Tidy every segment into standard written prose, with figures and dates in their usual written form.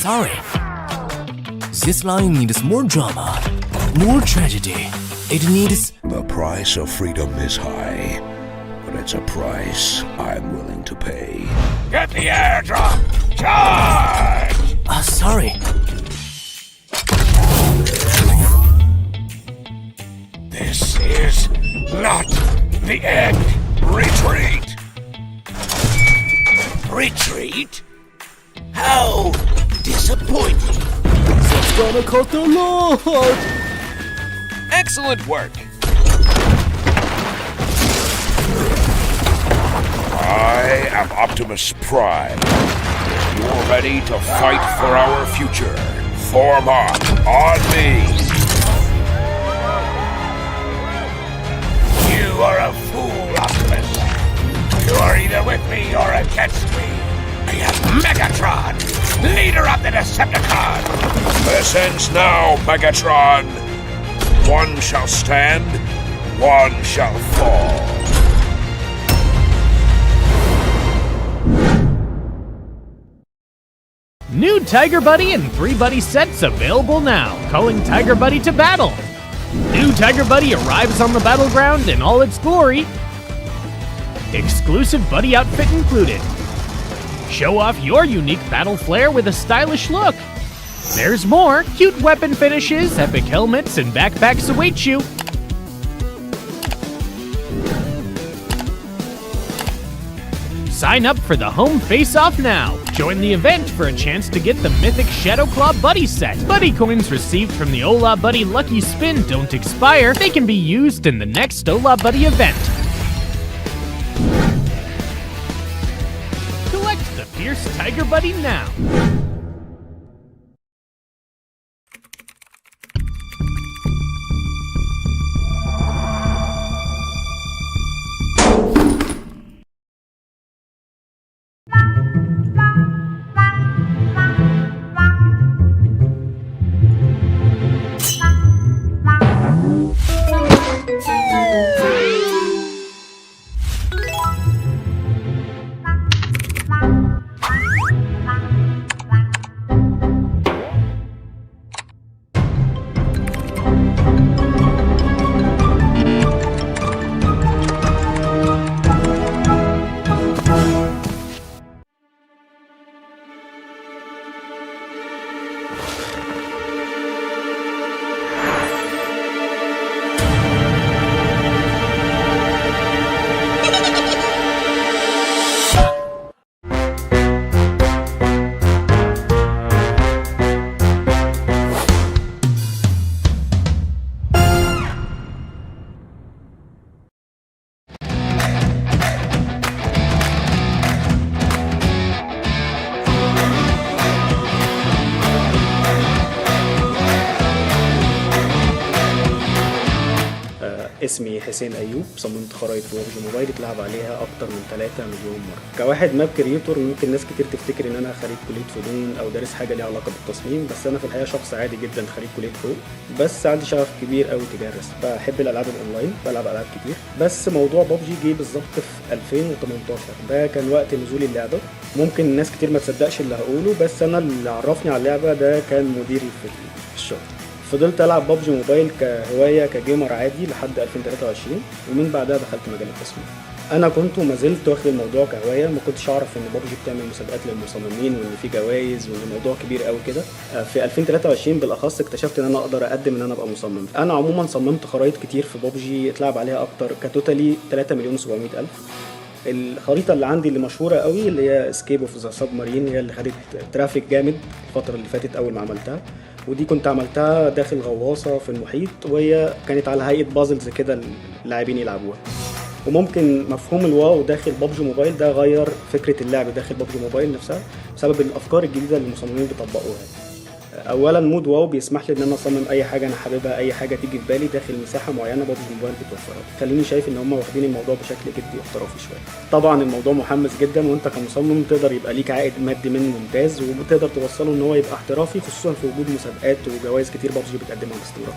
sorry. This line needs more drama, more tragedy. It needs... The price of freedom is high, but it's a price I'm willing to pay. Get the airdrop! Charge! Sorry. This is not the end. Retreat! Retreat? How disappointing. That's gonna cost a lot. Excellent work. I am Optimus Prime. If you're ready to fight for our future, form up on me. You are a fool, Optimus. You are either with me or against me. I am Megatron, leader of the Decepticons. This ends now, Megatron. One shall stand, one shall fall. New Tiger Buddy and 3 Buddy sets available now. Calling Tiger Buddy to battle. New Tiger Buddy arrives on the battleground in all its glory. Exclusive Buddy outfit included. Show off your unique battle flair with a stylish look. There's more. Cute weapon finishes, epic helmets, and backpacks await you. Sign up for the home face-off now. Join the event for a chance to get the mythic Shadow Claw Buddy set. Buddy coins received from the Ola Buddy Lucky Spin don't expire. They can be used in the next Ola Buddy event. Collect the Fierce Tiger Buddy now. اسمي حسين أيوب. صممت خرائط في ببجي موبايل اتلعب عليها أكتر من 3 مليون مرة. كواحد ماب كريتور ممكن ناس كتير تفتكر إن أنا خريج كلية فنون أو دارس حاجة ليها علاقة بالتصميم، بس أنا في الحقيقة شخص عادي جدا خريج كلية حقوق، بس عندي شغف كبير قوي تجاه الرسم. بحب الألعاب الأونلاين، بلعب ألعاب كتير، بس موضوع ببجي جه بالظبط في 2018. ده كان وقت نزول اللعبة. ممكن ناس كتير ما تصدقش اللي هقوله، بس أنا اللي عرفني على اللعبة ده كان مديري في الشغل. فضلت ألعب ببجي موبايل كهواية كجيمر عادي لحد 2023، ومن بعدها دخلت مجال التصميم. أنا كنت وما زلت واخد الموضوع كهواية، ما كنتش أعرف إن ببجي بتعمل مسابقات للمصممين وإن في جوائز وإن الموضوع كبير قوي كده. في 2023 بالأخص اكتشفت إن أنا أقدر أقدم إن أنا أبقى مصمم. أنا عموما صممت خرائط كتير في ببجي اتلعب عليها أكتر، كتوتالي 3,700,000. الخريطة اللي عندي اللي مشهورة قوي اللي هي اسكيب اوف ذا سبمارين، هي اللي خدت ترافيك جامد الفترة اللي فاتت أول ما عملتها، ودي كنت عملتها داخل غواصة في المحيط، وهي كانت على هيئة بازلز كده اللاعبين يلعبوها. وممكن مفهوم الواو داخل ببجي موبايل ده غير فكرة اللعب داخل ببجي موبايل نفسها بسبب الأفكار الجديدة اللي المصممين بيطبقوها. اولا مود واو بيسمح لي ان انا اصمم اي حاجه انا حاببها، اي حاجه تيجي في بالي داخل مساحه معينه ببجي موبايل بتوفرها. خليني شايف ان هم واخدين الموضوع بشكل جدي واحترافي شويه. طبعا الموضوع محمس جدا، وانت كمصمم تقدر يبقى ليك عائد مادي منه ممتاز، وبتقدر توصله ان هو يبقى احترافي، خصوصا في وجود مسابقات وجوائز كتير ببجي بتقدمها باستمرار.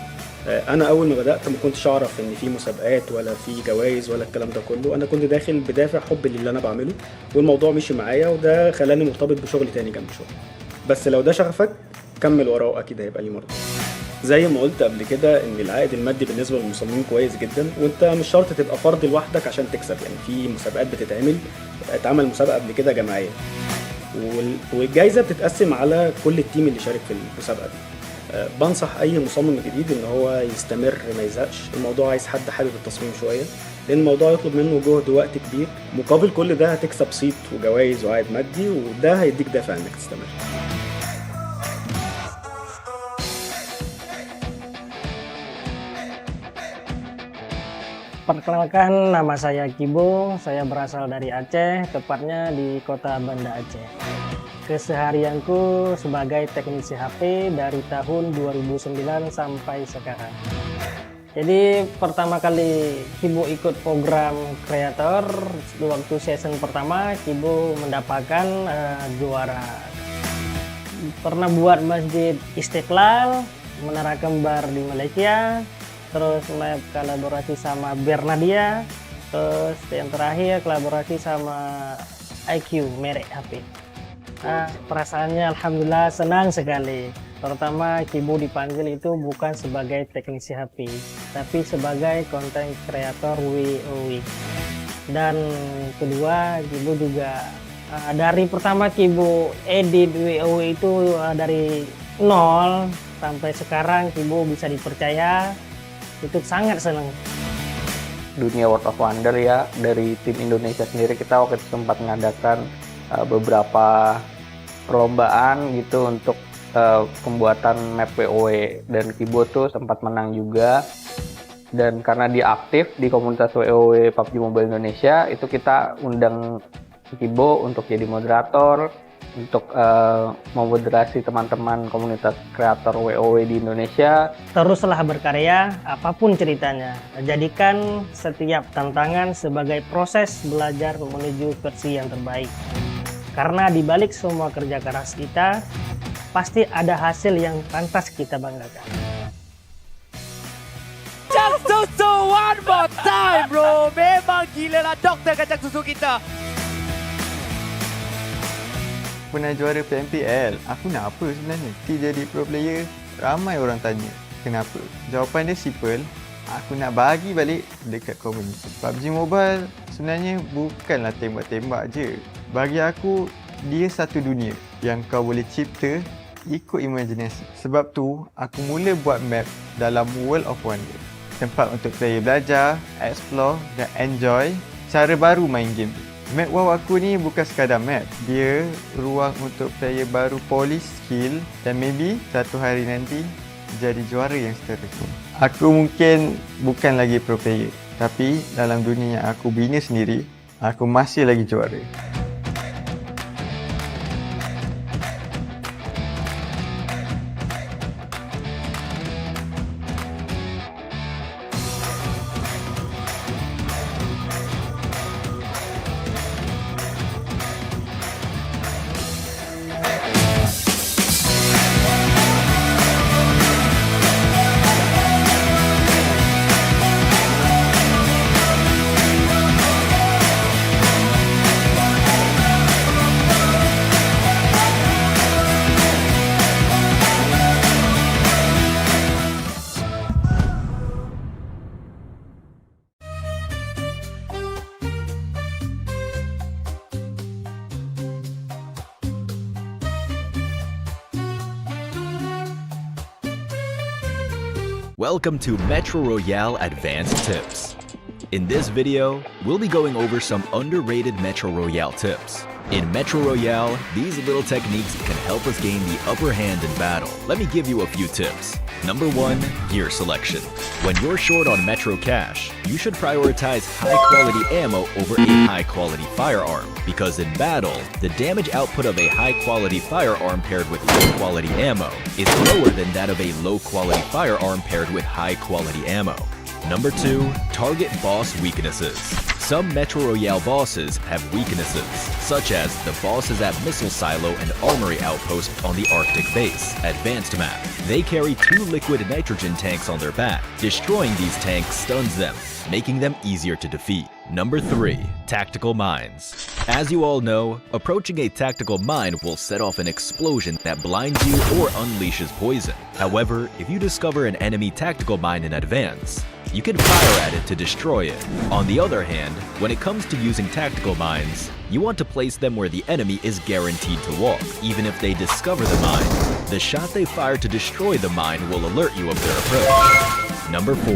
انا اول ما بدات ما كنتش اعرف ان في مسابقات ولا في جوائز ولا الكلام ده كله. انا كنت داخل بدافع حب للي انا بعمله، والموضوع مشي معايا، وده خلاني مرتبط بشغل تاني جنب شغل. بس لو ده شغفك كمل وراه واكيد هيبقى ليه مرضى. زي ما قلت قبل كده ان العائد المادي بالنسبه للمصممين كويس جدا، وانت مش شرط تبقى فرد لوحدك عشان تكسب. يعني في مسابقات اتعمل مسابقه قبل كده جماعيه، والجائزه بتتقسم على كل التيم اللي شارك في المسابقه دي. بنصح اي مصمم جديد ان هو يستمر ما يزهقش. الموضوع عايز حد حابب التصميم شويه، لان الموضوع يطلب منه جهد ووقت كبير. مقابل كل ده هتكسب صيت وجوائز وعائد مادي، وده هيديك دافع انك تستمر. Perkenalkan, nama saya Kibo, saya berasal dari Aceh, tepatnya di kota Banda Aceh. Keseharianku sebagai teknisi HP dari tahun 2009 sampai sekarang. Jadi pertama kali Kibo ikut program kreator, waktu season pertama Kibo mendapatkan juara. Pernah buat Masjid Istiqlal, Menara Kembar di Malaysia, terus map kolaborasi sama Bernadia, terus yang terakhir kolaborasi sama IQ merek HP. Perasaannya alhamdulillah senang sekali. Pertama Kibo dipanggil itu bukan sebagai teknisi HP, tapi sebagai konten kreator WoW. Dan kedua Kibo juga dari pertama Kibo edit WoW itu dari nol sampai sekarang Kibo bisa dipercaya. Itu sangat senang. Dunia World of Wonder ya, dari tim Indonesia sendiri kita waktu itu sempat mengadakan beberapa perlombaan gitu untuk pembuatan map WoW, dan Kibo tuh sempat menang juga. Dan karena dia aktif di komunitas WoW PUBG Mobile Indonesia, itu kita undang Kibo untuk jadi moderator, untuk memoderasi teman-teman komunitas kreator WoW di Indonesia. Teruslah berkarya, apapun ceritanya. Jadikan setiap tantangan sebagai proses belajar menuju versi yang terbaik. Karena di balik semua kerja keras kita, pasti ada hasil yang pantas kita banggakan. Just so one more time bro. Memang gila lah doktor kacang susu kita. Pernah juara PMPL, aku nak apa sebenarnya? Jadi pro player, ramai orang tanya kenapa. Jawapan dia simple, aku nak bagi balik dekat komuniti. PUBG Mobile sebenarnya bukanlah tembak-tembak je. Bagi aku, dia satu dunia yang kau boleh cipta ikut imajinasi. Sebab tu, aku mula buat map dalam World of Wonder. Tempat untuk player belajar, explore dan enjoy cara baru main game. Map WoW aku ni bukan sekadar map. Dia ruang untuk player baru polish skill dan maybe satu hari nanti jadi juara yang seterusnya. Aku mungkin bukan lagi pro player, tapi dalam dunia yang aku bina sendiri, aku masih lagi juara. Welcome to Metro Royale Advanced Tips. In this video, we'll be going over some underrated Metro Royale tips. In Metro Royale, these little techniques can help us gain the upper hand in battle. Let me give you a few tips. Number 1, gear selection. When you're short on Metro cash, you should prioritize high-quality ammo over a high-quality firearm, because in battle, the damage output of a high-quality firearm paired with low-quality ammo is lower than that of a low-quality firearm paired with high-quality ammo. Number 2, target boss weaknesses. Some Metro Royale bosses have weaknesses, such as the bosses at Missile Silo and Armory Outpost on the Arctic Base, Advanced Map. They carry 2 liquid nitrogen tanks on their back. Destroying these tanks stuns them, making them easier to defeat. Number 3. Tactical Mines. As you all know, approaching a tactical mine will set off an explosion that blinds you or unleashes poison. However, if you discover an enemy tactical mine in advance, you can fire at it to destroy it. On the other hand, when it comes to using tactical mines, you want to place them where the enemy is guaranteed to walk. Even if they discover the mine, the shot they fire to destroy the mine will alert you of their approach. Number 4.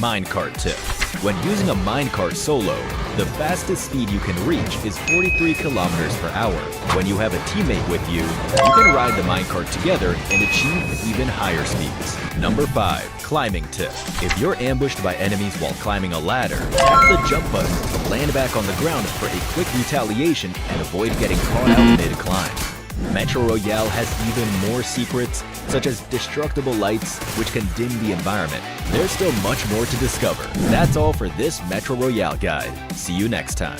Minecart Tip. When using a minecart solo, the fastest speed you can reach is 43 kilometers per hour. When you have a teammate with you, you can ride the minecart together and achieve even higher speeds. Number 5. Climbing Tip. If you're ambushed by enemies while climbing a ladder, tap the jump button to land back on the ground for a quick retaliation and avoid getting caught out mid-climb. Metro Royale has even more secrets, such as destructible lights, which can dim the environment. There's still much more to discover. That's all for this Metro Royale guide. See you next time.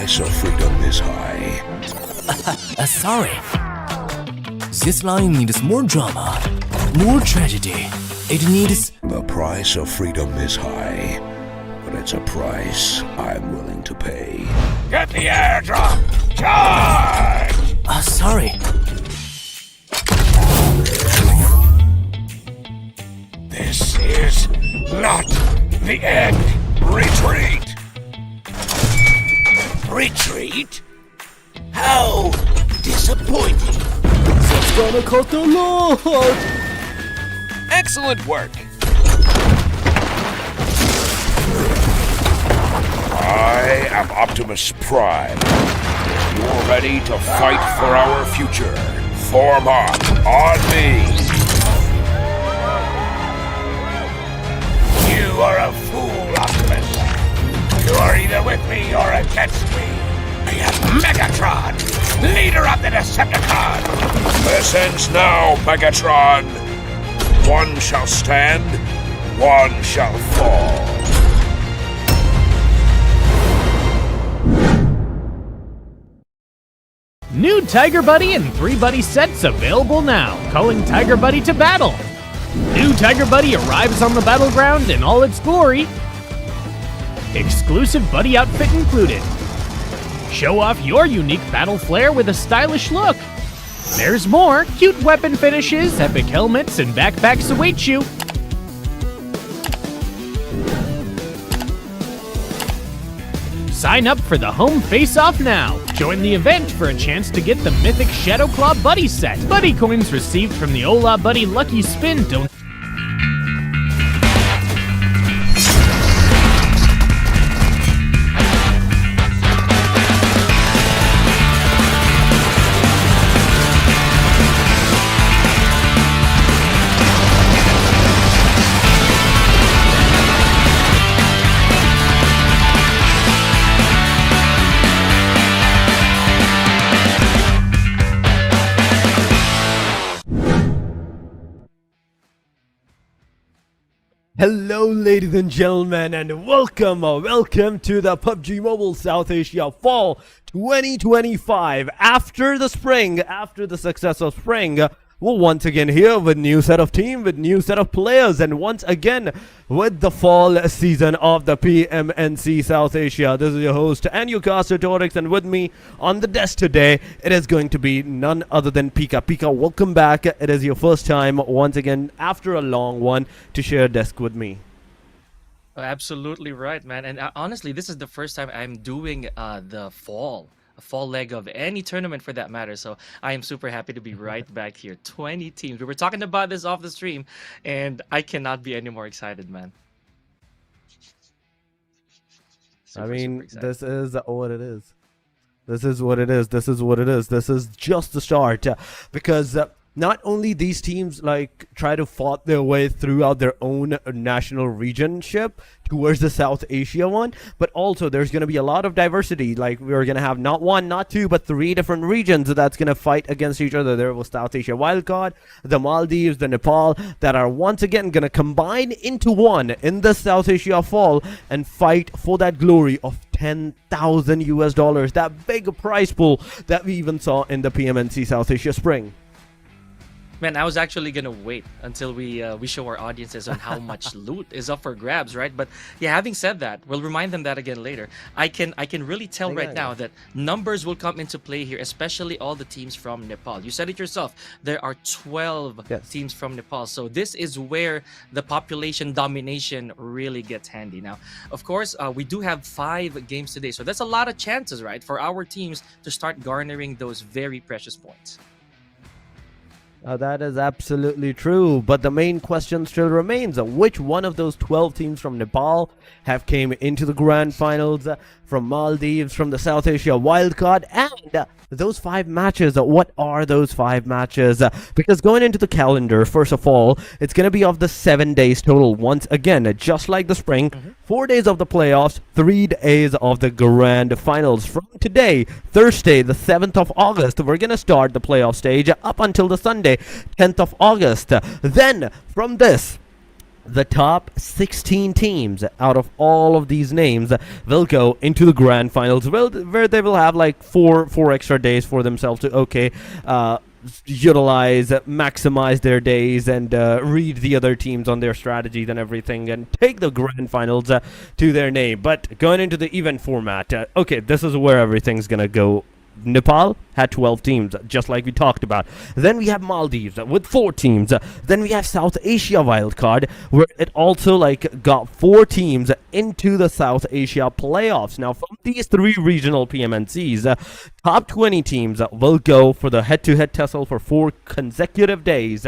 So freedom is high. Sorry. This line needs more drama, more tragedy. It needs... The price of freedom is high, but it's a price I'm willing to pay. Get the airdrop! Charge! Sorry. This is not the end. Retreat! Retreat? How disappointing. That's gonna cost a lot. Excellent work. I am Optimus Prime. You're ready to fight for our future. Form up on me. You are a fool, Optimus. You are either with me or against me. I am Megatron, leader of the Decepticons. This ends now, Megatron. One shall stand, one shall fall. New Tiger Buddy and 3 Buddy sets available now. Calling Tiger Buddy to battle. New Tiger Buddy arrives on the battleground in all its glory. Exclusive buddy outfit included. Show off your unique battle flair with a stylish look. There's more. Cute weapon finishes, epic helmets, and backpacks await you. Sign up for the home face-off now. Join the event for a chance to get the mythic Shadow Claw Buddy set. Buddy coins received from the Ola Buddy Lucky Spin don't... Hello ladies and gentlemen, and welcome to the PUBG Mobile South Asia Fall 2025. After the spring, after the success of spring, Well, once again here with new set of team, with new set of players, and once again with the fall season of the PMNC South Asia. This is your host and your caster Torix, and with me on the desk today, it is going to be none other than Pika. Pika, welcome back. It is your first time once again after a long one to share a desk with me. Absolutely right, man. And honestly, this is the first time I'm doing a fall leg of any tournament for that matter. So I am super happy to be right back here. 20 teams. We were talking about this off the stream, and I cannot be any more excited, man. I mean, this is what it is. This is what it is. This is what it is. This is just the start, because not only these teams like try to fight their way throughout their own national regionship towards the South Asia one, but also there's going to be a lot of diversity. Like, we're going to have not one, not two, but 3 different regions that's going to fight against each other. There was South Asia Wildcard, the Maldives, the Nepal, that are once again going to combine into one in the South Asia Fall and fight for that glory of $10,000, that big prize pool that we even saw in the PMNC South Asia Spring. Man, I was actually gonna wait until we show our audiences on how much loot is up for grabs, right? But yeah, having said that, we'll remind them that again later. I can really tell right now that numbers will come into play here, especially all the teams from Nepal. You said it yourself. There are 12 teams from Nepal, so this is where the population domination really gets handy. Now, of course, we do have 5 games today, so that's a lot of chances, right, for our teams to start garnering those very precious points. That is absolutely true, but the main question still remains: which one of those 12 teams from Nepal have came into the grand finals, from Maldives, from the South Asia Wildcard, and those 5 matches? What are those 5 matches? Because going into the calendar, first of all, it's going to be of the 7 days total. Once again, just like the spring, 4 days of the playoffs, 3 days of the grand finals. From today, Thursday, the 7th of August, we're going to start the playoff stage up until the Sunday, 10th of August. Then, from this, the top 16 teams out of all of these names will go into the grand finals, where they will have like four extra days for themselves to utilize, maximize their days, and read the other teams on their strategies and everything, and take the grand finals to their name. But going into the event format, this is where everything's gonna go. Nepal had 12 teams, just like we talked about. Then we have Maldives with 4 teams. Then we have South Asia Wildcard, where it also got 4 teams into the South Asia playoffs. Now, from these 3 regional PMNCs, top 20 teams will go for the head-to-head tussle for 4 consecutive days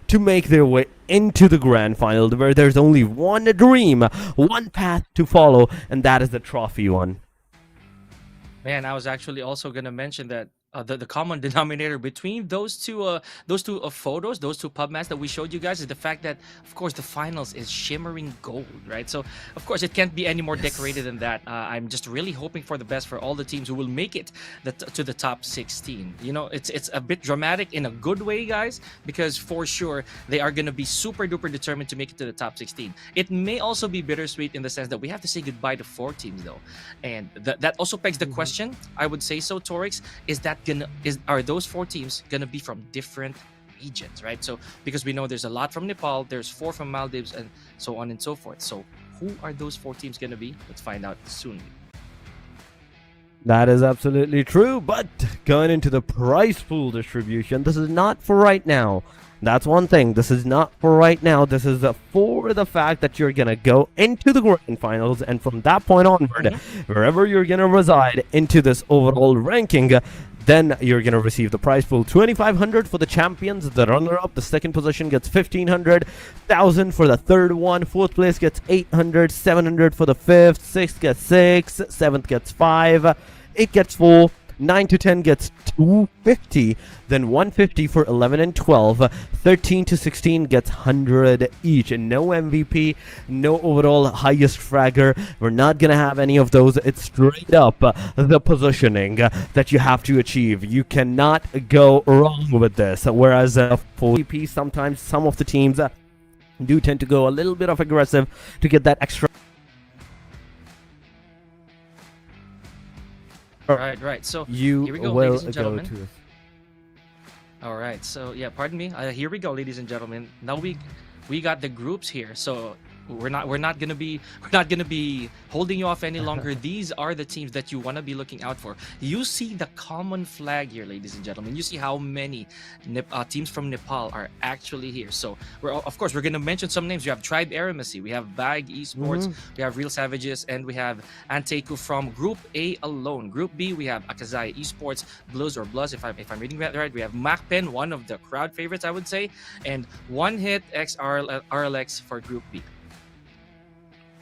to make their way into the grand final, where there's only one dream, one path to follow, and that is the trophy one. Man, I was actually also gonna mention that the common denominator between those two photos, those 2 pub mats that we showed you guys, is the fact that, of course, the finals is shimmering gold, right? So, of course, it can't be any more decorated than that. I'm just really hoping for the best for all the teams who will make it to the top 16. You know, it's a bit dramatic in a good way, guys, because for sure they are gonna be super duper determined to make it to the top 16. It may also be bittersweet in the sense that we have to say goodbye to 4 teams, though, and that also begs the question. I would say so, Torix, are those 4 teams gonna be from different regions, right? So, because we know there's a lot from Nepal, there's 4 from Maldives, and so on and so forth. So, who are those 4 teams gonna be? Let's find out soon. That is absolutely true, but going into the prize pool distribution, this is not for right now. That's one thing. This is not for right now. This is for the fact that you're going to go into the grand finals, and from that point onward, wherever you're going to reside into this overall ranking, then you're going to receive the prize pool. 2,500 for the champions, the runner-up. The second position gets 1,500, 1,000 for the third one. Fourth place gets 800, 700 for the fifth. Sixth gets 6, seventh gets 5, 8 gets 4. 9 to 10 gets 250, then 150 for 11 and 12. 13 to 16 gets 100 each, and no MVP, no overall highest fragger. We're not gonna have any of those. It's straight up the positioning that you have to achieve. You cannot go wrong with this. Whereas for MVP, sometimes some of the teams do tend to go a little bit of aggressive to get that extra. Right. So you here we go, will ladies and go gentlemen. to. All right, so yeah, pardon me. Here we go, ladies and gentlemen. Now we got the groups here, so we're not gonna be holding you off any longer. These are the teams that you want to be looking out for. You see the common flag here, ladies and gentlemen. You see how many teams from Nepal are actually here. So of course we're gonna mention some names. We have Tribe AEROMACY, we have BAGH Esports, we have Real Savages, and we have ANTEIKU from Group A alone. Group B, we have AKAZAYA Esports, BLUZZ or BLUZZ, if I'm reading that right. We have MAKPEN, one of the crowd favorites, I would say, and One Hit X RLX for Group B.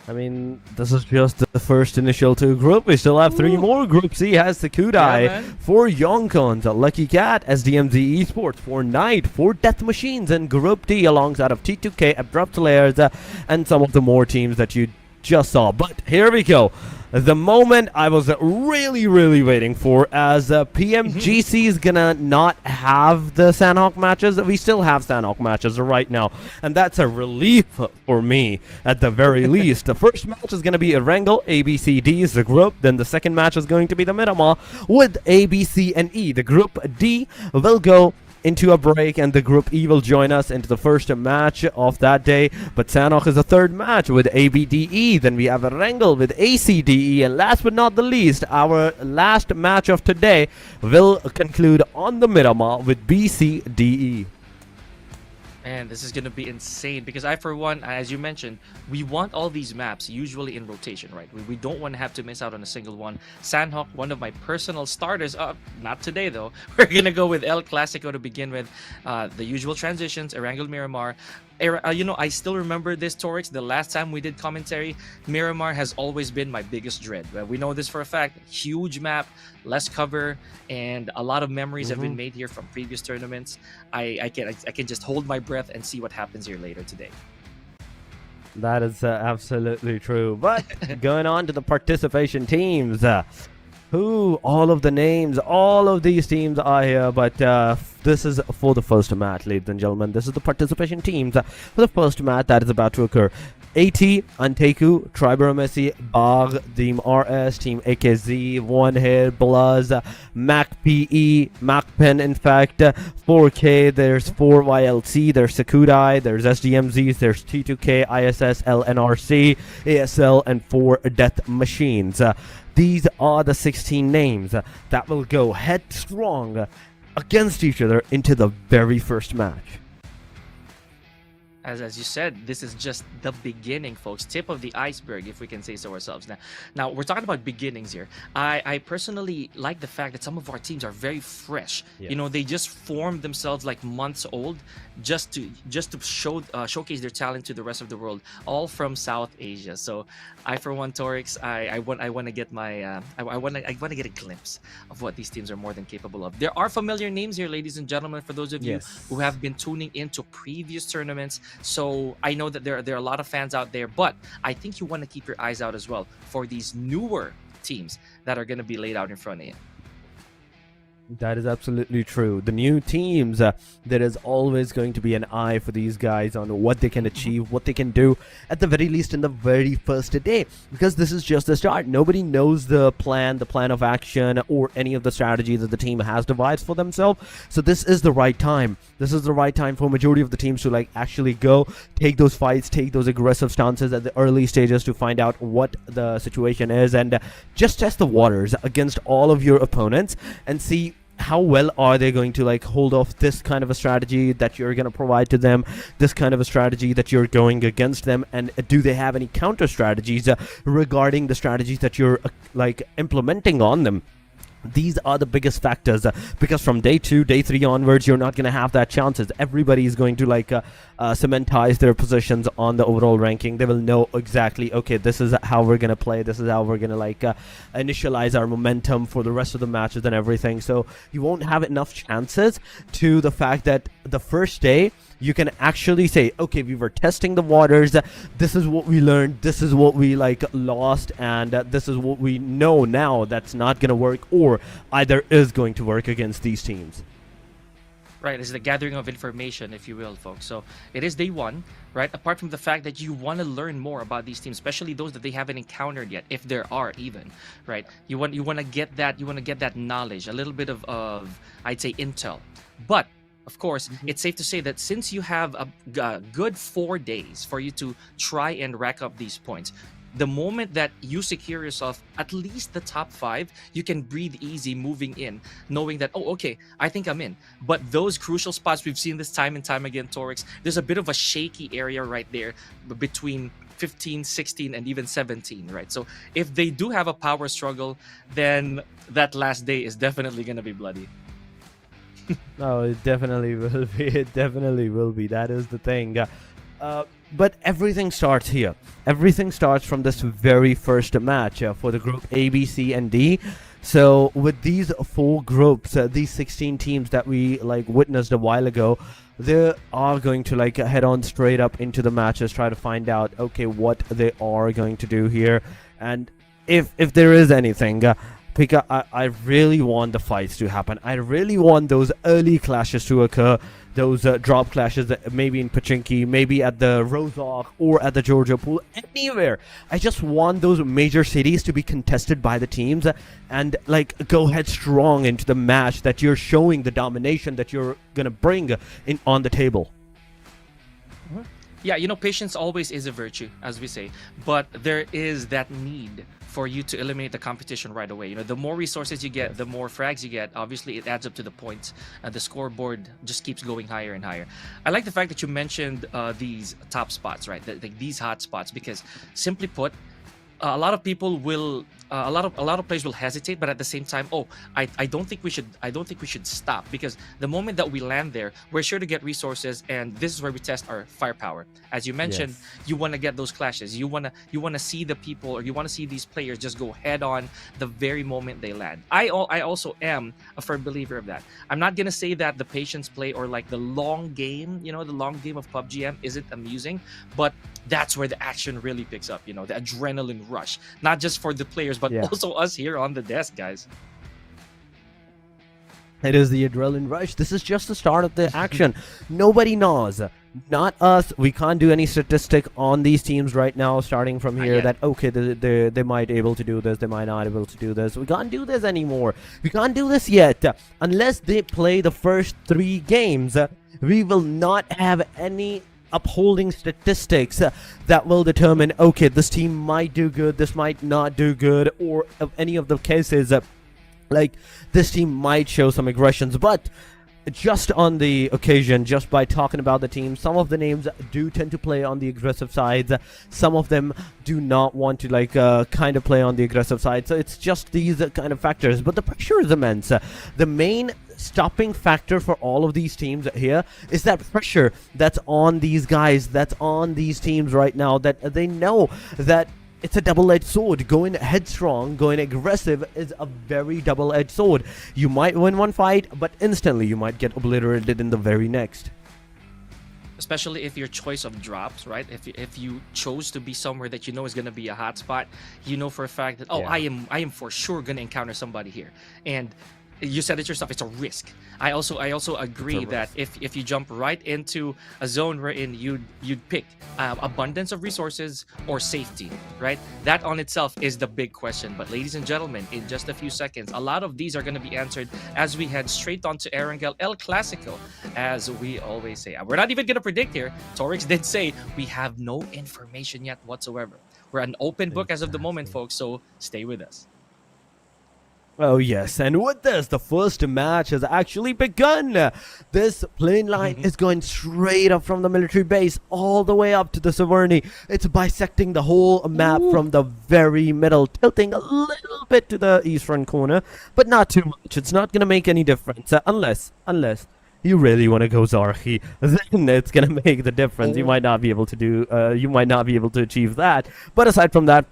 I mean, this is just the first initial 2 group. We still have 3 more. Group C has Sekudai for YONKO, Lucky Cat, SDMZ Esports, for Knight, for Death Machines, and Group D alongside of T2K, ABRUPT Layers, and some of the more teams that you just saw. But here we go. The moment I was really waiting for, as PMGC is gonna not have the Sanhok matches. We still have Sanhok matches right now, and that's a relief for me at the very least. The first match is gonna be Erangel, ABCD is the group. Then the second match is going to be the Miramar with ABC and E. The Group D will go into a break, and the Group E will join us into the first match of that day. But Sanhok is the third match with ABDE. Then we have Erangel with ACDE, and last but not the least, our last match of today will conclude on the Miramar with BCDE. Man, this is going to be insane because I, for one, as you mentioned, we want all these maps usually in rotation, right? We don't want to have to miss out on a single one. Sanhok, one of my personal starters. Not today, though. We're going to go with El Clasico to begin with. The usual transitions, Erangel, Miramar. I still remember this, Torix. The last time we did commentary, Miramar has always been my biggest dread. We know this for a fact. Huge map, less cover, and a lot of memories have been made here from previous tournaments. I can just hold my breath and see what happens here later today. That is absolutely true. But going on to the participation teams. All of the names, all of these teams are here, but this is for the first match, ladies and gentlemen. This is the participation teams for the first match that is about to occur. AT, ANTEIKU, Tribe AEROMACY, BAGH, Team RS, Team AKZ, One Hit, BLUZZ, MAKPE, MAKPEN, in fact, 4K, there's 4YLC, there's Sekudai, there's SDMZ, there's T2K, ISSLNRC, ASL, and 4 Death Machines. These are the 16 names that will go headstrong against each other into the very first match. As you said, this is just the beginning, folks. Tip of the iceberg, if we can say so ourselves. Now we're talking about beginnings here. I personally like the fact that some of our teams are very fresh. Yeah. You know, they just formed themselves like months old, just to showcase their talent to the rest of the world, all from South Asia. So I, for one, Torix, I want to get my I want to get a glimpse of what these teams are more than capable of. There are familiar names here, ladies and gentlemen, for those of you who have been tuning into previous tournaments. So I know that there are a lot of fans out there, but I think you want to keep your eyes out as well for these newer teams that are going to be laid out in front of you. That is absolutely true. The new teams, there is always going to be an eye for these guys on what they can achieve, what they can do, at the very least in the very first day, because this is just the start. Nobody knows the plan of action, or any of the strategy that the team has devised for themselves. So this is the right time. This is the right time for majority of the teams to actually go take those fights, take those aggressive stances at the early stages to find out what the situation is, and just test the waters against all of your opponents and see how well are they going to hold off this kind of a strategy that you're going to provide to them, this kind of a strategy that you're going against them, and do they have any counter strategies regarding the strategies that you're implementing on them. These are the biggest factors, because from day 2, day 3 onwards, you're not going to have that chances. Everybody is going to cementize their positions on the overall ranking. They will know exactly, okay, this is how we're going to play, this is how we're going to initialize our momentum for the rest of the matches and everything. So you won't have enough chances to the fact that the first day you can actually say, okay, we were testing the waters, this is what we learned, this is what we lost, and this is what we know now that's not going to work, or either is going to work against these teams. Right, it's the gathering of information, if you will, folks. So it is day 1, right? Apart from the fact that you want to learn more about these teams, especially those that they haven't encountered yet, if there are even, right? You want to get that knowledge, a little bit of I'd say intel. But of course, it's safe to say that since you have a good 4 days for you to try and rack up these points, the moment that you secure yourself at least the top 5, you can breathe easy moving in, knowing that, oh, okay, I think I'm in. But those crucial spots, we've seen this time and time again, Torix, there's a bit of a shaky area right there between 15, 16, and even 17, right? So if they do have a power struggle, then that last day is definitely going to be bloody. No, it definitely will be. It definitely will be. That is the thing. But everything starts here. Everything starts from this very first match for the group A, B, C, and D. So with these 4 groups, these 16 teams that we witnessed a while ago, they are going to head on straight up into the matches, try to find out what they are going to do here, and if there is anything. Because I really want the fights to happen. I really want those early clashes to occur, those drop clashes, maybe in Pachinki, maybe at the Rozhok or at the Georgia Pool, anywhere. I just want those major cities to be contested by the teams and go headstrong into the match, that you're showing the domination that you're gonna bring in on the table. Yeah, patience always is a virtue, as we say, but there is that need for you to eliminate the competition right away. The more resources you get, the more frags you get. Obviously, it adds up to the points. The scoreboard just keeps going higher and higher. I like the fact that you mentioned these top spots, right? These hot spots, because simply put, a lot of people will a lot of players will hesitate, but at the same time, I don't think we should stop, because the moment that we land there, we're sure to get resources, and this is where we test our firepower. As you mentioned, you want to get those clashes. You want to see the people, or you want to see these players just go head on the very moment they land. I also am a firm believer of that. I'm not gonna say that the patience play or the long game, the long game of PUBG M isn't amusing, but that's where the action really picks up. The adrenaline rush, not just for the players, but also us here on the desk, guys. It is the adrenaline rush. This is just the start of the action. Nobody knows. Not us. We can't do any statistic on these teams right now, starting from here, that, they might able to do this, they might not able to do this. We can't do this anymore. We can't do this yet. Unless they play the first 3 games, we will not have any upholding statistics that will determine, this team might do good, this might not do good, or any of the cases this team might show some aggressions. But just on the occasion, just by talking about the team, some of the names do tend to play on the aggressive sides, some of them do not want to kind of play on the aggressive side. So it's just these kind of factors, but the pressure is immense. The main stopping factor for all of these teams here is that pressure that's on these guys, that's on these teams right now, that they know that it's a double-edged sword. Going headstrong, going aggressive is a very double-edged sword. You might win one fight, but instantly you might get obliterated in the very next. Especially if your choice of drops, right? If you chose to be somewhere that is going to be a hot spot, for a fact that, I am for sure going to encounter somebody here. And you said it yourself, it's a risk. I also agree that if you jump right into a zone wherein you'd pick abundance of resources or safety, right? That on itself is the big question. But ladies and gentlemen, in just a few seconds, a lot of these are going to be answered as we head straight on to Erangel El Clasico, as we always say. We're not even going to predict here. Torix did say we have no information yet whatsoever. We're an open book as of the moment, folks, so stay with us. Oh yes, and with this, the first match has actually begun. This plane line is going straight up from the military base all the way up to the Savarni. It's bisecting the whole map from the very middle, tilting a little bit to the eastern corner, but not too much. It's not going to make any difference, unless you really want to go Zarhi, then it's going to make the difference. You might not be able to do, you might not be able to achieve that. But aside from that,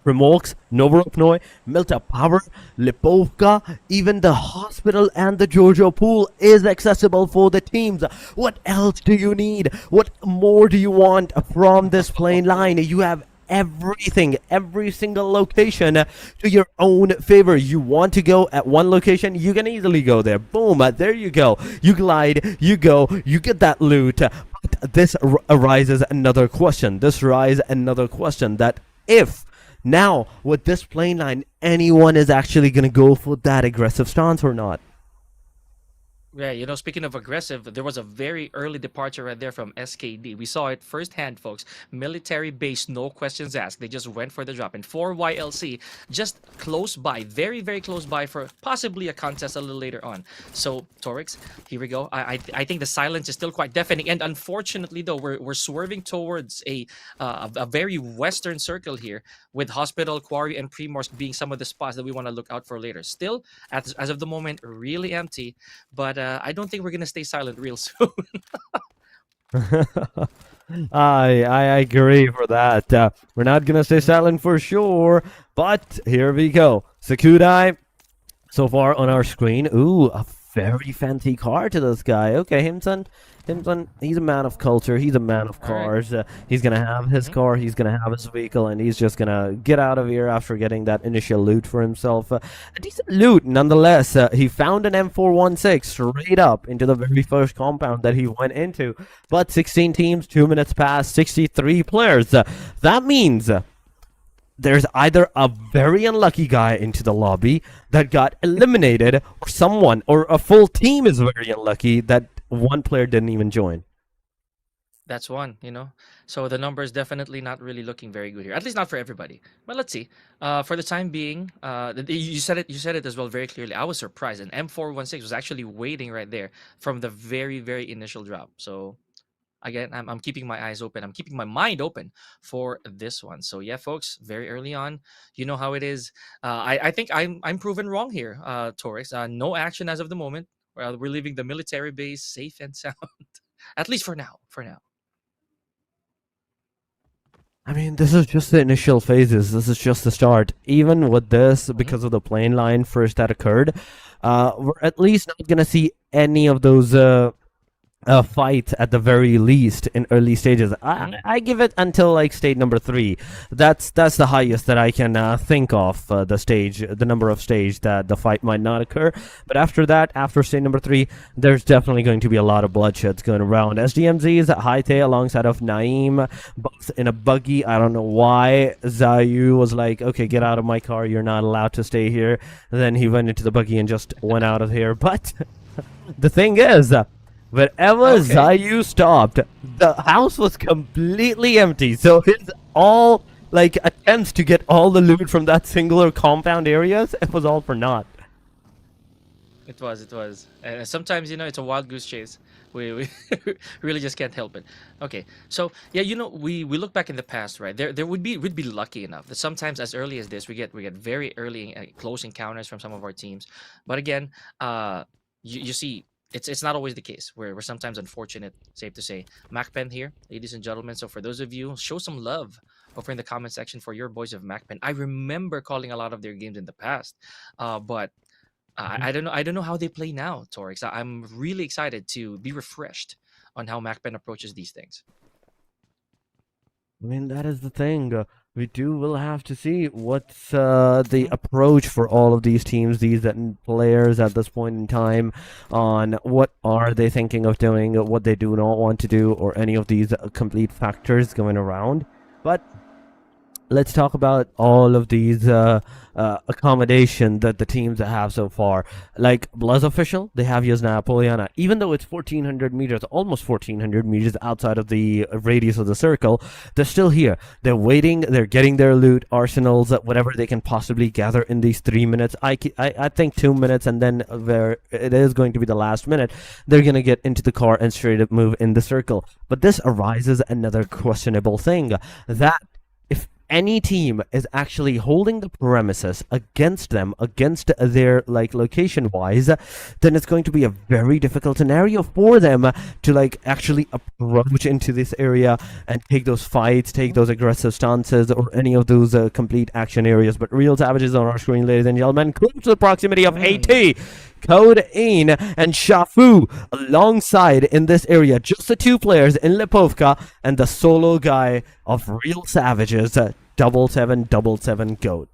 Remorks, Novoropnoy, Milta Power, Lipovka, even the hospital and the Jojo Pool is accessible for the teams. What else do you need? What more do you want from this plane line? You have everything, every single location to your own favor. You want to go at one location, you can easily go there. Boom, there you go. You glide, you go, you get that loot. But this arises another question. That if now, with this plane line, anyone is actually going to go for that aggressive stance or not? Yeah, you know, speaking of aggressive, there was a very early departure right there from SKD. We saw it firsthand, folks. Military base, no questions asked. They just went for the drop. And 4YLC, just close by, very, very close by for possibly a contest a little later on. So, Torix, here we go. I think the silence is still quite deafening. And unfortunately, though, we're swerving towards a very western circle here, with Hospital, Quarry, and Primorsk being some of the spots that we want to look out for later. Still, as of the moment, really empty. But I don't think we're gonna stay silent real soon. I agree for that. We're not gonna stay silent for sure. But here we go. Sakudai, so far on our screen. Ooh, a very fancy car to this guy. Okay, Himson, he's a man of culture. He's a man of cars. He's gonna have his car. He's gonna have his vehicle, and he's just gonna get out of here after getting that initial loot for himself. A decent loot, nonetheless. He found an M416 straight up into the very first compound that he went into. But 16 teams, 2 minutes past, 63 players. That means there's either a very unlucky guy into the lobby that got eliminated, or someone, or a full team is very unlucky that one player didn't even join. That's one, you know. So the number is definitely not really looking very good here. At least not for everybody. But let's see. For the time being, you said it as well very clearly. I was surprised. An M416 was actually waiting right there from the very, very initial drop. So again, I'm keeping my eyes open. I'm keeping my mind open for this one. So yeah, folks, very early on, you know how it is. I think I'm proven wrong here, Torix. No action as of the moment. We're leaving the military base safe and sound, at least for now. I mean, this is just the initial phases. This is just the start. Even with this, because of the plane line first that occurred, we're at least not gonna see any of those fight at the very least in early stages. I give it until like stage number 3. That's the highest that I can think of, the number of stage that the fight might not occur. But after that, after stage number 3, there's definitely going to be a lot of bloodsheds going around. SDMZ is at Haite alongside of Naeem, both in a buggy. I don't know why Zayu was like, okay, get out of my car, you're not allowed to stay here. And then he went into the buggy and just went out of here. But the thing is, wherever Zayu stopped, the house was completely empty. So his all attempts to get all the loot from that singular compound areas, it was all for naught. It was. And sometimes, you know, it's a wild goose chase. We really just can't help it. Okay, so yeah, you know, we look back in the past, right? We'd be lucky enough that sometimes as early as this, we get very early close encounters from some of our teams. But again, you see, it's not always the case. We're sometimes unfortunate, safe to say. MAKPEN here, ladies and gentlemen. So for those of you, show some love over in the comment section for your boys of MAKPEN. I remember calling a lot of their games in the past, but I don't know how they play now, Torix. I'm really excited to be refreshed on how MAKPEN approaches these things. I mean, that is the thing. Will have to see what's the approach for all of these teams, these players at this point in time, on what are they thinking of doing, what they do not want to do, or any of these complete factors going around. But let's talk about all of these accommodation that the teams have so far. Like BLUZZ official, they have Yasna Poliana. Even though it's 1,400 meters, almost 1,400 meters outside of the radius of the circle, they're still here. They're waiting. They're getting their loot, arsenals, whatever they can possibly gather in these 3 minutes. I think 2 minutes, and then where it is going to be the last minute, they're going to get into the car and straight up move in the circle. But this arises another questionable thing, that if any team is actually holding the premises against them, against their location wise, then it's going to be a very difficult scenario for them to actually approach into this area and take those fights, take those aggressive stances, or any of those complete action areas. But Real Savages on our screen, ladies and gentlemen, close to the proximity of AT, Codeine, and Shafu alongside in this area. Just the 2 players in Lipovka and the solo guy of Real Savages, 7777 Goat.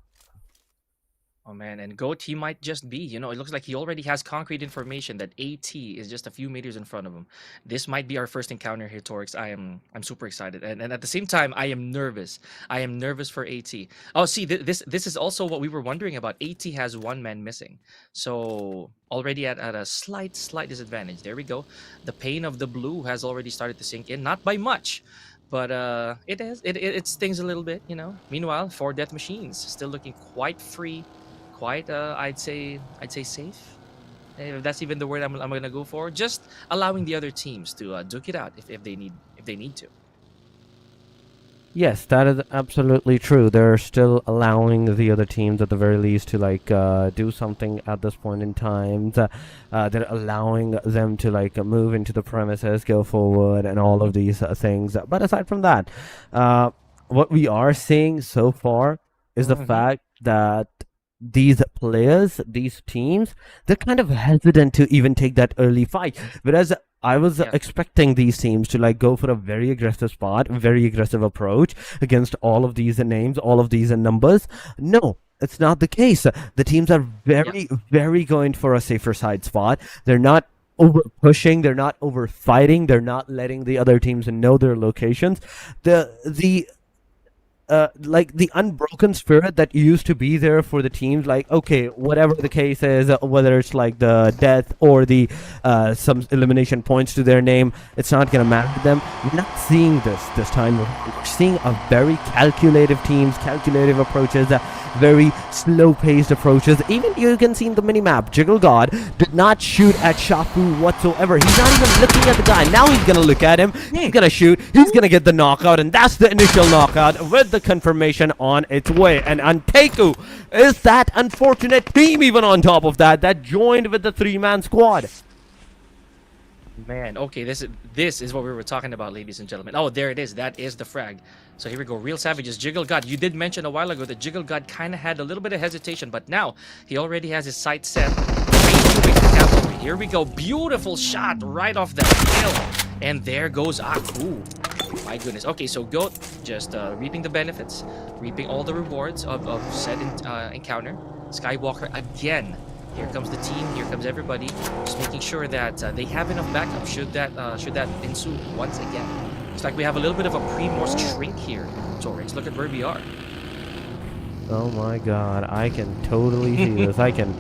Oh man, and Goat, he might just be, it looks like he already has concrete information that AT is just a few meters in front of him. This might be our first encounter here, Torix. I'm super excited. And at the same time, I am nervous. I am nervous for AT. Oh, see, this is also what we were wondering about. AT has one man missing. So already at a slight disadvantage. There we go. The pain of the blue has already started to sink in. Not by much. But it stings a little bit, Meanwhile, 4 death machines still looking quite free, quite I'd say safe. If that's even the word I'm gonna go for. Just allowing the other teams to duke it out if they need to. Yes, that is absolutely true. They're still allowing the other teams, at the very least, to do something at this point in time. They're allowing them to move into the premises, go forward, and all of these things. But aside from that, what we are seeing so far is the fact that these players, these teams, they're kind of hesitant to even take that early fight. Whereas I was expecting these teams to go for a very aggressive spot, very aggressive approach against all of these names, all of these numbers. No, it's not the case. The teams are very going for a safer side spot. They're not over pushing, they're not over fighting, they're not letting the other teams know their locations. The unbroken spirit that used to be there for the teams, okay, whatever the case is, whether it's the death or the some elimination points to their name, it's not gonna matter to them. We're not seeing this time. We're seeing a very calculative teams, calculative approaches, very slow-paced approaches. Even you can see in the minimap, Jiggle God did not shoot at Shafu whatsoever. He's not even looking at the guy. Now he's gonna look at him, he's gonna shoot, he's gonna get the knockout, and that's the initial knockout with the confirmation on its way. And ANTEIKU is that unfortunate team, even on top of that joined with the 3-man squad. Man, okay, this is what we were talking about, ladies and gentlemen. Oh, there it is. That is the frag. So here we go. Real Savages. Jiggle God. You did mention a while ago that Jiggle God kind of had a little bit of hesitation, but now he already has his sights set. Here we go. Beautiful shot right off the hill. And there goes Aku. My goodness. Okay, so Goat just reaping the benefits, reaping all the rewards of said encounter. Skywalker again. Here comes the team. Here comes everybody. Just making sure that they have enough backup should that ensue once again. Looks like we have a little bit of a pre-morse shrink here, Torix. Look at where we are. Oh my god, I can totally see this. I can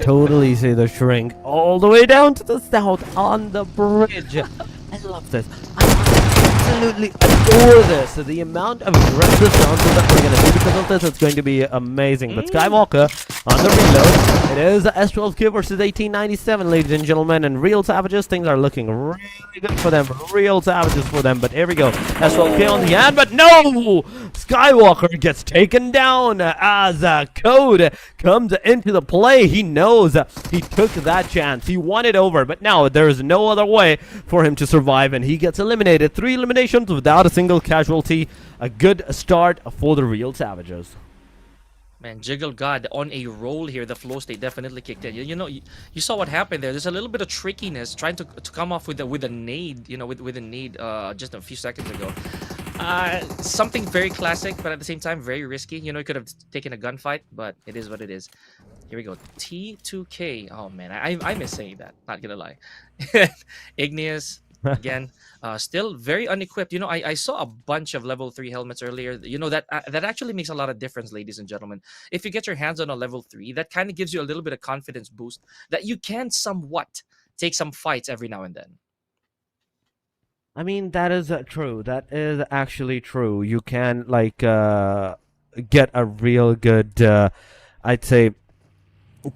totally see the shrink all the way down to the south on the bridge. I love this. I absolutely adore this. The amount of aggressive sounds that we're going to do because of this, it's going to be amazing. But Skywalker on the reload. It is S12K versus 1897, ladies and gentlemen. And Real Savages, things are looking really good for them. Real Savages for them. But here we go. S12K on the hand. But no! Skywalker gets taken down as Code comes into the play. He knows he took that chance. He won it over. But now there is no other way for him to survive. And he gets eliminated. 3 eliminations without a single casualty. A good start for the Real Savages. Man, Jiggle God on a roll here. The flow state definitely kicked in. You saw what happened there. There's a little bit of trickiness trying to come off with a nade. With a nade just a few seconds ago. Something very classic, but at the same time very risky. He could have taken a gunfight, but it is what it is. Here we go. T2K. Oh man, I miss saying that. Not gonna lie. Igneous. Again, still very unequipped. I saw a bunch of level 3 helmets earlier. That actually makes a lot of difference, ladies and gentlemen. If you get your hands on a level 3, that kind of gives you a little bit of confidence boost that you can somewhat take some fights every now and then. I mean, that is true. That is actually true. You can get a real good, I'd say,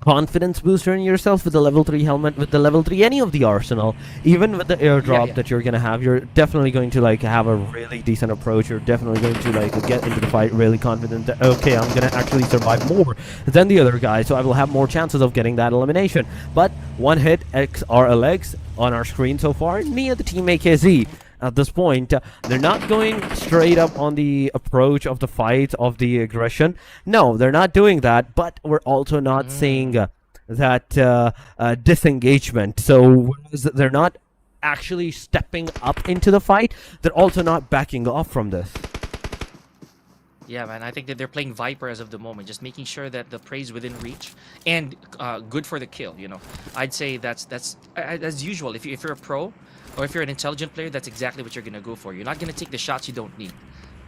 confidence booster in yourself with the level 3 helmet, with the level 3 any of the arsenal, even with the airdrop that you're gonna have. You're definitely going to have a really decent approach. You're definitely going to get into the fight really confident that, okay, I'm gonna actually survive more than the other guy, so I will have more chances of getting that elimination. But one hit XRLX on our screen so far, me and the team AKZ. At this point, they're not going straight up on the approach of the fight, of the aggression. No, they're not doing that, but we're also not seeing that disengagement. So they're not actually stepping up into the fight. They're also not backing off from this. Yeah, man, I think that they're playing Viper as of the moment, just making sure that the prey's within reach and good for the kill, you know. I'd say that's as usual. If you're a pro or if you're an intelligent player, that's exactly what you're going to go for. You're not going to take the shots you don't need.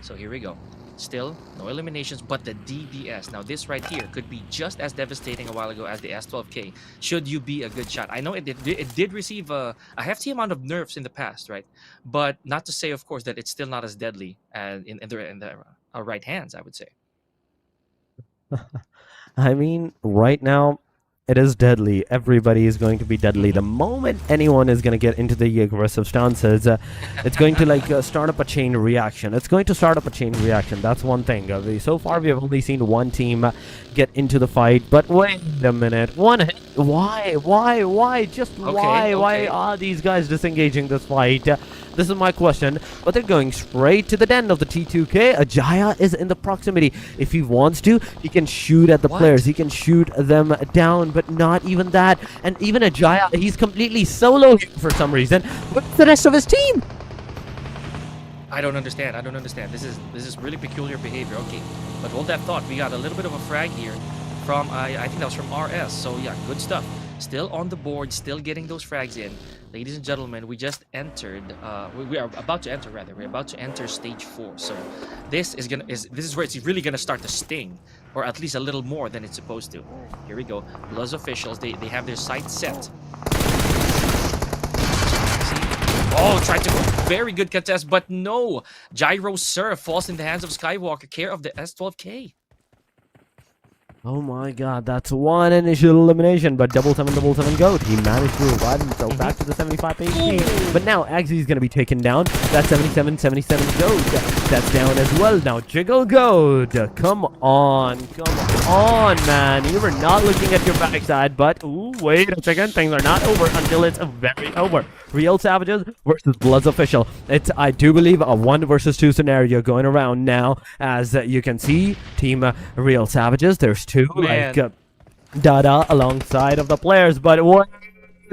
So here we go. Still, no eliminations, but the DBS. Now, this right here could be just as devastating a while ago as the S12K, should you be a good shot. I know it did receive a hefty amount of nerfs in the past, right? But not to say, of course, that it's still not as deadly as in the right hands, I would say. I mean, right now, it is deadly. Everybody is going to be deadly. The moment anyone is going to get into the aggressive stances, it's going to like start up a chain reaction. It's going to start up a chain reaction. That's one thing. So far, we have only seen one team get into the fight. But wait a minute. Why? Just why? Why are these guys disengaging this fight? This is my question, but they're going straight to the den of the T2K. AKAZAYA is in the proximity. If he wants to, he can shoot at the players. He can shoot them down, but not even that. And even AKAZAYA, he's completely solo here for some reason. What's the rest of his team? I don't understand. I don't understand. This is really peculiar behavior. Okay, but hold that thought. We got a little bit of a frag here from I think that was from RS. So yeah, good stuff. Still on the board, still getting those frags in. Ladies and gentlemen, we just entered. We are about to enter, rather. We're about to enter stage 4. So this is where it's really gonna start to sting, or at least a little more than it's supposed to. Here we go. BLUZZ officials, they have their sights set. Oh, tried to go. Very good contest, but no. Gyro Surf falls in the hands of Skywalker, care of the S12K. Oh my god, that's one initial elimination, but 777 GOAT. He managed to revive himself back to the 75 HP. But now Axie is going to be taken down. That's 77 GOAT. That's down as well. Now Jiggle GOAT. Come on, man. You were not looking at your backside, but ooh, wait a second. Things are not over until it's very over. Real Savages versus BLUZZ official. It's, I do believe, a 1 versus 2 scenario going around now. As you can see, Team Real Savages, there's two. Like Dada alongside of the players, but wait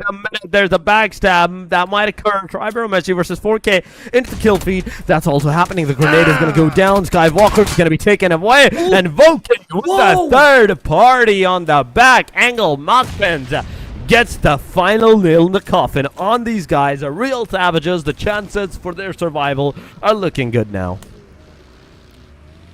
a minute, there's a backstab that might occur. AEROMACY versus 4K into the kill feed. That's also happening. The grenade is going to go down. Skywalker is going to be taken away. And Vulcan with the third party on the back angle. MAKPEN gets the final nail in the coffin on these guys. Real Savages, the chances for their survival are looking good now.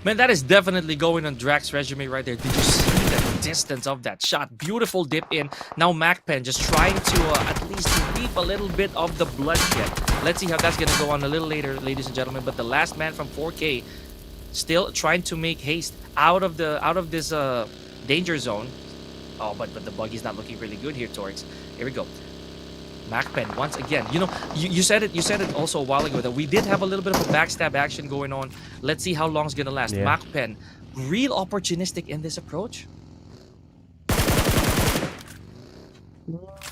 Man, that is definitely going on Drax's resume right there. Did you see the distance of that shot? Beautiful dip in. Now MAKPEN just trying to at least reap a little bit of the bloodshed. Let's see how that's going to go on a little later, ladies and gentlemen. But the last man from 4K still trying to make haste out of this danger zone. Oh, but the buggy's not looking really good here, Torx. Here we go. MAKPEN once again. You know, you said it also a while ago that we did have a little bit of a backstab action going on. Let's see how long it's gonna last. Yeah. MAKPEN, real opportunistic in this approach.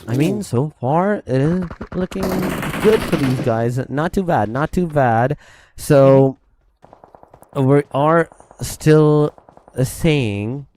I mean, so far it is looking good for these guys. Not too bad, not too bad. So we are still saying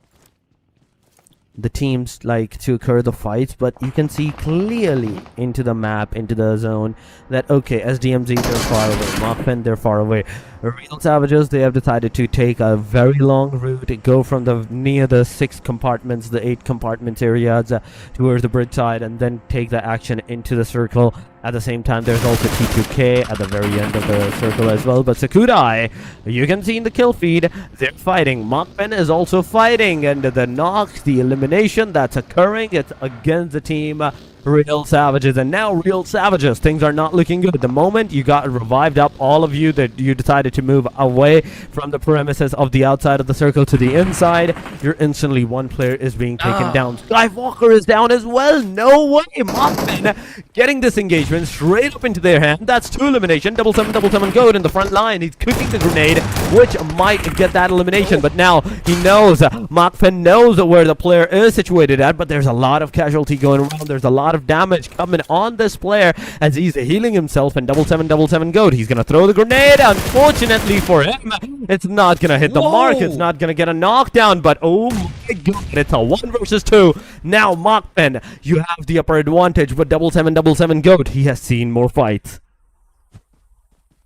the teams like to occur the fights, but you can see clearly into the map, into the zone, that okay, SDMZ, they're far away, MAKPEN, they're far away. Real Savages, they have decided to take a very long route, go from the near the 6 compartments, the 8 compartments areas towards the bridge side, and then take the action into the circle. At the same time, there's also T2K at the very end of the circle as well. But Sakudai, you can see in the kill feed, they're fighting. MAKPEN is also fighting, and the knocks, the elimination that's occurring, it's against the team Real Savages. And now Real Savages, things are not looking good. The moment you got revived up, all of you, that you decided to move away from the premises of the outside of the circle to the inside, you're instantly, one player is being taken down. Skywalker is down as well. No way. MAKPEN getting this engagement straight up into their hand. That's 2 elimination. 777 GOAT in the front line. He's cooking the grenade, which might get that elimination. But now he knows, MAKPEN knows where the player is situated at, but there's a lot of casualty going around. There's a lot of damage coming on this player as he's healing himself. And 777 GOAT, he's gonna throw the grenade. Unfortunately for him, it's not gonna hit the mark. It's not gonna get a knockdown, but oh my god, it's a 1 versus 2. Now MAKPEN, you have the upper advantage, but 777 GOAT, he has seen more fights.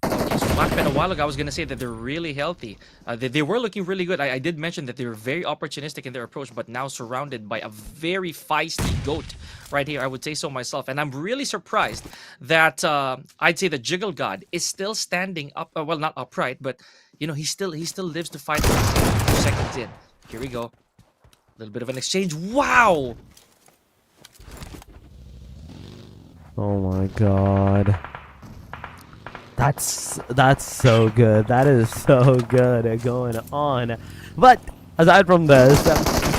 So MAKPEN a while ago, I was going to say that they're really healthy. They were looking really good. I did mention that they were very opportunistic in their approach, but now surrounded by a very feisty GOAT right here. I would say so myself. And I'm really surprised that I'd say the Jiggle God is still standing up. Well, not upright, but you know, he still lives to fight 2 seconds in. Here we go. A little bit of an exchange. Wow! Oh my god. That's so good. That is so good going on. But aside from this,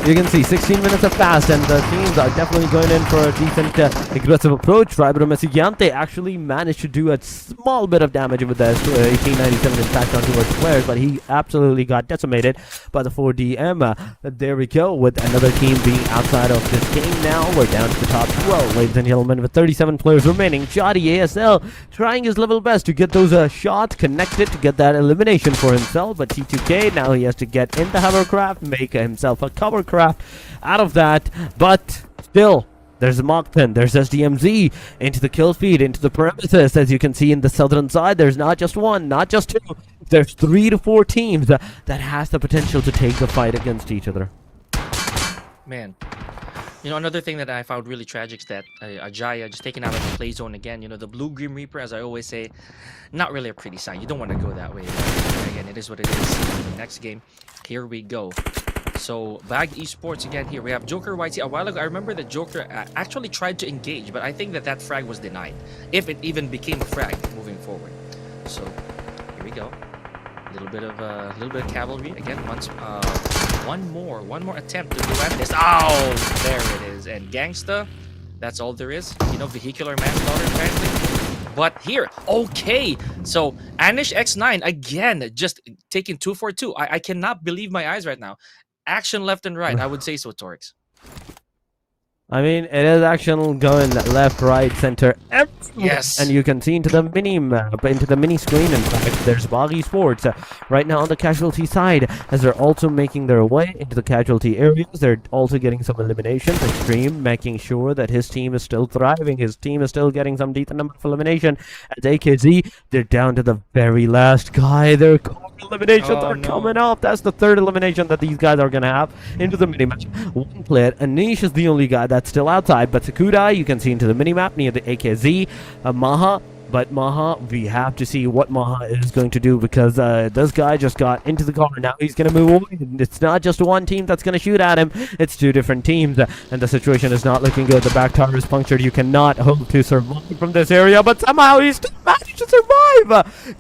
you can see 16 minutes have passed and the teams are definitely going in for a decent aggressive approach. AEROMACY Yante actually managed to do a small bit of damage with the 1897 impact on towards players, but he absolutely got decimated by the 4DM. There we go, with another team being outside of this game now. We're down to the top 12, ladies and gentlemen, with 37 players remaining. Jody ASL trying his level best to get those shots connected to get that elimination for himself, but T2K now he has to get in the hovercraft, make himself a covercraft out of that, but still there's a MAKPEN, there's SDMZ into the kill feed, into the premises. As you can see in the southern side, there's not just one, not just two, there's 3 to 4 teams that has the potential to take the fight against each other. Man, you know, another thing that I found really tragic is that AKAZAYA just taken out of the play zone again. You know, the blue Grim Reaper, as I always say, not really a pretty sign. You don't want to go that way. Again, it is what it is. In the next game, here we go. So, BAGH Esports again here. We have Joker YT. A while ago, I remember that Joker actually tried to engage, but I think that frag was denied. If it even became a frag moving forward. So, here we go. A little bit of cavalry. Again, one more attempt to do this. Oh, there it is. And Gangsta, that's all there is. You know, vehicular manslaughter apparently. But here, okay. So, ANTEIKU again, just taking 2 for 2. I cannot believe my eyes right now. Action left and right, I would say so, Torix. I mean, it is action going left, right, center, everywhere. Yes. And you can see into the mini map, into the mini screen. In fact, there's BAGH Esports right now on the casualty side, as they're also making their way into the casualty areas. They're also getting some eliminations. Extreme making sure that his team is still thriving. His team is still getting some decent number of elimination. At AKZ, they're down to the very last guy. Their eliminations are coming up. That's the 3rd elimination that these guys are going to have into the mini match. One player, Anish, is the only guy that's still outside, but Sakura, you can see into the mini-map near the AKZ. Maha, but Maha, we have to see what Maha is going to do, because this guy just got into the car. Now he's going to move away. It's not just one team that's going to shoot at him. It's 2 different teams, and the situation is not looking good. The back tire is punctured. You cannot hope to survive from this area, but somehow he still managed to survive.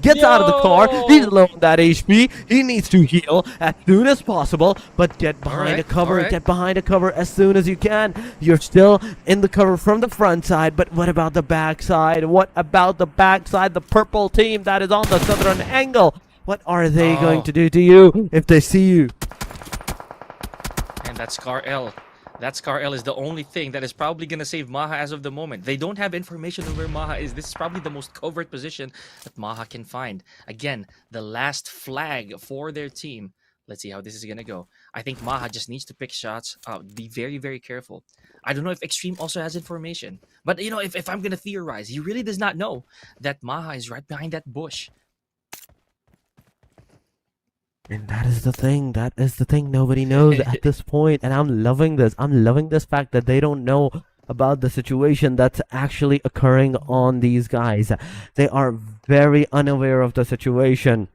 Gets out of the car. He's low on that HP. He needs to heal as soon as possible, but get behind a cover. Get behind a cover as soon as you can. You're still in the cover from the front side, but what about the back side? What about the backside, the purple team that is on the southern angle? What are they going to do to you if they see you? And that Scar L. That Scar L is the only thing that is probably going to save Maha as of the moment. They don't have information on where Maha is. This is probably the most covert position that Maha can find. Again, the last flag for their team. Let's see how this is going to go. I think Maha just needs to pick shots. Be very, very careful. I don't know if Extreme also has information. But, you know, if I'm going to theorize, he really does not know that Maha is right behind that bush. And that is the thing. That is the thing nobody knows at this point. And I'm loving this. I'm loving this fact that they don't know about the situation that's actually occurring on these guys. They are very unaware of the situation.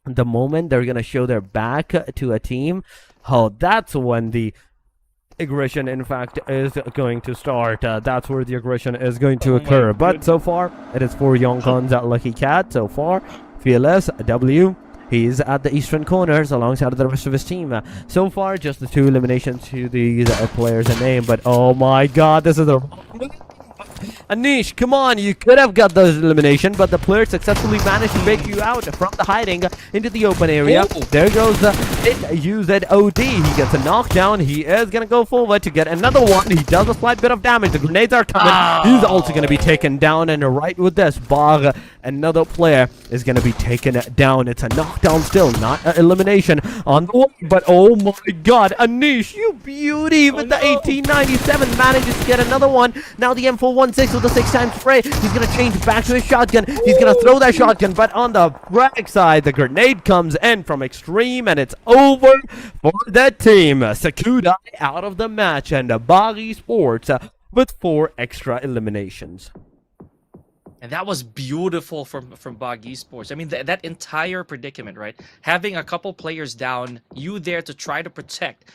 The moment they're going to show their back to a team, that's when the aggression, in fact, is going to start. That's where the aggression is going to occur. But so far, it is for YONKO's Lucky Cat. So far, Fearless, W. He's at the eastern corners alongside of the rest of his team. So far, just the 2 eliminations to these players a name. But oh my god, this is a... Anish, come on, you could have got those elimination, but the player successfully managed to break you out from the hiding into the open area. There goes UZOD. He gets a knockdown. He is going to go forward to get another one. He does a slight bit of damage. The grenades are coming. He's also going to be taken down, and right with this, BAGH, another player, is going to be taken down. It's a knockdown still, not an elimination on the way, but oh my god, Anish, you beauty with the 1897 manages to get another one. Now the M416 6 with the 6-time spray. He's gonna change back to his shotgun. He's gonna throw that shotgun, but on the frag side, the grenade comes in from Extreme, and it's over for that team. Sakudai out of the match, and BAGH Esports with 4 extra eliminations. And that was beautiful from BAGH Esports. I mean, that entire predicament, right? Having a couple players down, you there to try to protect,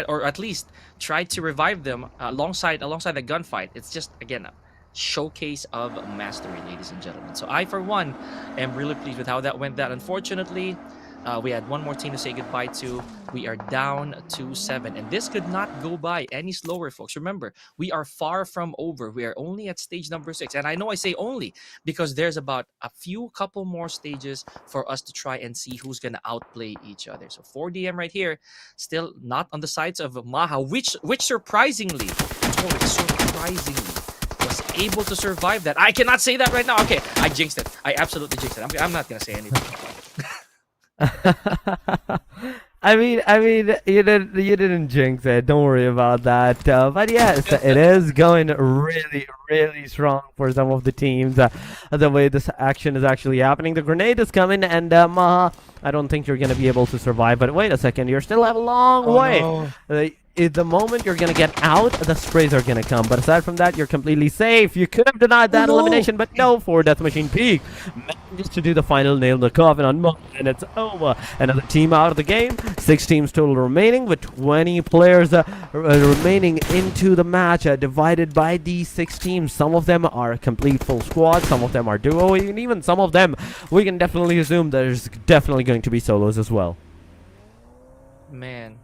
or at least try to revive them alongside the gunfight. It's just, again, a showcase of mastery, ladies and gentlemen. So I, for one, am really pleased with how that went. That unfortunately, we had one more team to say goodbye to. We are down 2-7, and this could not go by any slower, folks. Remember, we are far from over. We are only at stage number 6, and I know I say only because there's about a couple more stages for us to try and see who's gonna outplay each other. So 4DM right here, still not on the sides of Maha, which surprisingly, was able to survive that. I cannot say that right now. Okay, I jinxed it. I absolutely jinxed it. I'm not gonna say anything. I mean, you didn't jinx it. Don't worry about that. But yes, it is going really, really strong for some of the teams. The way this action is actually happening, the grenade is coming, and Maha, I don't think you're gonna be able to survive. But wait a second, you still have a long way. No. The moment you're gonna get out, the sprays are gonna come. But aside from that, you're completely safe. You could have denied that elimination, but no, for Death Machine Peak manages to do the final nail in the coffin on Mo, and it's over. Another team out of the game. 6 teams total remaining, with 20 players remaining into the match, divided by these 6 teams. Some of them are complete full squad, some of them are duo, and even some of them we can definitely assume there's definitely going to be solos as well. Man,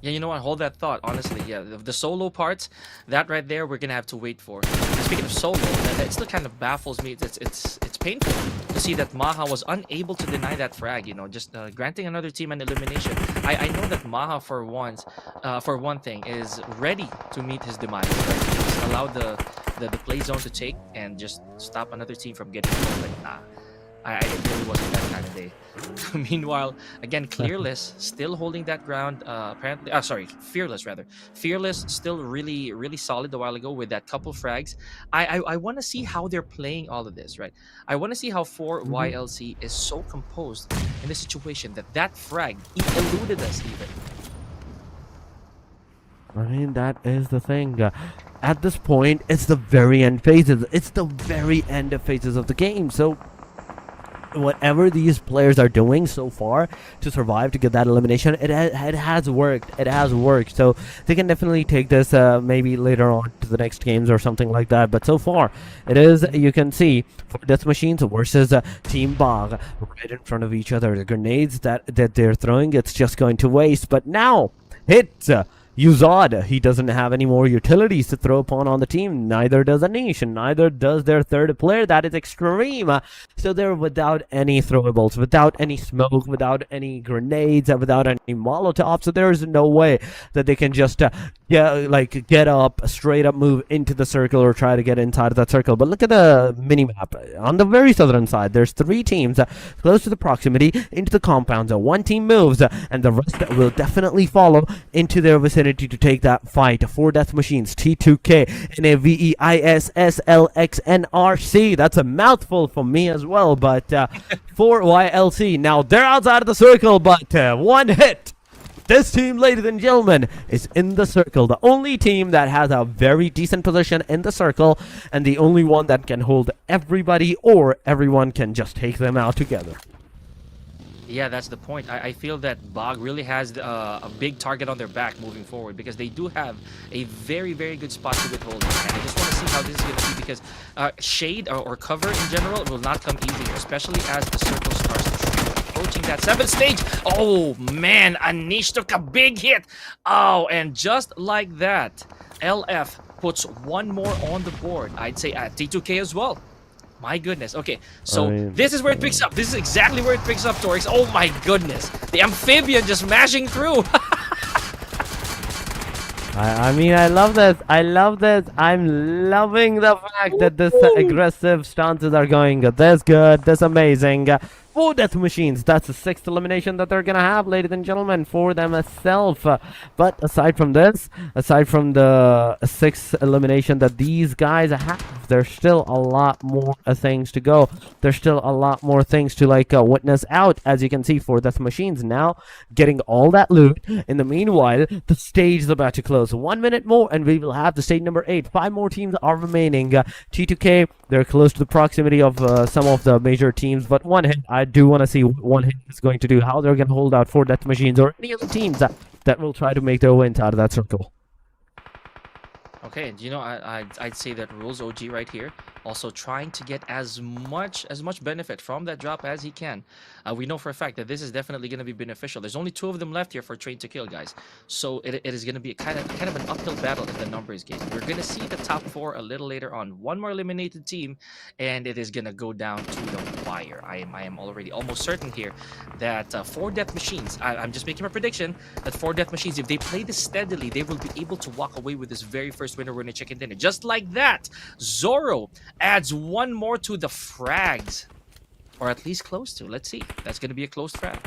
yeah, you know what? Hold that thought. Honestly, yeah, the solo parts, that right there, we're gonna have to wait for. And speaking of solo, that still kind of baffles me. It's painful to see that Maha was unable to deny that frag. You know, just granting another team an elimination. I know that Maha for one thing is ready to meet his demise. Right? Just allow the play zone to take and just stop another team from getting home. But nah. It really wasn't that kind of day. Meanwhile, again, Clearless still holding that ground. Apparently, Fearless rather. Fearless still really, really solid a while ago with that couple frags. I want to see how they're playing all of this, right? I want to see how 4YLC is so composed in this situation that frag eluded us even. I mean, that is the thing. At this point, it's the very end phases. It's the very end of phases of the game. So whatever these players are doing so far to survive, to get that elimination, it has worked. It has worked. So they can definitely take this maybe later on to the next games or something like that. But so far, it is, you can see, for Death Machines versus Team BAGH right in front of each other. The grenades that they're throwing, it's just going to waste. But now, hit Uzad, he doesn't have any more utilities to throw upon on the team. Neither does Anish, and neither does their third player. That is Extreme. So they're without any throwables, without any smoke, without any grenades, without any Molotovs. So there's no way that they can just get up, straight up move into the circle or try to get inside of that circle. But look at the mini-map. On the very southern side, there's 3 teams close to the proximity into the compounds. 1 team moves, and the rest will definitely follow into their vicinity to take that fight. 4 Death Machines, T2K, and a ISSLXNRC. That's a mouthful for me as well, but 4YLC, now they're outside of the circle, but 1 hit. This team, ladies and gentlemen, is in the circle. The only team that has a very decent position in the circle, and the only one that can hold everybody, or everyone can just take them out together. Yeah, that's the point. I feel that BAGH really has a big target on their back moving forward, because they do have a very, very good spot to withhold. And I just want to see how this is going to be, because shade or cover in general will not come easy, especially as the circle starts approaching that 7th stage. Oh man, Anish took a big hit. Oh, and just like that, LF puts 1 more on the board. I'd say at T2K as well. My goodness. Okay, so this is where it picks up. This is exactly where it picks up, Torix. Oh my goodness. The amphibian just mashing through. I mean, I love this. I love this. I'm loving the fact that this aggressive stances are going this good, this amazing. 4 death machines. That's the 6th elimination that they're gonna have, ladies and gentlemen, for themselves. But aside from this, aside from the 6th elimination that these guys have, there's still a lot more things to go. There's still a lot more things to witness out. As you can see, 4 death machines now getting all that loot. In the meanwhile, the stage is about to close. 1 minute more and we will have the stage number 8. 5 more teams are remaining. T2K, they're close to the proximity of some of the major teams, but one hit, I do want to see what one hit is going to do, how they're going to hold out 4 death machines or any other teams that will try to make their wins out of that circle. Okay, and I'd say that Rules OG right here also trying to get as much benefit from that drop as he can. We know for a fact that this is definitely going to be beneficial. There's only 2 of them left here for Train to Kill, guys. So it is going to be kind of an uphill battle in the numbers game. We're going to see the top 4 a little later on. 1 more eliminated team, and it is going to go down to the wire. I am already almost certain here that 4 death machines, I'm just making a prediction that 4 death machines, if they play this steadily, they will be able to walk away with this very first winner chicken dinner. Just like that, Zoro adds 1 more to the frags, or at least close to. Let's see. That's going to be a close frag.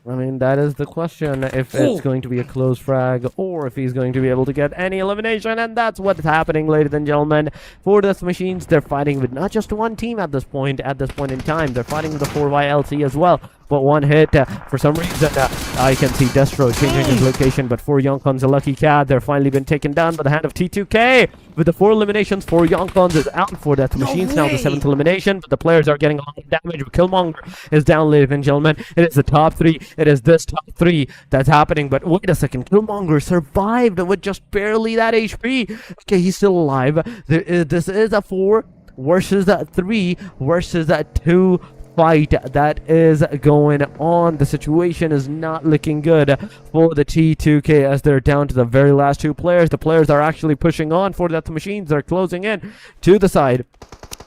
I mean, that is the question, if it's going to be a close frag or if he's going to be able to get any elimination, and that's what's happening, ladies and gentlemen. 4 death machines, they're fighting with not just one team at this point in time. They're fighting with the 4YLC as well. But one hit, for some reason, I can see Destro changing his location, but for Yonkon's a lucky cat. They're finally been taken down by the hand of T2K. With the 4 eliminations, 4 Yonkons is out. 4 death machines, now the 7th elimination, but the players are getting a lot of damage. Killmonger is down, ladies and gentlemen. It is the top 3. It is this top 3 that's happening, but wait a second. Killmonger survived with just barely that HP. Okay, he's still alive. This is a 4 versus 3 versus 2 fight that is going on. The situation is not looking good for the T2K as they're down to the very last 2 players. The players are actually pushing on. 4 death machines are closing in to the side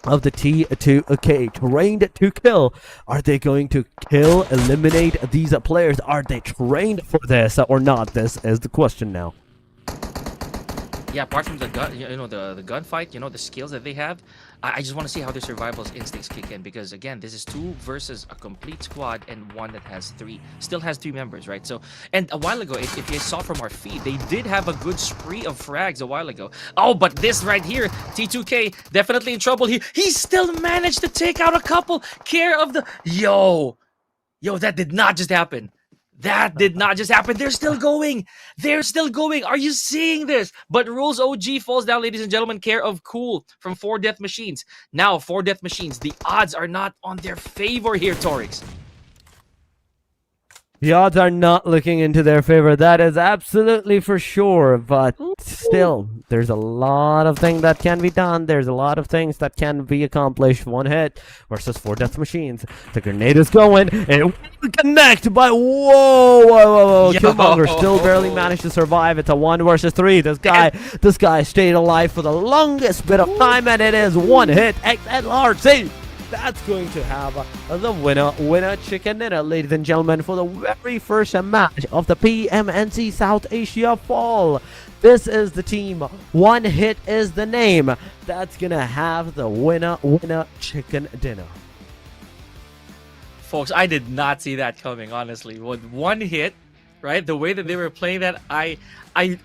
of the T2K, trained to kill. Are they going to eliminate these players? Are they trained for this or not? This is the question now. Yeah, apart from the gun, the gunfight, the skills that they have, I just want to see how their survival instincts kick in, because again, this is 2 versus a complete squad and one that has 3, still has 3 members, right? So, and a while ago, if you saw from our feed, they did have a good spree of frags a while ago. Oh, but this right here, T2K definitely in trouble. He still managed to take out a couple. Care of the yo, that did not just happen. That did not just happen. They're still going. They're still going. Are you seeing this? But Rules OG falls down, ladies and gentlemen. Care of Cool from 4 death machines. Now, 4 death machines. The odds are not on their favor here, Torix. The odds are not looking into their favor. That is absolutely for sure. But still, there's a lot of things that can be done. There's a lot of things that can be accomplished. 1 hit versus 4 death machines. The grenade is going. It will connect, but whoa. Killmonger still barely managed to survive. It's a 1 versus 3. This guy stayed alive for the longest bit of time, and it is 1 hit. XLRC. That's going to have the winner chicken dinner, ladies and gentlemen, for the very first match of the PMNC South Asia Fall. This is the team. 1 hit is the name. That's gonna have the winner chicken dinner. Folks, I did not see that coming, honestly. With 1 hit, right? The way that they were playing that, I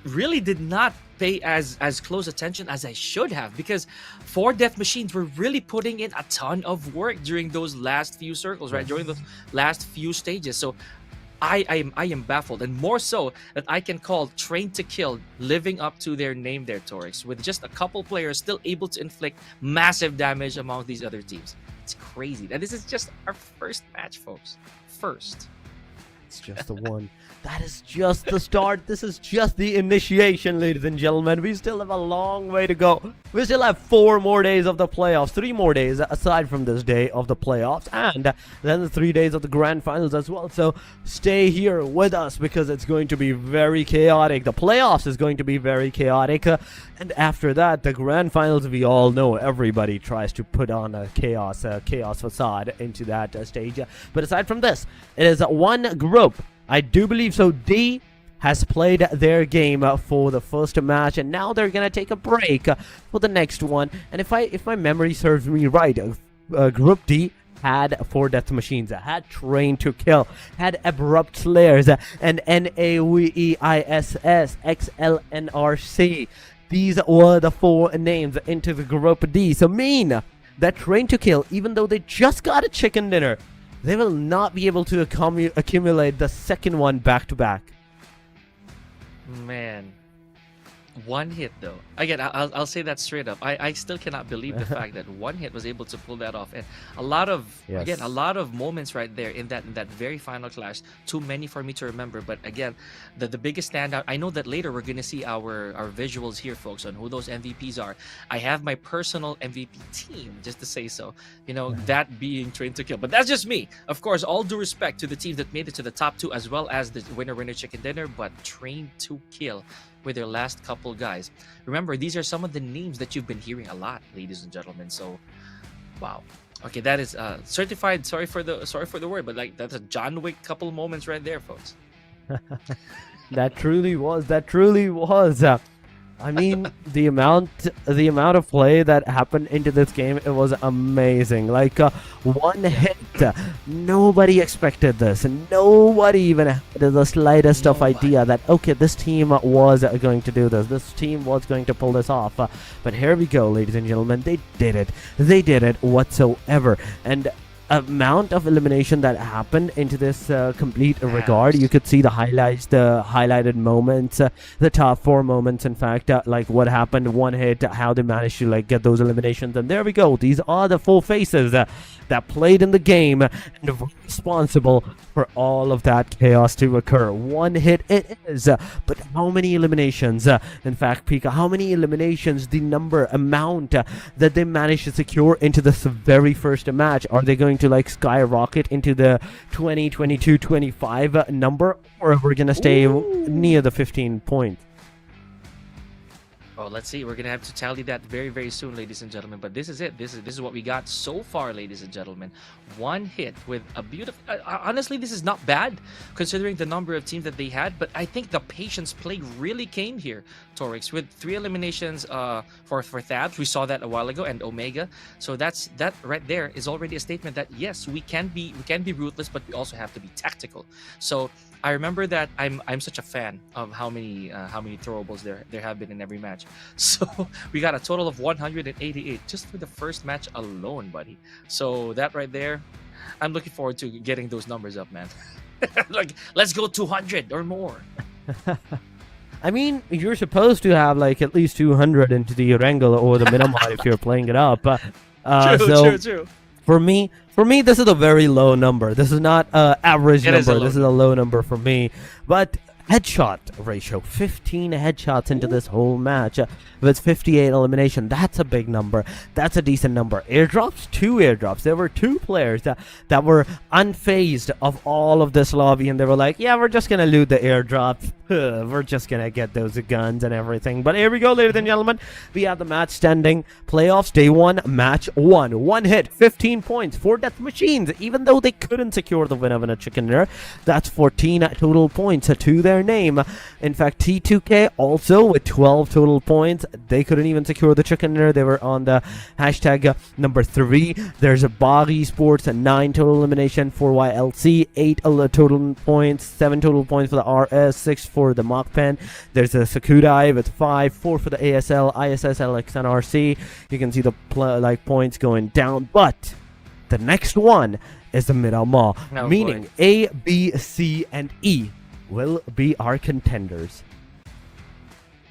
really did not pay as close attention as I should have, because 4 death machines were really putting in a ton of work during those last few circles, right? During the last few stages. So I am baffled, and more so that I can call Train to Kill living up to their name there, Torix, with just a couple players still able to inflict massive damage among these other teams. It's crazy. And this is just our first match, folks. First. It's just the one. That is just the start. This is just the initiation, ladies and gentlemen. We still have a long way to go. We still have 4 more days of the playoffs, 3 more days aside from this day of the playoffs, and then the 3 days of the grand finals as well. So stay here with us, because it's going to be very chaotic. The playoffs is going to be very chaotic, and after that, the grand finals, we all know everybody tries to put on a chaos facade into that stage. But aside from this, it is 1 group. I do believe so. D has played their game for the first match, and now they're gonna take a break for the next one. And if my memory serves me right, Group D had 4 Death Machines, had Train to Kill, had ABRUPT Slayers, and NAWEISSLXNRC. These were the 4 names into the Group D. So mean that Train to Kill, even though they just got a chicken dinner, they will not be able to accumulate the second one back to back. Man, one hit though. Again, I'll say that straight up. I still cannot believe the fact that one hit was able to pull that off, and a lot of a lot of moments right there in that very final clash. Too many for me to remember, but again, the biggest standout. I know that later we're gonna see our visuals here, folks, on who those MVPs are. I have my personal MVP team, just to say so. You know, that being Train to Kill, but that's just me. Of course, all due respect to the teams that made it to the top 2, as well as the winner chicken dinner, but Train to Kill with their last couple guys. Remember, these are some of the names that you've been hearing a lot, ladies and gentlemen. So, wow. Okay, that is certified. Sorry for the word, but like that's a John Wick couple moments right there, folks. That truly was. I mean, the amount of play that happened into this game, it was amazing. Like one hit, nobody expected this, and nobody even had the slightest of idea that okay, this team was going to do this. This team was going to pull this off. But here we go, ladies and gentlemen. They did it. They did it whatsoever, and amount of elimination that happened into this complete regard. You could see the highlights, the highlighted moments, the top 4 moments, in fact, like what happened, one hit, how they managed to like get those eliminations. And there we go. These are the 4 faces that played in the game and were responsible for all of that chaos to occur. One hit it is, but how many eliminations? In fact, Pika, how many eliminations, the amount that they managed to secure into this very first match? Are they going to like skyrocket into the 20, 22, 25 number, or we're gonna stay near the 15 points? Oh, let's see. We're gonna have to tally that very, very soon, ladies and gentlemen. But this is it. This is what we got so far, ladies and gentlemen. One hit with a beautiful. Honestly, this is not bad considering the number of teams that they had. But I think the patience play really came here, Torix, with 3 eliminations for Thabs. We saw that a while ago, and Omega. So that right there is already a statement that yes, we can be ruthless, but we also have to be tactical. So I remember that I'm such a fan of how many throwables there have been in every match. So we got a total of 188 just for the first match alone, buddy. So that right there, I'm looking forward to getting those numbers up, man. Like, let's go 200 or more. I mean, you're supposed to have like at least 200 into the Erangel or the Miramar if you're playing it up. True. For me, this is a very low number. This is not average number. This is a low number for me. But headshot ratio, 15 headshots into this whole match with 58 elimination. That's a big number. That's a decent number. Airdrops, 2 airdrops. There were 2 players that were unfazed of all of this lobby, and they were like, yeah, we're just gonna loot the airdrops. We're just gonna get those guns and everything. But here we go, ladies and gentlemen. We have the match standing. Playoffs, day 1, match 1. One hit, 15 points, 4 death machines. Even though they couldn't secure the win of a chicken dinner, that's 14 total points to their name. In fact, T2K also with 12 total points. They couldn't even secure the chicken dinner. They were on the hashtag number 3. There's a BAGH Esports, 9 total elimination for YLC, 8 total points, 7 total points for the RS, 6 for the MAKPEN. There's a Sakudai with 5, 4 for the ISSLXNRC. You can see the points going down, but the next one is the Miramar, meaning A, B, C, and E will be our contenders.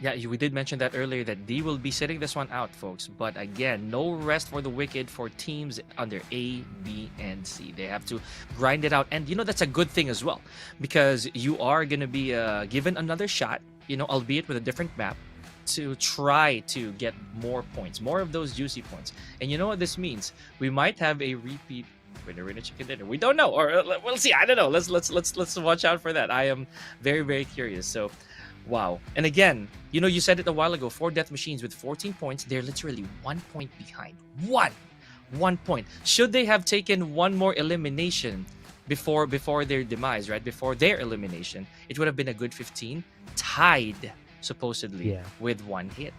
Yeah, we did mention that earlier, that D will be sitting this one out, folks. But again, no rest for the wicked for teams under A, B, and C. They have to grind it out. And, you know, that's a good thing as well, because you are going to be given another shot, you know, albeit with a different map, to try to get more points, more of those juicy points. And you know what this means? We might have a repeat winner chicken dinner. We don't know, or we'll see. I don't know. Let's watch out for that. I am very, very curious. So, wow. And again, you know, you said it a while ago, 4 death machines with 14 points. They're literally 1 point behind. 1 point. Should they have taken 1 more elimination before their demise, right? Before their elimination, it would have been a good 15, tied supposedly with 1 hit.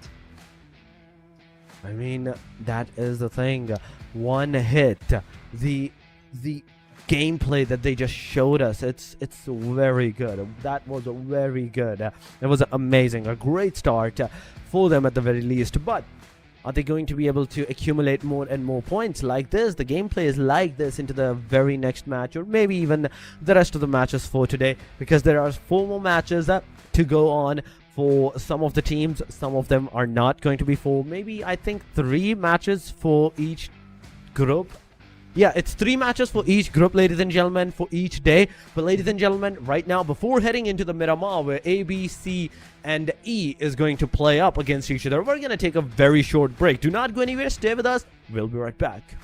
I mean, that is the thing. 1 hit. The the gameplay that they just showed us, it's very good. That was very good. It was amazing, a great start for them at the very least. But are they going to be able to accumulate more and more points like this? The gameplay is like this into the very next match, or maybe even the rest of the matches for today, because there are 4 more matches to go on for some of the teams. Some of them are not going to be 4, maybe I think 3 matches for each group. Yeah, it's 3 matches for each group, ladies and gentlemen, for each day. But ladies and gentlemen, right now, before heading into the Miramar, where A, B, C, and E is going to play up against each other, we're going to take a very short break. Do not go anywhere, stay with us, we'll be right back.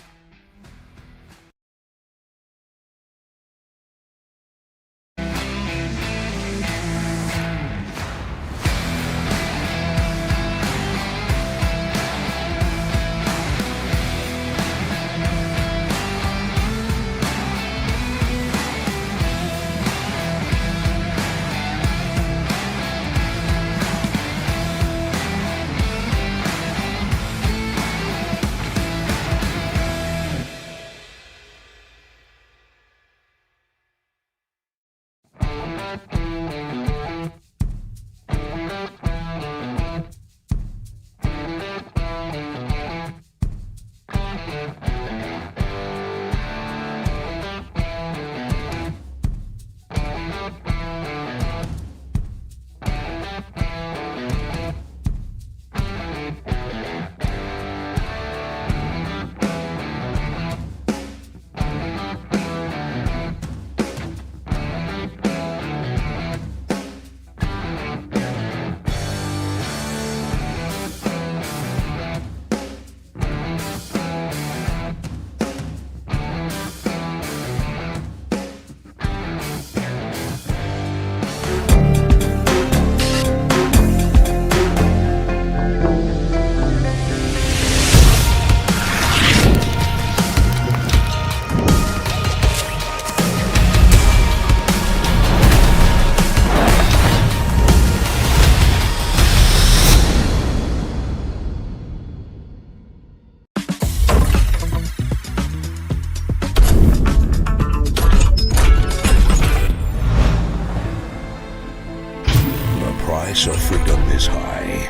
price of freedom is high.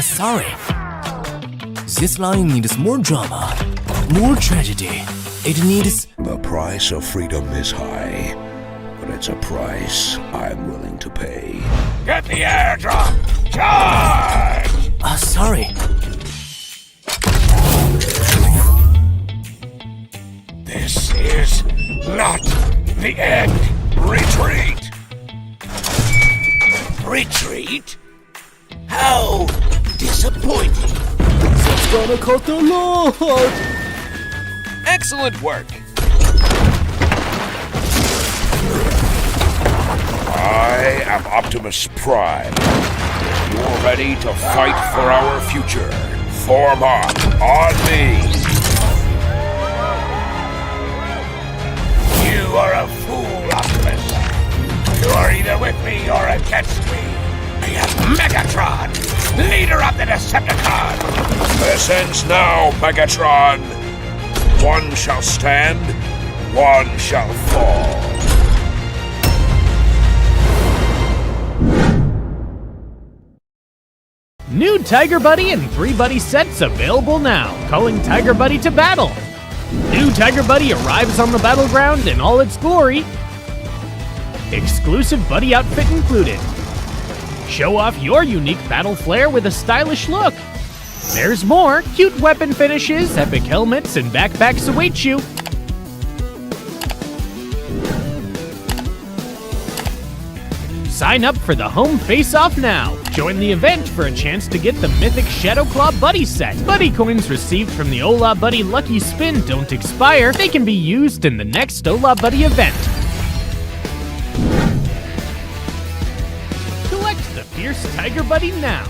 Sorry. This line needs more drama, more tragedy. It needs... The price of freedom is high, but it's a price I'm willing to pay. Get the airdrop! Charge! Sorry. This is not the end. Retreat! Retreat? How disappointing. It's gonna cut the Lord! Excellent work. I am Optimus Prime. You're ready to fight for our future. Form up on me. You are a fool, Optimus. You are either with me or against me. I am Megatron, leader of the Decepticons. This ends now, Megatron. One shall stand, one shall fall. New Tiger Buddy and 3 Buddy sets available now. Calling Tiger Buddy to battle. New Tiger Buddy arrives on the battleground in all its glory. Exclusive Buddy outfit included. Show off your unique battle flair with a stylish look. There's more. Cute weapon finishes, epic helmets, and backpacks await you. Sign up for the home face-off now. Join the event for a chance to get the mythic Shadow Claw Buddy set. Buddy coins received from the Ola Buddy Lucky Spin don't expire. They can be used in the next Ola Buddy event. Collect the Fierce Tiger Buddy now.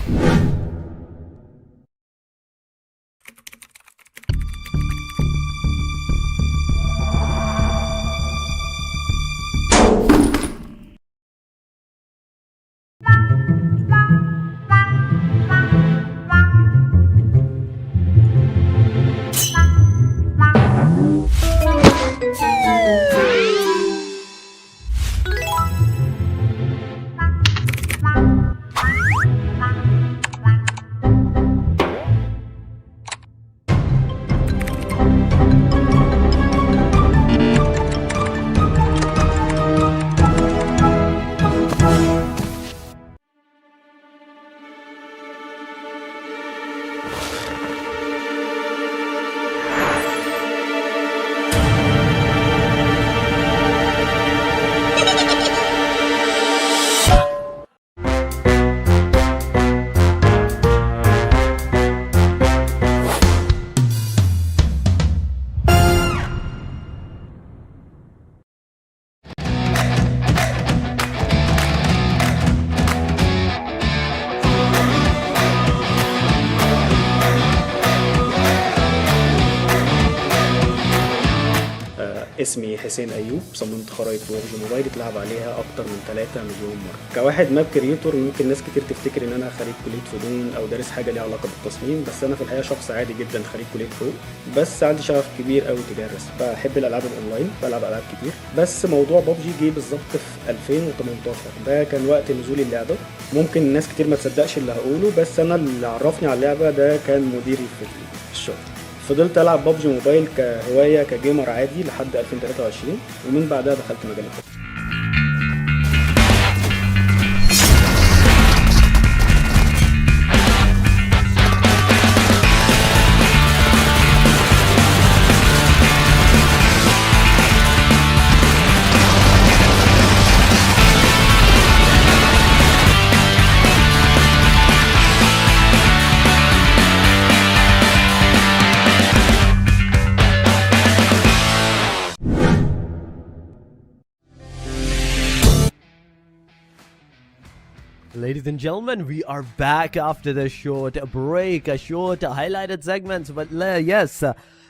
اسمي حسين أيوب، صممت خرائط ببجي موبايل اتلعب عليها أكتر من 3 مليون مرة. كواحد ماب كريتور ممكن ناس كتير تفتكر إن أنا خريج كلية فنون أو دارس حاجة ليها علاقة بالتصميم، بس أنا في الحقيقة شخص عادي جدا خريج كلية حقوق، بس عندي شغف كبير أوي تجاه الرسم. بحب الألعاب الأونلاين، بلعب ألعاب كتير، بس موضوع ببجي جه بالظبط في 2018. ده كان وقت نزول اللعبة. ممكن ناس كتير ما تصدقش اللي هقوله، بس أنا اللي عرفني على اللعبة ده كان مديري في الشغل. فضلت العب ببجي موبايل كهوايه كجيمر عادي لحد 2023، ومن بعدها دخلت مجال التصميم. Ladies and gentlemen, we are back after the short break, a short highlighted segments. But yes,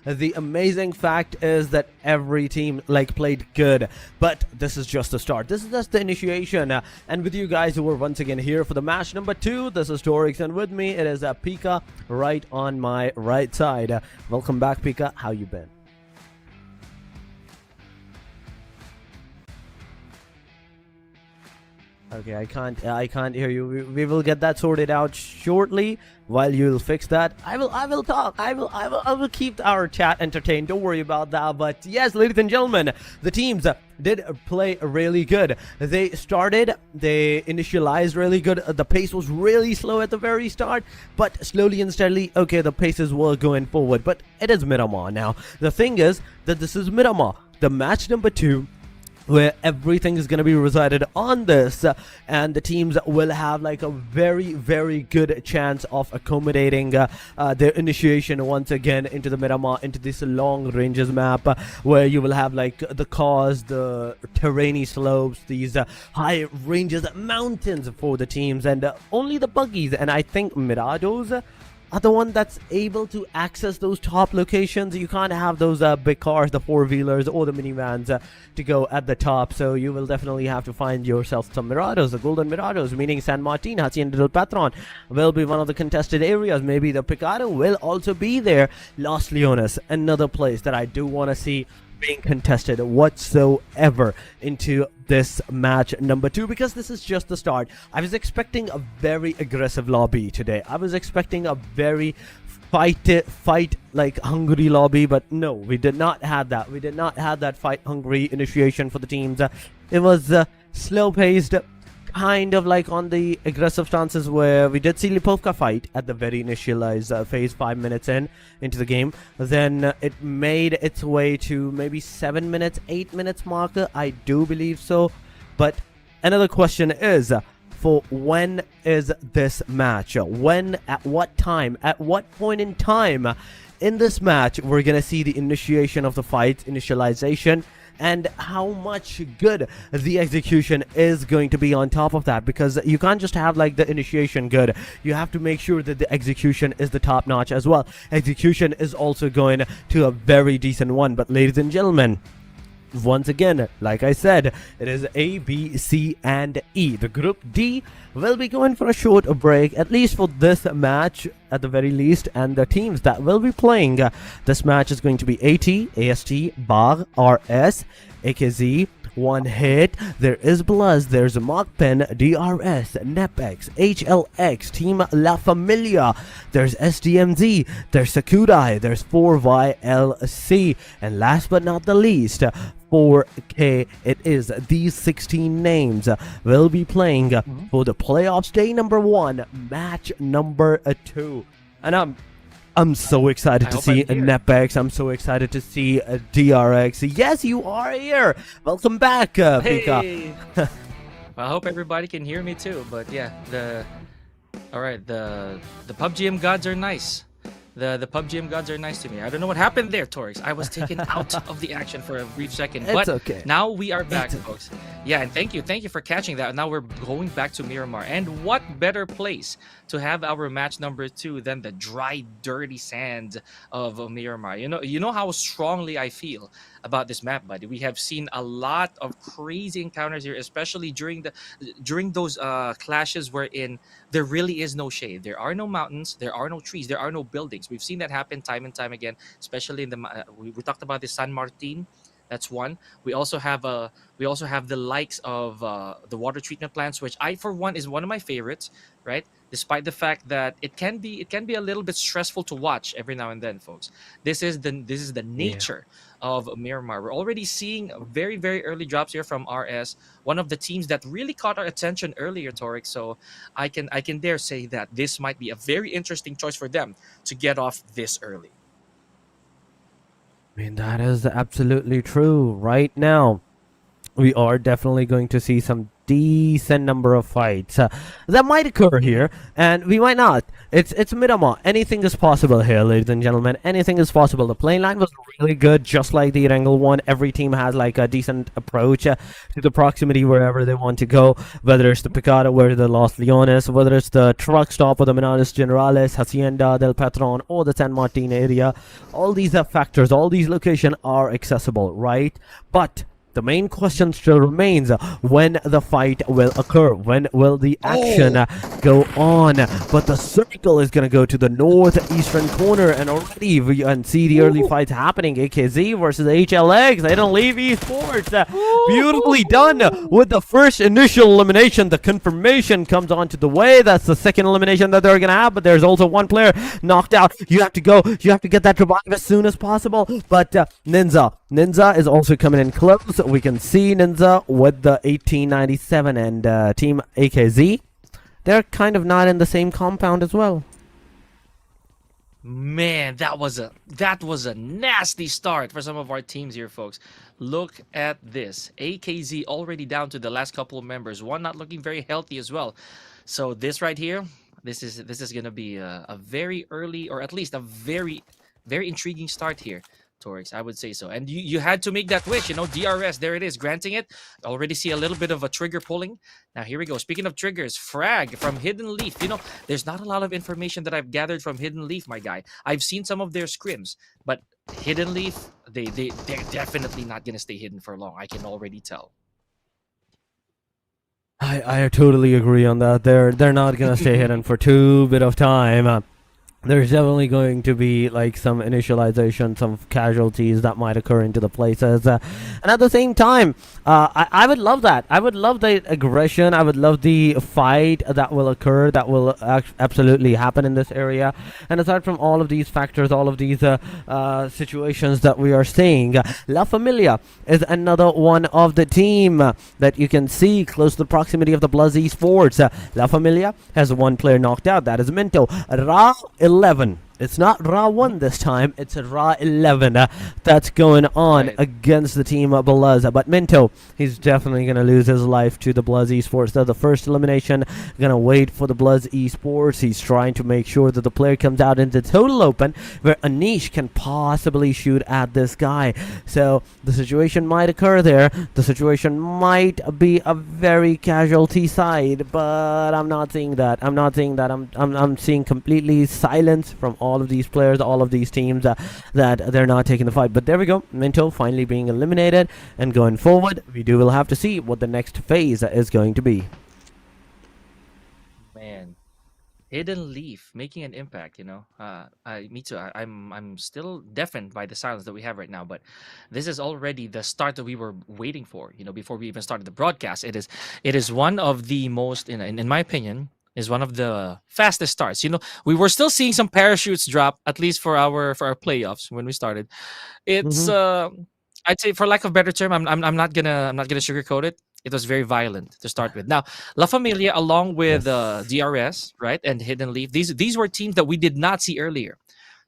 the amazing fact is that every team played good. But this is just the start. This is just the initiation. And with you guys who are once again here for the match number 2, this is Torix, and with me it is Pika right on my right side. Welcome back, Pika. How you been? Okay, I can't hear you. We will get that sorted out shortly. While you'll fix that, I will talk. I will keep our chat entertained. Don't worry about that. But yes, ladies and gentlemen, the teams did play really good. They initialized really good. The pace was really slow at the very start, but slowly and steadily, okay, the paces were going forward. But it is Miramar now. The thing is that this is Miramar, the match number 2, where everything is going to be resided on this, and the teams will have a very, very good chance of accommodating their initiation once again into the Miramar, into this long ranges map, where you will have the cause, the terrainy slopes, these high ranges, mountains for the teams, and only the buggies, and I think Mirados are the one that's able to access those top locations. You can't have those big cars, the 4-wheelers or the minivans to go at the top, so you will definitely have to find yourself some Mirados, the golden Mirados, meaning San Martin, Hacienda del Patron will be one of the contested areas. Maybe the Picado will also be there. Los Leones, another place that I do want to see being contested whatsoever into this match number 2, because this is just the start. I was expecting a very aggressive lobby today. I was expecting a very fight hungry lobby, but no, we did not have that. We did not have that fight hungry initiation for the teams. It was slow paced, kind of on the aggressive stances, where we did see Lipovka fight at the very initialized phase 5 minutes into the game. Then it made its way to maybe 7 minutes, 8 minutes marker, I do believe so. But another question is, for when is this match? When, at what time, at what point in time in this match we're gonna see the initiation of the fight, initialization, and how much good the execution is going to be on top of that, because you can't just have the initiation good. You have to make sure that the execution is the top notch as well. Execution is also going to a very decent one. But ladies and gentlemen, once again, like I said, it is A, B, C, and E. The Group D will be going for a short break, at least for this match, at the very least. And the teams that will be playing this match is going to be AT, AST, BAGH, RS, AKZ, One Hit. There is BLUZZ, there's MAKPEN, DRS, NEPX, HLX, Team LAFAMILIA, there's SDMZ, there's Sakudai, there's 4YLC, and last but not the least, 4K. It is these 16 names will be playing for the playoffs day number 1, match number 2. And I'm so excited to see NEPX. I'm so excited to see DRX. Yes, you are here. Welcome back, Pika. Hey. Well, I hope everybody can hear me too. But yeah, the PUBG gods are nice. The PUBG gods are nice to me. I don't know what happened there, Torix. I was taken out of the action for a brief second. But okay. now we are back, folks. Yeah, and thank you for catching that. Now we're going back to Miramar. And what better place to have our match number 2 than the dry, dirty sands of Miramar? You know how strongly I feel about this map, buddy. We have seen a lot of crazy encounters here, especially during those clashes wherein there really is no shade. There are no mountains, there are no trees, there are no buildings. We've seen that happen time and time again, especially in the we talked about the San Martin. That's one. We also have the likes of the water treatment plants, which I for one is one of my favorites, right? Despite the fact that it can be a little bit stressful to watch every now and then, folks. This is the nature of Miramar. We're already seeing very, very early drops here from RS, one of the teams that really caught our attention earlier, Torek. So I can dare say that this might be a very interesting choice for them to get off this early. I mean, that is absolutely true. Right now, we are definitely going to see some decent number of fights that might occur here, and we might not. It's Miramar. Anything is possible here, ladies and gentlemen. Anything is possible. The playing line was really good, just like the Erangel one. Every team has like a decent approach to the proximity wherever they want to go, whether it's the Picada where the Los Leones, whether it's the truck stop or the Menares Generales, Hacienda del Patron, or the San Martin area. All these factors, all these locations are accessible, right? But the main question still remains when the fight will occur, when will the action go on. But the circle is going to go to the northeastern corner, and already we can see the early fights happening. AKZ versus HLX. They don't leave Esports. Beautifully done with the first initial elimination. The confirmation comes onto the way. That's the second elimination that they're going to have, but there's also one player knocked out. You have to go. You have to get that revive as soon as possible. But Ninja is also coming in close. We can see Ninja with the 1897 and Team AKZ. They're kind of not in the same compound as well. Man, that was a nasty start for some of our teams here, folks. Look at this. AKZ already down to the last couple of members. One not looking very healthy as well. So this right here, this is gonna be a very early, or at least a very, very intriguing start here, Torix, I would say so. And you had to make that wish, DRS, there it is, granting it. Already see a little bit of a trigger pulling. Now here we go. Speaking of triggers, frag from Hidden Leaf. There's not a lot of information that I've gathered from Hidden Leaf, my guy. I've seen some of their scrims, but Hidden Leaf, they're definitely not gonna stay hidden for long. I can already tell. I totally agree on that. They're not gonna stay hidden for too bit of time. There's definitely going to be like some initialization, some casualties that might occur into the places, and at the same time, I would love that. I would love the aggression. I would love the fight that will occur, that will absolutely happen in this area. And aside from all of these factors, all of these situations that we are seeing, La Familia is another one of the team that you can see close to the proximity of the BLUZZ Esports. La Familia has one player knocked out. That is Minto. Ra 11. It's not Ra 1 this time, it's Ra 11 that's going on against the team of BLUZZ. But Minto, he's definitely going to lose his life to the BLUZZ Esports. So the first elimination, going to wait for the BLUZZ Esports. He's trying to make sure that the player comes out into total open where Anish can possibly shoot at this guy. So the situation might occur there. The situation might be a very casualty side, but I'm not seeing that. I'm seeing completely silence from all of these players, all of these teams that they're not taking the fight. But there we go, Minto finally being eliminated, and going forward we will have to see what the next phase is going to be. Man, Hidden Leaf making an impact, me too. I'm still deafened by the silence that we have right now, but this is already the start that we were waiting for, before we even started the broadcast. It is one of the most, in my opinion, is one of the fastest starts. We were still seeing some parachutes drop, at least for our playoffs when we started. It's I'd say, for lack of a better term, I'm not gonna sugarcoat it. It was very violent to start with. Now, La Familia, along with DRS, right, and Hidden Leaf, these were teams that we did not see earlier.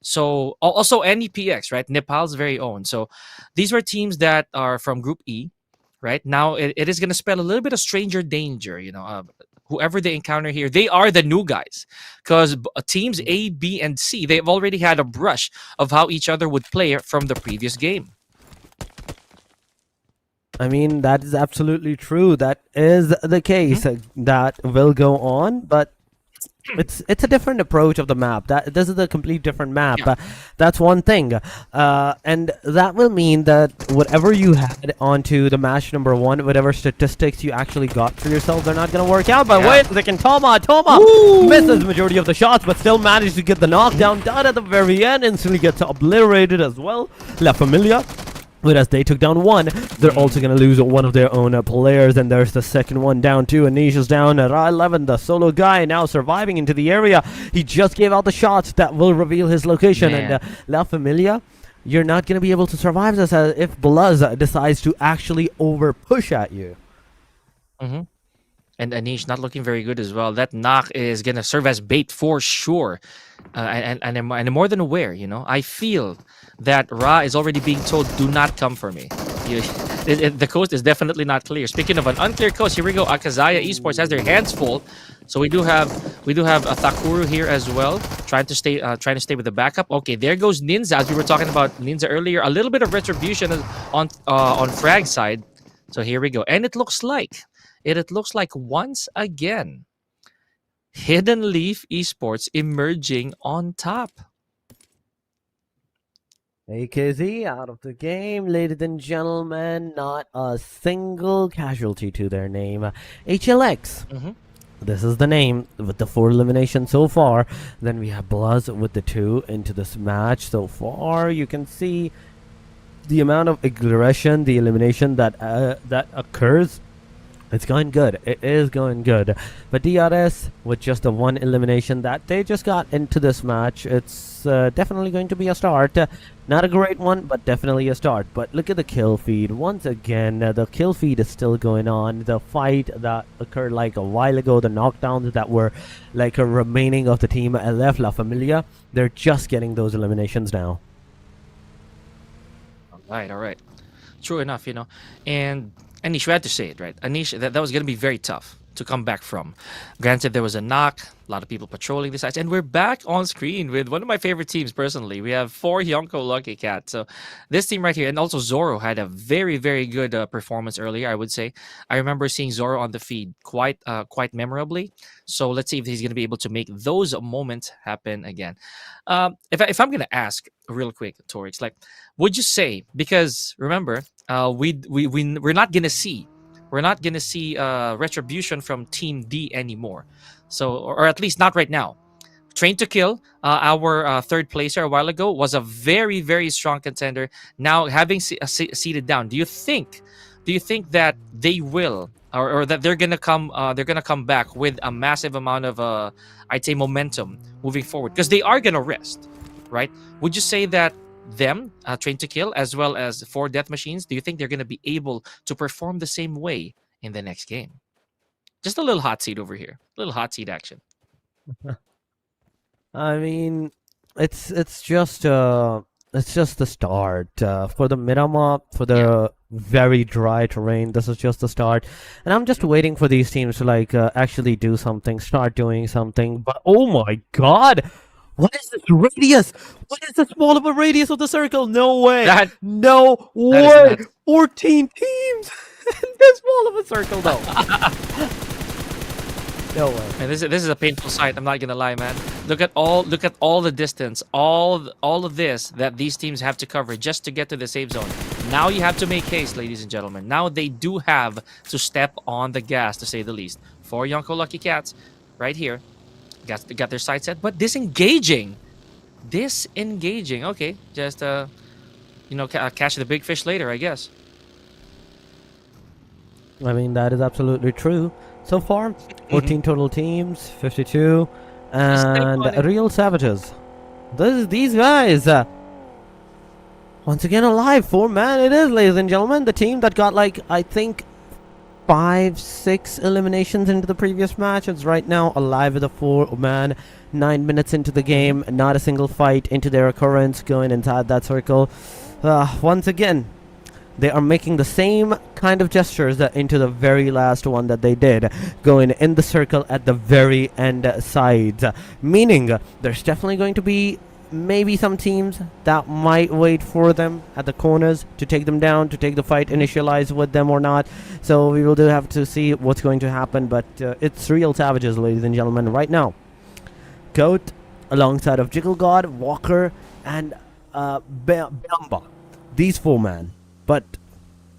So also NEPX, right, Nepal's very own. So these were teams that are from Group E, right? Now it is gonna spell a little bit of stranger danger, whoever they encounter here, they are the new guys. Because teams A, B, and C, they've already had a brush of how each other would play from the previous game. I mean, that is absolutely true. That is the case. That will go on, but it's a different approach of the map. This is a complete different map. That's one thing, and that will mean that whatever you had onto the match number 1, whatever statistics you actually got for yourself, they're not gonna work out. But wait a second, Toma misses the majority of the shots, but still managed to get the knockdown done at the very end. Instantly gets obliterated as well. La Familia. Whereas they took down 1, they're also going to lose one of their own players, and there's the second one down too. Anish is down. Ra11, the solo guy, now surviving into the area. He just gave out the shots that will reveal his location. And La Familia, you're not going to be able to survive this if BLUZZ decides to actually over push at you. And Anish not looking very good as well. That knock is going to serve as bait for sure. And I'm more than aware, you know. I feel that Ra is already being told, do not come for me. The coast is definitely not clear. Speaking of an unclear coast, here we go. AKAZAYA Esports has their hands full. So we do have a Thakuru here as well, trying to stay with the backup. Okay, there goes Ninja. As we were talking about Ninja earlier, a little bit of retribution on Frag side. So here we go, and it looks like once again, Hidden Leaf Esports emerging on top. AKZ out of the game, ladies and gentlemen. Not a single casualty to their name. HLX. This is the name with the 4 eliminations so far. Then we have BLUZZ with the 2 into this match so far. You can see the amount of aggression, the elimination that occurs. It's going good. It is going good. But DRS, with just the 1 elimination that they just got into this match, it's definitely going to be a start. Not a great one, but definitely a start. But look at the kill feed. Once again, the kill feed is still going on. The fight that occurred like a while ago, the knockdowns that were like a remaining of the team left La Familia, they're just getting those eliminations now. All right. True enough, you know. And Anish, we had to say it, right? Anish, that was going to be very tough to come back from. Granted, there was a knock, a lot of people patrolling the sites, and we're back on screen with one of my favorite teams personally. We have 4 YONKO Lucky Cats. So this team right here, and also Zoro had a very, very good performance earlier, I would say. I remember seeing Zoro on the feed quite memorably. So let's see if he's going to be able to make those moments happen again. If I'm going to ask real quick, Torix, like, would you say, because remember, we're not going to see retribution from Team D anymore. So, or at least not right now. Train to Kill, our third placer a while ago, was a very, very strong contender. Now having seated down, do you think that they will, or that they're gonna come back with a massive amount of I'd say momentum moving forward, because they are gonna rest, right? Would you say that them, Train to Kill, as well as 4 Death Machines, do you think they're gonna be able to perform the same way in the next game? Just a little hot seat over here, a little hot seat action. I mean, it's just the start for the Miramar, for the very dry terrain. This is just the start, and I'm just waiting for these teams to like actually do something, start doing something. But oh my god, what is this radius? What is the small of a radius of the circle? No way! No way! 14 teams in this small of a circle, though. No way. Man, this is a painful sight. I'm not gonna lie, man. Look at all the distance, all of this that these teams have to cover just to get to the safe zone. Now you have to make haste, ladies and gentlemen. Now they do have to step on the gas, to say the least. 4 YONKO Lucky Cats, right here, got their sights set, but disengaging. Okay, just catch the big fish later, I guess. I mean, that is absolutely true. So far, 14 total teams, 52, and real savages. These guys, once again alive. 4-man it is, ladies and gentlemen. The team that got like, I think, 5-6 eliminations into the previous match is right now alive with a 4-man. 9 minutes into the game, not a single fight into their occurrence, going inside that circle. Once again, they are making the same kind of gestures into the very last one that they did, going in the circle at the very end sides, meaning there's definitely going to be maybe some teams that might wait for them at the corners to take them down, to take the fight initialize with them or not. So we will do have to see what's going to happen, but it's Real Savages, ladies and gentlemen, right now. Goat alongside of Jiggle God, Walker, and Bamba. These 4 men. But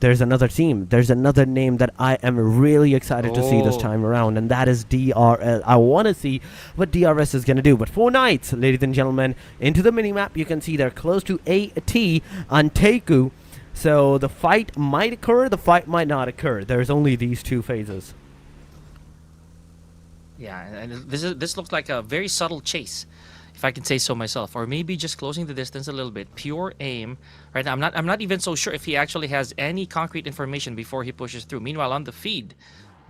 there's another team. There's another name that I am really excited to see this time around, and that is DRS. I want to see what DRS is going to do. But 4 Knights, ladies and gentlemen, into the minimap, you can see they're close to ANTEIKU. So the fight might occur, the fight might not occur. There's only these 2 phases. Yeah, and this looks like a very subtle chase, if I can say so myself, or maybe just closing the distance a little bit. Pure aim. Right now, I'm not even so sure if he actually has any concrete information before he pushes through. Meanwhile, on the feed,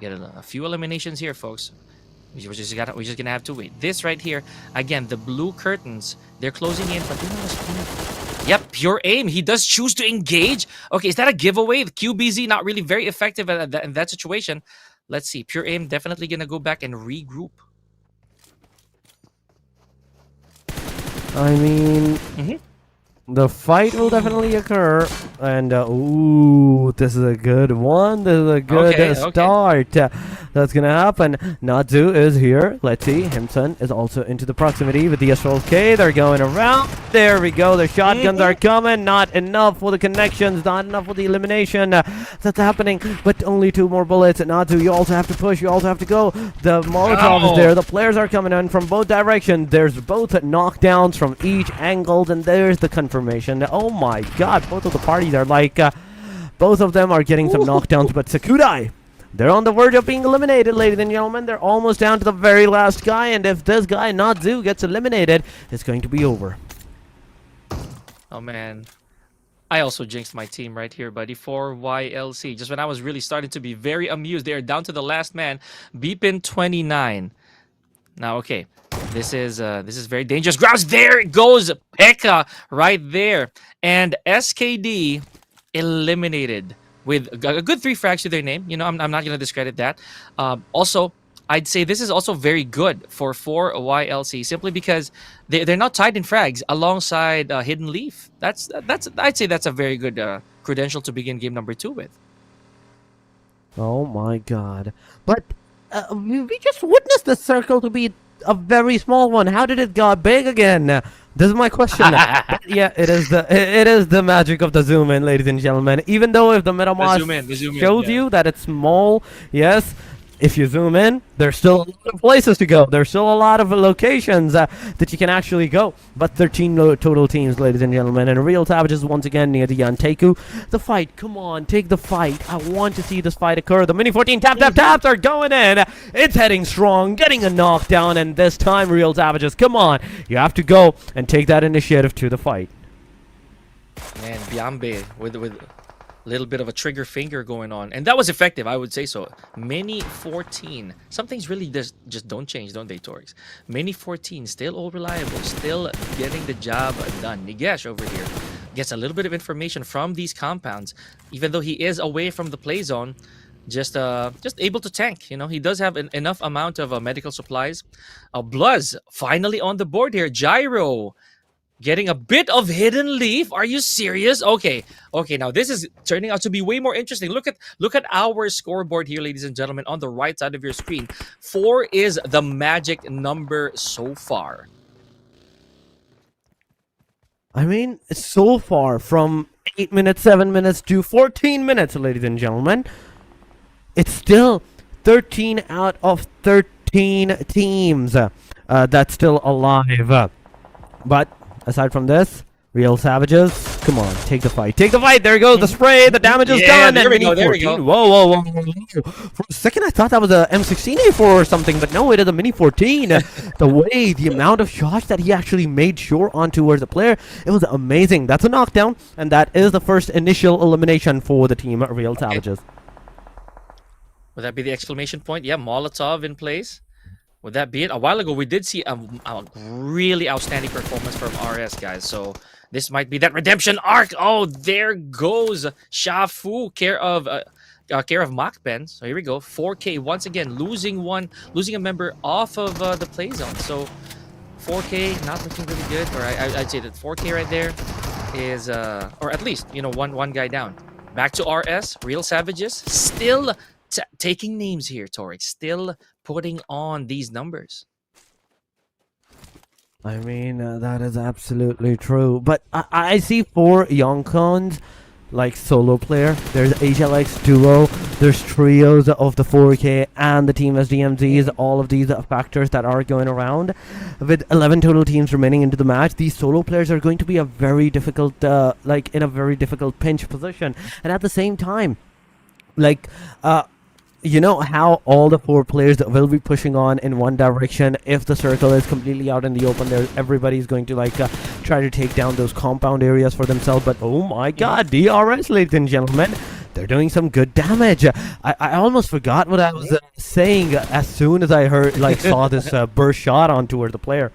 we get a few eliminations here, folks. We're just gonna have to wait. This right here, again, the blue curtains, they're closing in, but they're not as Yep, pure aim. He does choose to engage. Okay, is that a giveaway? The QBZ not really very effective in that situation. Let's see. Pure aim definitely gonna go back and regroup. I mean, the fight will definitely occur, and ooh, this is a good one. This is a good start. That's gonna happen. Natsu is here. Let's see. Himson is also into the proximity with the SLK. They're going around. There we go. The shotguns are coming. Not enough for the connections. Not enough for the elimination. That's happening. But only 2 more bullets. Natsu, you also have to push. You also have to go. The Molotov is there. The players are coming in from both directions. There's both knockdowns from each angle, and there's the confirmation. Oh my god. Both of the parties are like, both of them are getting some knockdowns, but Sakudai, they're on the verge of being eliminated, ladies and gentlemen. They're almost down to the very last guy, and if this guy, Natsu, gets eliminated, it's going to be over. Oh, man. I also jinxed my team right here, buddy. 4YLC. Just when I was really starting to be very amused, they are down to the last man. Beepin 29. Now, okay. This is very dangerous grounds. There it goes. Pekka right there. And SKD eliminated with a good 3 frags to their name. You know, I'm not going to discredit that. Also, I'd say this is also very good for 4YLC, simply because they're not tied in frags alongside Hidden Leaf. I'd say that's a very good credential to begin game number 2 with. Oh my god. But we just witnessed the circle to be a very small one. How did it got big again? This is my question. Yeah, it is the magic of the zoom in, ladies and gentlemen. Even though if the Miramar shows you that it's small, yes, if you zoom in, there's still a lot of places to go. There's still a lot of locations that you can actually go. But 13 total teams, ladies and gentlemen. And Real Savages once again near the ANTEIKU. The fight, come on, take the fight. I want to see this fight occur. The Mini 14 taps are going in. It's heading strong, getting a knockdown. And this time, Real Savages, come on. You have to go and take that initiative to the fight. Man, Biambe with little bit of a trigger finger going on, and that was effective, I would say so. Mini 14, some things really just don't change, don't they, Torx? Mini 14 still all reliable, still getting the job done. Nigesh over here gets a little bit of information from these compounds, even though he is away from the play zone. Just able to tank. You know, he does have enough amount of medical supplies. BLUZZ finally on the board here. Gyro getting a bit of Hidden Leaf. Are you serious? Okay, now this is turning out to be way more interesting. Look at our scoreboard here, ladies and gentlemen, on the right side of your screen. 4 is the magic number so far. I mean, so far from 8 minutes, 7 minutes to 14 minutes, ladies and gentlemen, it's still 13 out of 13 teams that's still alive. But aside from this, Real Savages, come on, take the fight. Take the fight. There goes the spray. The damage is done. There we go. Whoa. For a second, I thought that was a M16A4 or something, but no, it is a Mini 14. The amount of shots that he actually made sure on towards the player, it was amazing. That's a knockdown, and that is the first initial elimination for the team at Real Savages. Would that be the exclamation point? Yeah, Molotov in place. Would that be it? A while ago, we did see a really outstanding performance from RS, guys. So this might be that redemption arc. Oh, there goes Shafu, care of care of MAKPEN. So here we go. 4K once again losing a member off of the play zone. So 4K not looking really good, or I'd say that 4K right there is or at least one guy down. Back to RS, Real Savages, still taking names here, Torix, still putting on these numbers. I mean, that is absolutely true. But I see 4 YONKOs, like solo player. There's HLX duo, there's trios of the 4K and the team SDMZs, all of these factors that are going around. With 11 total teams remaining into the match, these solo players are going to be a very difficult, in a very difficult pinch position. And at the same time, you know how all the 4 players will be pushing on in one direction. If the circle is completely out in the open, there everybody's going to try to take down those compound areas for themselves. But oh my god, DRS, ladies and gentlemen, they're doing some good damage. I almost forgot what I was saying as soon as I saw this burst shot on toward the player.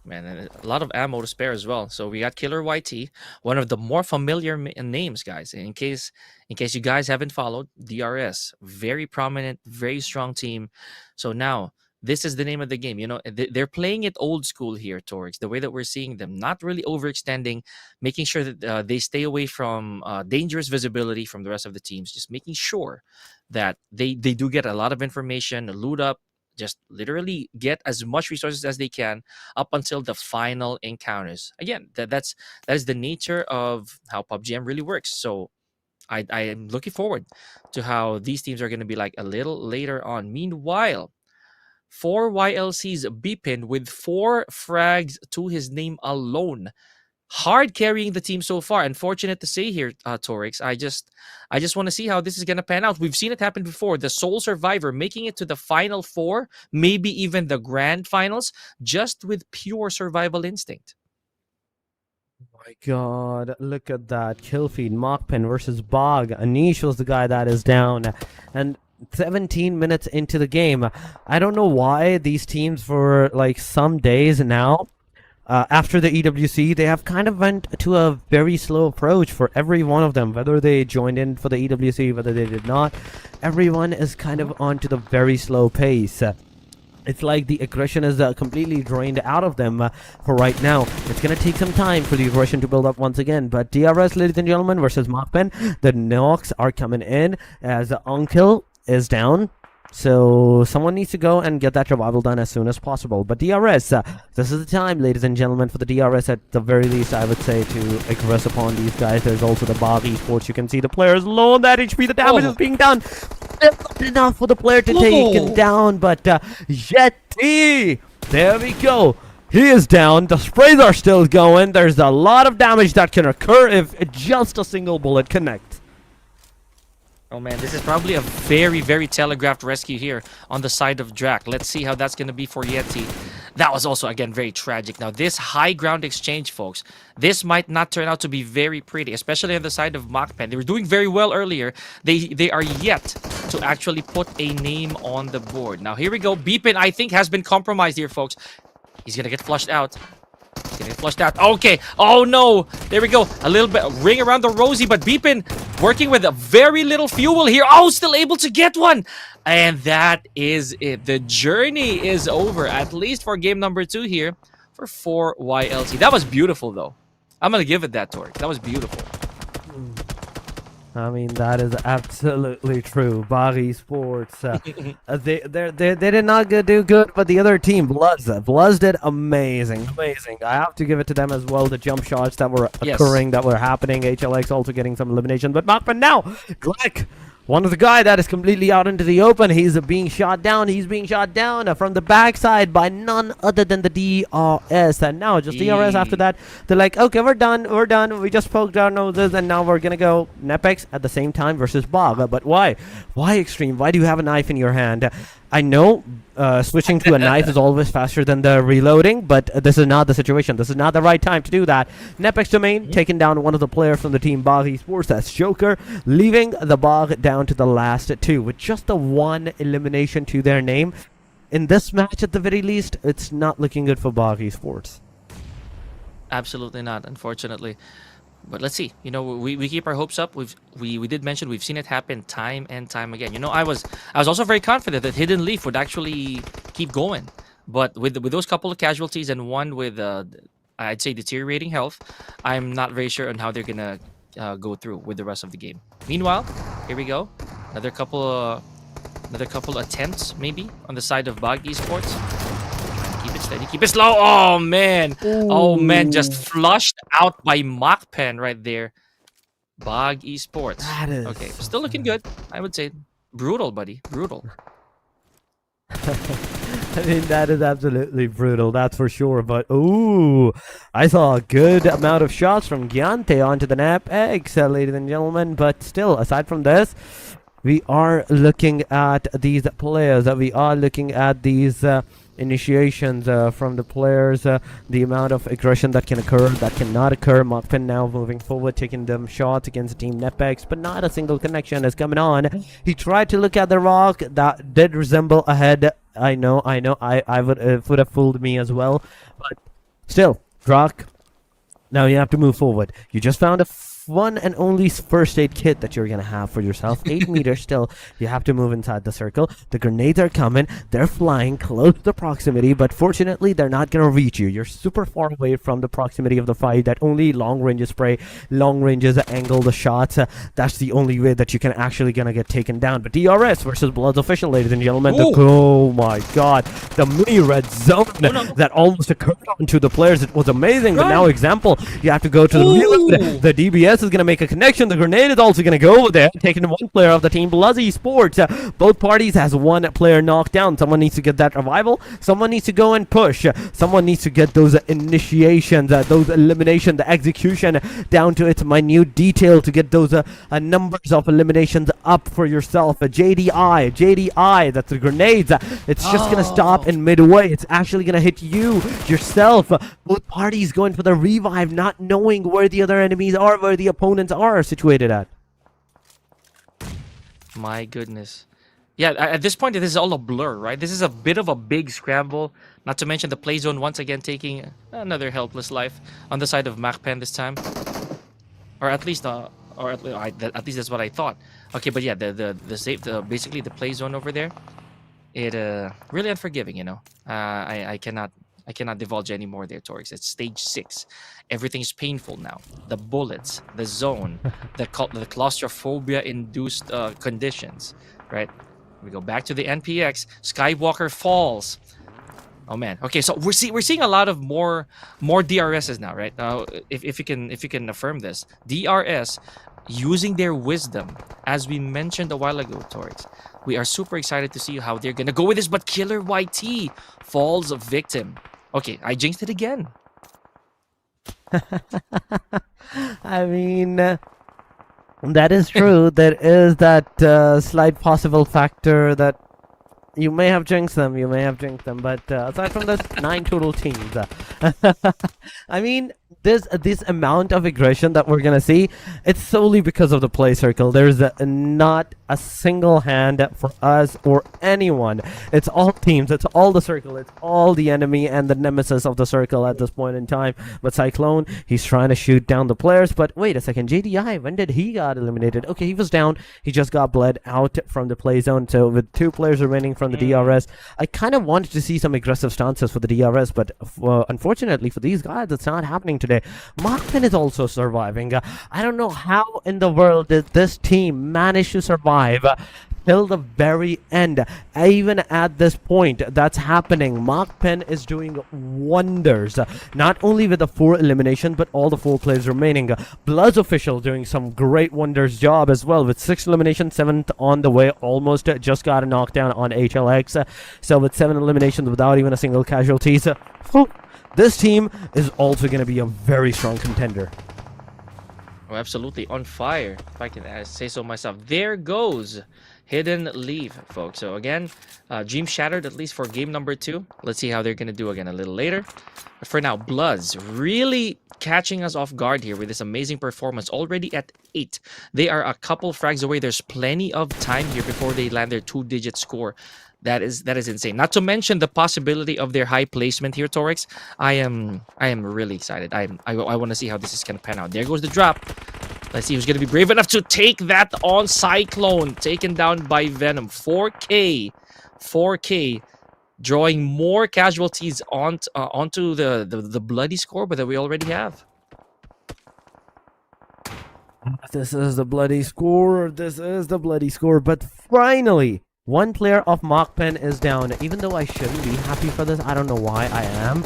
Man, and a lot of ammo to spare as well. So we got Killer YT, one of the more familiar names, guys. In case you guys haven't followed, DRS, very prominent, very strong team. So now this is the name of the game. They're playing it old school here, Torix. The way that we're seeing them, not really overextending, making sure that they stay away from dangerous visibility from the rest of the teams. Just making sure that they do get a lot of information, loot up, just literally get as much resources as they can up until the final encounters. Again, that is the nature of how PUBG really works. So I am looking forward to how these teams are going to be like a little later on. Meanwhile, 4 YLC's Beepin with 4 frags to his name alone. Hard carrying the team so far. Unfortunate to say here, Torix. I just want to see how this is going to pan out. We've seen it happen before. The sole survivor making it to the final 4, maybe even the grand finals, just with pure survival instinct. My god, look at that. Kill feed, MAKPEN versus BAGH. Anish was the guy that is down. And 17 minutes into the game. I don't know why these teams for some days now, after the EWC, they have kind of went to a very slow approach for every one of them, whether they joined in for the EWC, whether they did not. Everyone is kind of on to the very slow pace. It's like the aggression is completely drained out of them for right now. It's going to take some time for the aggression to build up once again. But DRS, ladies and gentlemen, versus MAKPEN. The knocks are coming in as Erangel is down. So someone needs to go and get that revival done as soon as possible. But DRS, this is the time, ladies and gentlemen, for the DRS at the very least, I would say, to aggress upon these guys. There's also the BAGH Esports. You can see the players low on that HP. The damage is being done. Not enough for the player to take it down, but Yeti, there we go. He is down. The sprays are still going. There's a lot of damage that can occur if just a single bullet connects. Oh man, this is probably a very, very telegraphed rescue here on the side of Drac. Let's see how that's going to be for Yeti. That was also, again, very tragic. Now, this high ground exchange, folks, this might not turn out to be very pretty, especially on the side of MAKPEN. They were doing very well earlier. They are yet to actually put a name on the board. Now, here we go. Beepin, I think, has been compromised here, folks. He's going to get flushed out. He's going to get flushed out. Okay. Oh, no. There we go. A little bit ring around the rosy, but Beepin working with a very little fuel here. Oh, still able to get one. And that is it. The journey is over, at least for game number 2 here for 4 YLC. That was beautiful, though. I'm going to give it that, Torque. That was beautiful. I mean, that is absolutely true. BAGH Esports, they did not do good, but the other team, BLUZZ did amazing. I have to give it to them as well. The jump shots that were occurring, that were happening. HLX also getting some elimination, but MAKPEN now, Drake, one of the guy that is completely out into the open. He's being shot down. He's being shot down from the backside by none other than the DRS. And now just DRS after that. They're like, okay, we're done. We just poked our noses and now we're going to go Nepex at the same time versus BAGH. But why? Why Extreme? Why do you have a knife in your hand? I know switching to a knife is always faster than the reloading, but this is not the situation. This is not the right time to do that. Nepex domain taking down one of the players from the team BAGH Esports. That's Joker, leaving the BAGH down to the last 2 with just the 1 elimination to their name. In this match, at the very least, it's not looking good for BAGH Esports. Absolutely not, unfortunately. But let's see. You know, we keep our hopes up. We did mention we've seen it happen time and time again. You know, I was also very confident that Hidden Leaf would actually keep going. But with those couple of casualties and one with I'd say deteriorating health, I'm not very sure on how they're gonna go through with the rest of the game. Meanwhile, here we go. Another couple attempts maybe on the side of BAGH Esports. Keep it steady, keep it slow. Oh man, oh man, just flushed out by MAKPEN right there. BAGH Esports. That is okay, still looking good. I would say brutal, buddy, brutal. I mean, that is absolutely brutal, that's for sure. But, ooh, I saw a good amount of shots from Gyante onto the NAPEX, ladies and gentlemen. But still, aside from this, we are looking at these players. We are looking at these initiations from the players, the amount of aggression that can occur, that cannot occur. MAKPEN now moving forward, taking them shots against Team NAPEX, but not a single connection is coming on. He tried to look at the rock. That did resemble a head. I know. I would have fooled me as well. But still, rock. Now you have to move forward. You just found a one and only first aid kit that you're gonna have for yourself. 8 meters still. You have to move inside the circle. The grenades are coming. They're flying close to the proximity, but fortunately they're not gonna reach you. You're super far away from the proximity of the fight. That only long ranges spray, long ranges angle the shots. That's the only way that you can actually gonna get taken down. But DRS versus BLUZZ official, ladies and gentlemen. Oh my god, the mini red zone that almost occurred onto the players. It was amazing. But now example, you have to go to the reload. The DBS is going to make a connection. The grenade is also going to go over there, taking one player of the team. BLUZZ Esports. Both parties has one player knocked down. Someone needs to get that revival. Someone needs to go and push. Someone needs to get those initiations, those elimination, the execution down to its minute detail to get those numbers of eliminations up for yourself. JDI, that's the grenades. It's just going to stop in midway. It's actually going to hit you yourself. Both parties going for the revive, not knowing where the other enemies are, where the opponents are situated at. My goodness. Yeah, at this point, this is all a blur, right? This is a bit of a big scramble. Not to mention the play zone once again taking another helpless life on the side of MAKPEN this time. Or at least that's what I thought. Okay, but yeah, basically the play zone over there, it really unforgiving, you know. I cannot divulge any more there, Torix. It's stage 6. Everything's painful now. The bullets, the zone, the claustrophobia-induced conditions, right? We go back to the NPX. Skywalker falls. Oh man. Okay, so we're seeing a lot of more DRSs now, right? If you can affirm this, DRS using their wisdom, as we mentioned a while ago, Torix. We are super excited to see how they're gonna go with this, but Killer YT falls a victim. Okay, I jinxed it again. I mean, that is true. There is that slight possible factor that you may have jinxed them, but aside from this, 9 total teams. I mean, this amount of aggression that we're gonna see, it's solely because of the play circle. There's not a single hand for us or anyone. It's all teams, it's all the circle, it's all the enemy and the nemesis of the circle at this point in time. But Cyclone, he's trying to shoot down the players, but wait a second, JDI, when did he got eliminated? Okay, he was down, he just got bled out from the play zone. So with 2 players remaining from the DRS, I kind of wanted to see some aggressive stances for the DRS, but unfortunately for these guys, it's not happening today. MAKPEN is also surviving. I don't know how in the world did this team manage to survive till the very end. Even at this point that's happening, MAKPEN is doing wonders, not only with the 4 elimination but all the 4 players remaining. BLUZZ official doing some great wonders job as well with 6 eliminations, 7th on the way, almost just got a knockdown on HLX. So with 7 eliminations without even a single casualties, this team is also going to be a very strong contender. Oh, absolutely on fire, if I can say so myself. There goes Hidden Leaf, folks. So again, dream shattered, at least for game number 2. Let's see how they're going to do again a little later. But for now, BLUZZ really catching us off guard here with this amazing performance. Already at 8. They are a couple frags away. There's plenty of time here before they land their 2-digit score. That is insane. Not to mention the possibility of their high placement here, Torix. I am really excited. I want to see how this is gonna pan out. There goes the drop. Let's see who's gonna be brave enough to take that on Cyclone. Taken down by Venom. 4K, drawing more casualties onto the bloody score, but that we already have. This is the bloody score. This is the bloody score. But finally, one player of MAKPEN is down. Even though I shouldn't be happy for this, I don't know why I am.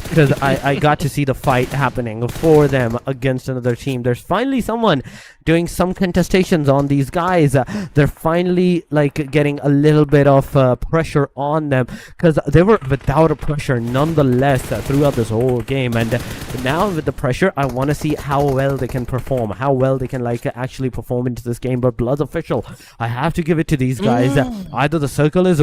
Because I got to see the fight happening for them against another team. There's finally someone doing some contestations on these guys. They're finally like getting a little bit of pressure on them, because they were without a pressure nonetheless throughout this whole game. And now with the pressure, I want to see how well they can perform, how well they can like actually perform into this game. But BLUZZ official, I have to give it to these guys. Either the circle is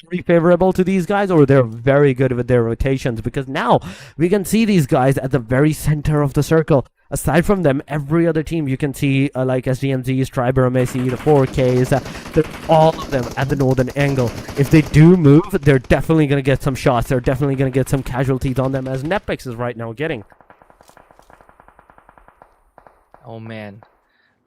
very favorable to these guys, or they're very good with their rotations, because now we can see these guys at the very center of the circle. Aside from them, every other team you can see like SDMZ's, AEROMACY, the 4Ks, they're all of them at the northern angle. If they do move, they're definitely going to get some shots. They're definitely going to get some casualties on them, as Nepix is right now getting. Oh man.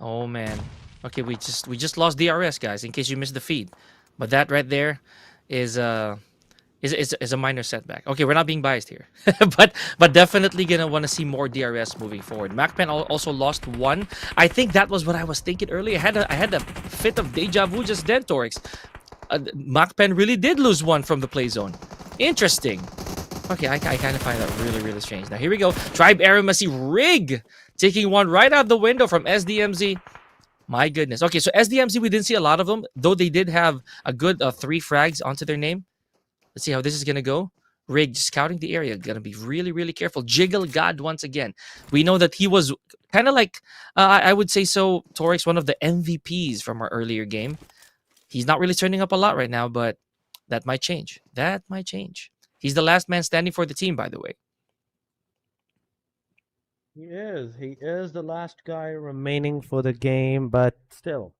Okay, we just lost DRS, guys, in case you missed the feed. But that right there is a minor setback. Okay, we're not being biased here, but definitely gonna want to see more DRS moving forward. MAKPEN also lost one. I think that was what I was thinking earlier. I had a fit of deja vu just then, Torix. MAKPEN really did lose one from the play zone. Interesting. Okay, I kind of find that really strange. Now here we go. AEROMACY rig taking one right out the window from SDMZ. My goodness. Okay, so SDMZ, we didn't see a lot of them, though they did have a good 3 frags onto their name. Let's see how this is going to go. Rig scouting the area. Going to be really careful. Jiggle God once again. We know that he was kind of like, I would say so, Torix, one of the MVPs from our earlier game. He's not really turning up a lot right now, but that might change. That might change. He's the last man standing for the team, by the way. He is the last guy remaining for the game, but still,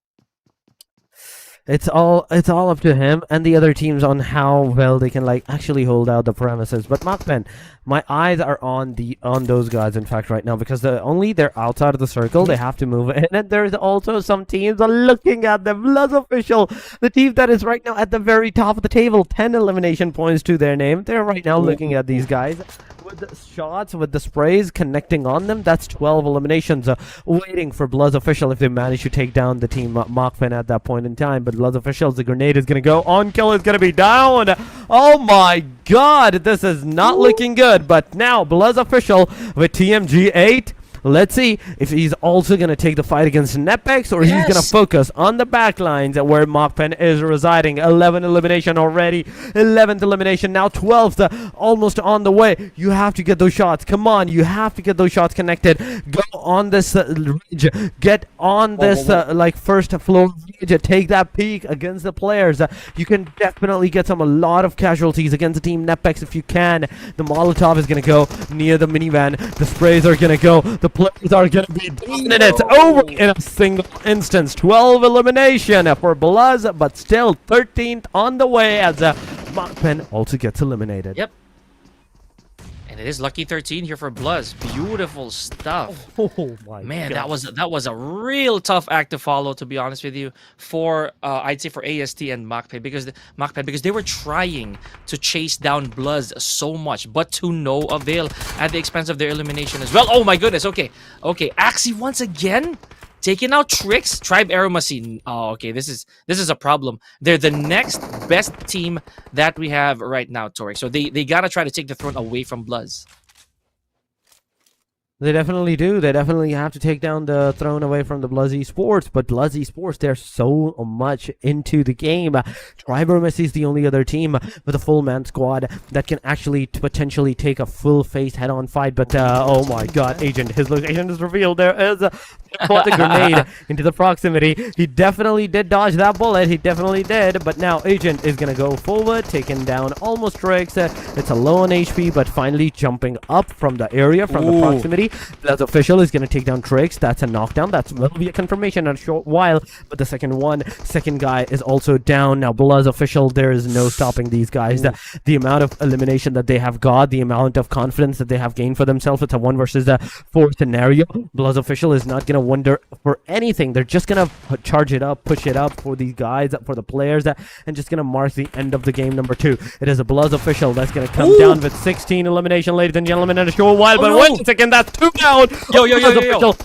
it's all up to him and the other teams on how well they can like actually hold out the premises. But MAKPEN, my eyes are on those guys in fact right now, because they're outside of the circle. They have to move in, and there's also some teams are looking at them. BLUZZ official, the team that is right now at the very top of the table, 10 elimination points to their name. They're right now looking at these guys with the shots, with the sprays connecting on them. That's 12 eliminations waiting for BLUZZ official if they manage to take down the team MAKPEN at that point in time. But BLUZZ officials, the grenade is going to go on, kill is going to be down. Oh my god, this is not looking good. But now BLUZZ official with TMG 8. Let's see if he's also going to take the fight against Nepix, or he's going to focus on the back lines where MAKPEN is residing. 11 elimination already. 11th elimination, now 12th, almost on the way. You have to get those shots. Come on, you have to get those shots connected. Go on this ridge. Get on this like first floor ridge. Take that peek against the players. You can definitely get a lot of casualties against the team Nepix if you can. The Molotov is going to go near the minivan. The sprays are going to go. The players are going to be done, and it's over in a single instance. 12 elimination for BLUZZ, but still 13th on the way as MAKPEN also gets eliminated. Yep. And it is lucky 13 here for BLUZZ. Beautiful stuff. Oh my man, God. that was a real tough act to follow, to be honest with you, for I'd say for AST and MAKPEN, because they were trying to chase down BLUZZ so much, but to no avail at the expense of their elimination as well. Oh my goodness. Okay, Axie once again taking out Tricks. AEROMACY. Oh, okay, this is a problem. They're the next best team that we have right now, Tori. So they gotta try to take the throne away from BLUZZ. They definitely do. They definitely have to take down the throne away from the BLUZZ Esports. But BLUZZ Esports, they're so much into the game. AEROMACY is the only other team with a full man squad that can actually potentially take a full face head-on fight. But oh my god, Agent, his location is revealed. There is caught the grenade into the proximity. He definitely did dodge that bullet. He definitely did. But now Agent is going to go forward, taking down almost Tricks. It's a low on HP, but finally jumping up from the area, from the proximity. BLUZZ official is going to take down Trix. That's a knockdown. That will be a confirmation in a short while. But the second guy is also down. Now, BLUZZ official, there is no stopping these guys. The amount of elimination that they have got, the amount of confidence that they have gained for themselves, it's a 1 versus 4 scenario. BLUZZ official is not going to wonder for anything. They're just going to charge it up, push it up for these guys, for the players, and just going to mark the end of the game number 2. It is a BLUZZ official that's going to come down with 16 elimination, ladies and gentlemen, in a short while. But wait a second, that's 2 down. Yo.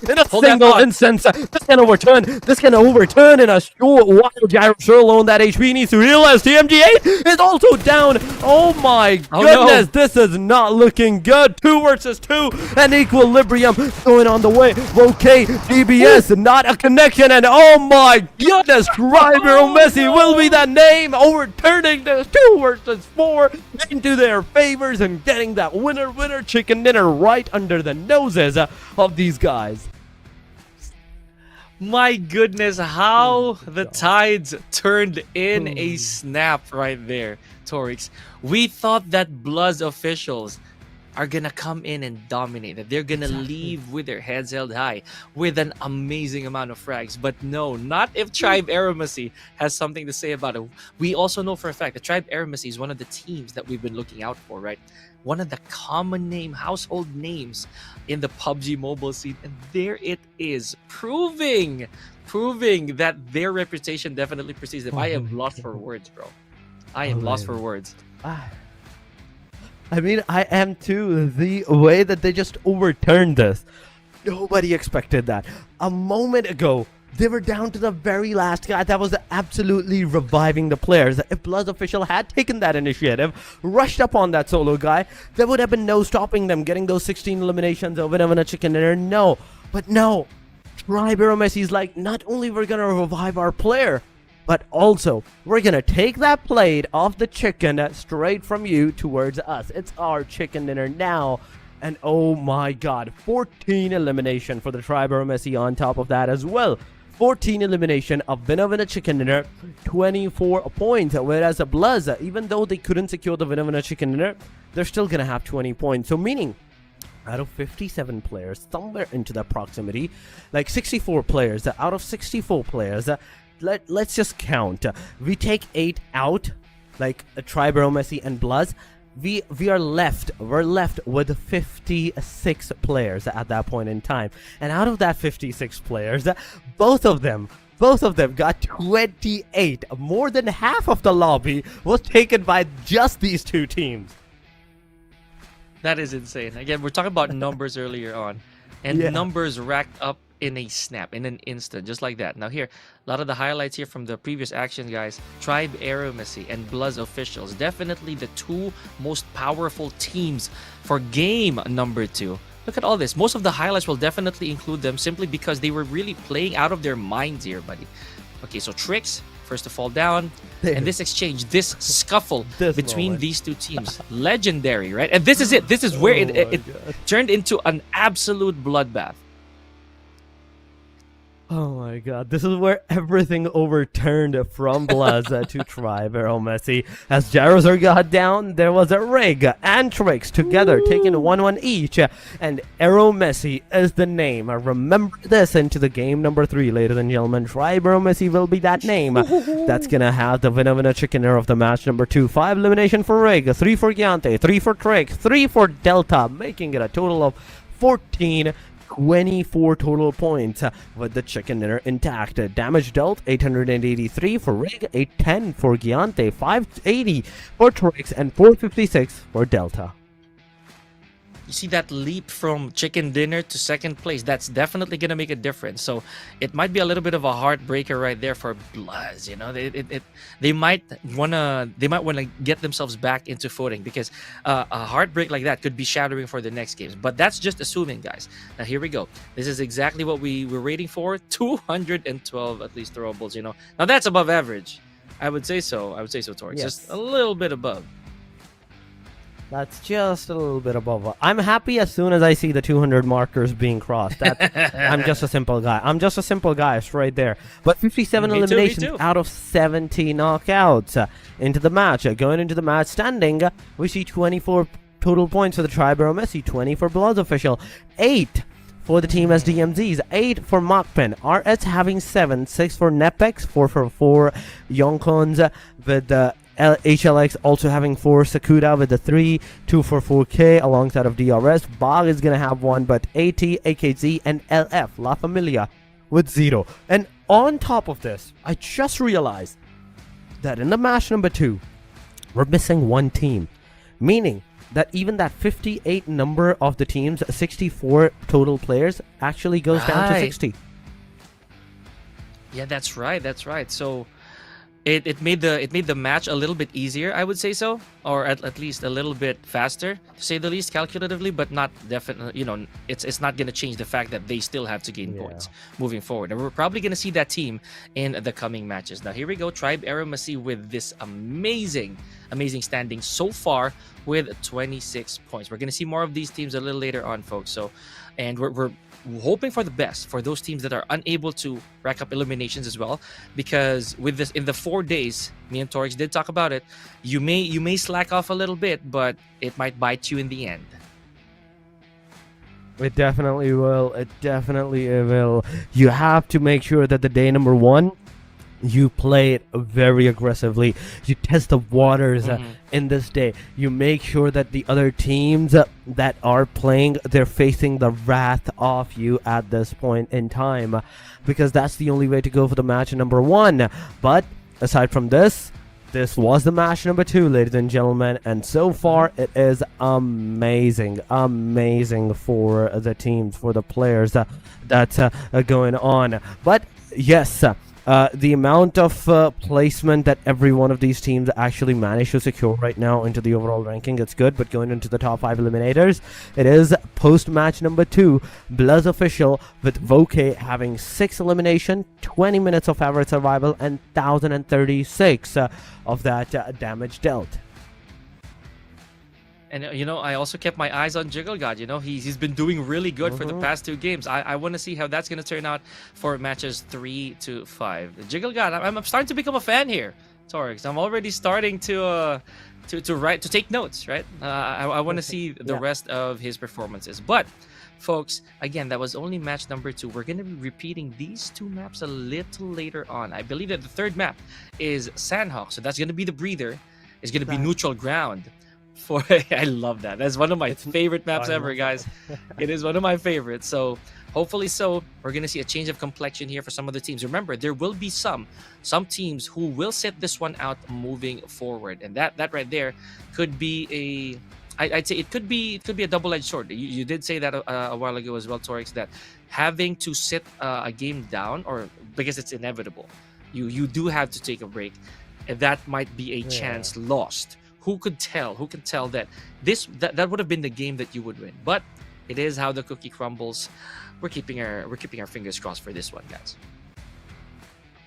In a single instance, this can overturn. This can overturn in a short while. Gyro sure alone that HP needs to realize TMG8 is also down. Oh my goodness, this is not looking good. 2 versus 2, and equilibrium going on the way. Okay, DBS, not a connection, and oh my goodness, AEROMACY will be that name, overturning this 2 versus 4 into their favors and getting that winner chicken dinner right under the noses of these guys. My goodness, how the tides turned in a snap right there, Torix. We thought that BLUZZ officials are gonna come in and dominate, that they're gonna leave with their heads held high with an amazing amount of frags. But no, not if Tribe AEROMACY has something to say about it. We also know for a fact that Tribe AEROMACY is one of the teams that we've been looking out for, right? One of the common household names in the PUBG mobile scene, and there it is, proving that their reputation definitely precedes them. I am lost for words, bro. I am lost for words. I mean, I am too. The way that they just overturned this, nobody expected that. A moment ago, they were down to the very last guy that was absolutely reviving the players. If BLUZZ official had taken that initiative, rushed up on that solo guy, there would have been no stopping them getting those 16 eliminations over them in a chicken dinner. No, but no. Tribe AEROMACY is like, not only we're gonna revive our player, but also we're gonna take that plate off the chicken straight from you towards us. It's our chicken dinner now. And oh my god, 14 elimination for the Tribe AEROMACY on top of that as well. 14 elimination, a winner chicken dinner, 24 points. Whereas the BLUZZ, even though they couldn't secure the winner chicken dinner, they're still gonna have 20 points. So meaning, out of 57 players, somewhere into the proximity, like 64 players, out of 64 players, let's just count. We take 8 out, like Tribe AEROMACY and BLUZZ. We're left with 56 players at that point in time, and out of that 56 players, both of them got 28. More than half of the lobby was taken by just these 2 teams. That is insane. Again, we're talking about numbers earlier on, and numbers racked up in a snap, in an instant, just like that. Now here, a lot of the highlights here from the previous action, guys. Tribe AEROMACY and BLUZZ officials, definitely the 2 most powerful teams for game number 2. Look at all this. Most of the highlights will definitely include them simply because they were really playing out of their minds here, buddy. Okay, so Trix, first to fall down, and this exchange, this scuffle between these 2 teams, legendary, right? And this is it. This is where it turned into an absolute bloodbath. Oh my god, this is where everything overturned from BLUZZ to Tribe AEROMACY. As Gyros are got down, there was a Rig and Trix together, taking 1-1 each, and AEROMACY is the name. Remember this into the game number 3, ladies and gentlemen. Tribe AEROMACY will be that name. That's gonna have the winner chicken dinner of the match number 2. 5 elimination for Rig, 3 for Gyante, 3 for Trix, 3 for Delta, making it a total of 14. 24 total points with the chicken dinner intact. Damage dealt 883 for Rig, 810 for Gyante, 580 for Trix, and 456 for Delta. You see that leap from chicken dinner to second place, that's definitely going to make a difference. So it might be a little bit of a heartbreaker right there for BLUZZ. You know, they might want to get themselves back into footing, because a heartbreak like that could be shattering for the next games. But that's just assuming, guys. Now here we go. This is exactly what we were waiting for. 212 at least throwables, you know. Now that's above average. I would say so, Torx. Yes. Just a little bit above. That's just a little bit above. I'm happy as soon as I see the 200 markers being crossed. I'm just a simple guy. I'm just a simple guy, straight there. But 57 eliminations out of 70 knockouts into the match. Going into the match standing, we see 24 total points for the Tribe AEROMACY, 20 for BLUZZ official, 8 for the team SDMZs, 8 for MAKPEN, RS having 7, 6 for NEPEX, 4 for 4 YONKONs, with the HLX also having 4, Sakuda with the 3, 2 for 4K alongside of DRS. BAGH is gonna have 1, but AT, AKZ, and LF, LAFAMILIA, with 0. And on top of this, I just realized that in the match number 2, we're missing 1 team, meaning that even that 58 number of the teams, 64 total players, actually goes down to 60. Yeah, that's right. That's right. So it made the match a little bit easier, I would say so, or at least a little bit faster, to say the least, calculatively, but not definitely. You know, it's not gonna change the fact that they still have to gain points moving forward, and we're probably gonna see that team in the coming matches. Now here we go, Tribe AEROMACY with this amazing standing so far with 26 points. We're gonna see more of these teams a little later on, folks. So, and we're hoping for the best for those teams that are unable to rack up eliminations as well, because with this, in the 4 days, me and Torix did talk about it, you may slack off a little bit, but it might bite you in the end. It definitely will. It definitely will. You have to make sure that the day number 1, you play it very aggressively. You test the waters in this day. You make sure that the other teams that are playing, they're facing the wrath of you at this point in time, because that's the only way to go for the match number 1. But aside from this was the match number 2, ladies and gentlemen, and so far it is amazing for the teams, for the players that's going on. But yes, the amount of placement that every one of these teams actually managed to secure right now into the overall ranking, it's good. But going into the top 5 eliminators, it is post-match number 2, BLUZZ official, with Voke having 6 elimination, 20 minutes of average survival, and 1036 of that damage dealt. And you know, I also kept my eyes on Jiggle God. You know, he's been doing really good for the past 2 games. I want to see how that's going to turn out for matches 3 to 5. Jiggle God, I'm starting to become a fan here, Torix. I'm already starting to take notes. Right? I want to see the rest of his performances. But folks, again, that was only match number 2. We're going to be repeating these 2 maps a little later on. I believe that the 3rd map is Sanhok, so that's going to be the breather. It's going to be neutral ground. I love that. That's one of my favorite maps ever, guys. It is one of my favorites. So hopefully we're going to see a change of complexion here for some of the teams. Remember, there will be some teams who will sit this one out moving forward. And that right there could be I'd say it could be a double-edged sword. You did say that a while ago as well, Torix, that having to sit a game down, or because it's inevitable, you do have to take a break, and that might be a chance lost. Who could tell? Who can tell that that would have been the game that you would win? But it is how the cookie crumbles. We're keeping our fingers crossed for this one, guys.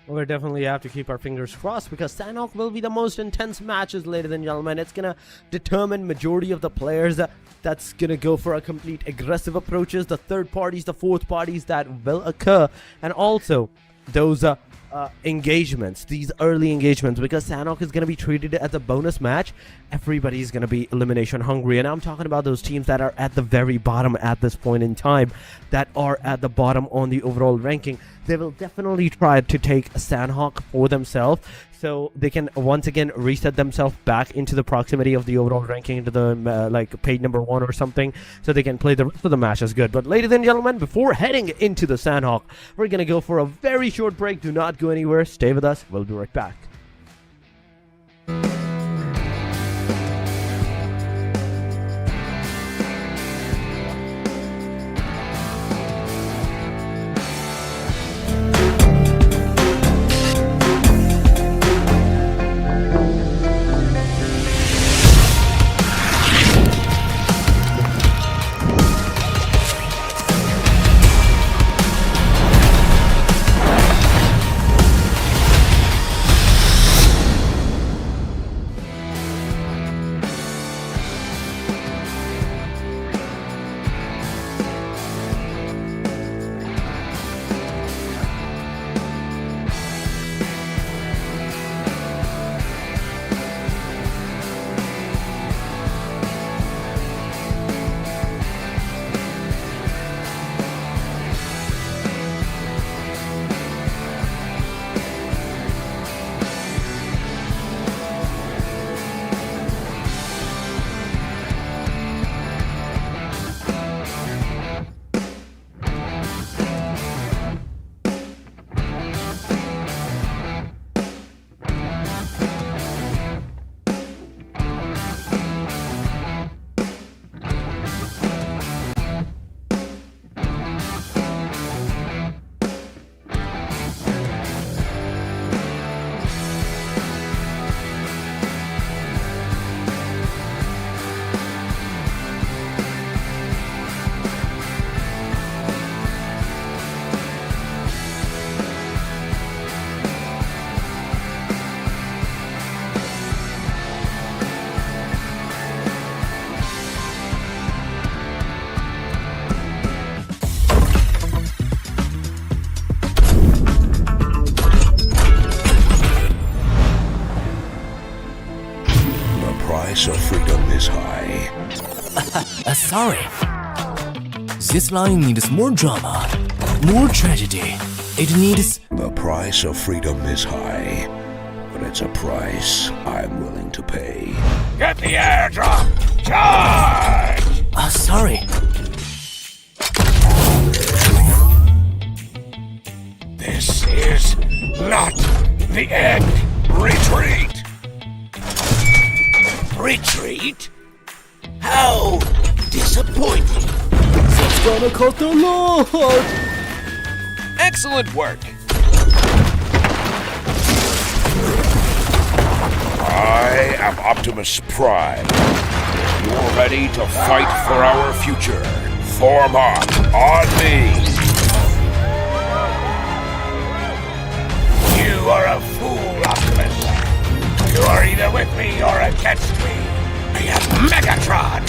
We definitely have to keep our fingers crossed, because Sanhok will be the most intense matches, ladies and gentlemen. It's gonna determine majority of the players that's gonna go for a complete aggressive approaches, the 3rd parties, the 4th parties that will occur, and also those engagements, these early engagements, because Sanhok is going to be treated as a bonus match. Everybody's going to be elimination hungry, and I'm talking about those teams that are at the very bottom at this point in time, that are at the bottom on the overall ranking. They will definitely try to take Sanhok for themselves, so they can once again reset themselves back into the proximity of the overall ranking, into the like page number 1 or something, so they can play the rest of the match as good. But ladies and gentlemen, before heading into the Sanhok, we're gonna go for a very short break. Do not go anywhere. Stay with us. We'll be right back. sorry. This line needs more drama, more tragedy. It needs... The price of freedom is high, but it's a price I'm willing to pay. Get the airdrop! Charge! sorry. This is not the end. Retreat! Retreat? How disappointing. It's gonna cost a lot. Excellent work. I am Optimus Prime. You're ready to fight for our future. Form up on me. You are a fool, Optimus. You are either with me or against me. I am Megatron,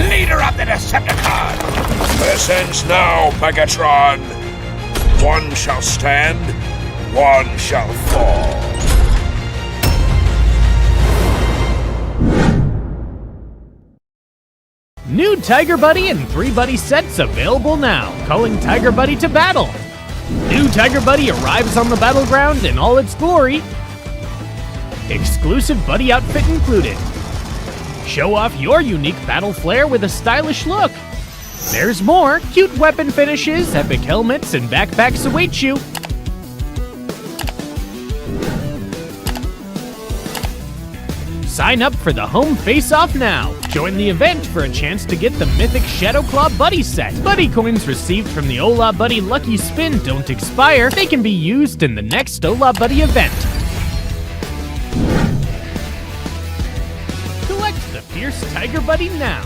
leader of the Decepticons. This ends now, Megatron. One shall stand, one shall fall. New Tiger Buddy and 3 Buddy sets available now. Calling Tiger Buddy to battle. New Tiger Buddy arrives on the battleground in all its glory. Exclusive Buddy outfit included. Show off your unique battle flair with a stylish look. There's more. Cute weapon finishes, epic helmets, and backpacks await you. Sign up for the home face-off now. Join the event for a chance to get the mythic Shadow Claw Buddy set. Buddy coins received from the Ola Buddy Lucky Spin don't expire. They can be used in the next Ola Buddy event. Collect the Fierce Tiger Buddy now.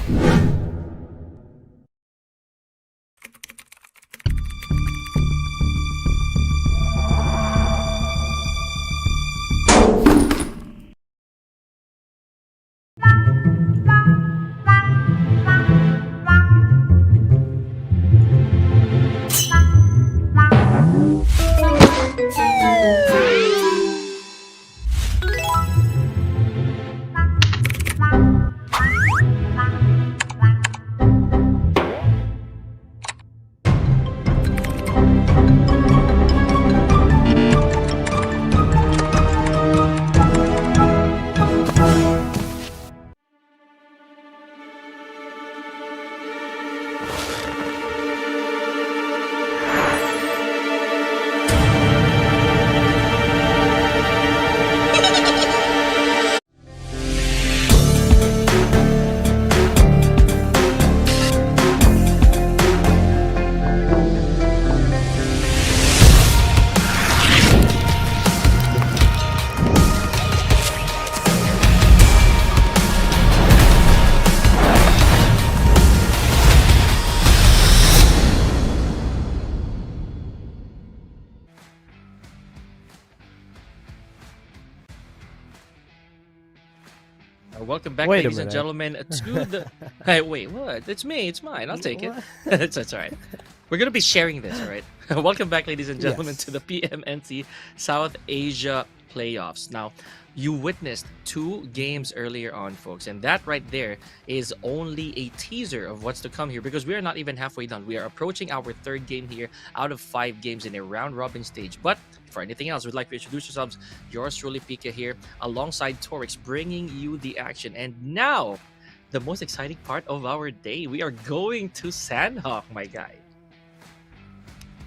Welcome back, Wait a ladies and minute. gentlemen, to the... Hey, wait, what? It's me. It's mine. I'll take it. It's all right. We're going to be sharing this, all right? Welcome back, ladies and gentlemen, Yes. to the PMNC South Asia playoffs. Now, you witnessed 2 games earlier on, folks, and that right there is only a teaser of what's to come here, because we are not even halfway done. We are approaching our 3rd game here out of 5 games in a round-robin stage. But for anything else, we'd like to introduce yourselves. Yours truly, Pika here, alongside Torix, bringing you the action. And now, the most exciting part of our day. We are going to Sanhok, my guy.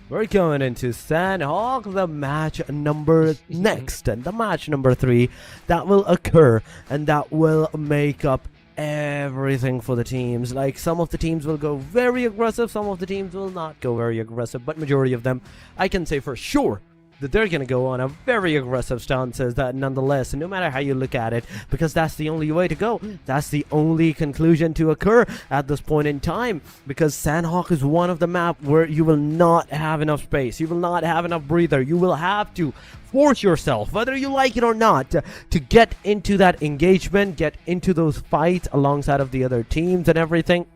We're going into Sanhok, the match number next, and the match number 3 that will occur, and that will make up everything for the teams. Like, some of the teams will go very aggressive, some of the teams will not go very aggressive, but majority of them, I can say for sure that they're going to go on a very aggressive stances that nonetheless, no matter how you look at it, because that's the only way to go. That's the only conclusion to occur at this point in time, because Sanhok is one of the map where you will not have enough space. You will not have enough breather. You will have to force yourself, whether you like it or not, to get into that engagement, get into those fights alongside of the other teams and everything.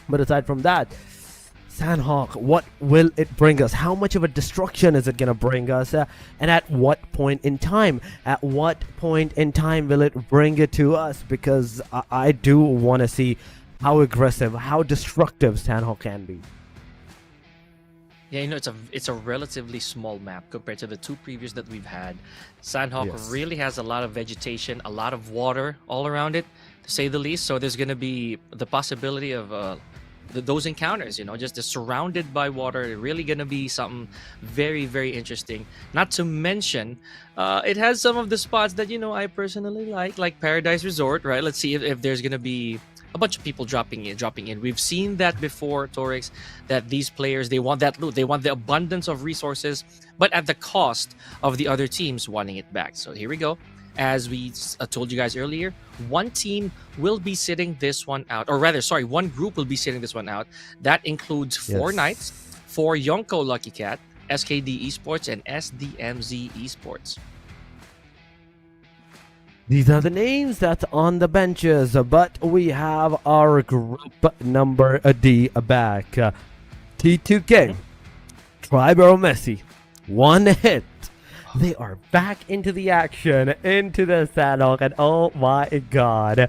But aside from that, Sanhok, what will it bring us? How much of a destruction is it going to bring us? And at what point in time? At what point in time will it bring it to us? Because I do want to see how aggressive, how destructive Sanhok can be. Yeah, it's a relatively small map compared to the two previous that we've had. Sanhok Yes. really has a lot of vegetation, a lot of water all around it, to say the least. So there's gonna be the possibility of those encounters. Just surrounded by water. Really gonna be something very, very interesting. Not to mention, it has some of the spots that I personally like Paradise Resort. Right? Let's see if there's gonna be a bunch of people dropping in. We've seen that before, Torix, that these players, they want that loot, they want the abundance of resources, but at the cost of the other teams wanting it back. So here we go. As we told you guys earlier, one team will be sitting this one out, or rather, sorry, one group will be sitting this one out. That includes 4 Yes. Knights, 4 YONKO Lucky Cat, SKD Esports, and SDMZ Esports. These are the names that's on the benches, but we have our group number D back. T2K, AEROMACY, 1 hit. They are back into the action, into the Sanhok, and oh my god.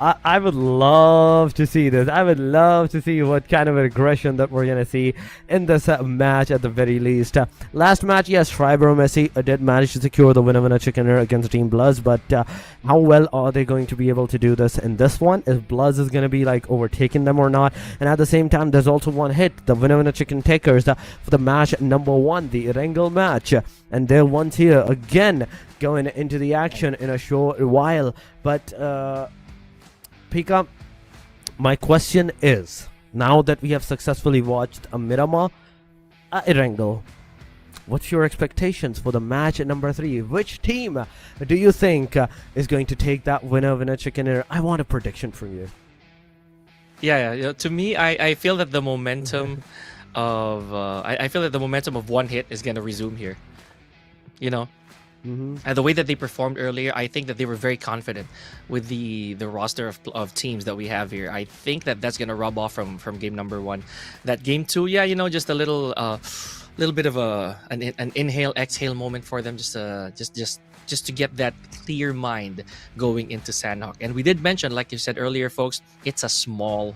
I would love to see this. I would love to see what kind of aggression that we're going to see in this match at the very least. Last match, yes, AEROMACY did manage to secure the winner chicken dinner against Team BLUZZ, but how well are they going to be able to do this in this one? If BLUZZ is going to be like overtaking them or not? And at the same time, there's also one hit, the winner chicken takers for the match number 1, the Erangel match. And they're once here again going into the action in a short while. But Pika, my question is, now that we have successfully watched a Miramar, Erangel, what's your expectations for the match at number 3? Which team do you think is going to take that winner chicken dinner? I want a prediction from you. Yeah. To me, I feel that the momentum of I feel that the momentum of one hit is gonna resume here. And the way that they performed earlier, I think that they were very confident with the roster of teams that we have here. I think that that's gonna rub off from game number 1. That game 2, just a little bit of an inhale exhale moment for them, just to get that clear mind going into Sanhok. And we did mention, like you said earlier, folks, it's a small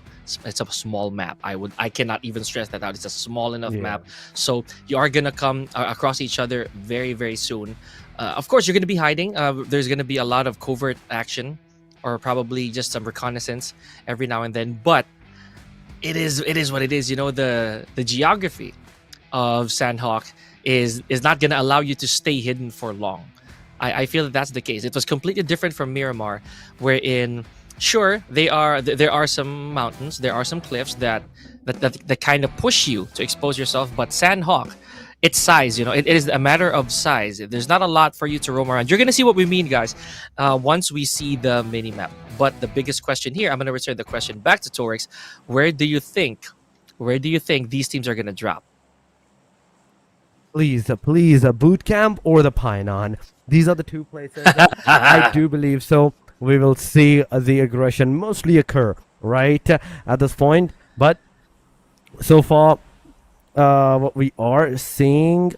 map. I cannot even stress that out. It's a small enough map, so you are gonna come across each other very, very soon. Of course, you're gonna be hiding. There's gonna be a lot of covert action, or probably just some reconnaissance every now and then. But it is what it is. The geography of Sanhok is not gonna allow you to stay hidden for long. I feel that that's the case. It was completely different from Miramar, wherein sure there are some mountains, there are some cliffs that kind of push you to expose yourself, but Sanhok, its size, it is a matter of size. There's not a lot for you to roam around. You're gonna see what we mean, guys, once we see the mini map. But the biggest question here, I'm gonna return the question back to Torix. Where do you think these teams are gonna drop? Please, a boot camp or the Painan. These are the two places I do believe so. We will see the aggression mostly occur right at this point. But so far, what we are seeing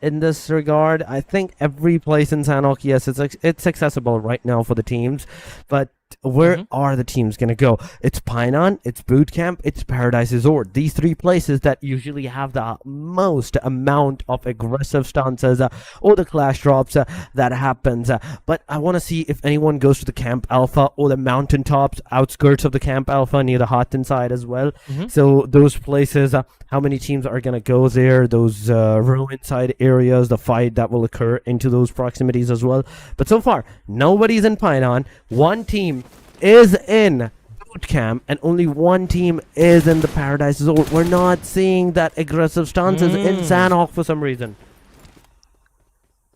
in this regard, I think every place in Sanhok, yes, it's accessible right now for the teams. But where are the teams going to go? It's Painan, it's Boot Camp, it's Paradise Resort. These 3 places that usually have the most amount of aggressive stances or the clash drops that happens. But I want to see if anyone goes to the Camp Alpha or the mountaintops, outskirts of the Camp Alpha near the Hatten side as well. So those places, how many teams are going to go there? Those ruin side areas, the fight that will occur into those proximities as well. But so far, nobody's in Painan. One team is in Boot Camp and only one team is in the Paradise Resort. We're not seeing that aggressive stances in Sanhok for some reason.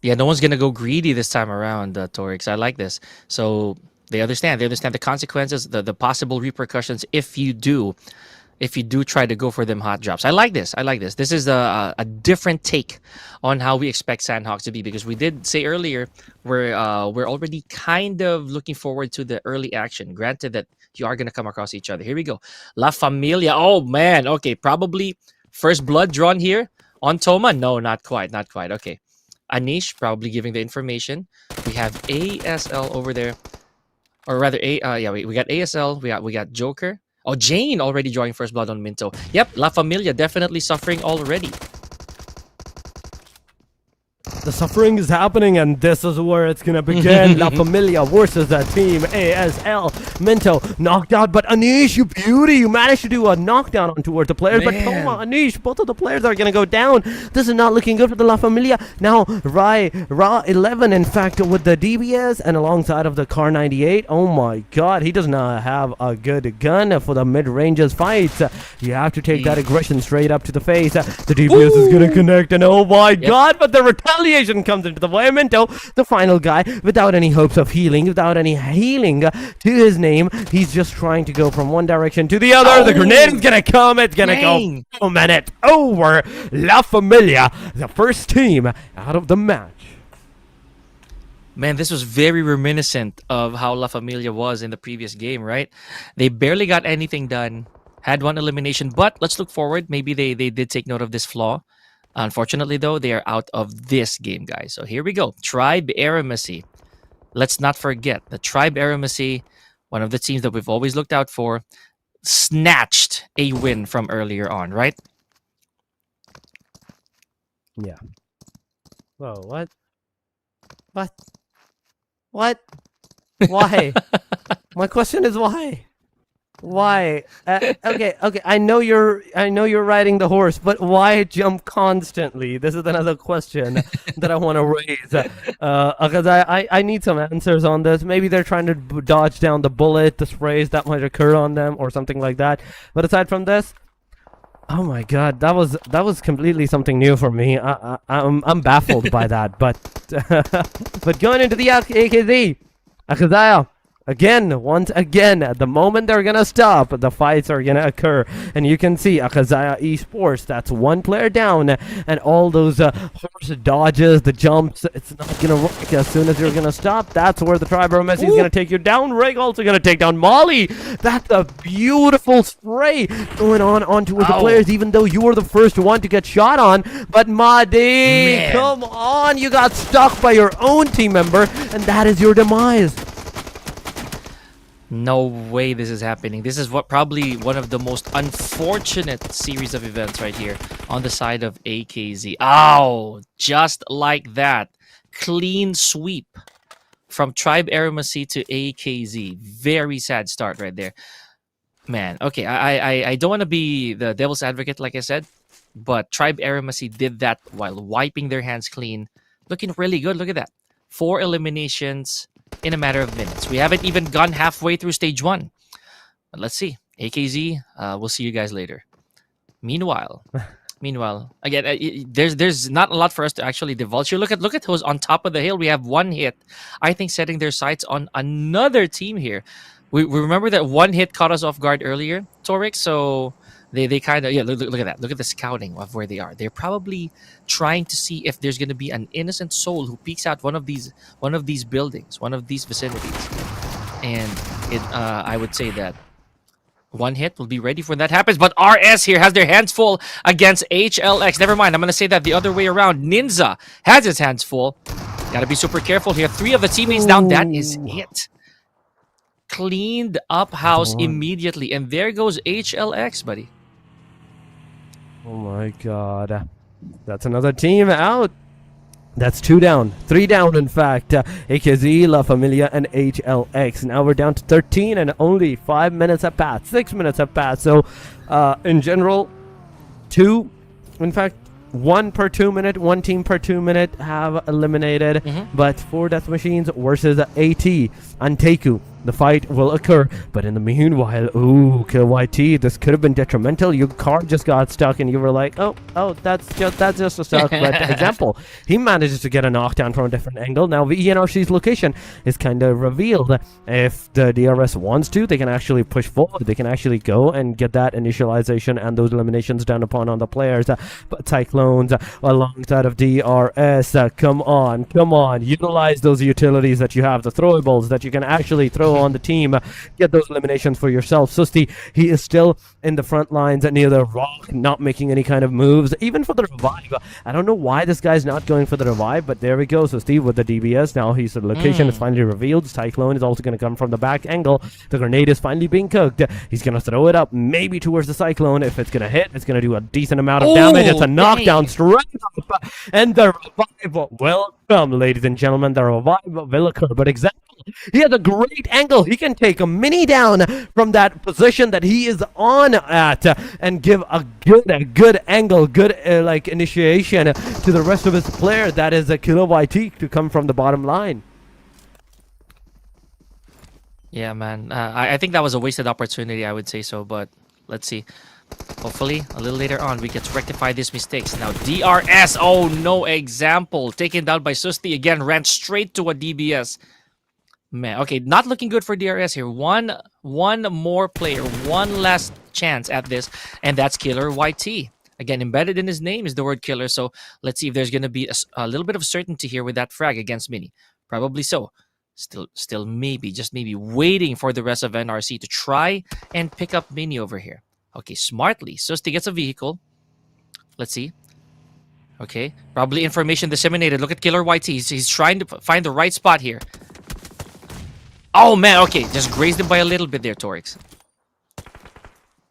Yeah, no one's gonna go greedy this time around, Torix. I like this. So they understand the consequences, the possible repercussions if you do try to go for them hot drops. I like this. This is a different take on how we expect Sanhok to be, because we did say earlier we're already kind of looking forward to the early action. Granted that you are going to come across each other. Here we go. LAFAMILIA. Oh, man. Okay, probably first blood drawn here on Toma. No, not quite. Okay. Anish probably giving the information. We have ASL over there. Or rather, we got ASL. We got Joker. Oh, Jane already drawing first blood on Minto. Yep, La Familia definitely suffering already. The suffering is happening, and this is where it's gonna begin. La Familia versus the team ASL. Minto knocked out, but Anish, you beauty, you managed to do a knockdown on towards the players. But come on, Anish, both of the players are gonna go down. This is not looking good for the La Familia. Now, Ra 11, in fact, with the DBS and alongside of the Car 98. Oh my God, he does not have a good gun for the mid-ranges fights. You have to take that aggression straight up to the face. The DBS is gonna connect, and oh my God, but the retaliation comes into the way. Minto, the final guy, without any hopes of healing, without any healing to his name, he's just trying to go from one direction to the other. The grenade is gonna come. It's gonna go. A minute over. La Familia, the first team out of the match. Man, this was very reminiscent of how La Familia was in the previous game, right? They barely got anything done, had one elimination, but let's look forward. Maybe they did take note of this flaw. Unfortunately, though, they are out of this game, guys. So here we go. Tribe AEROMACY. Let's not forget the Tribe AEROMACY, one of the teams that we've always looked out for, snatched a win from earlier on, right? Yeah. Whoa, what? What? What? Why? My question is why? Why? Okay. I know you're riding the horse, but why jump constantly? This is another question that I want to raise. AKAZAYA, I need some answers on this. Maybe they're trying to dodge down the bullet, the sprays that might occur on them, or something like that. But aside from this, oh my God, that was completely something new for me. I'm baffled by that. But but going into the AKZ, AKAZAYA. Once again, the moment they're gonna stop, the fights are gonna occur. And you can see AKAZAYA Esports, that's one player down. And all those horse dodges, the jumps, it's not gonna work. As soon as you're gonna stop, that's where the Tribe AEROMACY is gonna take you down. Rig also gonna take down Molly. That's a beautiful spray going on towards the players, even though you were the first one to get shot on. But Madi, come on, you got stuck by your own team member, and that is your demise. No way this is happening. This is probably one of the most unfortunate series of events right here on the side of AKZ. Ow! Just like that. Clean sweep from Tribe AEROMACY to AKZ. Very sad start right there. Man, okay, I don't want to be the devil's advocate like I said, but Tribe AEROMACY did that while wiping their hands clean. Looking really good. Look at that. 4 eliminations in a matter of minutes. We haven't even gone halfway through stage 1. But let's see. AKZ, we'll see you guys later. Meanwhile, again, there's not a lot for us to actually divulge here. Look at who's on top of the hill. We have one hit, I think, setting their sights on another team here. We remember that one hit caught us off guard earlier, Torek, so they kind of, yeah, look at that. Look at the scouting of where they are. They're probably trying to see if there's going to be an innocent soul who peeks out one of these buildings, one of these vicinities. And I would say that one hit will be ready for when that happens. But RS here has their hands full against HLX. Never mind, I'm going to say that the other way around. Ninja has his hands full. Got to be super careful here. 3 of the teammates down. That is it. Cleaned up house immediately. And there goes HLX, buddy. Oh my God. That's another team out. That's 2 down. 3 down, in fact. AKZ, La Familia, and HLX. Now we're down to 13 and only 5 minutes have passed. 6 minutes have passed. So, in general, 2, in fact, 1 per 2 minute, 1 team per 2 minute have eliminated. But 4 death machines versus AT, ANTEIKU. The fight will occur, but in the meanwhile, ooh, KYT, this could have been detrimental. Your car just got stuck, and you were like, oh, that's just a stuck. But example, he manages to get a knockdown from a different angle. Now the ENRC's location is kind of revealed. If the DRS wants to, they can actually push forward. They can actually go and get that initialization and those eliminations done upon on the players. But Cyclones alongside of DRS, come on, utilize those utilities that you have, the throwables that you can actually throw go on the team, get those eliminations for yourself. Susti, he is still in the front lines near the rock, not making any kind of moves, even for the revive. I don't know why this guy's not going for the revive, but there we go. Susti with the DBS. Now his location is finally revealed. Cyclone is also going to come from the back angle. The grenade is finally being cooked. He's going to throw it up, maybe towards the Cyclone. If it's going to hit, it's going to do a decent amount of damage. It's a knockdown straight up, and the revive will come, ladies and gentlemen. The revive will occur, but exactly, he has a great angle. He can take a mini down from that position that he is on at and give a good angle, good like initiation to the rest of his player. That is a Killer YT to come from the bottom line. Yeah, man. I think that was a wasted opportunity, I would say so, but let's see. Hopefully, a little later on, we get to rectify these mistakes. Now, DRS. Oh, no example. Taken down by Susti again. Ran straight to a DBS. Man, okay, not looking good for DRS here. One more player, one last chance at this, and that's Killer YT. Again, embedded in his name is the word killer, so let's see if there's going to be a little bit of certainty here with that frag against Mini. Probably so. Still maybe, just maybe, waiting for the rest of NRC to try and pick up Mini over here. Okay, smartly, Susti gets a vehicle. Let's see. Okay, probably information disseminated. Look at Killer YT. He's trying to find the right spot here. Oh, man, okay. Just grazed him by a little bit there, Torix.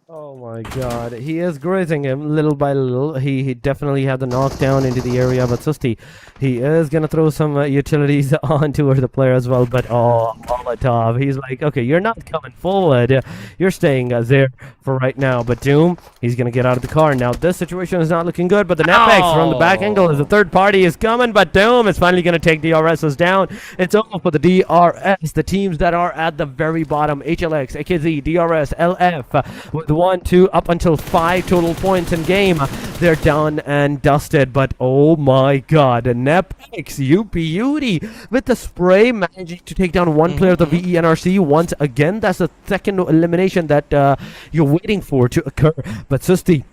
Oh my god, he is grazing him little by little. He definitely had the knockdown into the area, but Susti, he is going to throw some utilities onto the player as well, but Molotov, he's like, okay, you're not coming forward. You're staying there for right now, but Doom, he's going to get out of the car. Now, this situation is not looking good, but the Netpex from the back angle as the third party is coming, but Doom is finally going to take DRSs down. It's over for the DRS, the teams that are at the very bottom, HLX, AKZ, DRS, LF, with 1, 2, up until 5 total points in game. They're done and dusted, but oh my god, Nepix, you beauty, with the spray managing to take down one player of the VENRC once again. That's the second elimination that you're waiting for to occur, but Susti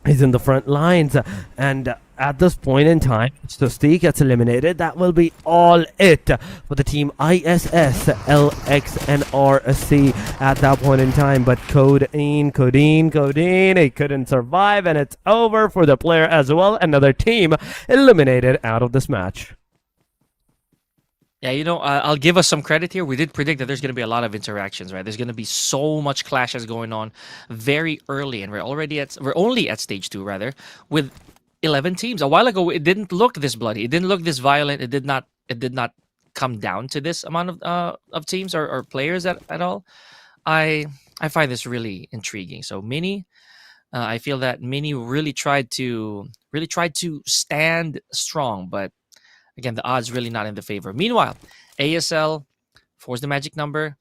is in the front lines, and at this point in time, Susti gets eliminated. That will be all it for the team ISSLXNRC at that point in time. But Codeine, he couldn't survive, and it's over for the player as well. Another team eliminated out of this match. Yeah, you know, I'll give us some credit here. We did predict that there's going to be a lot of interactions, right? There's going to be so much clashes going on very early, and we're only at stage 2 rather, with 11 teams. A while ago, it didn't look this bloody. It didn't look this violent. It did not come down to this amount of teams or players at all. I find this really intriguing. So Mini, I feel that Mini really tried to stand strong, but again, the odds really not in the favor. Meanwhile, ASL forced the magic number.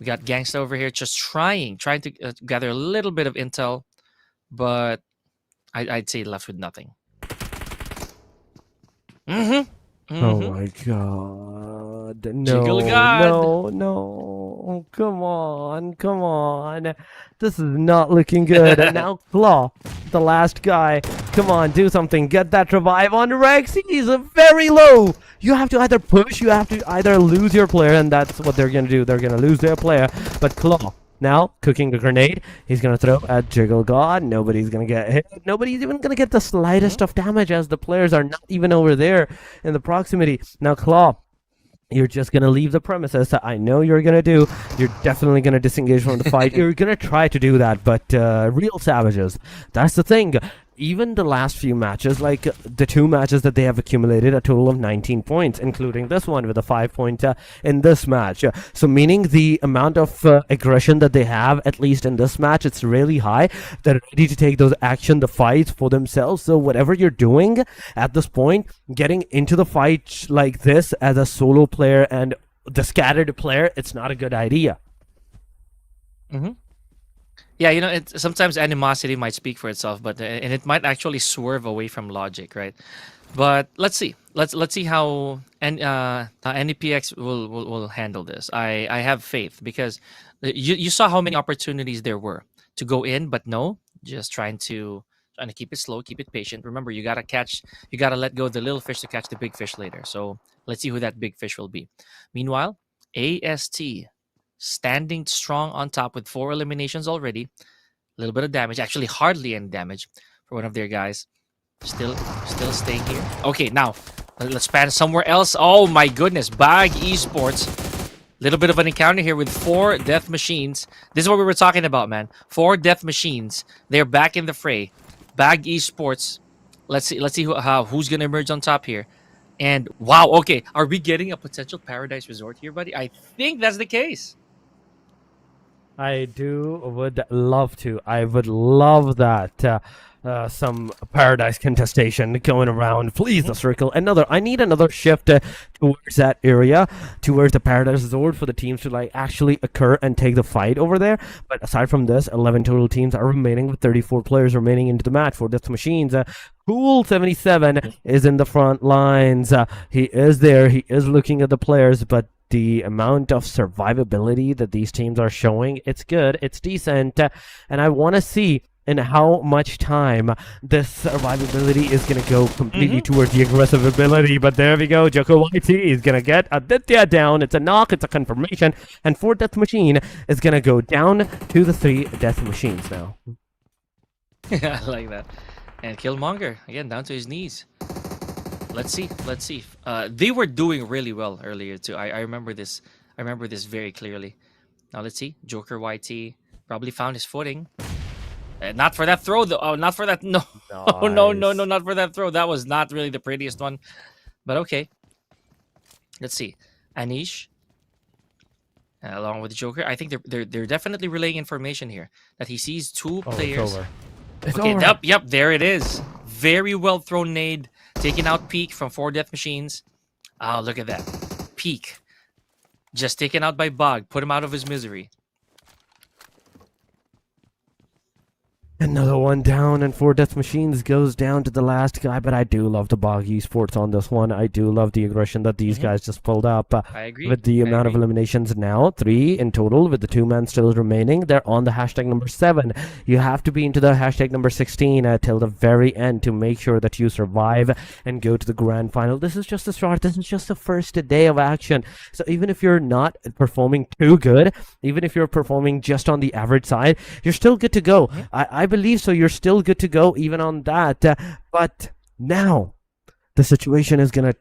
We got Gangsta over here just trying to gather a little bit of intel, but I'd say left with nothing. Oh my god. No. Come on. This is not looking good. And now Claw, the last guy. Come on, do something. Get that revive on Rex. He's very low. You have to either push, you have to either lose your player, and that's what they're going to do. They're going to lose their player. But Claw, now cooking a grenade. He's going to throw at Jiggle God. Nobody's going to get hit. Nobody's even going to get the slightest of damage as the players are not even over there in the proximity. Now Claw, you're just going to leave the premises. I know you're going to do. You're definitely going to disengage from the fight. You're going to try to do that, but real savages. That's the thing. Even the last few matches, like the 2 matches that they have accumulated, a total of 19 points, including this one with a 5-point in this match. So meaning the amount of aggression that they have, at least in this match, it's really high. They're ready to take those action, the fights for themselves. So whatever you're doing at this point, getting into the fight like this as a solo player and the scattered player, it's not a good idea. Yeah, you know, sometimes animosity might speak for itself, but and it might actually swerve away from logic, right? But let's see. Let's see how NEPX will handle this. I have faith because you saw how many opportunities there were to go in, but no, just trying to keep it slow, keep it patient. Remember, you gotta let go of the little fish to catch the big fish later. So let's see who that big fish will be. Meanwhile, AST standing strong on top with 4 eliminations already. A little bit of damage, actually hardly any damage for one of their guys. Still staying here. Okay, now let's span somewhere else. Oh my goodness, BAGH Esports. Little bit of an encounter here with 4 death machines. This is what we were talking about, man. 4 death machines. They're back in the fray. BAGH Esports. Let's see who's gonna emerge on top here. And wow, okay, are we getting a potential paradise resort here, buddy? I think that's the case. I would love to. I would love that. Some paradise contestation going around. Please, the circle. I need another shift towards that area, towards the paradise resort for the teams to like actually occur and take the fight over there. But aside from this, 11 total teams are remaining with 34 players remaining into the match for Death Machines. Cool 77 is in the front lines. He is there. He is looking at the players, but the amount of survivability that these teams are showing, it's good, it's decent, and I want to see in how much time this survivability is going to go completely towards the aggressive ability. But there we go, Joko YT is going to get Aditya down. It's a knock, it's a confirmation, and 4 Death Machine is going to go down to the 3 Death Machines now. Yeah, I like that. And Killmonger, again, down to his knees. Let's see. They were doing really well earlier too. I remember this. I remember this very clearly. Now let's see. Joker YT probably found his footing. Not for that throw though. Oh, not for that. No. Nice. Oh, no, not for that throw. That was not really the prettiest one. But okay. Let's see. Anish, along with Joker, I think they're definitely relaying information here that he sees 2 players. It's over. Yep. There it is. Very well thrown nade. Taking out Peak from 4 death machines. Oh, look at that. Peak. Just taken out by BAGH. Put him out of his misery. Another one down, and 4 Death Machines goes down to the last guy. But I do love the BAGH Esports on this one. I do love the aggression that these guys just pulled up. I agree. With the amount of eliminations now, 3 in total, with the 2 men still remaining. They're on the hashtag number 7. You have to be into the hashtag number 16 till the very end to make sure that you survive and go to the grand final. This is just the start. This is just the first day of action. So even if you're not performing too good, even if you're performing just on the average side, you're still good to go. I believe so. You're still good to go even on that. But now the situation is gonna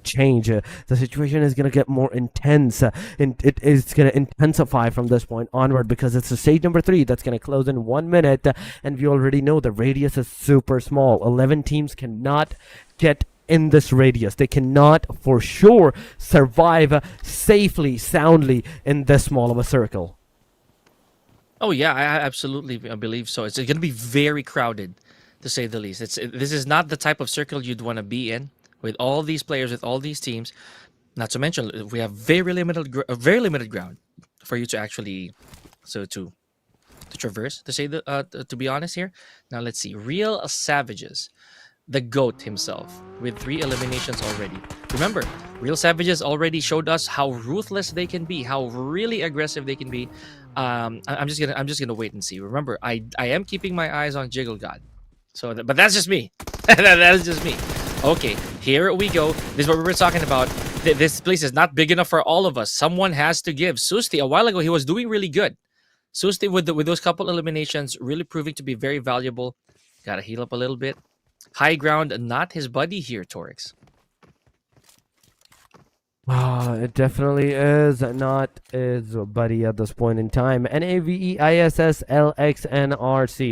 change. The situation is gonna get more intense. And it is gonna intensify from this point onward, because it's the stage number 3 that's gonna close in 1 minute, and we already know the radius is super small. 11 teams cannot get in this radius. They cannot for sure survive safely, soundly in this small of a circle. Oh yeah, I absolutely believe so. It's going to be very crowded, to say the least. This is not the type of circle you'd want to be in with all these players, with all these teams. Not to mention, we have very limited ground for you to actually to traverse. To be honest here. Now let's see. Real Savages, the GOAT himself, with 3 eliminations already. Remember, Real Savages already showed us how ruthless they can be, how really aggressive they can be. I'm just gonna wait and see. Remember, I am keeping my eyes on Jiggle God. So, but that's just me. That is just me. Okay, here we go. This is what we were talking about. This place is not big enough for all of us. Someone has to give. Susti, a while ago, he was doing really good. Susti with those couple eliminations, really proving to be very valuable. Gotta heal up a little bit. High ground, not his buddy here, Torix. It definitely is not his buddy at this point in time. ISSLXNRC.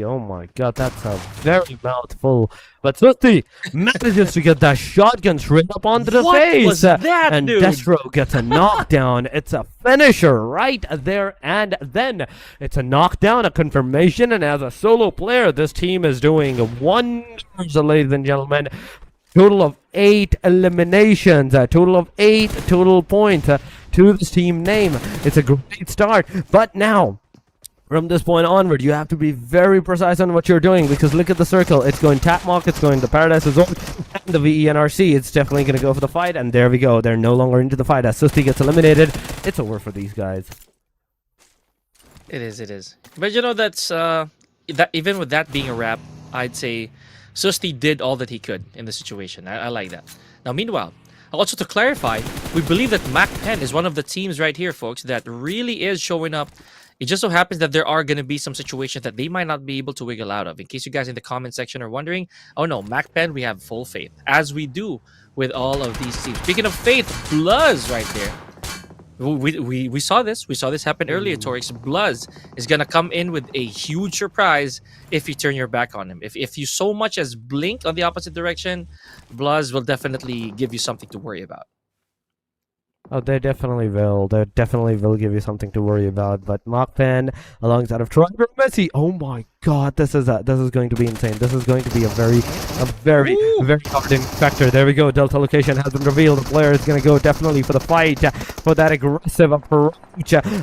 Oh my god, that's a very mouthful. But Susti manages to get that shotgun straight up onto the face. What was that, and dude? Destro gets a knockdown. It's a finisher right there and then. It's a knockdown, a confirmation, and as a solo player, this team is doing wonders, ladies and gentlemen. Total of 8 eliminations, a total of 8 total points to this team name. It's a great start, but now, from this point onward, you have to be very precise on what you're doing, because look at the circle. It's going Tap Mock, it's going the Paradise Resort, and the VENRC. It's definitely going to go for the fight, and there we go. They're no longer into the fight. As Susti gets eliminated, it's over for these guys. It is. But you know, that's even with that being a wrap, I'd say Susti did all that he could in the situation. I like that. Now, meanwhile, Also, to clarify, we believe that MAKPEN is one of the teams right here, folks, that really is showing up. It just so happens that there are going to be some situations that they might not be able to wiggle out of. In case you guys in the comment section are wondering, oh no, MAKPEN, we have full faith, as we do with all of these teams. Speaking of faith, BLUZZ right there. We saw this. We saw this happen earlier, Torix. BLUZZ is going to come in with a huge surprise if you turn your back on him. If you so much as blink on the opposite direction, BLUZZ will definitely give you something to worry about. Oh, they definitely will. They definitely will give you something to worry about. But MAKPEN, alongside of AEROMACY, oh my God, this is going to be insane. This is going to be a very hardening factor. There we go. Delta location has been revealed. The player is going to go definitely for the fight, for that aggressive approach.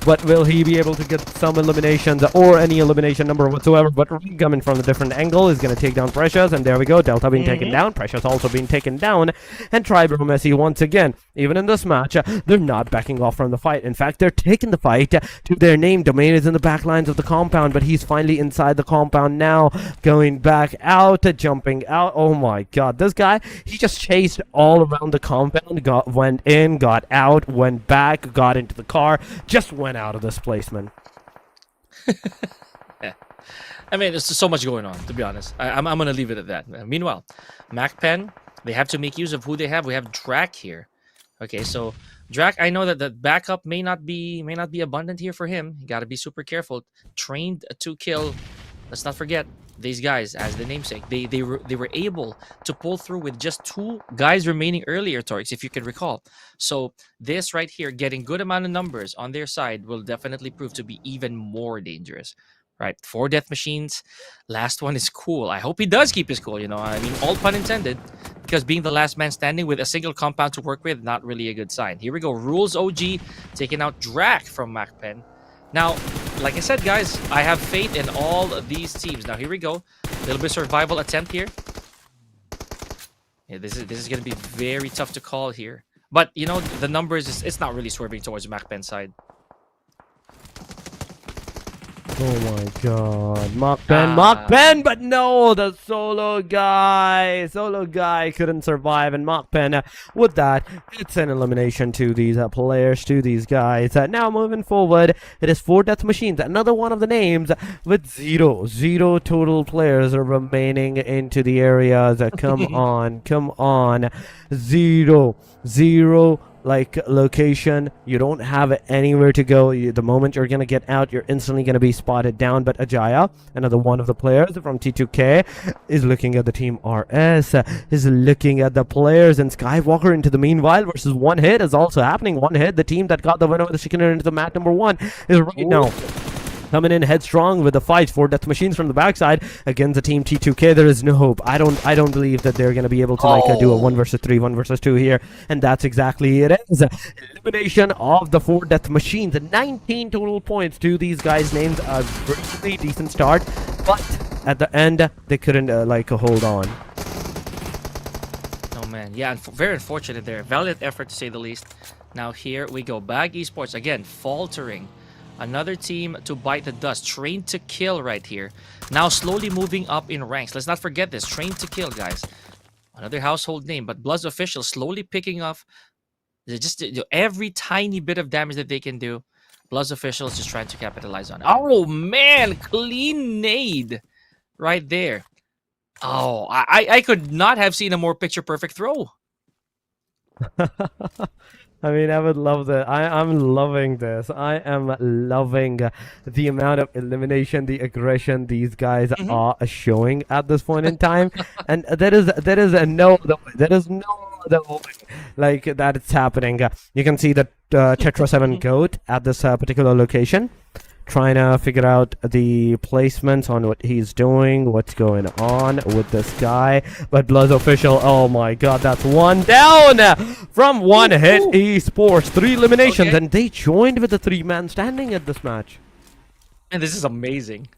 But will he be able to get some eliminations or any elimination number whatsoever? But coming from a different angle is going to take down Precious, and there we go. Delta being taken down. Precious also being taken down, and AEROMACY once again, even in this match, they're not backing off from the fight. In fact, they're taking the fight to their name. Domain is in the back lines of the compound, but he's finally inside the compound now, going back out, jumping out. Oh my God, this guy, he just chased all around the compound, went in, got out, went back, got into the car, just went out of this placement. Yeah. I mean, there's so much going on, to be honest. I'm going to leave it at that. Meanwhile, MAKPEN, they have to make use of who they have. We have Drak here. Okay, so Drak, I know that the backup may not be abundant here for him. You got to be super careful. Trained to kill. Let's not forget these guys, as the namesake. They were able to pull through with just 2 guys remaining earlier, Torix, if you can recall. So this right here, getting good amount of numbers on their side, will definitely prove to be even more dangerous. Right, 4 death machines. Last one is cool. I hope he does keep his cool, you know. I mean, all pun intended, because being the last man standing with a single compound to work with, not really a good sign. Here we go. Rules OG taking out Drak from MAKPEN. Now, like I said, guys, I have faith in all of these teams. Now, here we go. A little bit of survival attempt here. Yeah, this is going to be very tough to call here. But, you know, the numbers, it's not really swerving towards MAKPEN's side. Oh my God, MAKPEN, but no, the solo guy couldn't survive, and MAKPEN, with that, it's an elimination to these players, to these guys. Now moving forward, it is 4 death machines, another one of the names with zero total players are remaining into the areas. Come on, zero like location. You don't have anywhere to go. The moment you're gonna get out, you're instantly gonna be spotted down. But AKAZAYA, another one of the players from T2K, is looking at the team RS, is looking at the players, and Skywalker into the meanwhile versus one hit is also happening. One hit, the team that got the win over the Shikiner into the mat number 1 is right now coming in headstrong with the fight. 4 death machines from the backside against the team T2K. There is no hope. I don't believe that they're gonna be able to do a 1 versus 3, 1 versus 2 here, and that's exactly it is. Elimination of the 4 death machines. 19 total points to these guys' names. A really decent start, but at the end they couldn't hold on. Oh man, yeah, very unfortunate there. Valiant effort to say the least. Now here we go. BAGH Esports again faltering. Another team to bite the dust. Trained to kill right here. Now slowly moving up in ranks. Let's not forget this. Trained to kill, guys. Another household name. But BLUZZ officials slowly picking up just every tiny bit of damage that they can do. BLUZZ officials just trying to capitalize on it. Oh, man. Clean nade right there. Oh, I could not have seen a more picture-perfect throw. I mean, I would love that. I'm loving this. I am loving the amount of elimination, the aggression these guys are showing at this point in time. And there is no other way like that it's happening. You can see the Tetra 7 goat at this particular location, trying to figure out the placements on what he's doing, what's going on with this guy. But BLUZZ official, oh my God, that's 1 down from one hit. Esports 3 eliminations, and they joined with the 3-man standing at this match. And this is amazing.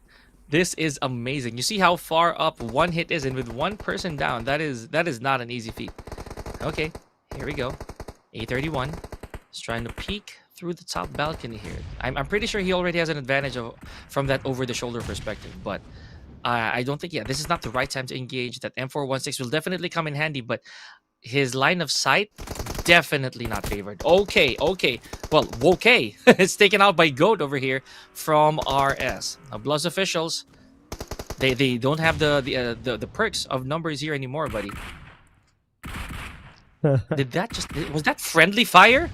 This is amazing. You see how far up one hit is, and with one person down, that is not an easy feat. Okay, here we go. A31 is trying to peek through the top balcony here. I'm pretty sure he already has an advantage from that over-the-shoulder perspective, but I don't think, this is not the right time to engage. That M416 will definitely come in handy, but his line of sight definitely not favored. Okay. Well, okay. It's taken out by Goat over here from RS. Now, BLUZZ officials, they don't have the perks of numbers here anymore, buddy. Was that friendly fire?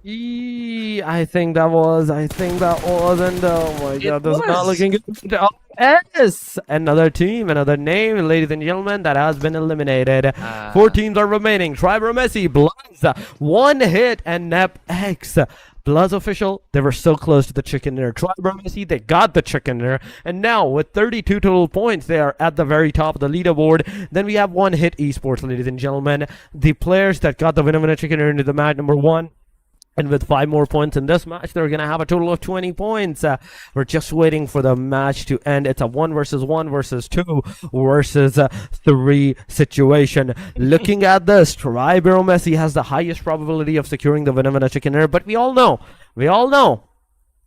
I think that was, and oh my god, this is not looking good. Oh, yes! Another team, another name, ladies and gentlemen, that has been eliminated. 4 teams are remaining. AEROMACY, BLUZZ, 1 hit, and NEPX. BLUZZ official, they were so close to the chicken dinner. AEROMACY, they got the chicken dinner. And now, with 32 total points, they are at the very top of the leaderboard. Then we have 1 hit Esports, ladies and gentlemen. The players that got the winner chicken dinner into the match number 1. And with 5 more points in this match, they're going to have a total of 20 points. We're just waiting for the match to end. It's a 1 versus 1 versus 2 versus 3 situation. Looking at this, AEROMACY has the highest probability of securing the winner chicken dinner. But we all know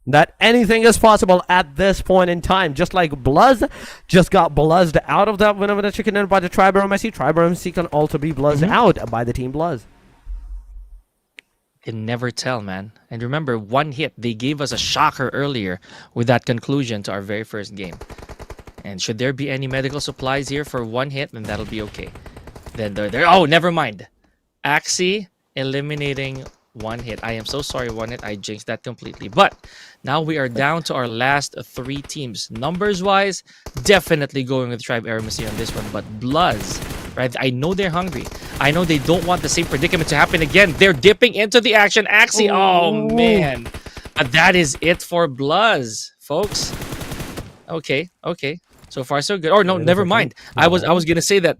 that anything is possible at this point in time. Just like BLUZZ just got BLUZZed out of that winner chicken dinner by the AEROMACY. AEROMACY can also be BLUZZed out by the team BLUZZ. Can never tell, man. And remember, 1 hit. They gave us a shocker earlier with that conclusion to our very first game. And should there be any medical supplies here for 1 hit, then that'll be okay. Then they're oh, never mind. Axie eliminating 1 hit. I am so sorry, 1 hit. I jinxed that completely. But now we are down to our last 3 teams. Numbers-wise, definitely going with AEROMACY on this one. But BLUZZ, right? I know they're hungry. I know they don't want the same predicament to happen again. They're dipping into the action. Axie, oh man. But that is it for BLUZZ, folks. Okay. So far, so good. Or no, never mind. I was gonna say that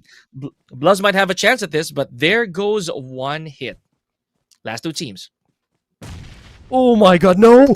BLUZZ might have a chance at this, but there goes 1 hit. Last 2 teams. Oh my god, no!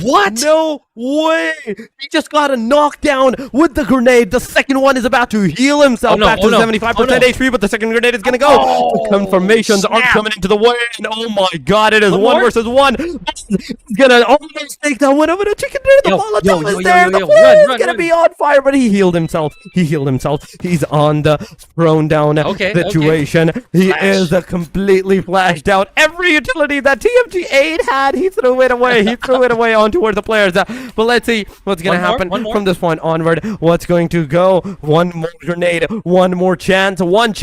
What? No way! He just got a knockdown with the grenade. The second one is about to heal himself back to 75% HP, but the second grenade is gonna go. The confirmations are coming into the way, and oh my god, it is 1 versus 1. He's gonna almost take that one over the chicken dinner. The Molotov is there. The fire is gonna be on fire, but he healed himself. He's on the thrown down situation. He is completely flashed out. Every utility that TMG8 had, he threw it away on towards the players. But let's see what's going to happen from this point onward. What's going to go? 1 more grenade, 1 more chance, 1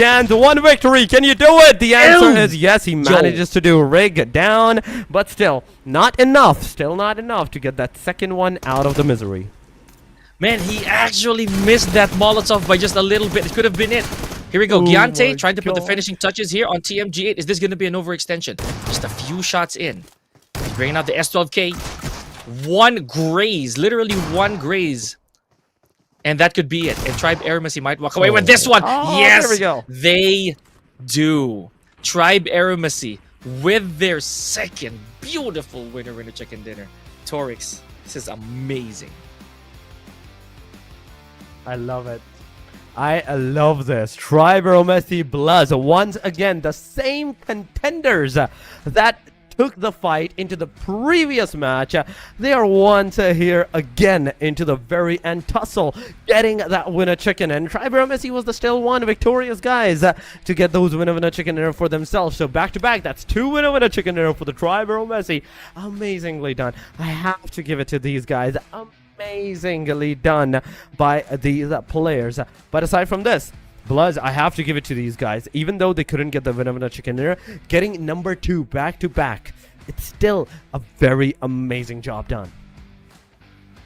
victory. Can you do it? The answer is yes. He manages to do rig down, but still not enough. Still not enough to get that second one out of the misery. Man, he actually missed that Molotov by just a little bit. It could have been it. Here we go. Giante trying to put the finishing touches here on TMG8. Is this going to be an overextension? Just a few shots in. He's bringing out the S12K. 1 graze. Literally 1 graze. And that could be it. And AEROMACY might walk away with this one. Yes! There we go. They do. AEROMACY with their second beautiful winner chicken dinner. Torix, this is amazing. I love it. I love this. AEROMACY, BLUZZ, once again, the same contenders that took the fight into the previous match. They are once here again into the very end tussle, getting that winner chicken. And AEROMACY was the still one victorious guys to get those winner chicken dinner for themselves. So back to back, that's 2 winner chicken dinner for the AEROMACY. Amazingly done. I have to give it to these guys. Amazingly done by these players. But aside from this, BLUZZ, I have to give it to these guys. Even though they couldn't get the winner chicken dinner, getting number 2 back to back, it's still a very amazing job done.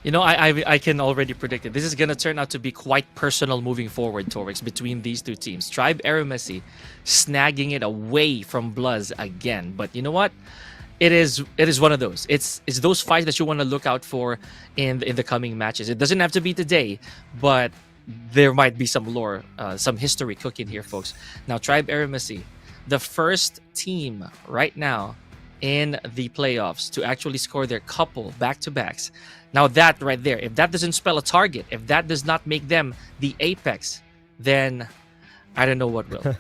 You know, I can already predict it. This is going to turn out to be quite personal moving forward, Torix, between these 2 teams. AEROMACY snagging it away from BLUZZ again. But you know what? It is one of those. It's those fights that you want to look out for in the coming matches. It doesn't have to be today, but there might be some lore, some history cooking here, folks. Now, AEROMACY, the first team right now in the playoffs to actually score their couple back-to-backs. Now, that right there, if that doesn't spell a target, if that does not make them the apex, then I don't know what will.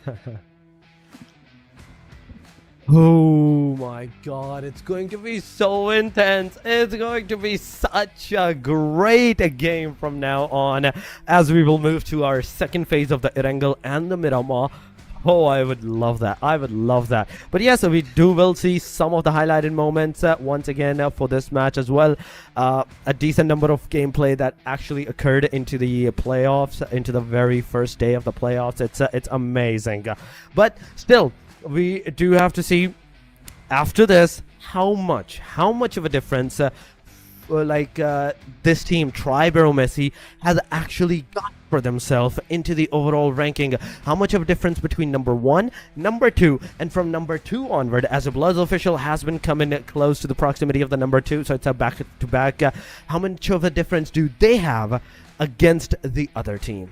Oh my god, it's going to be so intense. It's going to be such a great game from now on, as we will move to our second phase of the Erangel and the Miramar Oh, I would love that. I would love that. But yeah, so we will see some of the highlighted moments once again for this match as well. A decent number of gameplay that actually occurred into the playoffs, into the very first day of the playoffs. It's amazing. But still, we do have to see after this how much of a difference this team, AEROMACY, has actually got for themselves into the overall ranking. How much of a difference between number 1, number 2, and from number 2 onward, as a BLUZZ official has been coming close to the proximity of the number 2, so it's a back-to-back. How much of a difference do they have against the other team?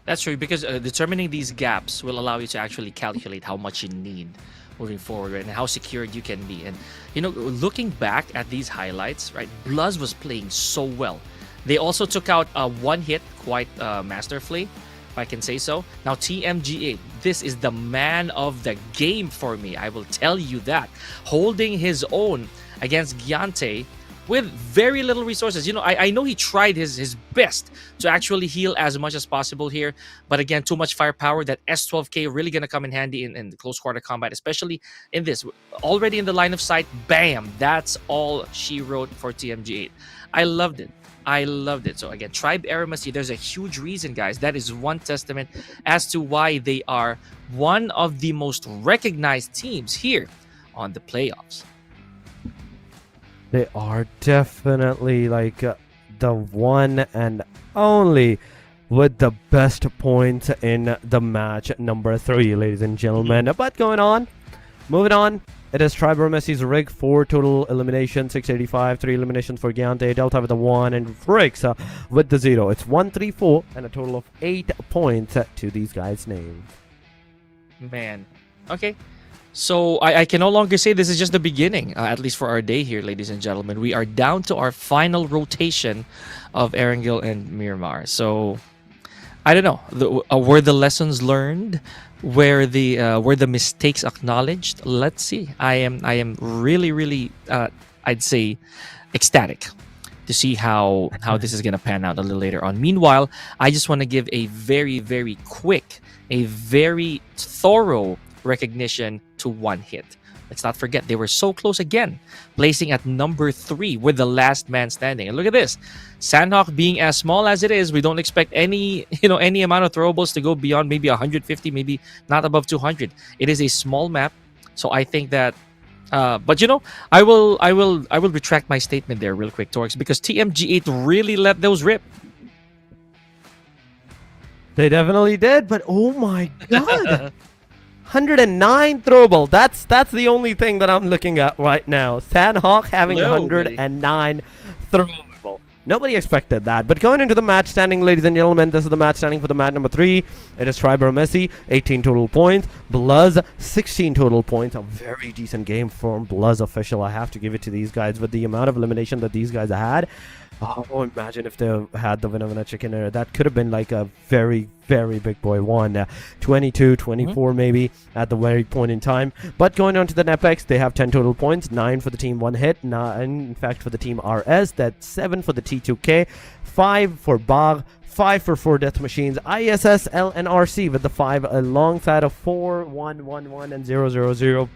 That's true, because determining these gaps will allow you to actually calculate how much you need moving forward, right, and how secured you can be. And you know, looking back at these highlights, right, BLUZZ was playing so well. They also took out one hit quite masterfully, if I can say so. Now TMG8, this is the man of the game for me, I will tell you that. Holding his own against Gyante with very little resources. You know, I know he tried his best to actually heal as much as possible here, but again, too much firepower. That S12K really gonna come in handy in the close quarter combat, especially in this. Already in the line of sight, bam! That's all she wrote for TMG8. I loved it. I loved it. So again, AEROMACY, there's a huge reason, guys. That is one testament as to why they are one of the most recognized teams here on the playoffs. They are definitely like the one and only with the best points in the match number 3, ladies and gentlemen. But moving on. It is AEROMACY's rig, 4 total eliminations, 685, 3 eliminations for Gyante, Delta with the 1, and Fricks with the 0. It's 1-3-4 and a total of 8 points to these guys' names. Man, okay. So I can no longer say this is just the beginning, at least for our day here, ladies and gentlemen. We are down to our final rotation of Erangel and Miramar. So I don't know, were the lessons learned, were the mistakes acknowledged? Let's see. I am really I'd say ecstatic to see how this is gonna pan out a little later on. Meanwhile, I just want to give a very quick, a very thorough recognition to One Hit. Let's not forget, they were so close again, placing at number 3 with the last man standing. And look at this, Sanhok being as small as it is, we don't expect any amount of throwables to go beyond maybe 150, maybe not above 200. It is a small map, so I think that but you know, I will retract my statement there real quick, Torx, because TMG8 really let those rip. They definitely did, but oh my god. 109 throwable. That's the only thing that I'm looking at right now. Sanhok having 109 throwable. Nobody expected that. But going into the match standing, ladies and gentlemen, this is the match standing for the match number 3. It is AEROMACY, 18 total points. BLUZZ, 16 total points. A very decent game from BLUZZ official. I have to give it to these guys with the amount of elimination that these guys had. Oh, imagine if they had the winner chicken dinner. That could have been like a very big boy one. 22, 24 maybe at the very point in time. But going on to the Nepex, they have 10 total points. 9 for the team One Hit. 9, in fact, for the team RS. That's 7 for the T2K. 5 for BAGH. 5 for 4 Death Machines. ISSLNRC with the 5 alongside of 4, 1, 1, 1, and 0, 0, 0.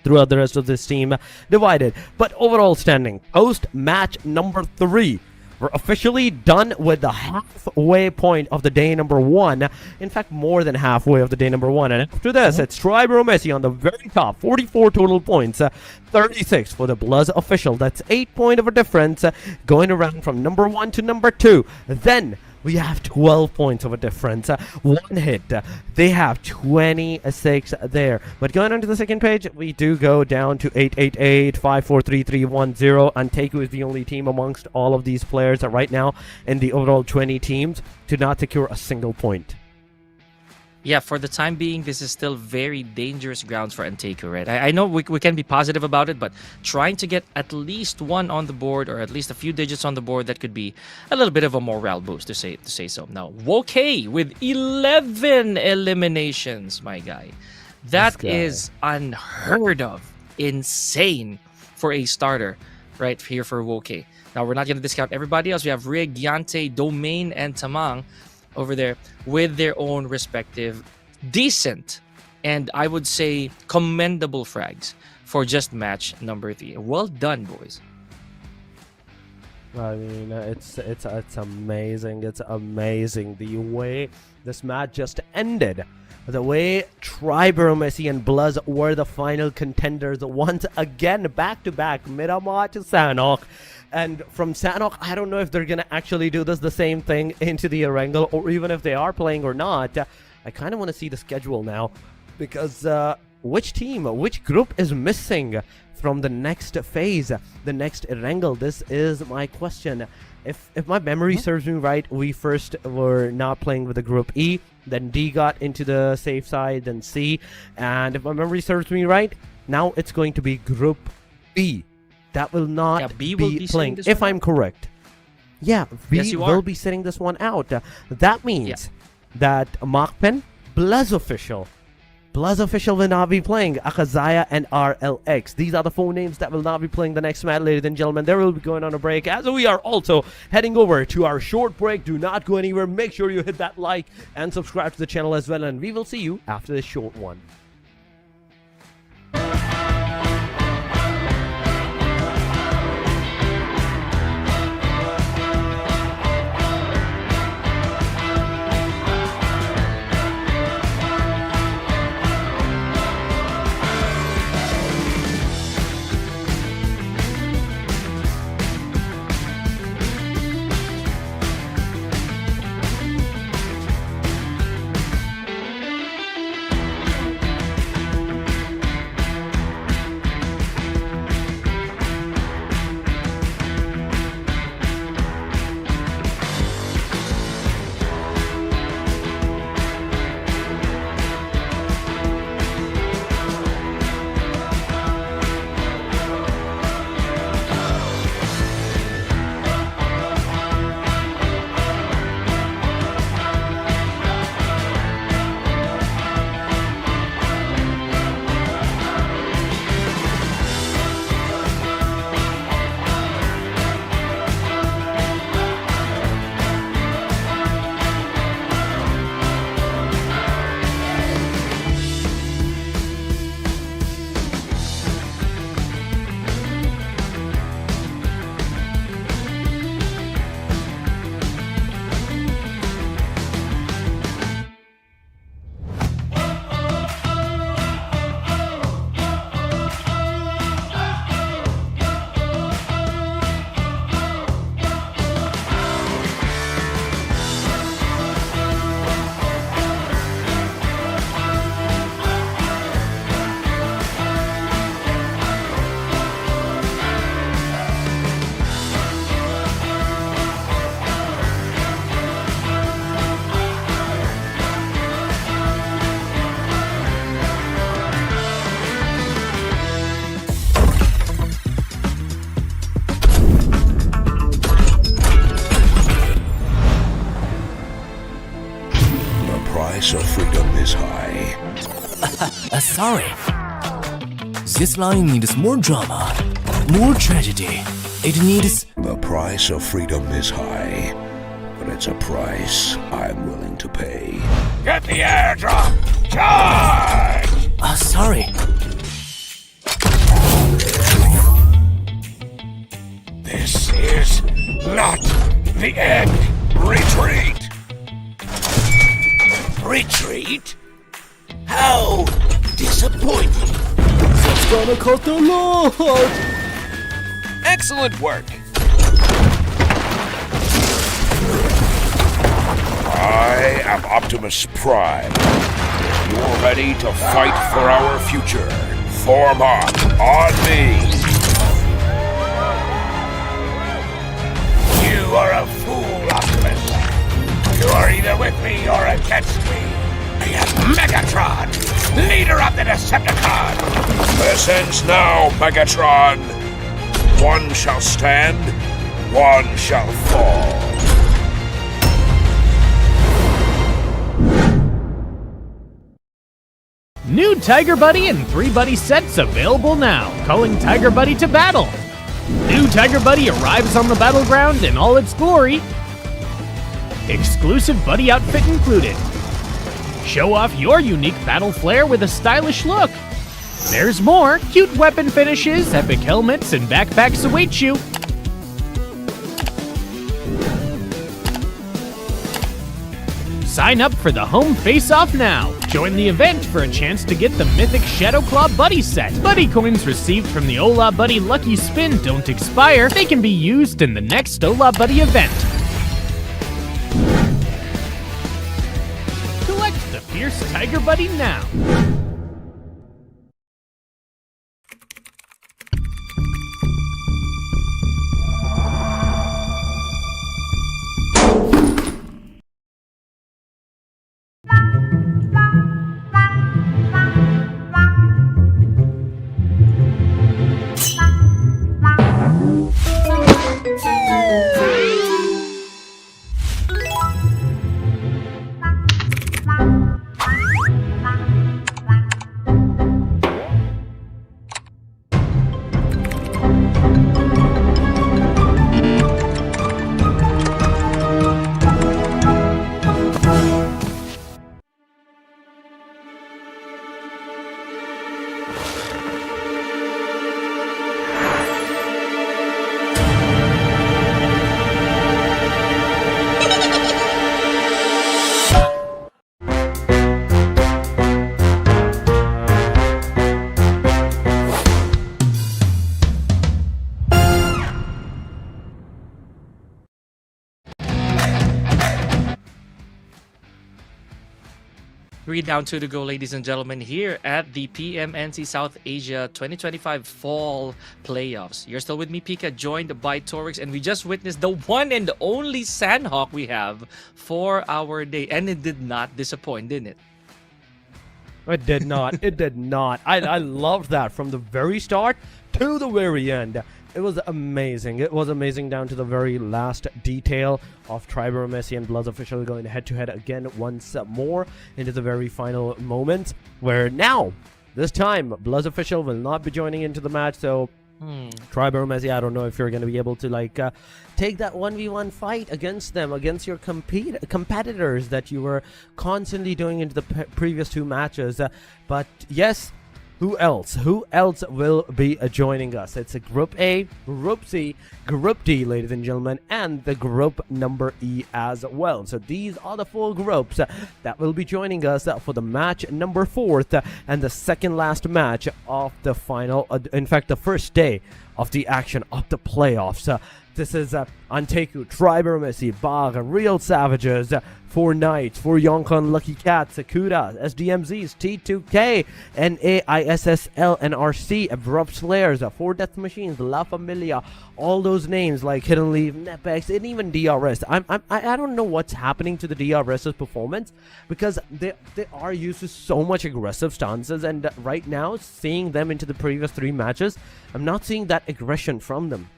Throughout the rest of this team divided. But overall standing, post match number 3, we're officially done with the halfway point of the day number 1. In fact, more than halfway of the day number 1. And after this, it's AEROMACY on the very top, 44 total points, 36 for the BLUZZ official. That's 8 points of a difference going around from number 1 to number 2. Then we have 12 points of a difference. One Hit, they have 26 there. But going on to the second page, we do go down to 888, 543310. ANTEIKU is the only team amongst all of these players right now in the overall 20 teams to not secure a single point. Yeah, for the time being, this is still very dangerous grounds for ANTEIKU, right? I know we can be positive about it, but trying to get at least 1 on the board, or at least a few digits on the board, that could be a little bit of a morale boost, to say so. Now, YONKO with 11 eliminations, my guy. That is unheard of. Insane for a starter right here for YONKO. Now, we're not going to discount everybody else. We have Rig, Gyante, Domain, and Tamang over there with their own respective decent and I would say commendable frags for just match number 3. Well done, boys. I mean, it's amazing. It's amazing the way this match just ended. The way AEROMACY and BLUZZ were the final contenders once again, back-to-back, Miramar to Sanhok. And from Sanhok, I don't know if they're going to actually do the same thing into the Erangel, or even if they are playing or not. I kind of want to see the schedule now, because which team, which group is missing from the next phase, the next Erangel? This is my question. If my memory serves me right, we first were not playing with the group E, then D got into the safe side, then C, and if my memory serves me right, now it's going to be group B. That will not B will be be playing, sitting if this one I'm correct. Yeah, B Yes, you will are. be sitting this one out. That means that MAKPEN, BLUZZ official will not be playing. AKAZAYA and RLX. These are the 4 names that will not be playing the next match, ladies and gentlemen. They will be going on a break, as we are also heading over to our short break. Do not go anywhere. Make sure you hit that like and subscribe to the channel as well, and we will see you after this short one. price of freedom is high. Sorry. This line needs more drama, more tragedy. It needs... The price of freedom is high, but it's a price I'm willing to pay. Get the airdrop! Charge! Sorry. This is not the end. Retreat! Retreat? How disappointing. It's gonna cost a lot. Excellent work. I am Optimus Prime. If you're ready to fight for our future, form up on me. You are a fool, Optimus. You are either with me or against me. I am Megatron, leader of the Decepticons. This ends now, Megatron. One shall stand, one shall fall. New Tiger Buddy and 3 Buddy sets available now. Calling Tiger Buddy to battle. New Tiger Buddy arrives on the battleground in all its glory. Exclusive buddy outfit included. Show off your unique battle flair with a stylish look. There's more. Cute weapon finishes, epic helmets, and backpacks await you. Sign up for the home face-off now. Join the event for a chance to get the mythic Shadow Claw Buddy set. Buddy coins received from the Ola Buddy Lucky Spin don't expire. They can be used in the next Ola Buddy event. Collect the Fierce Tiger Buddy now. Three down, two to go, ladies and gentlemen, here at the PMNC South Asia 2025 Fall Playoffs. You're still with me, Pika, joined by Torix, and we just witnessed the one and only Sanhok we have for our day. And it did not disappoint, didn't it? It did not. It did not. I loved that from the very start to the very end. It was amazing. It was amazing down to the very last detail of AEROMACY and BLUZZ official going head-to-head again once more into the very final moment, where now, this time, BLUZZ official will not be joining into the match, so AEROMACY, I don't know if you're going to be able to take that 1v1 fight against them, against your competitors that you were constantly doing into the previous two matches. But yes, who else? Who else will be joining us? It's a Group A, Group C, Group D, ladies and gentlemen, and the Group number E as well. So these are the four groups that will be joining us for the match number 4 and the second last match of the final, in fact, the first day of the action of the playoffs. This is ANTEIKU, AEROMACY, BAGH, Real Savages, 4 Knights, 4 YONKO and Lucky Cats, Sakura, SDMZs, T2K, ISSLXNRC, ABRUPT Slayers, 4 Death Machines, LAFAMILIA, all those names like Hidden Leaf, Nepex, and even DRS. I don't know what's happening to the DRS's performance, because they are used to so much aggressive stances, and right now, seeing them into the previous 3 matches, I'm not seeing that aggression from them.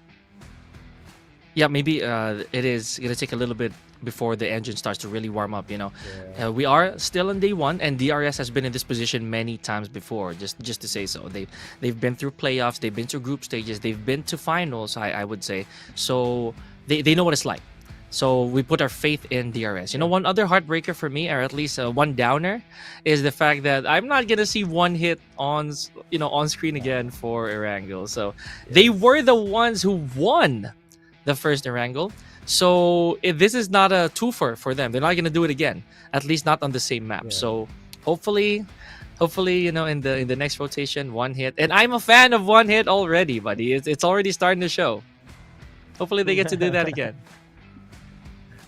Yeah, maybe it is going to take a little bit before the engine starts to really warm up, you know. Yeah. We are still on day 1, and DRS has been in this position many times before, just to say so. They've been through playoffs, they've been through group stages, they've been to finals, I would say. So they know what it's like. So we put our faith in DRS. You know, one other heartbreaker for me, or at least one downer, is the fact that I'm not gonna see one hit on screen again for Erangel. So they were the ones who won the first Erangel. So if this is not a twofer for them, they're not gonna do it again. At least not on the same map. Yeah. So hopefully, you know, in the next rotation, one hit. And I'm a fan of one hit already, buddy. It's already starting to show. Hopefully they get to do that again.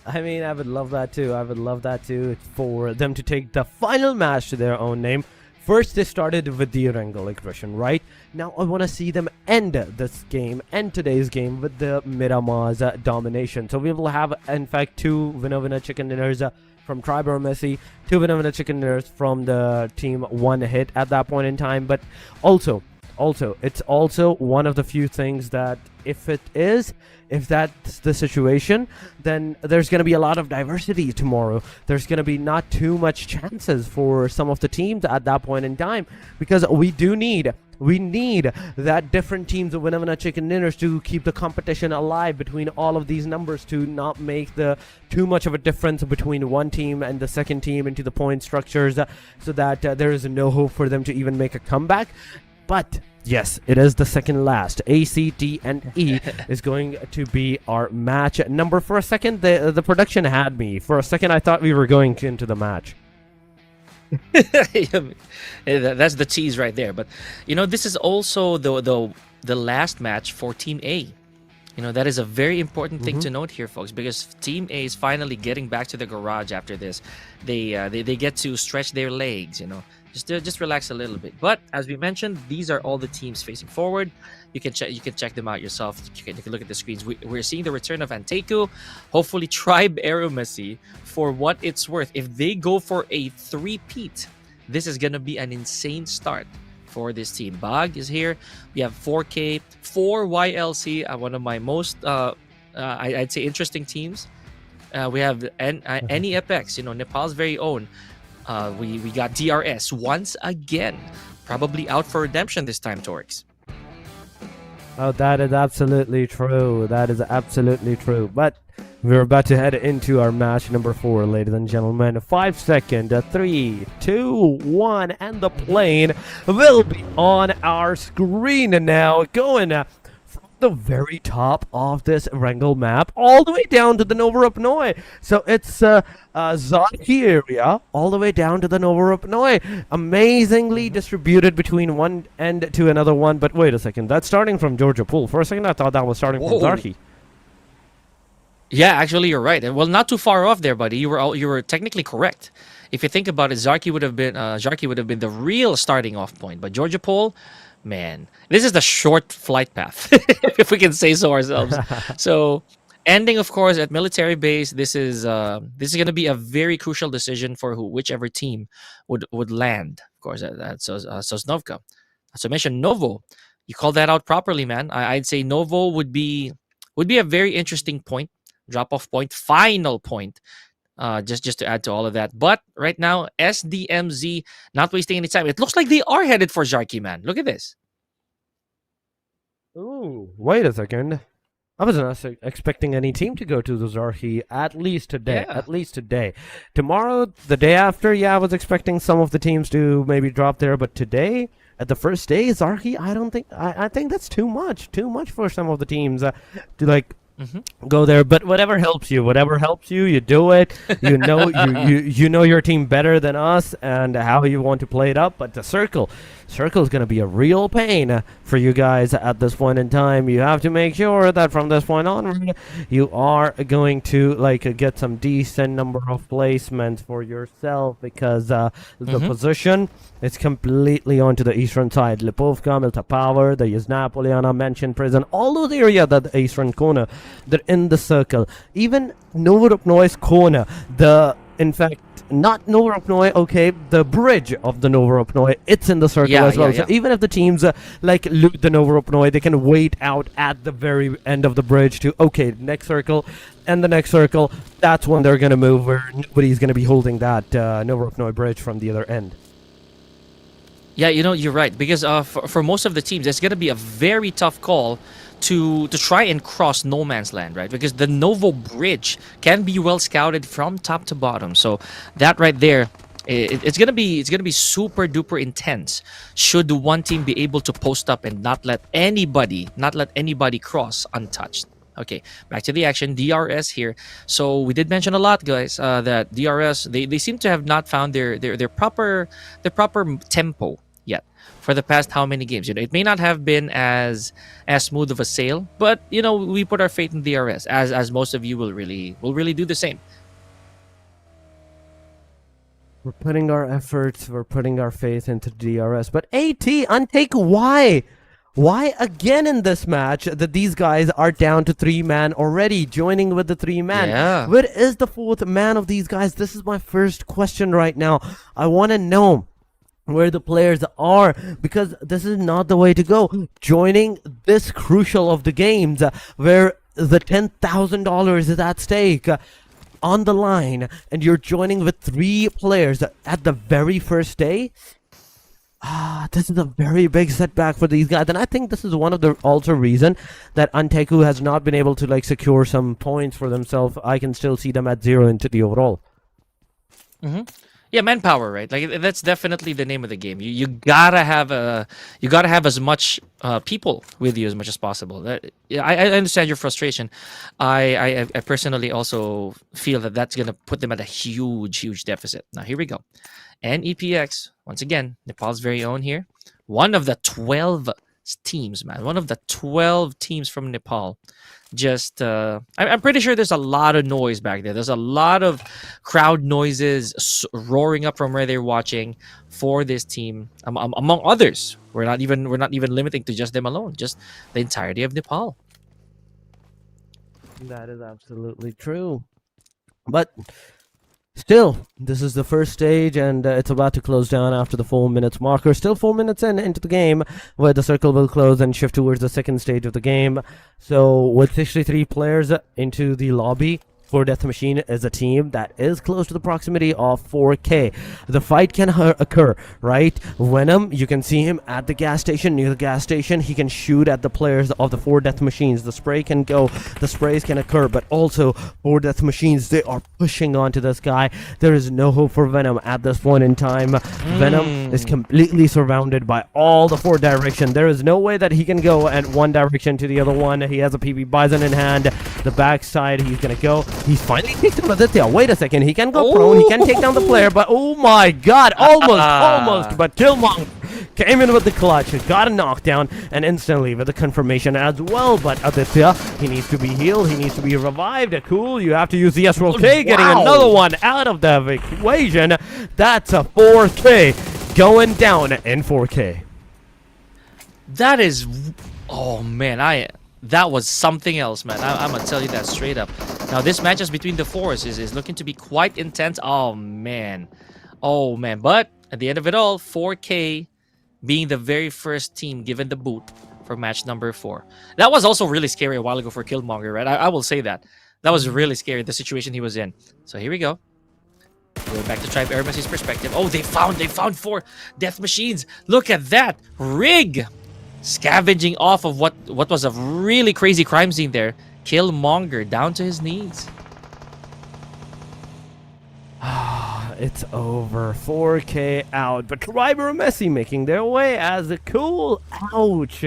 I mean, I would love that too. I would love that too, for them to take the final match to their own name. First, they started with the Erangel aggression, right? Now, I want to see them end this game, end today's game, with the Miramar's domination. So we will have, in fact, 2 winner-winner chicken dinners from AEROMACY, 2 winner-winner chicken dinners from the team one hit at that point in time. But also, it's also one of the few things that if that's the situation, then there's going to be a lot of diversity tomorrow. There's going to be not too much chances for some of the teams at that point in time, because we do need We need that different teams of winner chicken dinners to keep the competition alive between all of these numbers, to not make the too much of a difference between one team and the second team into the point structures, so that there is no hope for them to even make a comeback. But yes, it is the second last. A, C, D, and E is going to be our match number. For a second, the production had me. For a second, I thought we were going into the match. That's the tease right there. But this is also the last match for Team A. That is a very important thing to note here, folks, because Team A is finally getting back to the garage after this. They get to stretch their legs, just relax a little bit. But as we mentioned, these are all the teams facing forward. You can check them out yourself. You can look at the screens. We're seeing the return of ANTEIKU, hopefully Tribe AEROMACY. For what it's worth, if they go for a three-peat, this is gonna be an insane start for this team. BAGH is here. We have 4K, 4YLC, one of my most I'd say interesting teams. We have ANTEIKU, Nepal's very own. We got DRS once again, probably out for redemption this time, Torix. Oh, that is absolutely true. That is absolutely true. But we're about to head into our match number 4, ladies and gentlemen. 5 seconds, 3, 2, 1, and the plane will be on our screen now, going from the very top of this Erangel map all the way down to the Nova Upnoi. So it's Zarki area all the way down to the Nova Upnoi, amazingly distributed between one end to another one. But wait a second, that's starting from Georgia Pool. For a second, I thought that was starting from Zarki. Yeah, actually, you're right. Well, not too far off there, buddy. You were technically correct. If you think about it, Zarki would have been the real starting off point. But Georgia Pole, man, this is the short flight path, if we can say so ourselves. So, ending, of course, at military base. This is going to be a very crucial decision for whichever team would land. Of course, that's Sosnovka. As I mentioned, Novo. You called that out properly, man. I'd say Novo would be a very interesting point. Drop-off point, final point, just to add to all of that. But right now, SDMZ not wasting any time. It looks like they are headed for Zarki, man. Look at this. Ooh, wait a second. I was not expecting any team to go to the Zarki, at least today. Yeah. At least today. Tomorrow, the day after, yeah, I was expecting some of the teams to maybe drop there. But today, at the first day, Zarki, I think that's too much. Too much for some of the teams to like go there. But whatever helps you, you do it. You know, you know your team better than us and how you want to play it up. But the circle is going to be a real pain for you guys at this point in time. You have to make sure that from this point onward, you are going to get some decent number of placements for yourself, because the position is completely onto the eastern side. Lipovka, Milta Power, the Yuzna mentioned prison, all those areas that the eastern corner, they're in the circle. Even Novorupnoi's corner, in fact, not Novorupnoi, okay, the bridge of the Novorupnoi, it's in the circle as well. So even if the teams loot the Novorupnoi, they can wait out at the very end of the bridge to, okay, next circle and the next circle. That's when they're going to move, where nobody's going to be holding that Novorupnoi bridge from the other end. Yeah, you're right, because for most of the teams, it's going to be a very tough call to try and cross no man's land, right? Because the Novo bridge can be well scouted from top to bottom. So that right there, it's gonna be super duper intense. Should one team be able to post up and not let anybody cross untouched? Okay, back to the action. DRS here. So we did mention a lot, guys, that DRS they seem to have not found their proper tempo yet for the past how many games. It may not have been as smooth of a sail, but we put our faith in DRS, as most of you will really do the same. We're putting our efforts, we're putting our faith into DRS. But ANTEIKU, why again in this match that these guys are down to 3-man already, joining with the 3-man? Yeah. Where is the 4th man of these guys? This is my first question right now. I want to know where the players are, because this is not the way to go. Joining this crucial of the games, where the $10,000 is at stake, on the line, and you're joining with 3 players at the very first day. This is a very big setback for these guys, and I think this is one of the also reason that ANTEIKU has not been able to like secure some points for themselves. I can still see them at 0 into the overall. Yeah, manpower, right? Like that's definitely the name of the game. You gotta have as much people with you as much as possible. I understand your frustration. I personally also feel that that's gonna put them at a huge deficit. Now here we go. NEPX once again, Nepal's very own here. One of the 12 teams, man. One of the 12 teams from Nepal. Just I'm pretty sure there's a lot of noise back there. There's a lot of crowd noises roaring up from where they're watching for this team, among others. We're not even limiting to just them alone, just the entirety of Nepal. That is absolutely true. But still, this is the first stage, and it's about to close down after the 4 minutes marker. Still 4 minutes into the game, where the circle will close and shift towards the second stage of the game. So, with 63 players into the lobby, 4 Death Machine is a team that is close to the proximity of 4K. The fight can occur, right? Venom, you can see him at the gas station, near the gas station. He can shoot at the players of the 4 Death Machines. The spray can go, the sprays can occur, but also 4 Death Machines, they are pushing onto this guy. There is no hope for Venom at this point in time. Venom is completely surrounded by all the 4 directions. There is no way that he can go at one direction to the other one. He has a PB Bison in hand. The backside, he's gonna go. He's finally kicked him Aditya. Wait a second, he can go prone, he can take down the player, but oh my god, almost, but Killmonger came in with the clutch, got a knockdown, and instantly with the confirmation as well. But Aditya, he needs to be healed, he needs to be revived. Cool, you have to use the SRK, getting another one out of the equation. That's a 4K going down in 4K. That is, oh man, that was something else, man. I'm gonna tell you that straight up. Now this matches between the fours is looking to be quite intense. Oh man. But at the end of it all, 4K being the very first team given the boot for match number 4. That was also really scary a while ago for Killmonger, right? I will say that. That was really scary, the situation he was in. So here we go. Going back to Tribe AEROMACY's perspective. Oh, they found 4 Death Machines. Look at that. Rig scavenging off of what was a really crazy crime scene there. Killmonger down to his knees. It's over. 4K out, but Tribe AEROMACY making their way as a cool. Ouch.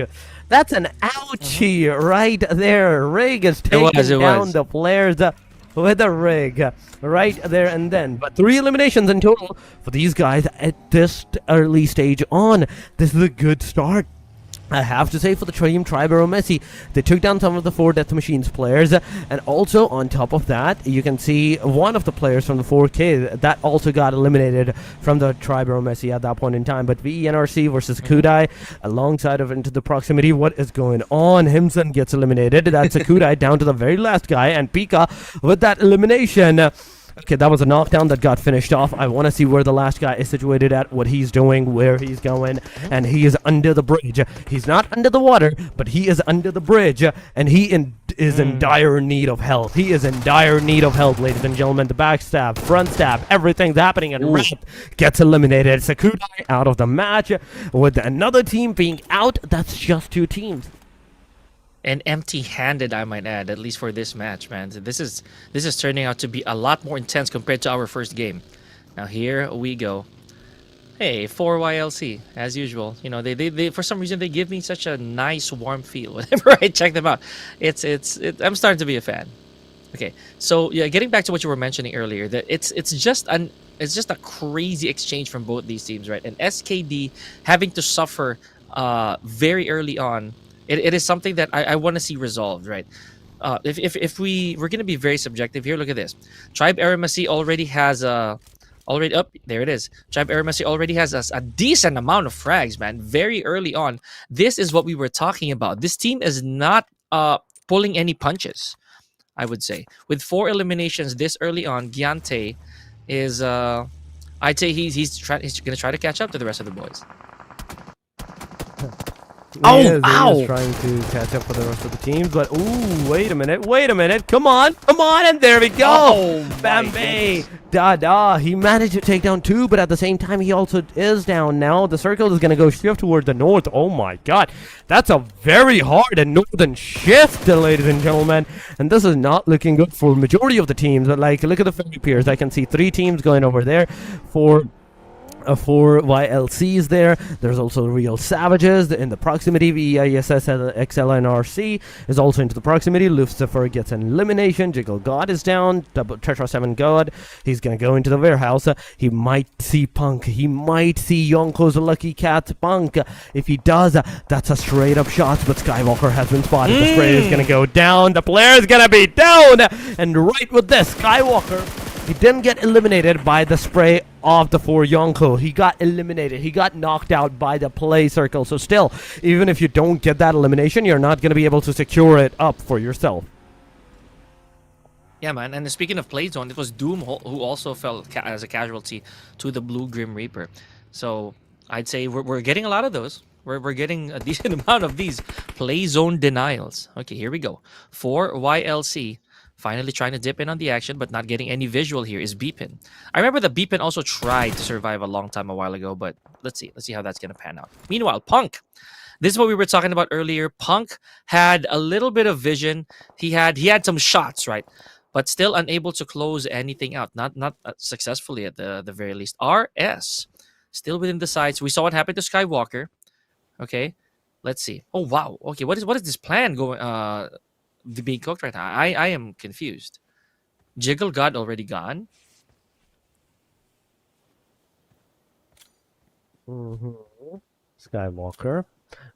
That's an ouchie right there. Rig is taking down the players with a rig right there and then. But 3 eliminations in total for these guys at this early stage on. This is a good start, I have to say, for the team Tribe AEROMACY. They took down some of the 4 Death Machines players, and also on top of that, you can see one of the players from the 4K that also got eliminated from the Tribe AEROMACY at that point in time. But VENRC versus Kudai, alongside of Into the Proximity, what is going on? Himson gets eliminated. That's a Kudai down to the very last guy, and Pika with that elimination. Okay, that was a knockdown that got finished off. I want to see where the last guy is situated at, what he's doing, where he's going, and he is under the bridge. He's not under the water, but he is under the bridge, and he is in dire need of help. He is in dire need of help, ladies and gentlemen. The backstab, front stab, everything's happening, and Rat gets eliminated. Sakudai out of the match, with another team being out. That's just 2 teams. And empty-handed, I might add, at least for this match, man. This is turning out to be a lot more intense compared to our first game. Now here we go. Hey, 4YLC as usual. You know, they for some reason they give me such a nice warm feel whenever I check them out. I'm starting to be a fan. Okay, so yeah, getting back to what you were mentioning earlier, that it's just a crazy exchange from both these teams, right? And SKD having to suffer very early on. It is something that I want to see resolved, right? If we're going to be very subjective here, look at this. Tribe AEROMACY already has there it is. Tribe AEROMACY already has a decent amount of frags, man, very early on. This is what we were talking about. This team is not pulling any punches, I would say. With 4 eliminations this early on, Giante is I'd say he's going to try to catch up to the rest of the boys. He is trying to catch up with the rest of the teams, but ooh, wait a minute, come on, and there we go. Bambi, Dada, he managed to take down 2, but at the same time, he also is down now. The circle is going to go shift towards the north. Oh my god, that's a very hard and northern shift, ladies and gentlemen, and this is not looking good for majority of the teams. But like, look at the ferry piers. I can see 3 teams going over there for 4 YLCs there. There's also Real Savages in the proximity. ISSLXNRC is also into the proximity. Lucifer gets an elimination. Jiggle God is down. Double Tetra 7 God. He's gonna go into the warehouse. He might see Punk. He might see Yonko's Lucky Cat Punk. If he does, that's a straight up shot. But Skywalker has been spotted. The spray is gonna go down. The player is gonna be down. And right with this, Skywalker, he didn't get eliminated by the spray of the 4 Yonko. He got eliminated. He got knocked out by the play circle. So still, even if you don't get that elimination, you're not going to be able to secure it up for yourself. Yeah, man. And speaking of play zone, it was Doom who also fell as a casualty to the Blue Grim Reaper. So I'd say we're getting a lot of those. We're getting a decent amount of these play zone denials. Okay, here we go. For YLC. Finally trying to dip in on the action, but not getting any visual here is Beepin. I remember the Beepin also tried to survive a long time a while ago, but let's see how that's going to pan out. Meanwhile, Punk. This is what we were talking about earlier. Punk had a little bit of vision. He had some shots, right? But still unable to close anything out. Not successfully at the very least. RS still within the sights. We saw what happened to Skywalker. Okay, let's see. Oh wow. Okay, what is this plan going? Being cooked right now. I am confused. Jiggle God already gone. Skywalker.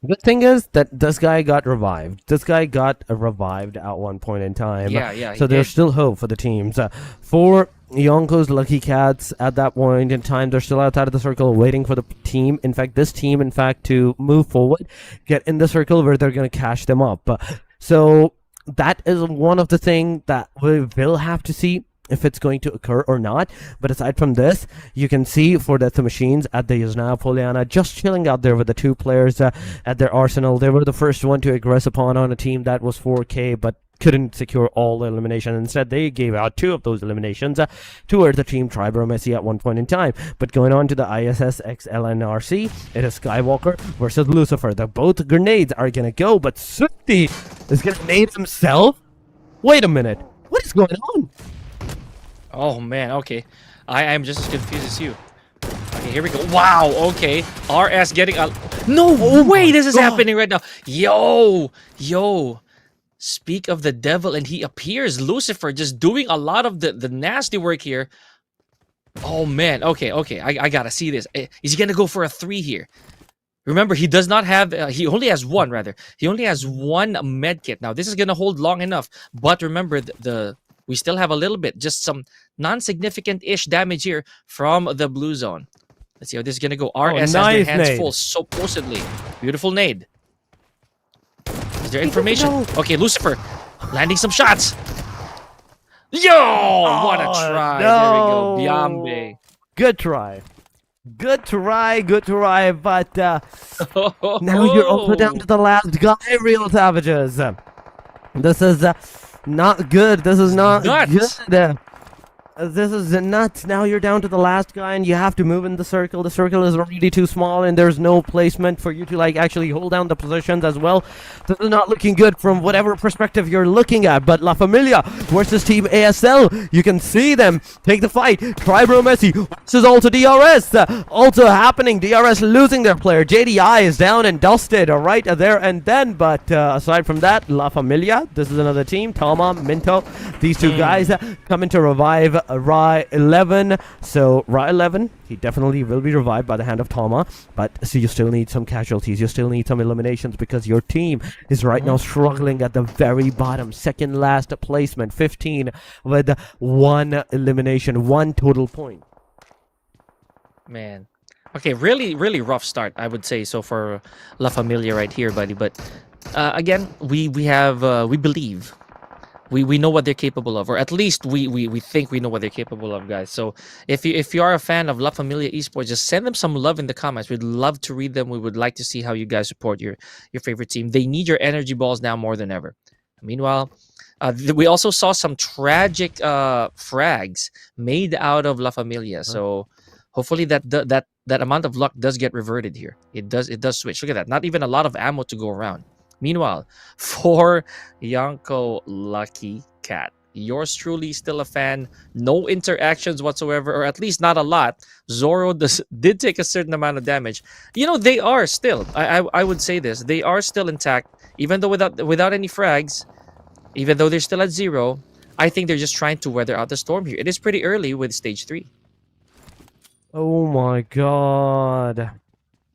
Good thing is that this guy got revived. This guy got revived at one point in time. Yeah. So there's still hope for the teams. For Yonko's Lucky Cats, at that point in time, they're still outside of the circle waiting for the team. In fact, this team, to move forward, get in the circle where they're going to cash them up. So that is one of the things that we will have to see if it's going to occur or not. But aside from this, you can see for the machines at the Yuzna Poliana just chilling out there with the 2 players at their arsenal. They were the first one to aggress upon on a team that was 4K, but couldn't secure all the elimination. Instead, they gave out 2 of those eliminations towards the team AEROMACY at one point in time. But going on to the ISSXNRC, it is Skywalker versus Lucifer. Both grenades are gonna go, but Sukti is gonna nade himself. Wait a minute, what is going on? Oh man, okay. I'm just as confused as you. Okay, here we go. Wow, okay. RS getting a... No way this is happening right now. Yo. Speak of the devil, and he appears. Lucifer just doing a lot of the nasty work here. Oh man, okay. I gotta see this. Is he gonna go for a 3 here? Remember, he does not have... he only has 1, rather. He only has 1 medkit. Now, this is gonna hold long enough. But remember, we still have a little bit, just some non-significant-ish damage here from the blue zone. Let's see how this is gonna go. RS has their hands nade. full, supposedly. Beautiful nade. Is there information? Okay, Lucifer landing some shots. Yo! What a try. There we go. Biambe. Good try, but now you're also down to the last guy, Real Savages. This is not good. This is not good. This is nuts. Now you're down to the last guy and you have to move in the circle. The circle is already too small and there's no placement for you to actually hold down the positions as well. This is not looking good from whatever perspective you're looking at. But La Familia versus Team ASL, you can see them take the fight. AEROMACY versus also DRS. Also happening. DRS losing their player. JDI is down and dusted right there and then. But aside from that, La Familia, this is another team. Tama, Minto, these 2 guys coming to revive Ra 11. So Ra 11, he definitely will be revived by the hand of Tama, but so you still need some casualties, you still need some eliminations, because your team is right now struggling at the very bottom, second last placement, 15 with 1 elimination, 1 total point. Man, okay, really rough start, I would say so for La Familia right here, buddy. But again, we believe we know what they're capable of, or at least we think we know what they're capable of, guys. So if you are a fan of La Familia Esports, just send them some love in the comments. We'd love to read them. We would like to see how you guys support your favorite team. They need your energy balls now more than ever. Meanwhile, we also saw some tragic frags made out of La Familia. So hopefully that amount of luck does get reverted here. It does switch. Look at that. Not even a lot of ammo to go around. Meanwhile, for YONKO Lucky Cat, yours truly still a fan. No interactions whatsoever, or at least not a lot. Zoro did take a certain amount of damage. You know, they are still, I would say this, they are still intact, even though without any frags, even though they're still at 0. I think they're just trying to weather out the storm here. It is pretty early with stage 3. Oh my god.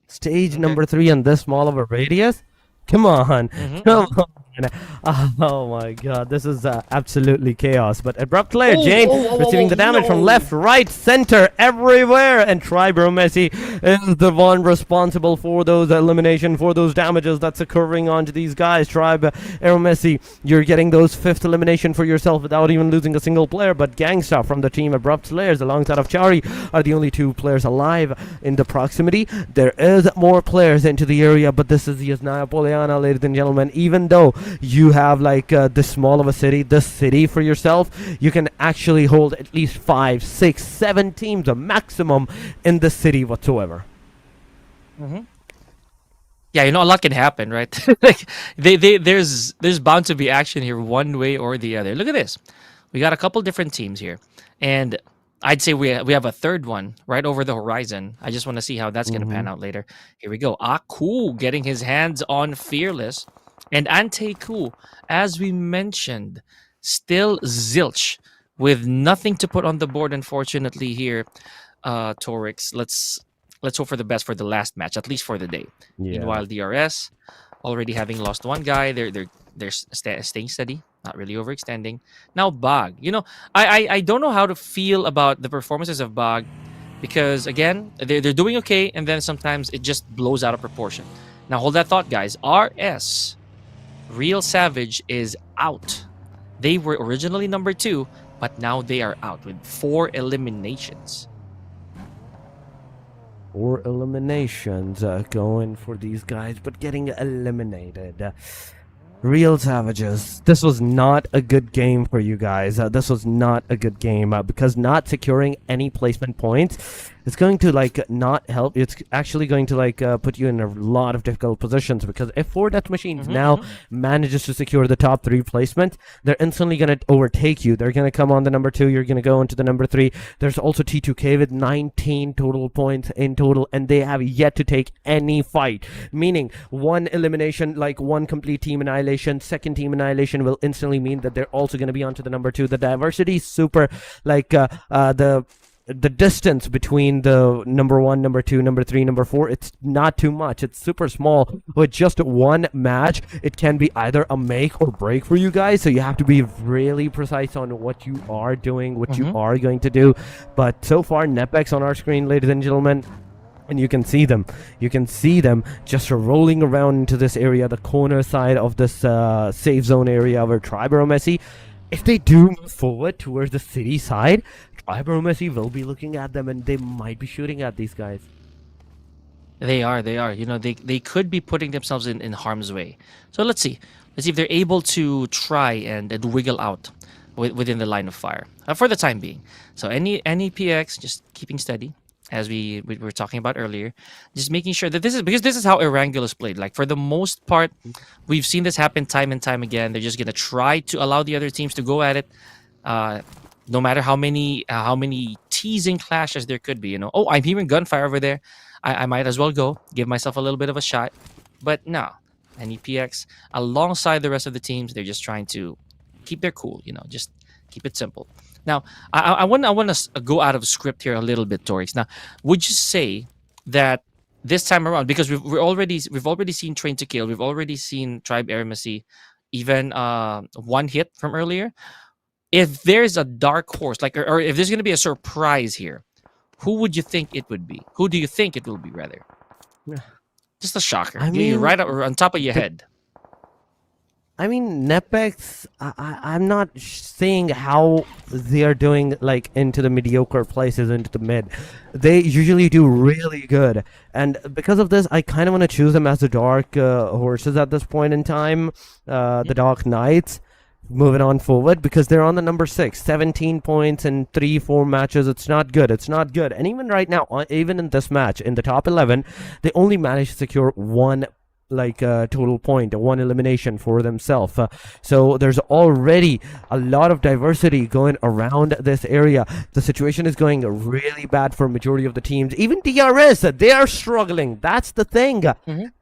Stage number 3 on this small of a radius? Come on. Come on. Oh my god, this is absolutely chaos. But ABRUPT player Jane receiving the damage from left, right, center, everywhere. And AEROMACY is the one responsible for those elimination, for those damages that's occurring onto these guys. AEROMACY, you're getting those 5th elimination for yourself without even losing a single player. But Gangsta from the team ABRUPT players alongside of Chari are the only 2 players alive in the proximity. There is more players into the area, but this is Yasnaya Poliana, ladies and gentlemen. Even though you have like this small of a city, this city for yourself, you can actually hold at least 5, 6, 7 teams, a maximum in the city whatsoever. Yeah, you know, a lot can happen, right? Like there's bound to be action here one way or the other. Look at this. We got a couple different teams here, and I'd say we have a third one right over the horizon. I just want to see how that's going to pan out later. Here we go. AKU getting his hands on Fearless. And ANTEIKU, as we mentioned, still zilch with nothing to put on the board, unfortunately, here. Torix, let's hope for the best for the last match, at least for the day. Yeah. Meanwhile, DRS already having lost one guy. They're staying steady, not really overextending. Now BAGH. You know, I don't know how to feel about the performances of BAGH, because again, they're doing okay, and then sometimes it just blows out of proportion. Now hold that thought, guys. RS Real Savage is out. They were originally number 2, but now they are out with 4 eliminations. 4 eliminations going for these guys, but getting eliminated. Real Savages, this was not a good game for you guys. This was not a good game because not securing any placement points is going to like not help. It's actually going to like put you in a lot of difficult positions, because if 4 Death Machines now manages to secure the top 3 placement, they're instantly going to overtake you. They're going to come on the number 2. You're going to go into the number 3. There's also T2K with 19 total points in total, and they have yet to take any fight, meaning 1 elimination, like 1 complete team annihilation, 2nd team annihilation will instantly mean that they're also going to be onto the number 2. The diversity is super, like the distance between the number 1, number 2, number 3, number 4, it's not too much. It's super small. With just 1 match, it can be either a make or break for you guys. So you have to be really precise on what you are doing, what you are going to do. But so far, Nepex on our screen, ladies and gentlemen, and you can see them. You can see them just rolling around into this area, the corner side of this safe zone area where AEROMACY, if they do move forward towards the city side, AEROMACY will be looking at them, and they might be shooting at these guys. They are. You know, they could be putting themselves in harm's way. So let's see. Let's see if they're able to try and wiggle out within the line of fire for the time being. So any PX, just keeping steady, as we were talking about earlier, just making sure that this is how Erangel is played. Like, for the most part, we've seen this happen time and time again. They're just gonna try to allow the other teams to go at it, no matter how many teasing clashes there could be. You know, oh, I'm hearing gunfire over there. I might as well go give myself a little bit of a shot. But no, any PX alongside the rest of the teams, they're just trying to keep their cool. You know, just keep it simple. Now, I want to go out of script here a little bit, Torix. Now, would you say that this time around, because we've already seen Train to Kill, we've already seen Tribe AEROMACY, even 1 hit from earlier. If there's a dark horse, like, or if there's going to be a surprise here, who would you think it would be? Who do you think it will be, rather? Just a shocker. I mean, right on top of your head. I mean, Nepex, I'm not saying how they are doing like into the mediocre places, into the mid. They usually do really good. And because of this, I kind of want to choose them as the dark horses at this point in time, the Dark Knights. Moving on forward because they're on the number 6, 17 points in 3-4 matches. It's not good. It's not good. And even right now, even in this match, in the top 11, they only managed to secure one total point, one elimination for themselves. So there's already a lot of diversity going around this area. The situation is going really bad for a majority of the teams. Even DRS, they are struggling. That's the thing.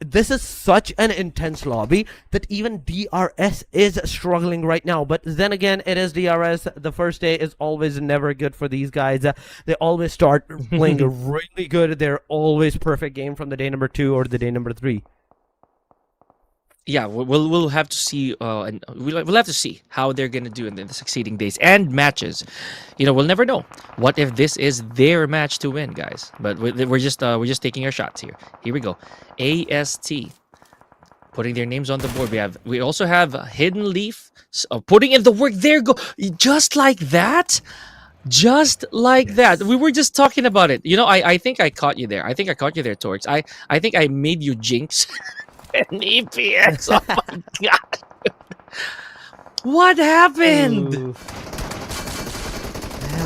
This is such an intense lobby that even DRS is struggling right now. But then again, it is DRS. The first day is always never good for these guys. They always start playing really good. They're always perfect game from the day number 2 or the day number 3. Yeah, we'll have to see, and we'll have to see how they're gonna do in the succeeding days and matches. You know, we'll never know. What if this is their match to win, guys? But we're just taking our shots here. Here we go. AST putting their names on the board. We also have Hidden Leaf putting in the work. There go, just like that. Just like that. We were just talking about it. You know, I think I caught you there. I think I caught you there, Torx. I think I made you jinx. An EPX. Oh my god. What happened? Ooh.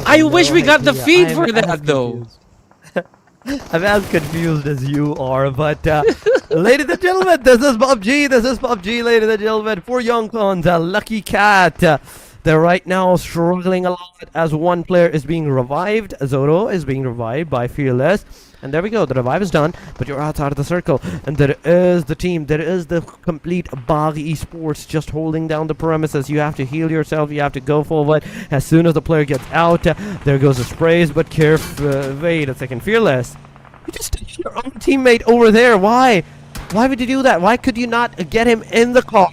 I wish we got the feed for that though. I'm as confused as you are, but ladies and gentlemen, this is PUBG. This is PUBG, ladies and gentlemen, for YONKO's Lucky Cat. They're right now struggling a lot as one player is being revived. Zoro is being revived by Fearless. And there we go, the revive is done, but you're outside of the circle. And there is the team, there is the complete BAGH Esports just holding down the premises. You have to heal yourself, you have to go forward. As soon as the player gets out, there goes the sprays, but wait a second, Fearless. You just took your own teammate over there, why? Why would you do that? Why could you not get him in the car?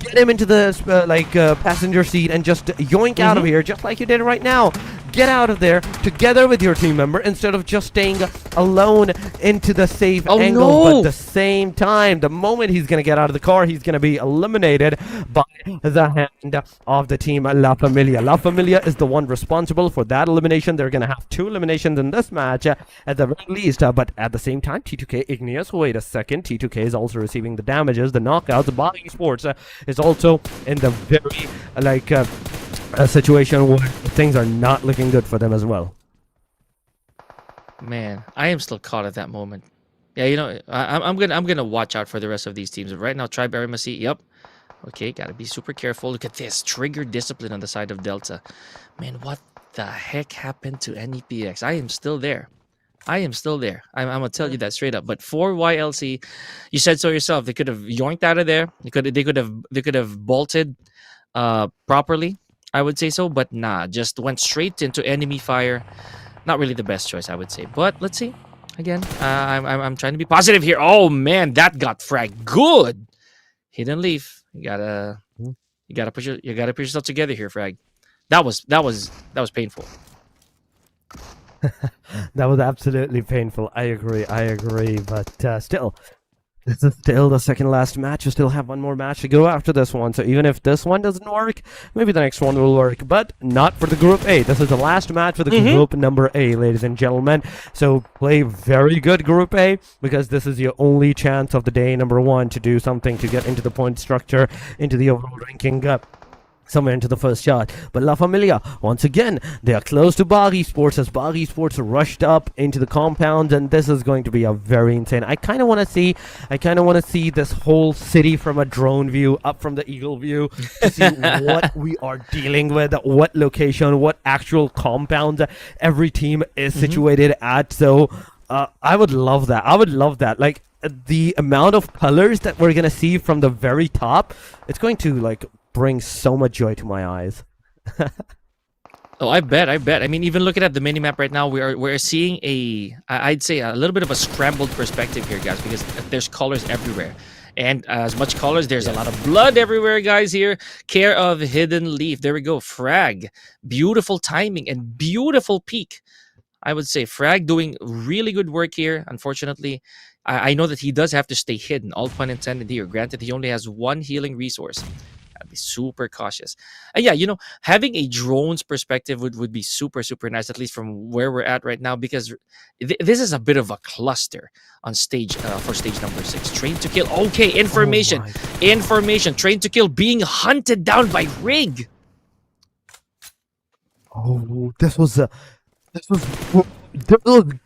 Get him into the passenger seat and just yoink out of here, just like you did right now. Get out of there together with your team member instead of just staying alone into the safe angle. No. But at the same time, the moment he's going to get out of the car, he's going to be eliminated by the hand of the team LAFAMILIA. LAFAMILIA is the one responsible for that elimination. They're going to have 2 eliminations in this match at the very least. But at the same time, T2K Igneous, wait a second, T2K is also receiving the damages, the knockouts. BAGH Esports is also in the very a situation where things are not looking good for them as well. Man, I am still caught at that moment. Yeah, you know, I'm gonna watch out for the rest of these teams. Right now, Tribe AEROMACY, yep. Okay, gotta be super careful. Look at this, trigger discipline on the side of Delta. Man, what the heck happened to NEPX? I am still there. I am still there. I'm gonna tell you that straight up. But for YLC, you said so yourself. They could have yoinked out of there. They could have bolted properly. I would say so, but nah, just went straight into enemy fire. Not really the best choice, I would say. But let's see. Again, I'm trying to be positive here. Oh man, that got fragged good. Hidden Leaf. You gotta push yourself together here, Frag. That was painful. That was absolutely painful. I agree. But still, this is still the second last match. You still have one more match to go after this one. So even if this one doesn't work, maybe the next one will work. But not for the Group A. This is the last match for the Group number A, ladies and gentlemen. So play very good Group A, because this is your only chance of the day number 1 to do something to get into the point structure, into the overall ranking somewhere into the first shot. But LAFAMILIA, once again, they are close to BAGH Esports as BAGH Esports rushed up into the compound, and this is going to be a very insane. I kind of want to see this whole city from a drone view, up from the eagle view, to see what we are dealing with, what location, what actual compounds every team is situated at. So I would love that. Like, the amount of colors that we're gonna see from the very top, it's going to bring so much joy to my eyes. Oh, I bet. I mean, even looking at the minimap right now, we're seeing I'd say a little bit of a scrambled perspective here, guys, because there's colors everywhere. And as much colors, there's a lot of blood everywhere, guys, here. Care of Hidden Leaf. There we go. Frag. Beautiful timing and beautiful peak. I would say Frag doing really good work here. Unfortunately, I know that he does have to stay hidden. All pun intended here. Granted, he only has one healing resource. I'd be super cautious. And yeah, you know, having a drone's perspective would be super, super nice, at least from where we're at right now, because this is a bit of a cluster on stage for stage number 6. Train to kill. Okay, information. Information. Train to kill being hunted down by Rig. Oh, this was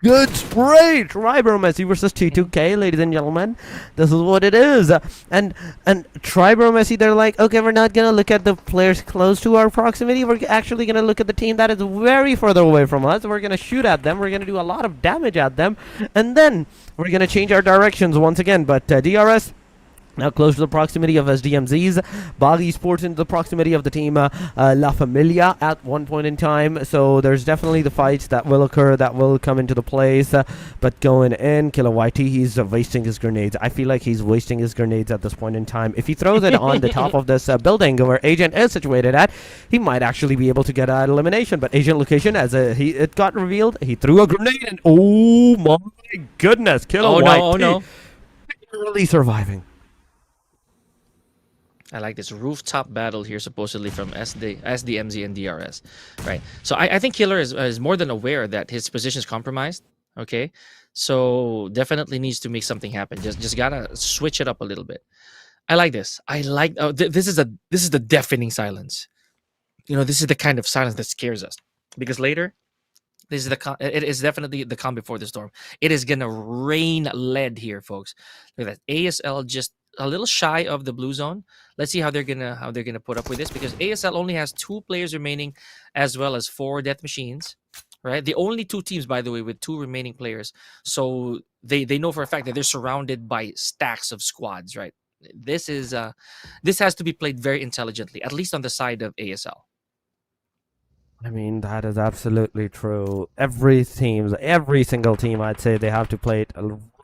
good spray. AEROMACY versus T2K, ladies and gentlemen. This is what it is. And AEROMACY, they're like, okay, we're not gonna look at the players close to our proximity. We're actually gonna look at the team that is very further away from us. We're gonna shoot at them. We're gonna do a lot of damage at them, and then we're gonna change our directions once again. But DRS now close to the proximity of SDMZs. BAGH Esports into the proximity of the team LAFAMILIA at one point in time. So there's definitely the fights that will occur, that will come into the place. But going in, Killer YT, he's wasting his grenades. I feel like he's wasting his grenades at this point in time. If he throws it on the top of this building where Agent is situated at, he might actually be able to get an elimination. But Agent location, as it got revealed, he threw a grenade and oh my goodness, Killer YT. Oh no. Barely surviving. I like this rooftop battle here, supposedly from SDMZ and DRS, right? So I think Killer is more than aware that his position is compromised. Okay, so definitely needs to make something happen. Just gotta switch it up a little bit. I like this. I like this is the deafening silence. You know, this is the kind of silence that scares us, because later, this is it is definitely the calm before the storm. It is gonna rain lead here, folks. Look at that. ASL just a little shy of the blue zone. Let's see how they're gonna put up with this, because ASL only has 2 players remaining, as well as 4 death machines. Right, the only 2 teams, by the way, with 2 remaining players. So they know for a fact that they're surrounded by stacks of squads. Right, this has to be played very intelligently, at least on the side of ASL. I mean, that is absolutely true. Every single team, I'd say they have to play it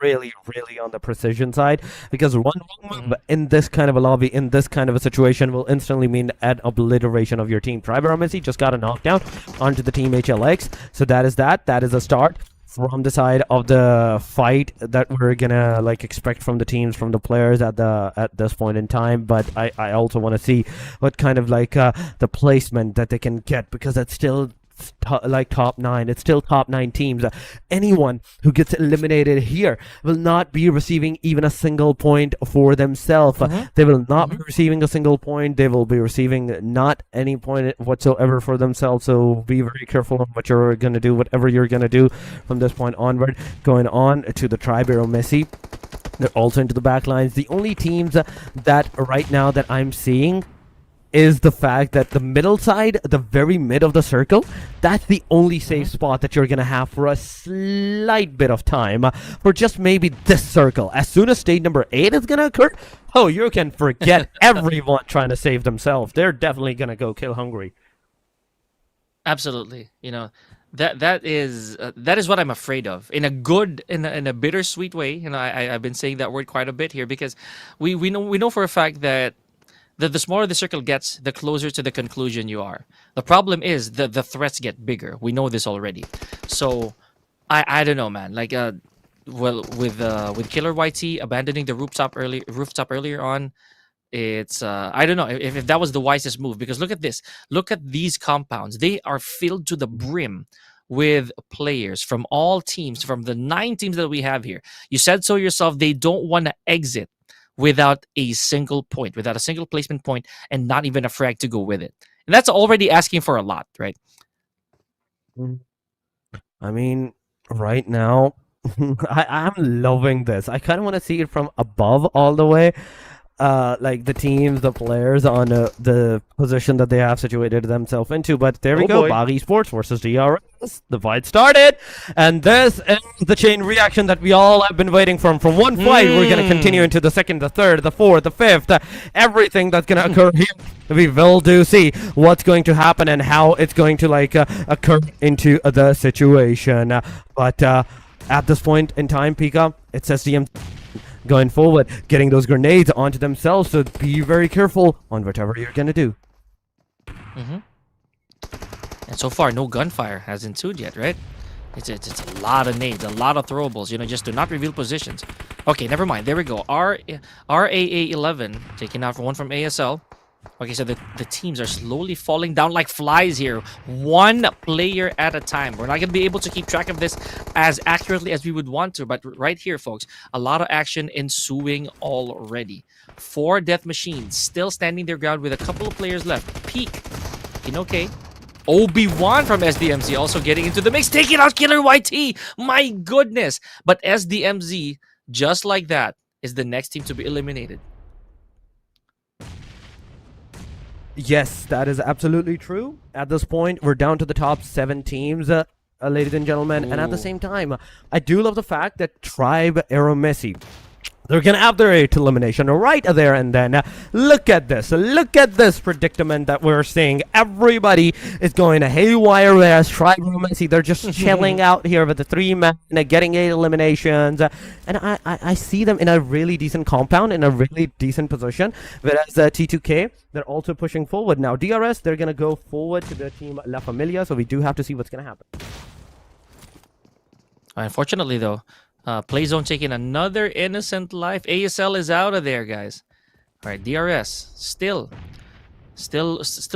really, really on the precision side, because one wrong move in this kind of a lobby, in this kind of a situation, will instantly mean an obliteration of your team. AEROMACY just got a knockdown onto the team HLX, so that is a start from the side of the fight that we're gonna expect from the teams, from the players at this point in time. But I also want to see what kind of the placement that they can get, because it's still top 9. It's still top 9 teams. Anyone who gets eliminated here will not be receiving even a single point for themselves. They will not be receiving a single point. They will be receiving not any point whatsoever for themselves. So be very careful on what you're going to do, whatever you're going to do from this point onward. Going on to the AEROMACY, they're also into the back lines. The only teams that right now that I'm seeing is the fact that the middle side, the very mid of the circle, that's the only safe spot that you're going to have for a slight bit of time, for just maybe this circle. As soon as stage number 8 is going to occur, oh, you can forget everyone trying to save themselves. They're definitely going to go kill hungry. Absolutely. You know, that is what I'm afraid of, in a bittersweet way. You know, I've been saying that word quite a bit here, because we know for a fact that the smaller the circle gets, the closer to the conclusion you are. The problem is the threats get bigger. We know this already. So I don't know, man. Well, with Killer YT abandoning the rooftop earlier on, it's I don't know if that was the wisest move, because look at this. Look at these compounds. They are filled to the brim with players from all teams, from the 9 teams that we have here. You said so yourself. They don't want to exit without a single point, without a single placement point, and not even a frag to go with it. And that's already asking for a lot, right? I mean, right now, I'm loving this. I kind of want to see it from above all the way. The teams, the players on the position that they have situated themselves into. But there we go. BAGH Esports versus DRS. The fight started, and this is the chain reaction that we all have been waiting for. From one fight, we're going to continue into the second, the third, the fourth, the fifth, everything that's going to occur here. We will see what's going to happen and how it's going to occur into the situation. But at this point in time, Pika, it's SDM going forward, getting those grenades onto themselves, so be very careful on whatever you're gonna do. And so far, no gunfire has ensued yet, right? It's a lot of nades, a lot of throwables. You know, just do not reveal positions. Okay, never mind. There we go. RAA11 taking out one from ASL. Okay, so the teams are slowly falling down like flies here. One player at a time. We're not going to be able to keep track of this as accurately as we would want to. But right here, folks, a lot of action ensuing already. 4 death machines still standing their ground with a couple of players left. Peak. Okay. Obi-Wan from SDMZ also getting into the mix. Taking out Killer YT. My goodness. But SDMZ, just like that, is the next team to be eliminated. Yes, that is absolutely true. At this point, we're down to the top 7 teams, ladies and gentlemen. Ooh. And at the same time, I do love the fact that Tribe AEROMACY, they're going to have their 8 elimination right there and then. Look at this. Look at this predicament that we're seeing. Everybody is going to haywire as Tribe AEROMACY. They're just chilling out here with the 3 men, getting 8 eliminations. And I see them in a really decent compound, in a really decent position. Whereas T2K, they're also pushing forward. Now, DRS, they're going to go forward to the team LAFAMILIA. So we do have to see what's going to happen. Unfortunately, though, Playzone taking another innocent life. ASL is out of there, guys. All right, DRS still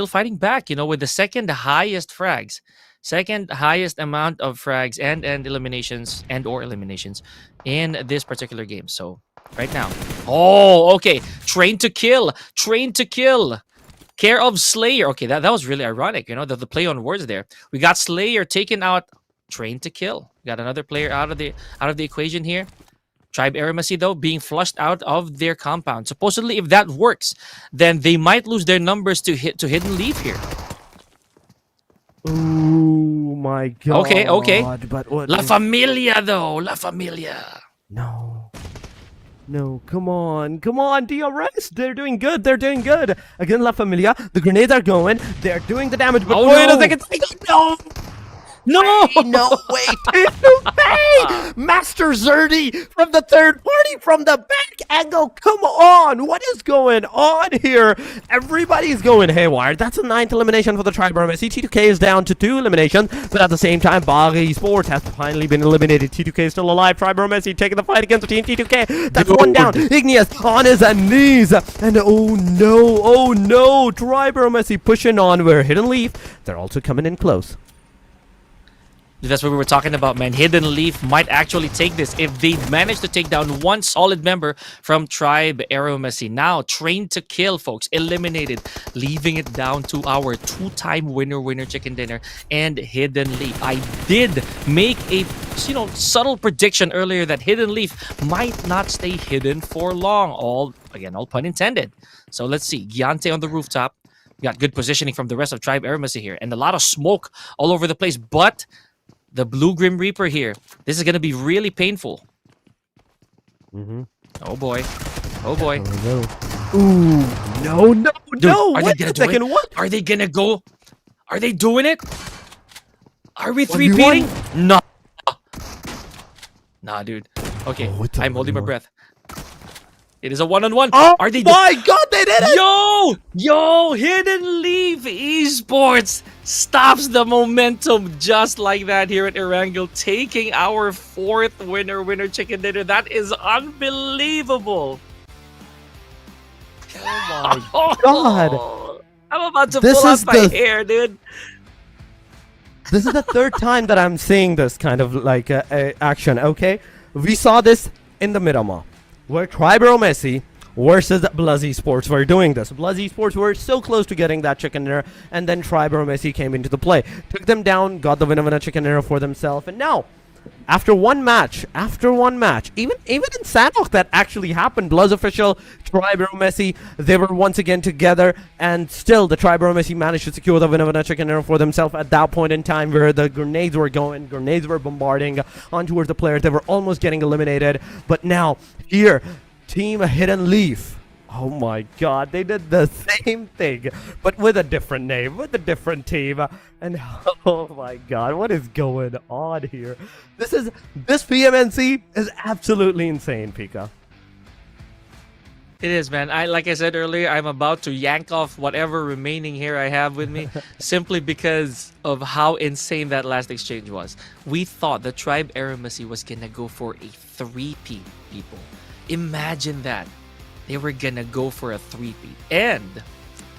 fighting back. With the second highest frags, second highest amount of frags and eliminations or eliminations in this particular game. So right now, okay, train to kill, care of Slayer. Okay, that was really ironic. The play on words there. We got Slayer taken out. Train to kill. Got another player out of the equation here. Tribe AEROMACY, though, being flushed out of their compound. Supposedly, if that works, then they might lose their numbers to Hidden Leaf here. Oh my god. Okay. But what? LAFAMILIA, though. LAFAMILIA. No, come on, DRS, they're doing good, Again, LAFAMILIA, the grenades are going, they're doing the damage, but wait a second, no, wait, hey, Master Zerdy from the third party, from the back angle, come on, what is going on here? Everybody's going haywire. That's a 9th elimination for the Tribe AEROMACY. T2K is down to 2 eliminations, but at the same time, BAGH Esports has finally been eliminated. T2K is still alive. Tribe AEROMACY taking the fight against the team T2K. That's one down. Igneous on his knees, and oh no, Tribe AEROMACY pushing on. We're Hidden Leaf. They're also coming in close. That's what we were talking about, man. Hidden Leaf might actually take this if they manage to take down one solid member from Tribe AEROMACY. Now, Train to Kill, folks, eliminated, leaving it down to our 2-time winner chicken dinner and Hidden Leaf. I did make a subtle prediction earlier that Hidden Leaf might not stay hidden for long. All pun intended. So let's see. Giante on the rooftop. We got good positioning from the rest of Tribe AEROMACY here, and a lot of smoke all over the place, but the Blue Grim Reaper here. This is going to be really painful. Oh boy. Ooh, no. Dude, are they gonna do it? What? Are they gonna go? Are they doing it? Are we 3-peating? No. Nah, dude. Okay, I'm holding my breath. It is a 1-on-1. Oh are they my god, they did it! Yo, Hidden Leaf Esports stops the momentum just like that here at Erangel, taking our 4th winner chicken dinner. That is unbelievable. Oh my god. I'm about to pull out my hair, dude. This is the 3rd time that I'm seeing this kind of action, okay? We saw this in the Miramar, where Tribe AEROMACY versus BLUZZ Esports were doing this. BLUZZ Esports were so close to getting that chicken dinner, and then Tribe AEROMACY came into the play. Took them down, got the winner chicken dinner for themselves, and now, after one match, even in Sanhok that actually happened, BLUZZ official, Tribe AEROMACY, they were once again together, and still the Tribe AEROMACY managed to secure the winner chicken dinner for themselves at that point in time where the grenades were going, grenades were bombarding on towards the players. They were almost getting eliminated, but now, here, Team Hidden Leaf. Oh my god, they did the same thing, but with a different name, with a different team. And oh my god, what is going on here? This PMNC is absolutely insane, Pika. It is, man. Like I said earlier, I'm about to yank off whatever remaining hair I have with me simply because of how insane that last exchange was. We thought the Tribe AEROMACY was gonna go for a 3-peat, people. Imagine that. They were gonna go for a 3-peat. And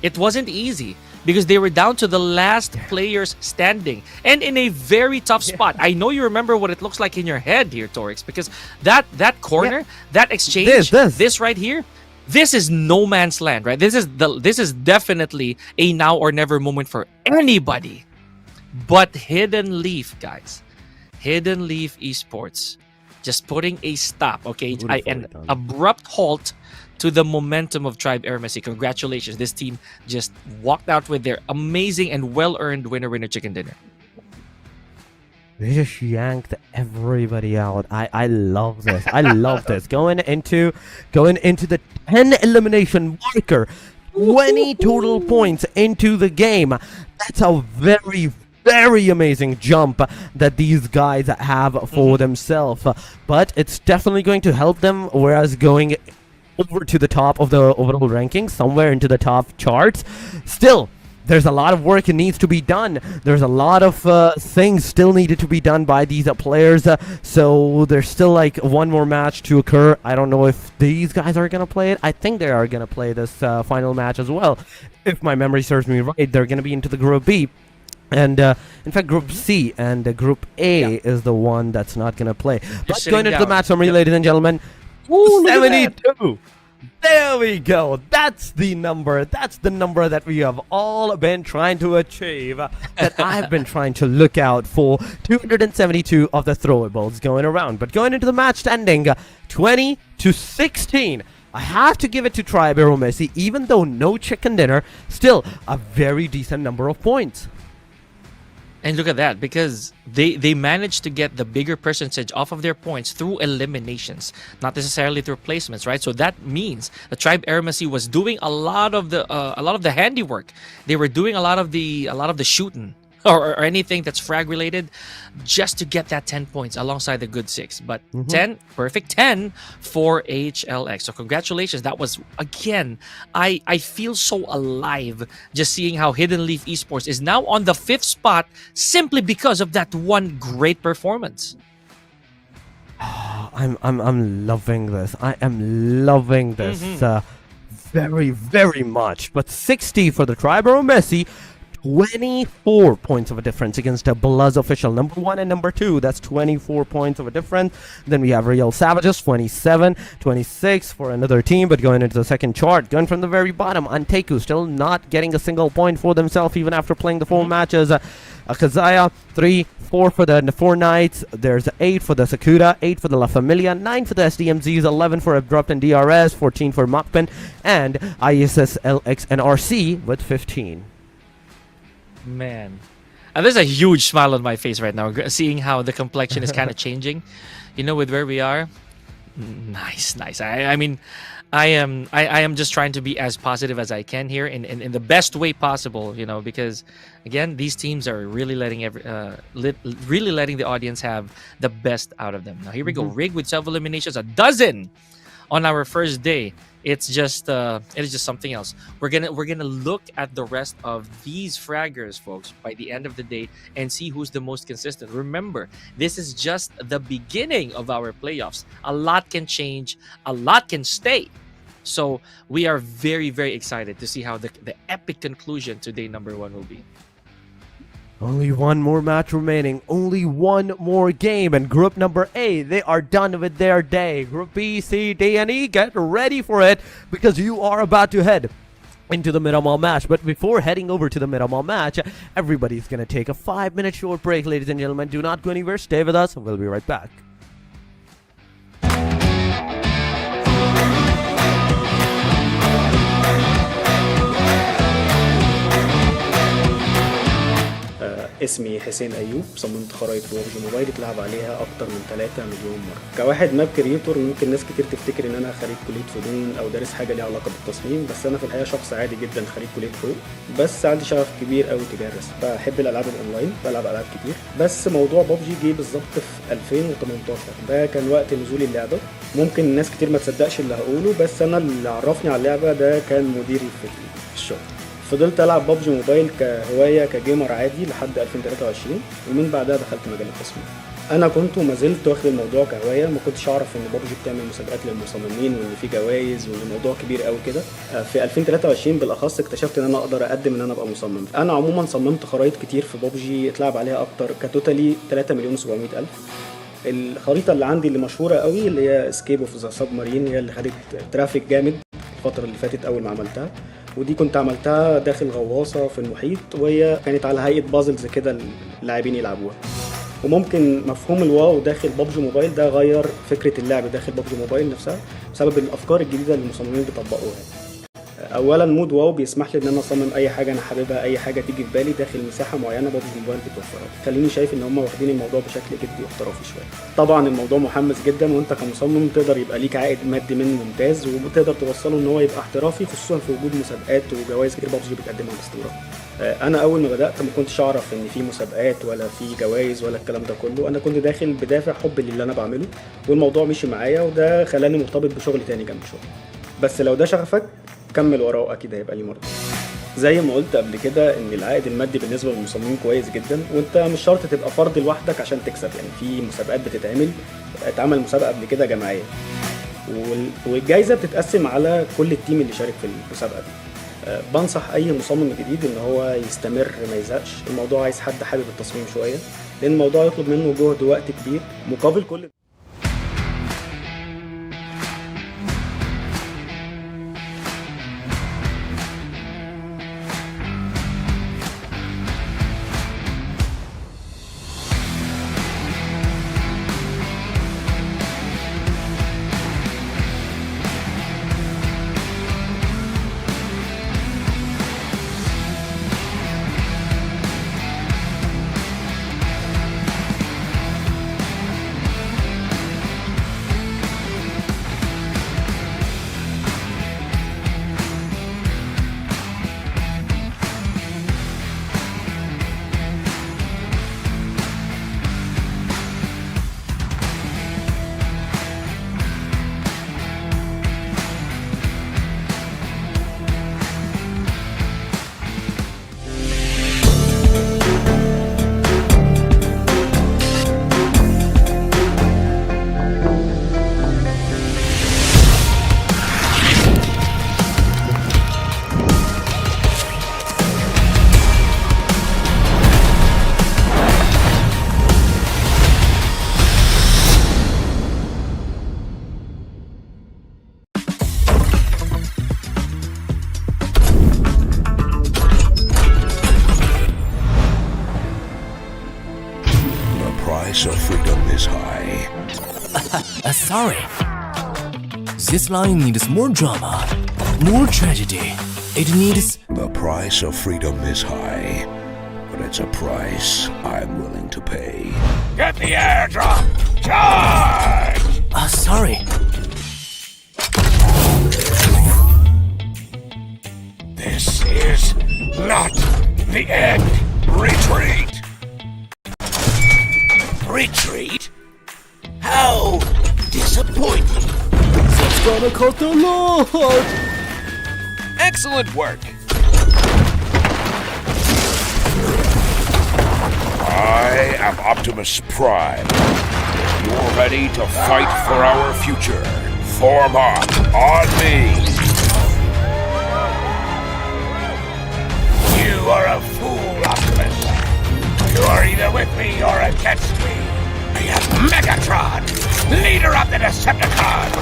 it wasn't easy because they were down to the last players standing and in a very tough spot. I know you remember what it looks like in your head here, Torix, because that corner, that exchange, this right here, this is no man's land, right? This is definitely a now or never moment for anybody. But Hidden Leaf, guys, Hidden Leaf Esports, just putting a stop, okay, an abrupt halt to the momentum of Tribe AEROMACY. Congratulations, this team just walked out with their amazing and well-earned winner chicken dinner. They just yanked everybody out. I love this. I love this. Going into the 10 elimination marker, 20 total points into the game. That's a very, very amazing jump that these guys have for themselves. But it's definitely going to help them, whereas going over to the top of the overall rankings, somewhere into the top charts, still there's a lot of work that needs to be done. There's a lot of things still needed to be done by these players, so there's still like one more match to occur. I don't know if these guys are gonna play it. I think they are gonna play this final match as well, if my memory serves me right. They're gonna be into the Group B, and in fact Group C, and Group A is the one that's not gonna play. But going into the match summary, ladies and gentlemen, 72. There we go. That's the number. That's the number that we have all been trying to achieve. That I've been trying to look out for. 272 of the throwables going around. But going into the match standing 20-16. I have to give it to Tribe AEROMACY, even though no chicken dinner, still a very decent number of points. And look at that, because they managed to get the bigger percentage off of their points through eliminations, not necessarily through placements, right? So that means the Tribe AEROMACY was doing a lot of the handiwork. They were doing a lot of the shooting or anything that's frag related, just to get that 10 points alongside the good 6. But 10, perfect 10 for HLX. So congratulations. That was, again, I feel so alive just seeing how Hidden Leaf Esports is now on the 5th spot simply because of that one great performance. I'm loving this. I am loving this very, very much. But 60 for the Tribe AEROMACY. 24 points of a difference against a BLUZZ official number 1 and number 2. That's 24 points of a difference. Then we have Real Savages, 27, 26 for another team. But going into the second chart, going from the very bottom, ANTEIKU still not getting a single point for themselves even after playing the 4 matches. AKAZAYA, 3, 4 for the 4 Knights. There's 8 for the Sakura, 8 for the LAFAMILIA, 9 for the SDMZs, 11 for ABRUPT and DRS, 14 for MAKPEN, and ISSLXNRC with 15. Man, and there's a huge smile on my face right now, seeing how the complexion is kind of changing, you know, with where we are. Nice. I mean, I am just trying to be as positive as I can here in the best way possible, you know, because again, these teams are really letting really letting the audience have the best out of them. Now here we go, Rig with self-eliminations, a dozen on our first day. It's just something else. We're gonna look at the rest of these fraggers, folks, by the end of the day and see who's the most consistent. Remember, this is just the beginning of our playoffs. A lot can change, a lot can stay. So we are very, very excited to see how the epic conclusion to day number 1 will be. Only one more match remaining. Only one more game. And Group number A, they are done with their day. Group B, C, D, and E, get ready for it, because you are about to head into the Miramar match. But before heading over to the Miramar match, everybody's going to take a 5-minute short break, ladies and gentlemen. Do not go anywhere. Stay with us. We'll be right back. اسمي حسين أيوب، صممت خرائط في ببجي موبايل اتلعب عليها أكتر من 3 مليون مرة. كواحد ماب كريتور ممكن ناس كتير تفتكر إن أنا خريج كلية فنون أو دارس حاجة ليها علاقة بالتصميم، بس أنا في الحقيقة شخص عادي جدا خريج كلية حقوق، بس عندي شغف كبير قوي تجاه الرسم. بحب الألعاب الأونلاين، بلعب ألعاب كتير، بس موضوع ببجي جه بالظبط في 2018. ده كان وقت نزول اللعبة. ممكن ناس كتير ما تصدقش اللي هقوله، بس أنا اللي عرفني على اللعبة ده كان مديري في الشغل. فضلت العب ببجي موبايل كهوايه كجيمر عادي لحد 2023، ومن بعدها دخلت مجال التصميم. انا كنت وما زلت واخد الموضوع كهوايه، ما كنتش اعرف ان ببجي بتعمل مسابقات للمصممين وان في جوائز وان الموضوع كبير قوي كده. في 2023 بالاخص اكتشفت ان انا اقدر اقدم ان انا ابقى مصمم. انا عموما صممت خرائط كتير في ببجي اتلعب عليها اكتر كتوتالي 3,700,000. الخريطه اللي عندي اللي مشهوره قوي اللي هي اسكيب اوف ذا سبمارين، هي اللي خدت ترافيك جامد الفتره اللي فاتت اول ما عملتها، ودي كنت عملتها داخل غواصة في المحيط، وهي كانت على هيئة بازلز كده اللاعبين يلعبوها. وممكن مفهوم الواو داخل ببجي موبايل ده غير فكرة اللعب داخل ببجي موبايل نفسها بسبب الأفكار الجديدة اللي المصممين بيطبقوها. أولا مود واو بيسمح لي إن أنا أصمم أي حاجة أنا حاببها، أي حاجة تيجي في بالي داخل مساحة معينة ببجي موبايل بتوفرها. خليني شايف إن هم واخدين الموضوع بشكل جدي واحترافي شوية. طبعا الموضوع محمس جدا، وأنت كمصمم تقدر يبقى ليك عائد مادي منه ممتاز، وتقدر توصله إن هو يبقى احترافي، خصوصا في وجود مسابقات وجوائز كتير ببجي بتقدمها باستمرار. انا اول ما بدات ما كنتش اعرف ان في مسابقات ولا في جوائز ولا الكلام ده كله. انا كنت داخل بدافع حب للي انا بعمله، والموضوع مشي معايا وده خلاني مرتبط بشغل تاني جنب شغل. بس لو ده شغفك كمل وراه، اكيد هيبقى ليه مرضى. زي ما قلت قبل كده ان العائد المادي بالنسبه للمصممين كويس جدا، وانت مش شرط تبقى فرد لوحدك عشان تكسب. يعني في مسابقات اتعمل مسابقه قبل كده جماعيه، والجائزه بتتقسم على كل التيم اللي شارك في المسابقه دي. بنصح اي مصمم جديد ان هو يستمر ما يزهقش. الموضوع عايز حد حابب التصميم شويه، لان الموضوع يطلب منه جهد وقت كبير مقابل كل price of freedom is high. Sorry. This line needs more drama, more tragedy. It needs... The price of freedom is high, but it's a price I'm willing to pay. Get the airdrop! Charge! Sorry. This is not the end. Retreat! Retreat? How disappointing. That's gonna cut the Lord! Excellent work. I am Optimus Prime. You're ready to fight for our future. Form up on me. You are a fool, Optimus. You are either with me or against me. I am Megatron, leader of the Decepticons.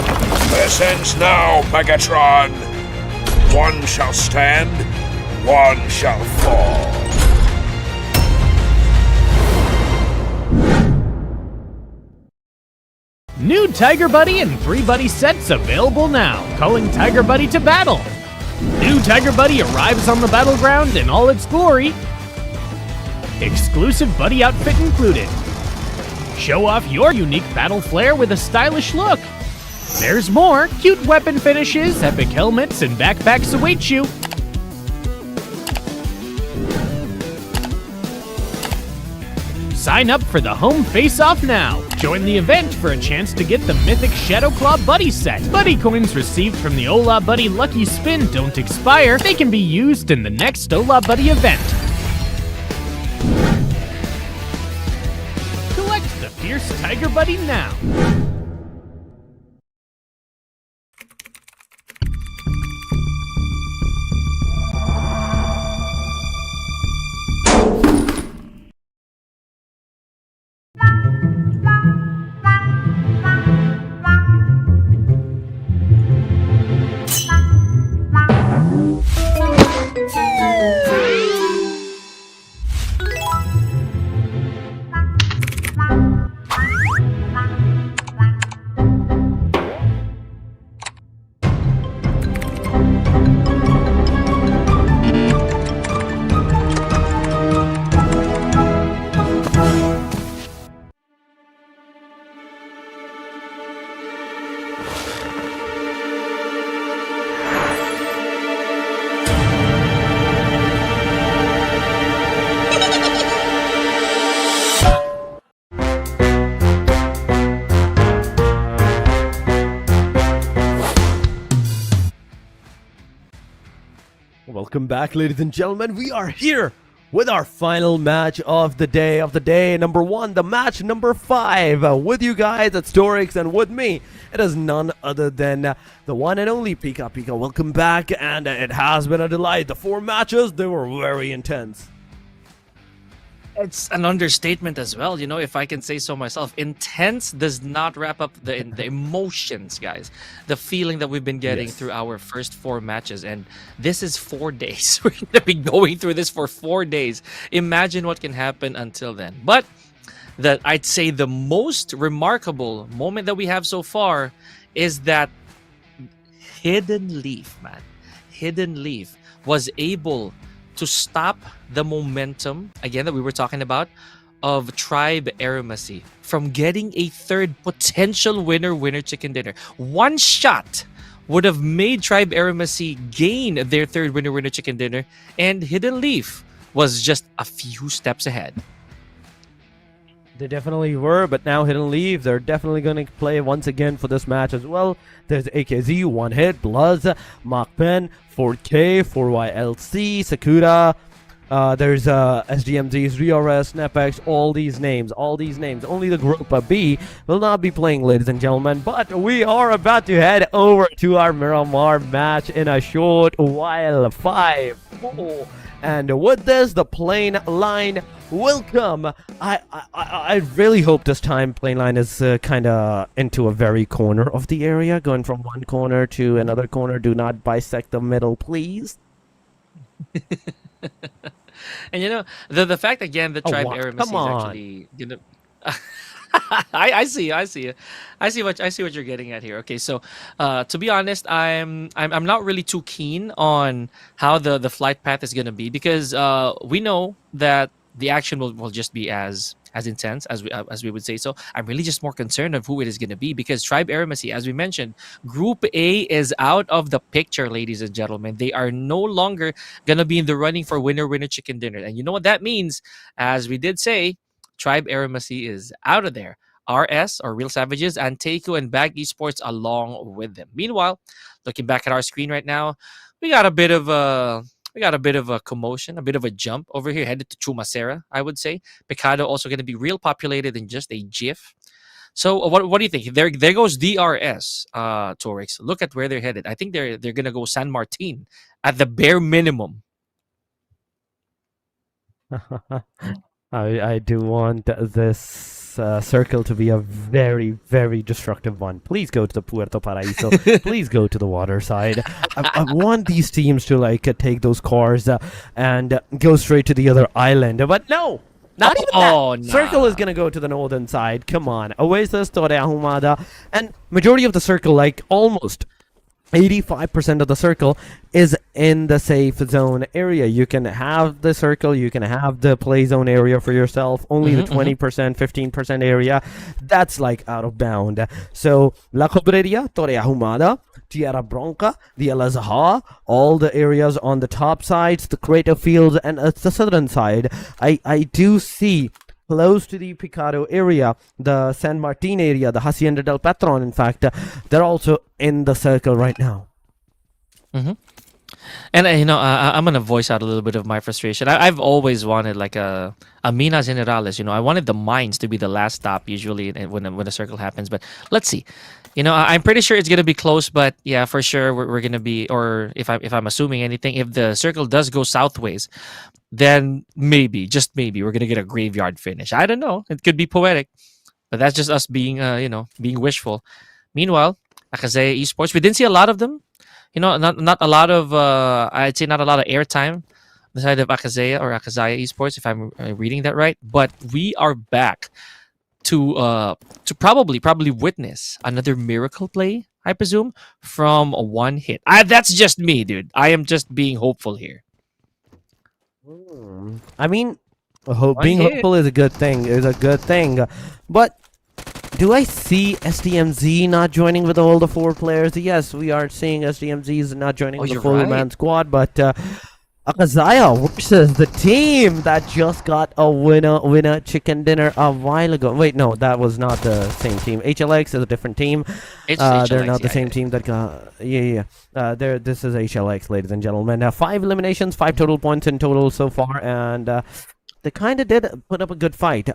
This ends now, Megatron. One shall stand, one shall fall. New Tiger Buddy and 3 Buddy sets available now. Calling Tiger Buddy to battle. New Tiger Buddy arrives on the battleground in all its glory. Exclusive buddy outfit included. Show off your unique battle flair with a stylish look. There's more. Cute weapon finishes, epic helmets, and backpacks await you. Sign up for the home face-off now. Join the event for a chance to get the mythic Shadow Claw Buddy set. Buddy coins received from the Ola Buddy Lucky Spin don't expire. They can be used in the next Ola Buddy event. Collect the Fierce Tiger Buddy now. Welcome back, ladies and gentlemen. We are here with our final match of the day, number 1, the match number 5. With you guys at Storix and with me, it is none other than the one and only Pika Pika. Welcome back, and it has been a delight. The 4 matches, they were very intense. It's an understatement as well, you know, if I can say so myself. Intense does not wrap up the emotions, guys. The feeling that we've been getting through our first 4 matches. And this is 4 days. We're going to be going through this for 4 days. Imagine what can happen until then. But I'd say the most remarkable moment that we have so far is that Hidden Leaf, man. Hidden Leaf was able to stop the momentum, again, that we were talking about, of Tribe AEROMACY from getting a 3rd potential winner chicken dinner. One shot would have made Tribe AEROMACY gain their 3rd winner chicken dinner, and Hidden Leaf was just a few steps ahead. They definitely were, but now Hidden Leaf, they're definitely going to play once again for this match as well. There's AKZ, One Hit, BLUZZ, MAKPEN, 4K, 4YLC, Sakura. There's SDMZ, RealRest, Snapex, all these names. Only the group B will not be playing, ladies and gentlemen. But we are about to head over to our Miramar match in a short while. 5, 4. And with this, the plane line will come. I really hope this time plane line is kind of into a very corner of the area, going from one corner to another corner. Do not bisect the middle, please. And you know, the fact again that Tribe AEROMACY is actually gonna I see what you're getting at here. Okay, so to be honest, I'm not really too keen on how the flight path is gonna be, because we know that the action will just be as intense as we would say. So I'm really just more concerned of who it is going to be, because Tribe AEROMACY, as we mentioned, Group A is out of the picture, ladies and gentlemen. They are no longer going to be in the running for winner chicken dinner. And you know what that means? As we did say, Tribe AEROMACY is out of there. RS, or Real Savages, ANTEIKU, and BAGH Esports along with them. Meanwhile, looking back at our screen right now, we got a bit of a commotion, a bit of a jump over here, headed to Chumacera, I would say. Pecado also going to be real populated in just a jiff. So what do you think? There goes DRS, Torix. Look at where they're headed. I think they're going to go San Martin at the bare minimum. I do want this circle to be a very, very destructive one. Please go to the Puerto Paraíso. Please go to the water side. I want these teams to take those cars and go straight to the other island. But no! Not even that. Nah. Circle is going to go to the northern side. Come on. Oasis, Torre Ahumada. And majority of the circle, almost 85% of the circle is in the safe zone area. You can have the circle, you can have the play zone area for yourself. Only the 20%, 15% area, that's like out of bound. So La Cobreria, Torre Ahumada, Tierra Bronca, the El Azhar, all the areas on the top sides, the crater fields, and the southern side, I do see close to the Picado area, the San Martin area, the Hacienda del Patron, in fact, they're also in the circle right now. And I'm gonna voice out a little bit of my frustration. I've always wanted like a Minas Generales. I wanted the mines to be the last stop usually when a circle happens. But let's see. I'm pretty sure it's gonna be close. But yeah, for sure we're gonna be. Or if I'm assuming anything, if the circle does go southways, then maybe, just maybe, we're gonna get a graveyard finish. I don't know. It could be poetic, but that's just us being being wishful. Meanwhile, AKAZAYA Esports, we didn't see a lot of them. Not a lot of I'd say not a lot of airtime on the side of AKAZAYA or AKAZAYA Esports, if I'm reading that right. But we are back to probably witness another miracle play, I presume, from one hit. That's just me, dude. I am just being hopeful here. I mean, being hopeful is a good thing. But do I see SDMZ not joining with all the 4 players? Yes, we are seeing SDMZs not joining with the full man squad, but AKAZAYA versus the team that just got a winner chicken dinner a while ago. Wait, no, that was not the same team. HLX is a different team. They're not the same team that got... This is HLX, ladies and gentlemen. 5 eliminations, 5 total points in total so far, and they kind of did put up a good fight.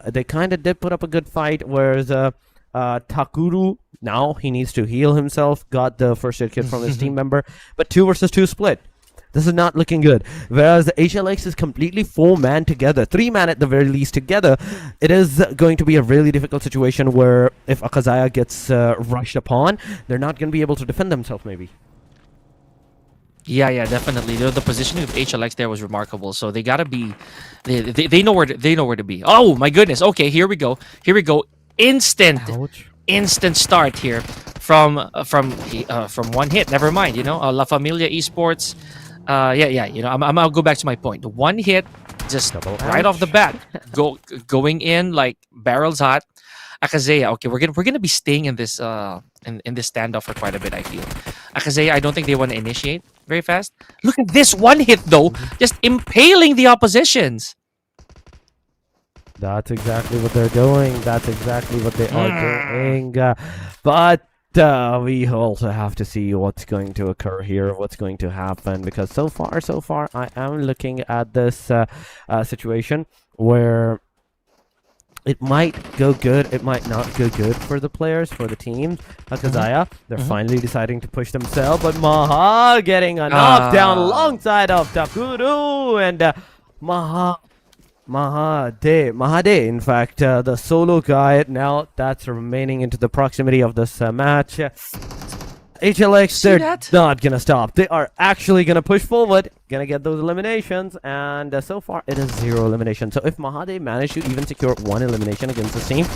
Whereas Takuru, now he needs to heal himself, got the first aid kit from his team member, but 2 versus 2 split. This is not looking good. Whereas the HLX is completely 4-man together, 3-man at the very least together. It is going to be a really difficult situation where if AKAZAYA gets rushed upon, they're not going to be able to defend themselves maybe. Yeah, definitely. The positioning of HLX there was remarkable. So they gotta be, they know where to be. Oh my goodness. Okay, here we go. Instant start here from one hit. Never mind. LaFamilia Esports. I'll go back to my point. One hit, just right off the bat, going in like barrels hot. AKAZAYA, okay, we're gonna be staying in this in this standoff for quite a bit, I feel. AKAZAYA, I don't think they want to initiate very fast. Look at this one hit though, just impaling the oppositions. That's exactly what they're doing. But we also have to see what's going to occur here, what's going to happen, because so far, I am looking at this situation where it might go good, it might not go good for the players, for the teams. AKAZAYA, they're finally deciding to push themselves, but Maha getting a knockdown alongside of Takuru, and Mahade, in fact, the solo guy now that's remaining into the proximity of this match. HLX, they're not gonna stop. They are actually gonna push forward, gonna get those eliminations, and so far it is 0 elimination. So if Mahade managed to even secure 1 elimination against this team,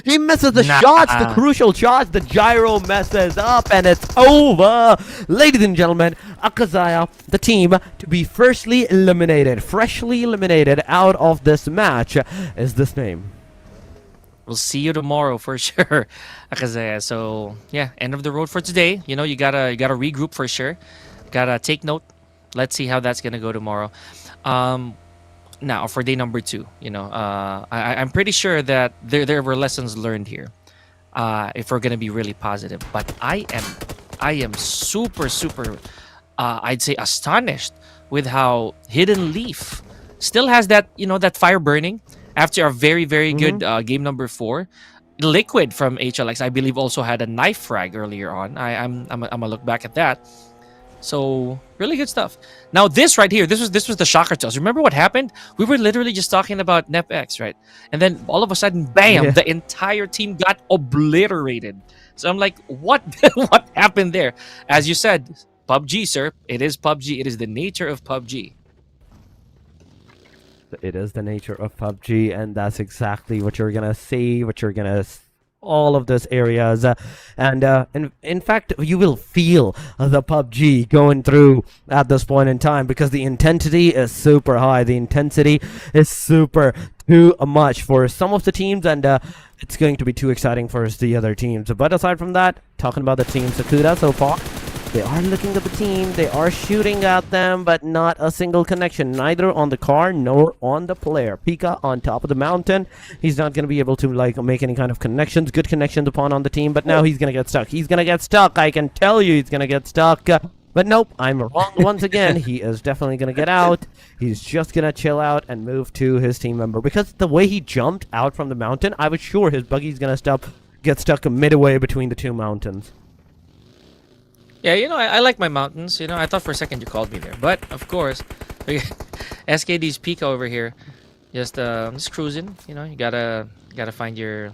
he misses the shots, the crucial shots, the gyro messes up, and it's over. Ladies and gentlemen, AKAZAYA, the team to be freshly eliminated out of this match is this name. We'll see you tomorrow for sure, AKAZAYA. So yeah, end of the road for today. You gotta regroup for sure. Gotta take note. Let's see how that's gonna go tomorrow. Now for day number 2, I'm pretty sure that there were lessons learned here. If we're gonna be really positive, but I am super I'd say astonished with how Hidden Leaf still has that that fire burning. After a very good game number 4, Liquid from HLX, I believe, also had a knife frag earlier on. I'm gonna look back at that. So really good stuff. Now this right here, this was the shocker to us. Remember what happened? We were literally just talking about NepX, right? And then all of a sudden, bam! The entire team got obliterated. So I'm like, what? What happened there? As you said, PUBG, sir. It is PUBG. It is the nature of PUBG. It is the nature of PUBG, and that's exactly what you're gonna see, what you're gonna all of those areas, and in fact you will feel the PUBG going through at this point in time, because the intensity is super high, the intensity is super too much for some of the teams, and it's going to be too exciting for the other teams. But aside from that, talking about the team Sakura so far, they are looking at the team, they are shooting at them, but not a single connection, neither on the car nor on the player. Pika on top of the mountain, he's not going to be able to like make any kind of connections, good connections upon on the team, but now he's going to get stuck. He's going to get stuck, I can tell you he's going to get stuck. But nope, I'm wrong once again. He is definitely going to get out. He's just going to chill out and move to his team member, because the way he jumped out from the mountain, I was sure his buggy's going to get stuck midway between the two mountains. Yeah, you know, I like my mountains. You know, I thought for a second you called me there, but of course, SKD's Pika over here, just cruising. You know, you gotta find your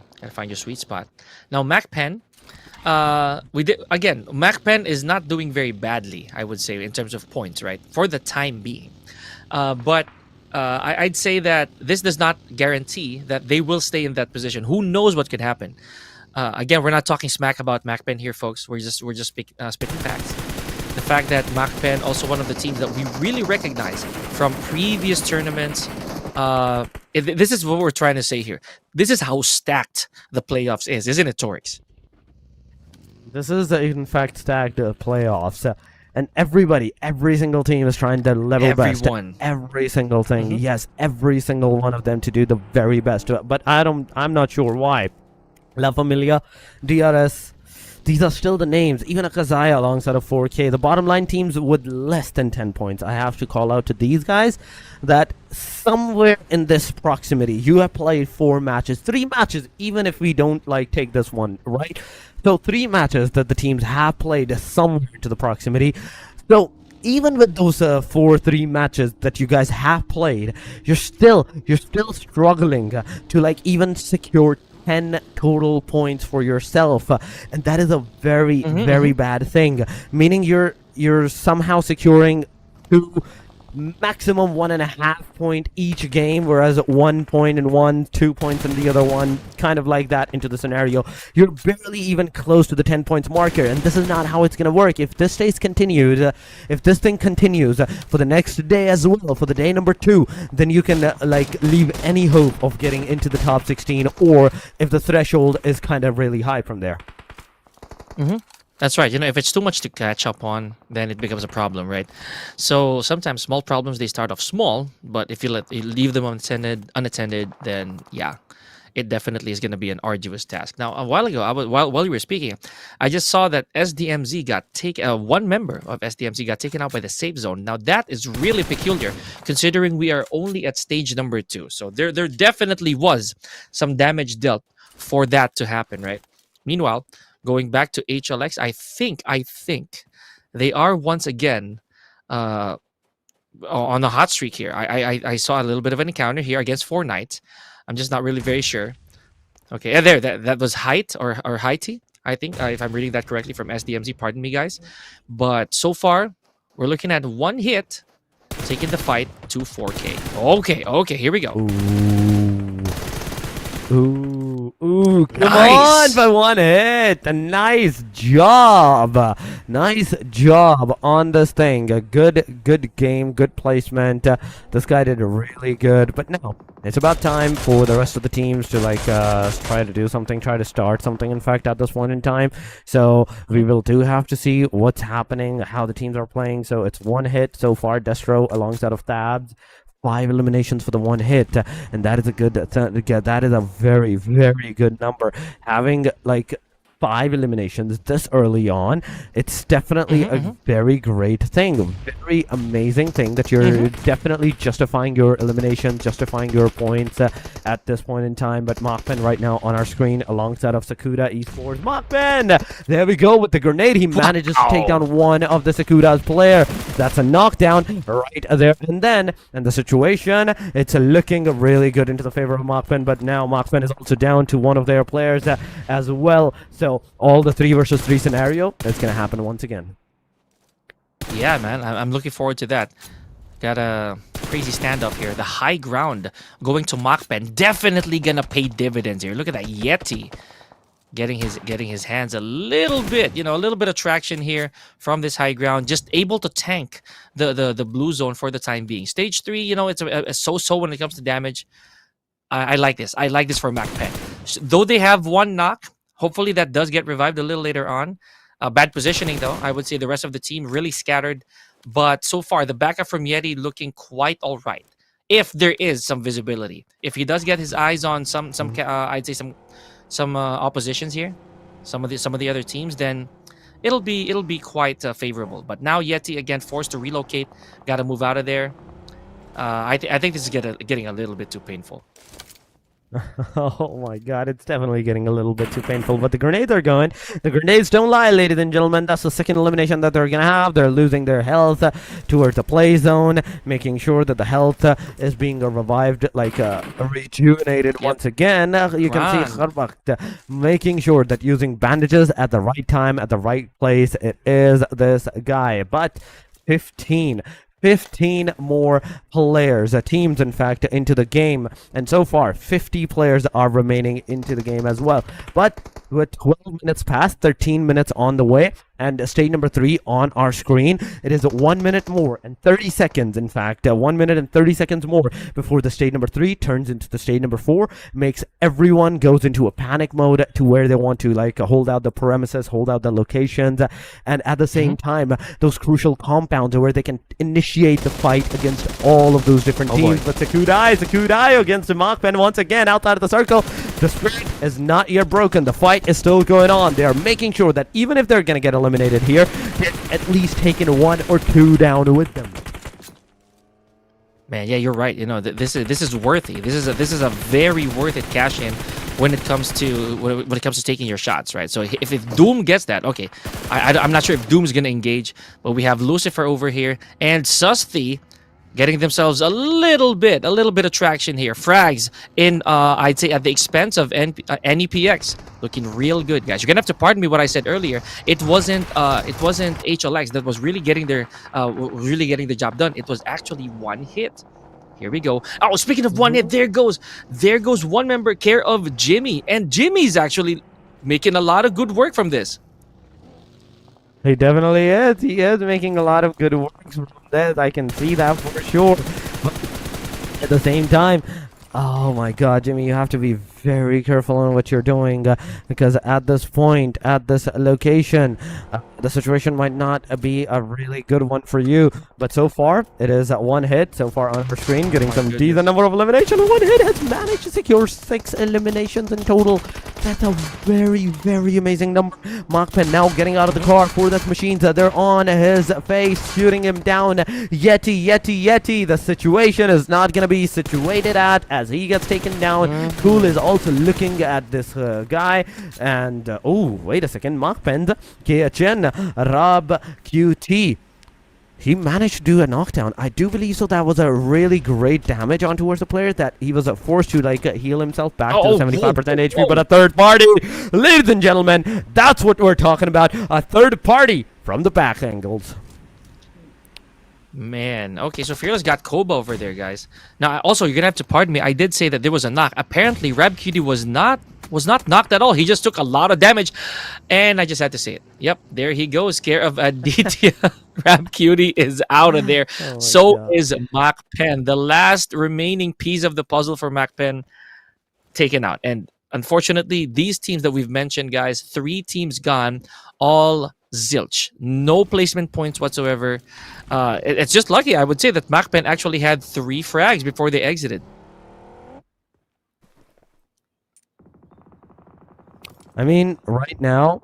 sweet spot. Now MAKPEN, MAKPEN is not doing very badly, I would say, in terms of points, right, for the time being. But I'd say that this does not guarantee that they will stay in that position. Who knows what could happen? Again, we're not talking smack about MAKPEN here, folks. We're just spitting facts. The fact that MAKPEN, also one of the teams that we really recognize from previous tournaments. This is what we're trying to say here. This is how stacked the playoffs is, isn't it, Torix? This is in fact stacked playoffs. And every single team is trying their level best. Every single thing. Yes, every single one of them to do the very best. But I'm not sure why. LaFamilia, DRS, these are still the names. Even AKAZAYA alongside of 4K. The bottom line teams with less than 10 points. I have to call out to these guys that somewhere in this proximity, you have played 3 matches, even if we don't like take this one, right? So 3 matches that the teams have played somewhere to the proximity. So even with those 3 matches that you guys have played, you're still struggling to like even secure 10 total points for yourself, and that is a very very bad thing, meaning you're somehow securing 2, maximum 1.5 point each game, whereas 1 point in one, 2 points in the other one, kind of like that into the scenario. You're barely even close to the 10 points marker, and this is not how it's gonna work. If this stays continued, if this thing continues for the next day as well, for the day number 2, then you can like leave any hope of getting into the top 16, or if the threshold is kind of really high from there. That's right. You know, if it's too much to catch up on, then it becomes a problem, right? So sometimes small problems, they start off small, but if you leave them unattended, then yeah, it definitely is going to be an arduous task. Now, a while ago, while you were speaking, I just saw that SDMZ got one member of SDMZ got taken out by the safe zone. Now that is really peculiar, considering we are only at stage number 2. So there definitely was some damage dealt for that to happen, right? Meanwhile, going back to HLX, I think they are once again on a hot streak here. I saw a little bit of an encounter here against 4 Knights. I'm just not really very sure. Okay, yeah, that was Height or Haiti, I think, if I'm reading that correctly from SDMZ. Pardon me, guys. But so far, we're looking at 1 hit, taking the fight to 4K. Okay, here we go. Ooh, come on by 1 hit. A nice job on this thing. A good game, good placement. This guy did really good. But now it's about time for the rest of the teams to like try to do something, try to start something, in fact, at this point in time. So we will have to see what's happening, how the teams are playing. So it's 1 hit so far, Destro alongside of Thabs. 5 eliminations for the 1 hit, and that is a good that is a very very good number. Having like 5 eliminations this early on, it's definitely a very great thing, very amazing thing that you're definitely justifying your eliminations, justifying your points at this point in time. But MAKPEN right now on our screen alongside of Sakura Esports. MAKPEN, there we go with the grenade. He manages to take down one of the Sakura's player. That's a knockdown right there and then. And the situation, it's looking really good into the favor of MAKPEN, but now MAKPEN is also down to one of their players as well. So all the 3 versus 3 scenario is going to happen once again. Yeah, man, I'm looking forward to that. Got a crazy standoff here. The high ground going to MAKPEN, definitely going to pay dividends here. Look at that Yeti. getting his hands a little bit, a little bit of traction here from this high ground, just able to tank the blue zone for the time being. Stage 3, it's a so-so when it comes to damage. I like this. I like this for MAKPEN. Though they have one knock, hopefully that does get revived a little later on. Bad positioning though. I would say the rest of the team really scattered, but so far the backup from Yeti looking quite all right. If there is some visibility, if he does get his eyes on some I'd say some oppositions here, some of the other teams, then it'll be quite favorable. But now Yeti again forced to relocate, got to move out of there. I think this is getting a little bit too painful. Oh my god, it's definitely getting a little bit too painful, but the grenades are going. The grenades don't lie, ladies and gentlemen. That's the second elimination that they're gonna have. They're losing their health towards the play zone, making sure that the health is being revived, like rejuvenated once again. You can see Kharbakht making sure that using bandages at the right time, at the right place. It is this guy, but 15 more players, teams in fact, into the game, and so far 50 players are remaining into the game as well. But with 12 minutes past, 13 minutes on the way, and stage number 3 on our screen, it is 1 minute more and 30 seconds, in fact 1 minute and 30 seconds more before the stage number 3 turns into the stage number 4, makes everyone goes into a panic mode to where they want to hold out the premises, hold out the locations, and at the same time those crucial compounds where they can initiate the fight against all of those different teams. But Sakudai against the MAKPEN once again outside of the circle. The spirit is not yet broken. The fight is still going on. They are making sure that even if they're gonna get eliminated here, they're at least taking 1 or 2 down with them. Man, yeah, you're right. This is worthy. This is a very worth it cash in when it comes to taking your shots, right? So if Doom gets that, okay, I'm not sure if Doom's gonna engage, but we have Lucifer over here and Susthi getting themselves a little bit of traction here. Frags in, I'd say, at the expense of NEPX, looking real good, guys. You're gonna have to pardon me what I said earlier. It wasn't HLX that was really getting the job done. It was actually one hit. Here we go. Oh, speaking of one hit, there goes one member care of Jimmy, and Jimmy's actually making a lot of good work from this. He definitely is. He is making a lot of good work from this. I can see that for sure. But at the same time, oh my god, Jimmy, you have to be very careful on what you're doing because at this point, at this location, the situation might not be a really good one for you. But so far, it is one hit so far on our screen, getting some decent number of eliminations. One hit has managed to secure 6 eliminations in total. That's a very, very amazing number. MAKPEN now getting out of the car for this machines. They're on his face, shooting him down. Yeti. The situation is not going to be situated at as he gets taken down. Cool is also looking at this guy. And, oh, wait a second. MAKPEN, KHN, Rab, QT. He managed to do a knockdown. I do believe so. That was a really great damage on towards the player that he was forced to heal himself back to 75% HP. But a third party, ladies and gentlemen, that's what we're talking about. A third party from the back angles. Man, okay, so Fearless got Koba over there, guys. Now, also, you're gonna have to pardon me. I did say that there was a knock. Apparently, Rab Cutie was not knocked at all. He just took a lot of damage, and I just had to say it. Yep, there he goes. Care of Aditya. Rab Cutie is out of there. So is MAKPEN. The last remaining piece of the puzzle for MAKPEN taken out. And unfortunately, these teams that we've mentioned, guys, 3 teams gone, all zilch. No placement points whatsoever. It's just lucky, I would say, that MAKPEN actually had 3 frags before they exited. I mean, right now,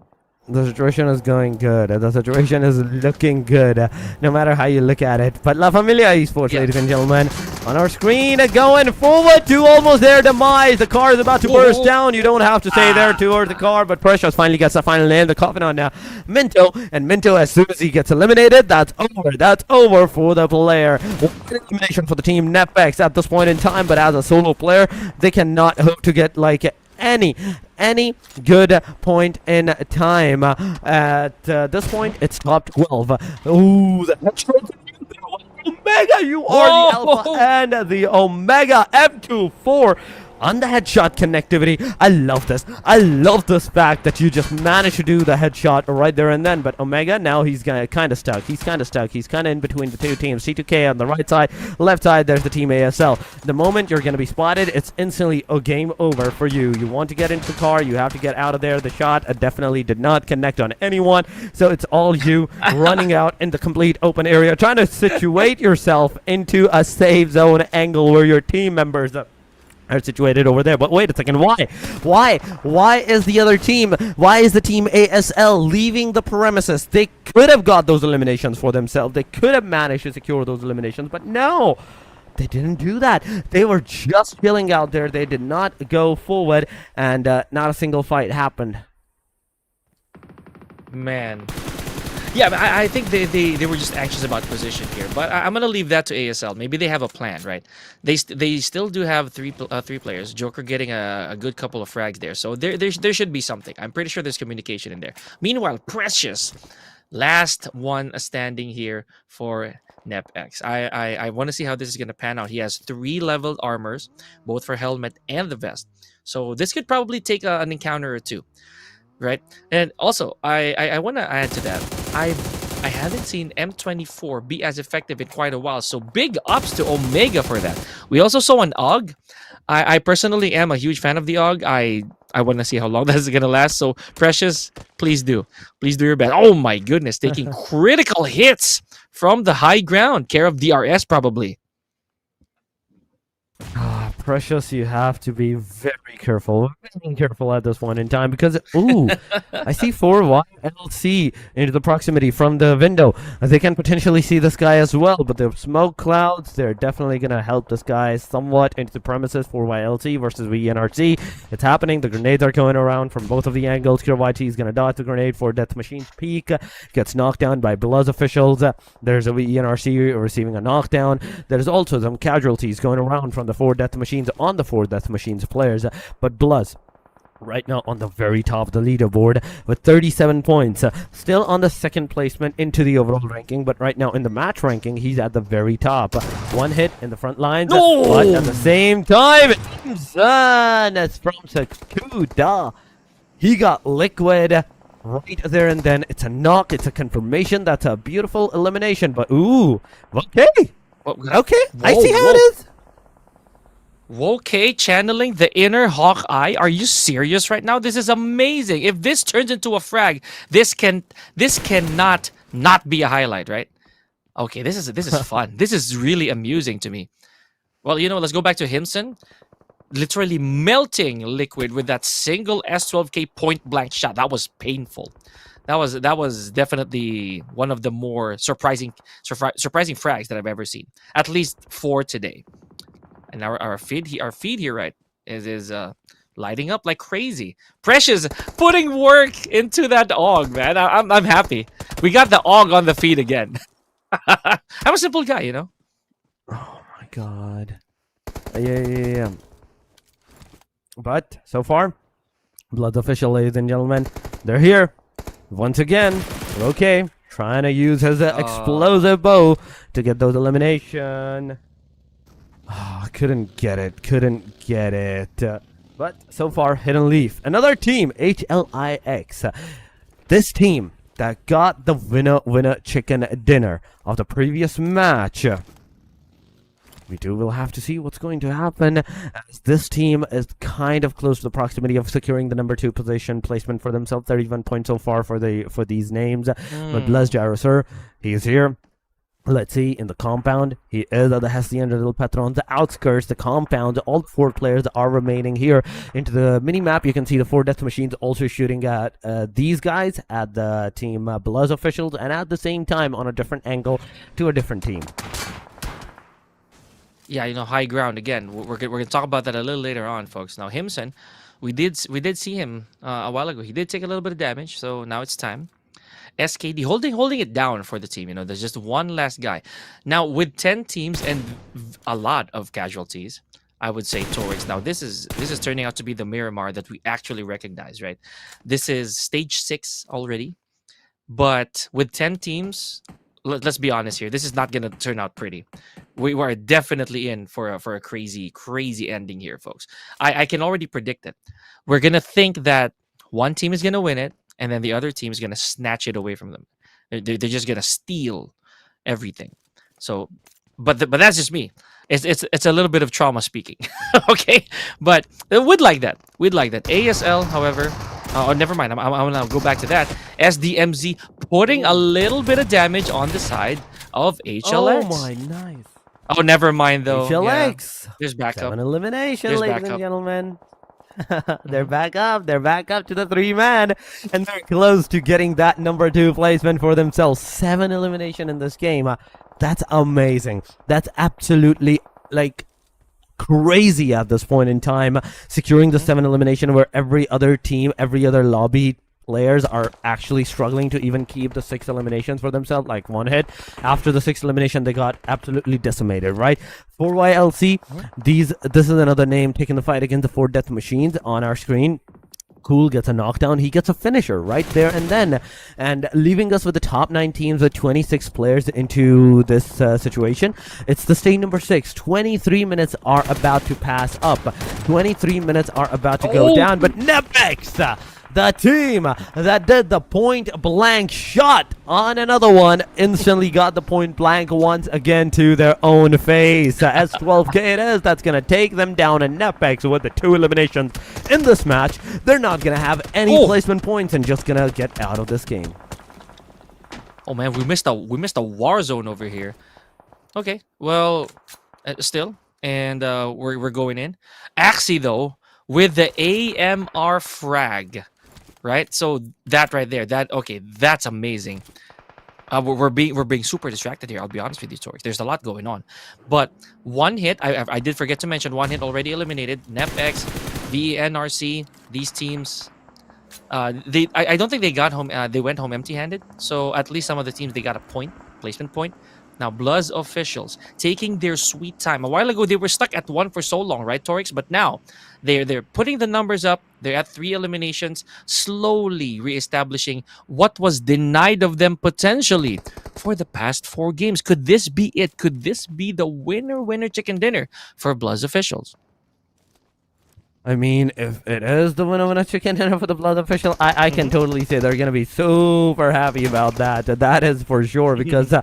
the situation is going good. The situation is looking good, no matter how you look at it. But LaFamilia Esports, ladies and gentlemen, on our screen, going forward to almost their demise. The car is about to burst down. You don't have to stay there towards the car, but Precious finally gets the final nail, the coffin on Minto. And Minto, as soon as he gets eliminated, that's over. That's over for the player. One elimination for the team NEPX at this point in time, but as a solo player, they cannot hope to get any good point in time. At this point, it's top 12. Ooh, the Omega, you are the Alpha and the Omega M24. on the headshot connectivity. I love this. I love this fact that you just managed to do the headshot right there and then. But Omega, now he's kind of stuck. He's kind of in between the two teams. C2K on the right side, left side, there's the team ASL. The moment you're going to be spotted, it's instantly a game over for you. You want to get into the car, you have to get out of there. The shot definitely did not connect on anyone. So it's all you running out in the complete open area, trying to situate yourself into a safe zone angle where your team members are situated over there. But wait a second, why is the other team, why is the team ASL leaving the premises? They could have got those eliminations for themselves. They could have managed to secure those eliminations, but no, they didn't do that. They were just chilling out there. They did not go forward, and not a single fight happened. Man. Yeah, I think they were just anxious about position here, but I'm gonna leave that to ASL. Maybe they have a plan, right? They still do have three players. Joker getting a good couple of frags there, so there should be something. I'm pretty sure there's communication in there. Meanwhile, Precious, last one standing here for NepX. I want to see how this is gonna pan out. He has 3 leveled armors, both for helmet and the vest, so this could probably take an encounter or two. Right, and also I want to add to that. I haven't seen M24 be as effective in quite a while, so big ups to Omega for that. We also saw an AUG. I personally am a huge fan of the AUG. I want to see how long that is gonna last. So Precious, please do your best. Oh my goodness, taking critical hits from the high ground, care of DRS probably. Precious, you have to be very careful at this point in time, because ooh, I see 4 YLC into the proximity from the window. They can potentially see this guy as well, but the smoke clouds, they're definitely gonna help this guy somewhat into the premises. 4 YLC versus VNRC. It's happening. The grenades are going around from both of the angles. YT is gonna dodge the grenade for Death Machine's peak. Gets knocked down by BLUZZ officials. There's a VNRC receiving a knockdown. There's also some casualties going around from the 4 Death Machines on the 4 Death Machines players, but BLUZZ right now on the very top of the leaderboard with 37 points, still on the 2nd placement into the overall ranking, but right now in the match ranking he's at the very top. 1 hit in the front lines, but at the same time that's from Sakuda. He got liquid right there and then. It's a knock, it's a confirmation. That's a beautiful elimination, but ooh, okay, I see how it is. Okay, channeling the inner Hawkeye. Are you serious right now? This is amazing. If this turns into a frag, this cannot not be a highlight, right? Okay, this is fun. This is really amusing to me. Well, you know, let's go back to Himson. Literally melting liquid with that single S12K point blank shot. That was painful. That was definitely one of the more surprising frags that I've ever seen. At least for today. And our feed here, right, is lighting up like crazy. Precious putting work into that AUG, man. I'm happy. We got the AUG on the feed again. I'm a simple guy, you know. Oh my god. Yeah. But so far, BLUZZ official, ladies and gentlemen, they're here once again. Okay, trying to use his explosive bow to get those elimination. Oh, couldn't get it. But so far, Hidden Leaf. Another team, HLIX. This team that got the winner chicken dinner of the previous match. Will have to see what's going to happen, as this team is kind of close to the proximity of securing the number 2 position placement for themselves. 31 points so far for these names. But BLUZZ Jarosur, he's here. Let's see, in the compound, he is at the Hessian Little Patron. The outskirts, the compound, all 4 players are remaining here. Into the mini-map, you can see the 4 Death Machines also shooting at these guys, at the team BLUZZ officials, and at the same time, on a different angle, to a different team. Yeah, you know, high ground again. We're gonna talk about that a little later on, folks. Now, Himson, we did see him a while ago. He did take a little bit of damage, so now it's time. SKD holding it down for the team. You know, there's just one last guy. Now, with 10 teams and a lot of casualties, I would say Torix. Now, this is turning out to be the Miramar that we actually recognize, right? This is stage 6 already, but with 10 teams, let's be honest here. This is not gonna turn out pretty. We are definitely in for a crazy ending here, folks. I can already predict it. We're gonna think that one team is gonna win it, and then the other team is gonna snatch it away from them. They're just gonna steal everything. So, but that's just me. It's a little bit of trauma speaking, okay? But we'd like that. We'd like that. ASL, however, oh, never mind. I'm gonna go back to that. SDMZ putting a little bit of damage on the side of HLX. Oh my, nice. Oh, never mind though. HLX. Yeah. There's backup. An elimination, There's ladies backup. and gentlemen. They're back up. They're back up to the 3-man, and they're close to getting that number 2 placement for themselves. 7 elimination in this game. That's amazing. That's absolutely like crazy at this point in time. Securing the 7 elimination where every other team, every other lobby players are actually struggling to even keep the 6 eliminations for themselves, like one hit. After the 6th elimination, they got absolutely decimated, right? 4YLC, this is another name taking the fight against the 4 death machines on our screen. Cool gets a knockdown. He gets a finisher right there and then, and leaving us with the top 9 teams with 26 players into this situation. It's the stage number 6. 23 minutes are about to pass up. 23 minutes are about to go down, but Nepex, the team that did the point blank shot on another one, instantly got the point blank once again to their own face. S12K it is that's going to take them down, and Nepex with the 2 eliminations in this match. They're not going to have any placement points and just going to get out of this game. Oh man, we missed a war zone over here. Okay, well, still, and we're going in. AKAZAYA though with the AMR frag. Right, so that right there, that's amazing. We're being super distracted here. I'll be honest with you, Torix. There's a lot going on, but one hit. I did forget to mention one hit already eliminated. NEPX, VNRC, these teams. I don't think they got home. They went home empty-handed. So at least some of the teams they got a placement point. Now, BLUZZ officials taking their sweet time. A while ago, they were stuck at 1 for so long, right, Torix? But now, they're putting the numbers up. They're at 3 eliminations, slowly reestablishing what was denied of them potentially for the past 4 games. Could this be it? Could this be the winner chicken dinner for BLUZZ officials? I mean, if it is the winner chicken dinner for the BLUZZ official, I can totally say they're going to be super happy about that. That is for sure, because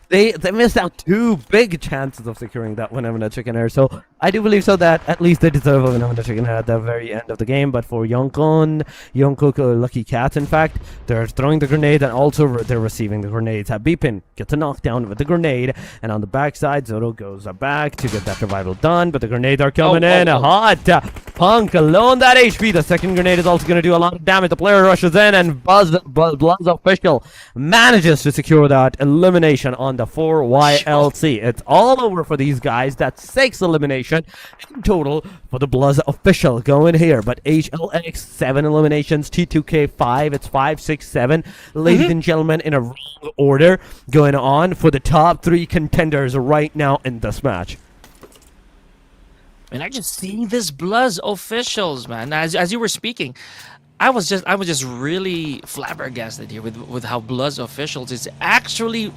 they missed out 2 big chances of securing that winner chicken dinner. So I do believe so that at least they deserve a winner chicken dinner at the very end of the game. But for YONKO, Lucky Cats, in fact, they're throwing the grenade and also they're receiving the grenades. Bpin gets a knockdown with the grenade, and on the backside, Zoro goes back to get that survival done. But the grenades are coming in hot. Punk alone that HP. The second grenade is also going to do a lot of damage. The player rushes in, and BLUZZ official manages to secure that elimination on the 4YLC. It's all over for these guys. That's 6 elimination in total for the BLUZZ official going here. But HLX 7 eliminations, T2K 5. It's 5, 6, 7. Ladies and gentlemen, in a wrong order going on for the top 3 contenders right now in this match. And I just seeing this BLUZZ officials, man. As you were speaking, I was just really flabbergasted here with how BLUZZ officials is actually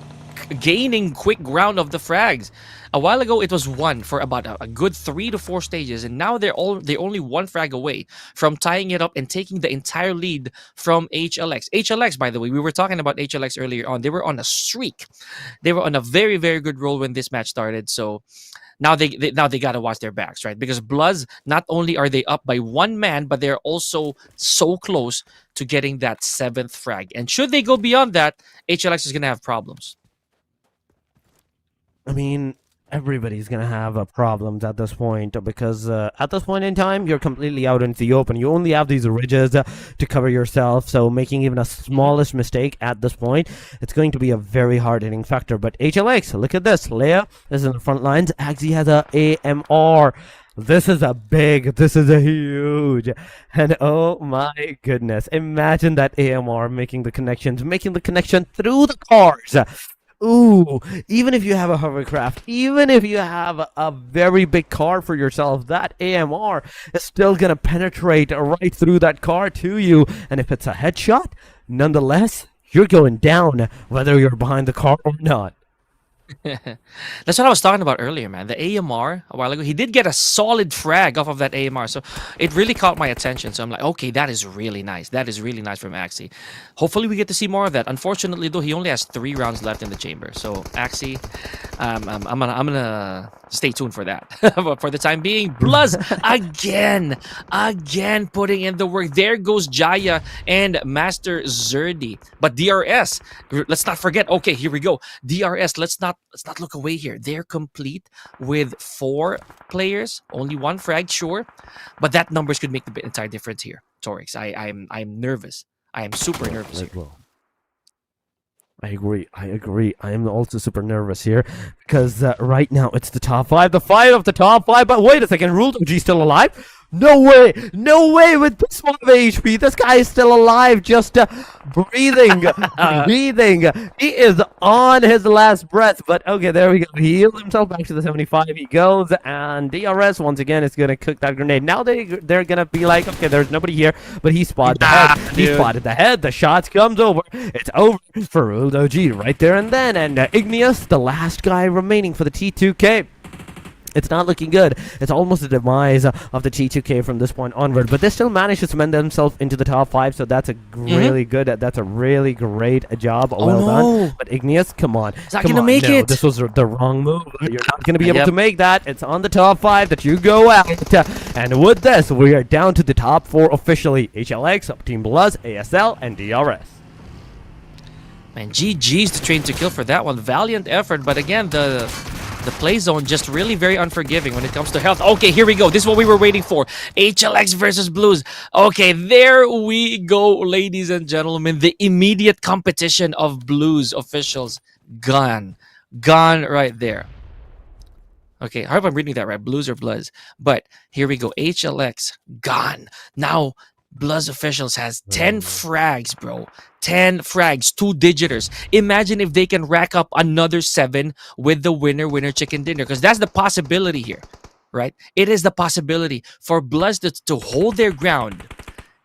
gaining quick ground of the frags. A while ago, it was 1 for about a good 3 to 4 stages, and now they're only 1 frag away from tying it up and taking the entire lead from HLX. HLX, by the way, we were talking about HLX earlier on. They were on a streak. They were on a very, very good roll when this match started. So now they gotta watch their backs, right? Because BLUZZ, not only are they up by 1 man, but they're also so close to getting that 7th frag. And should they go beyond that, HLX is gonna have problems. I mean, everybody's gonna have problems at this point, because at this point in time, you're completely out into the open. You only have these ridges to cover yourself, so making even a smallest mistake at this point, it's going to be a very hard-hitting factor. But HLX, look at this. Leia is in the front lines. AKAZAYA has a AMR. This is a huge, and oh my goodness, imagine that AMR making the connection through the cars. Ooh, even if you have a hovercraft, even if you have a very big car for yourself, that AMR is still going to penetrate right through that car to you. And if it's a headshot, nonetheless, you're going down whether you're behind the car or not. That's what I was talking about earlier, man. The AMR a while ago, he did get a solid frag off of that AMR, so it really caught my attention. So I'm like, okay, that is really nice. That is really nice from Axie. Hopefully we get to see more of that. Unfortunately, though, he only has 3 rounds left in the chamber. So Axie, I'm gonna stay tuned for that. But for the time being, BLUZZ again putting in the work. There goes Jaya and Master Zerdy. But DRS, let's not forget. Okay, here we go. DRS, let's not look away here. They're complete with 4 players, only 1 frag, sure, but that numbers could make the entire difference here. Torix, I'm nervous. I am super nervous here. I agree. I am also super nervous here because right now it's the top 5, the 5 of the top 5. But wait a second, Ruled OG still alive? No way with this amount of HP. This guy is still alive, just breathing. He is on his last breath, but okay, there we go. He healed himself back to the 75. He goes, and DRS once again is going to cook that grenade. Now they're going to be like, okay, there's nobody here, but he spotted the head. He spotted the head. The shots comes over. It's over for Ruled OG right there and then, and Igneous, the last guy remaining for the T2K. It's not looking good. It's almost a demise of the T2K from this point onward, but they still managed to cement themselves into the top 5, so that's a really good, that's a really great job. Well done. But Igneous, come on. It's not going to make it. This was the wrong move. You're not going to be able to make that. It's on the top 5 that you go out. And with this, we are down to the top 4 officially. HLX, Team BLUZZ, ASL, and DRS. Man, GG's to Train to Kill for that one. Valiant effort, but again, the play zone just really very unforgiving when it comes to health. Okay, here we go. This is what we were waiting for. HLX versus BLUZZ. Okay, there we go, ladies and gentlemen. The immediate competition of BLUZZ officials. Gone right there. Okay, I hope I'm reading that right. BLUZZ or BLUZZ. But here we go. HLX, gone. Now, BLUZZ officials has 10 frags, bro. 10 frags, 2-digiters. Imagine if they can rack up another 7 with the winner chicken dinner, because that's the possibility here, right? It is the possibility for BLUZZ to hold their ground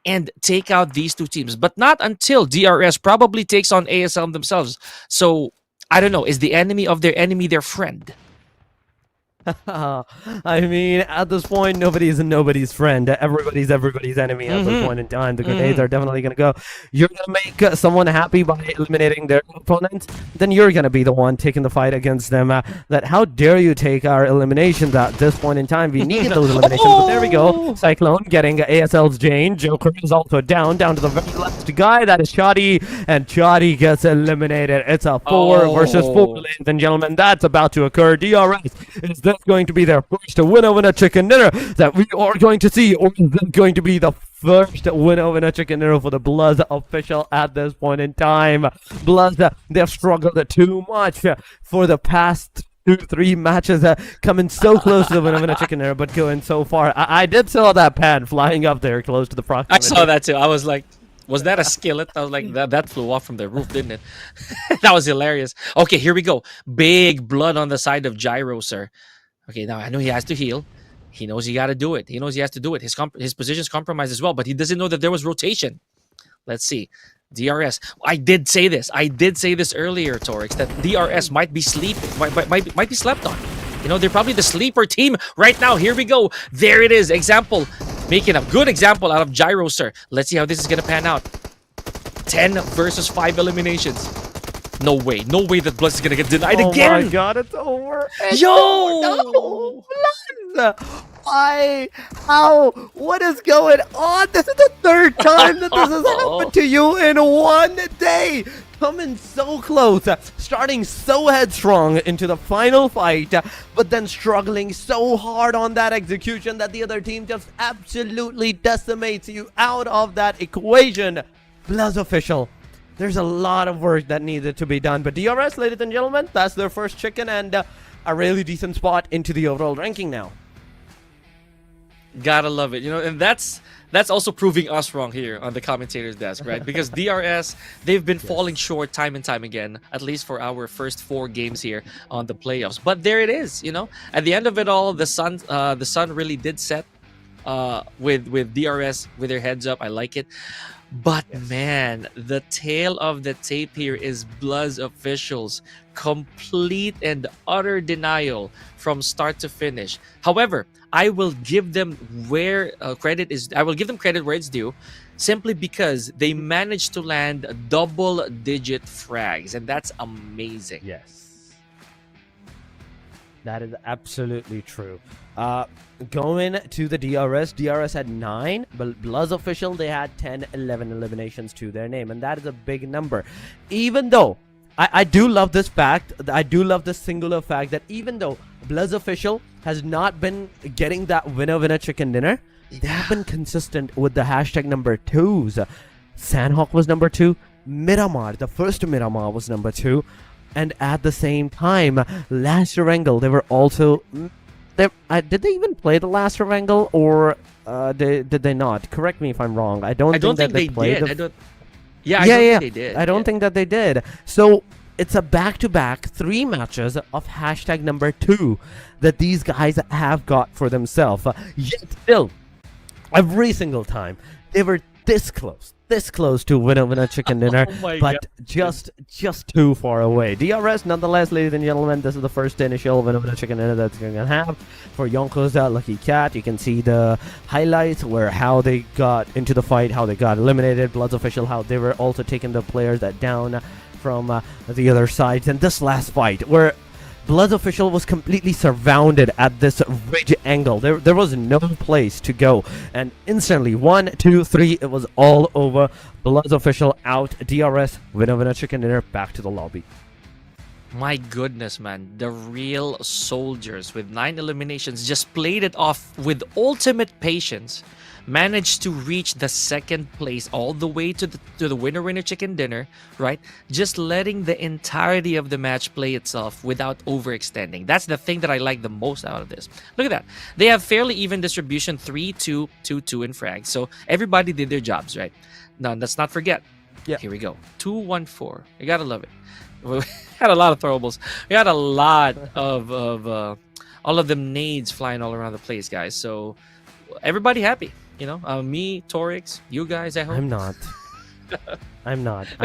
and take out these 2 teams, but not until DRS probably takes on ASL themselves. So, I don't know. Is the enemy of their enemy their friend? I mean, at this point, nobody is nobody's friend. Everybody's enemy at this point in time. The grenades are definitely going to go. You're going to make someone happy by eliminating their opponent, then you're going to be the one taking the fight against them. That how dare you take our eliminations at this point in time? We needed those eliminations, but there we go. Cyclone getting ASL's Jane. Joker is also down to the very last guy. That is Chadi, and Chadi gets eliminated. It's a 4 versus 4, ladies and gentlemen. That's about to occur. DRS is this going to be their first winner chicken dinner that we are going to see, or is this going to be the first winner chicken dinner for the BLUZZ official at this point in time? BLUZZ, they've struggled too much for the past 2-3 matches, coming so close to the winner chicken dinner, but going so far. I did saw that pan flying up there close to the proximity. I saw that too. I was like, was that a skillet? I was like, that flew off from the roof, didn't it? That was hilarious. Okay, here we go. Big blood on the side of Gyro, sir. Okay, now I know he has to heal. He knows he got to do it. He knows he has to do it. His position's compromised as well, but he doesn't know that there was rotation. Let's see. DRS. I did say this earlier, Torix, that DRS might be might be slept on. You know, they're probably the sleeper team right now. Here we go. There it is. Example. Making a good example out of Gyro, sir. Let's see how this is going to pan out. 10 versus 5 eliminations. No way that BLUZZ is gonna get denied again. Oh my god, it's over. Yo! No! Why? How? What is going on? This is the 3rd time that this has happened to you in one day. Coming so close, starting so headstrong into the final fight, but then struggling so hard on that execution that the other team just absolutely decimates you out of that equation. BLUZZ official. There's a lot of work that needed to be done, but DRS, ladies and gentlemen, that's their first chicken and a really decent spot into the overall ranking now. Gotta love it, you know, and that's also proving us wrong here on the commentator's desk, right? Because DRS, they've been falling short time and time again, at least for our first 4 games here on the playoffs. But there it is, you know. At the end of it all, the sun really did set with DRS with their heads up. I like it. But man, the tail of the tape here is BLUZZ officials complete and utter denial from start to finish. However, I will give them where credit is. I will give them credit where it's due, simply because they managed to land double-digit frags, and that's amazing. Yes. That is absolutely true. Going to the DRS had 9, but BLUZZ official, they had 10, 11 eliminations to their name, and that is a big number. Even though, I do love this fact, I do love this singular fact that even though BLUZZ official has not been getting that winner chicken dinner, they have been consistent with the hashtag number 2s. Sanhok was number 2, Miramar, the first Miramar was number 2, and at the same time, last Erangel, they were also... did they even play the last Erangel, or did they not? Correct me if I'm wrong. I don't think that they played. Did. I don't think they did. I don't think that they did. So it's a back-to-back 3 matches of hashtag number 2 that these guys have got for themselves. Yet still, every single time they were this close to winner chicken dinner, but just too far away. DRS, nonetheless, ladies and gentlemen, this is the first initial winner chicken dinner that's gonna have for Yonko's Lucky Cat. You can see the highlights where how they got into the fight, how they got eliminated. BLUZZ official, how they were also taking the players that down from the other side. And this last fight where BLUZZ official was completely surrounded at this ridge angle. There was no place to go. And instantly, 1, 2, 3, it was all over. BLUZZ official out. DRS, winner chicken dinner, back to the lobby. My goodness, man. The real soldiers with 9 eliminations just played it off with ultimate patience. Managed to reach the 2nd place all the way to the winner chicken dinner, right? Just letting the entirety of the match play itself without overextending. That's the thing that I like the most out of this. Look at that. They have fairly even distribution, 3-2, 2-2 in frags. So everybody did their jobs, right? Now, let's not forget. Yeah. Here we go. 2-1-4. You gotta love it. We had a lot of throwables. We had a lot of all of them nades flying all around the place, guys. So everybody happy. You know, me, Torix, you guys, I hope. I'm not. I'm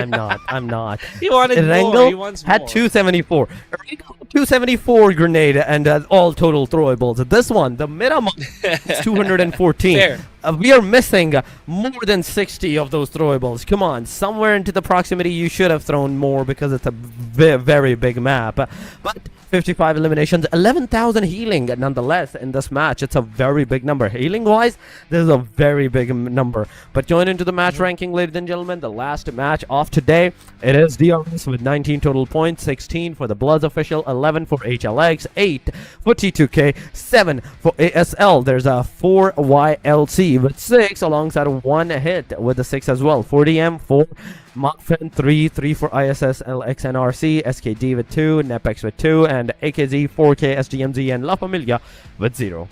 not. He wanted Erangel more. He wants had more. 274. 274 grenade and all total throwables. This one, the Miramar, is 214. Fair. We are missing more than 60 of those throwables. Come on, somewhere into the proximity you should have thrown more because it's a very big map. But 55 eliminations, 11,000 healing nonetheless in this match. It's a very big number. Healing-wise, this is a very big number. But going into the match ranking, ladies and gentlemen, the last match of today, it is DRS with 19 total points, 16 for the BLUZZ official, 11 for HLX, 8 for T2K, 7 for ASL. There's a 4 YLC with 6 alongside 1 hit with the 6 as well. 40M, 4 MAKPEN, 3 for ISSLXNRC, SKD with 2, Nepex with 2, and AKZ, 4K, SDMZ, and LAFAMILIA with 0.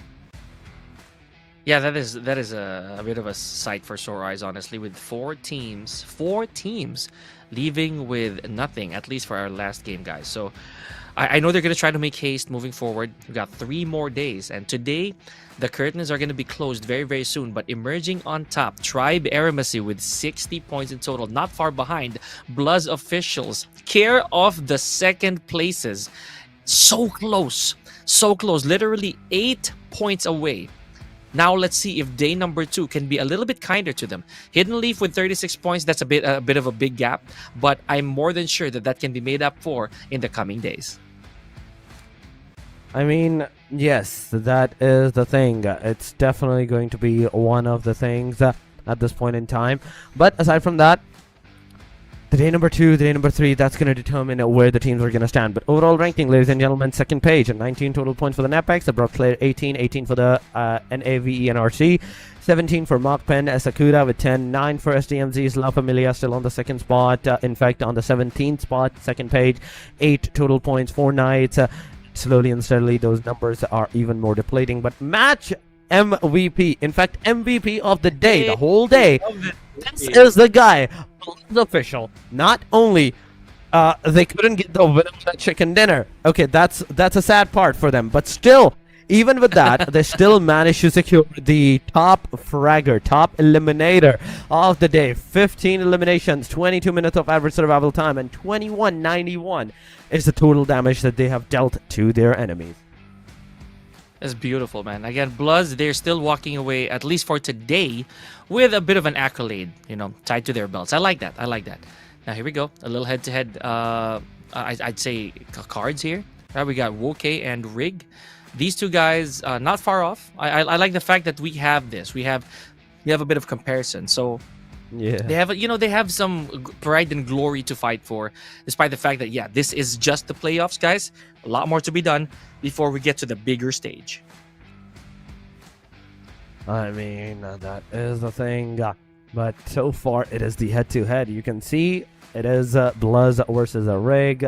Yeah, that is a bit of a sight for sore eyes, honestly, with 4 teams leaving with nothing, at least for our last game, guys. So I know they're going to try to make haste moving forward. We've got 3 more days, and today the curtains are going to be closed very soon. But emerging on top, Tribe AEROMACY with 60 points in total, not far behind BLUZZ officials, care of the 2nd places. So close, literally 8 points away. Now let's see if day number 2 can be a little bit kinder to them. Hidden Leaf with 36 points, that's a bit of a big gap, but I'm more than sure that can be made up for in the coming days. I mean, yes, that is the thing. It's definitely going to be one of the things at this point in time. But aside from that, the day number 2, the day number 3, that's going to determine where the teams are going to stand. But overall ranking, ladies and gentlemen, 2nd page, 19 total points for the Nepex, ABRUPT player 18 for the NAVENRC, 17 for MAKPEN, Sakura with 10, 9 for SDMZ's LAFAMILIA still on the 2nd spot, in fact on the 17th spot, 2nd page, 8 total points, 4 nights. Slowly and steadily, those numbers are even more depleting. But match MVP, in fact MVP of the day, the whole day, this is the guy, the official. Not only they couldn't get the winner chicken dinner, okay, that's a sad part for them, but still, even with that, they still managed to secure the top fragger, top eliminator of the day. 15 eliminations, 22 minutes of average survival time, and 2191 is the total damage that they have dealt to their enemies. That's beautiful, man. Again, BLUZZ, they're still walking away, at least for today, with a bit of an accolade, you know, tied to their belts. I like that. I like that. Now, here we go. A little head-to-head, I'd say, cards here. Right, we got Woke and Rig. These two guys, not far off. I like the fact that we have this. We have a bit of comparison. So, yeah, they have some pride and glory to fight for, despite the fact that, yeah, this is just the playoffs, guys. A lot more to be done before we get to the bigger stage. I mean, that is the thing. But so far, it is the head-to-head. You can see it is BLUZZ versus a Rig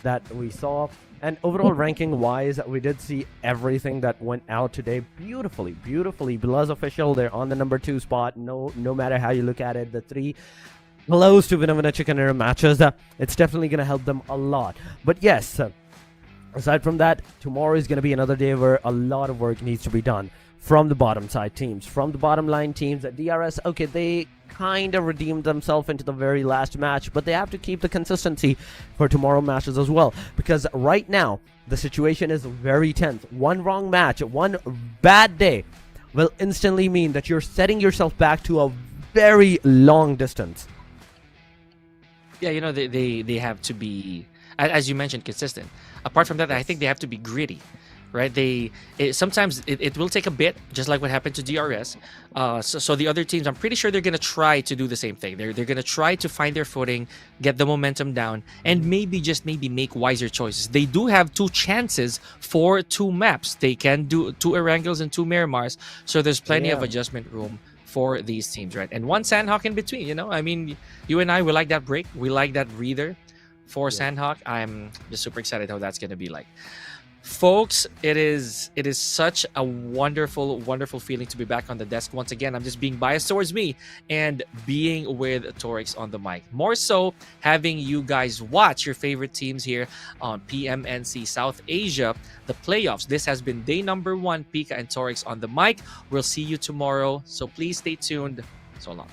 that we saw. And overall ranking-wise, we did see everything that went out today beautifully. BLUZZ official, they're on the number 2 spot. No matter how you look at it, the 3 close to winner chicken dinner matches, it's definitely going to help them a lot. But yes, aside from that, tomorrow is going to be another day where a lot of work needs to be done from the bottom side teams, from the bottom line teams. At DRS, okay, they kind of redeemed themselves into the very last match, but they have to keep the consistency for tomorrow matches as well, because right now the situation is very tense. One wrong match, one bad day will instantly mean that you're setting yourself back to a very long distance. Yeah, you know, they have to be, as you mentioned, consistent. Apart from that, I think they have to be gritty. Right, sometimes it will take a bit, just like what happened to DRS. So the other teams, I'm pretty sure they're gonna try to do the same thing. They're gonna try to find their footing, get the momentum down, and maybe make wiser choices. They do have 2 chances for 2 maps. They can do 2 Erangels and 2 Miramars, so there's plenty of adjustment room for these teams, right? And 1 Sanhok in between. You know, I mean, you and I, we like that break, we like that breather for Sanhok. I'm just super excited how that's gonna be like. Folks, it is such a wonderful feeling to be back on the desk once again. I'm just being biased towards me and being with Torix on the mic. More so, having you guys watch your favorite teams here on PMNC South Asia, the playoffs. This has been day number 1. Pika and Torix on the mic. We'll see you tomorrow, so please stay tuned. So long.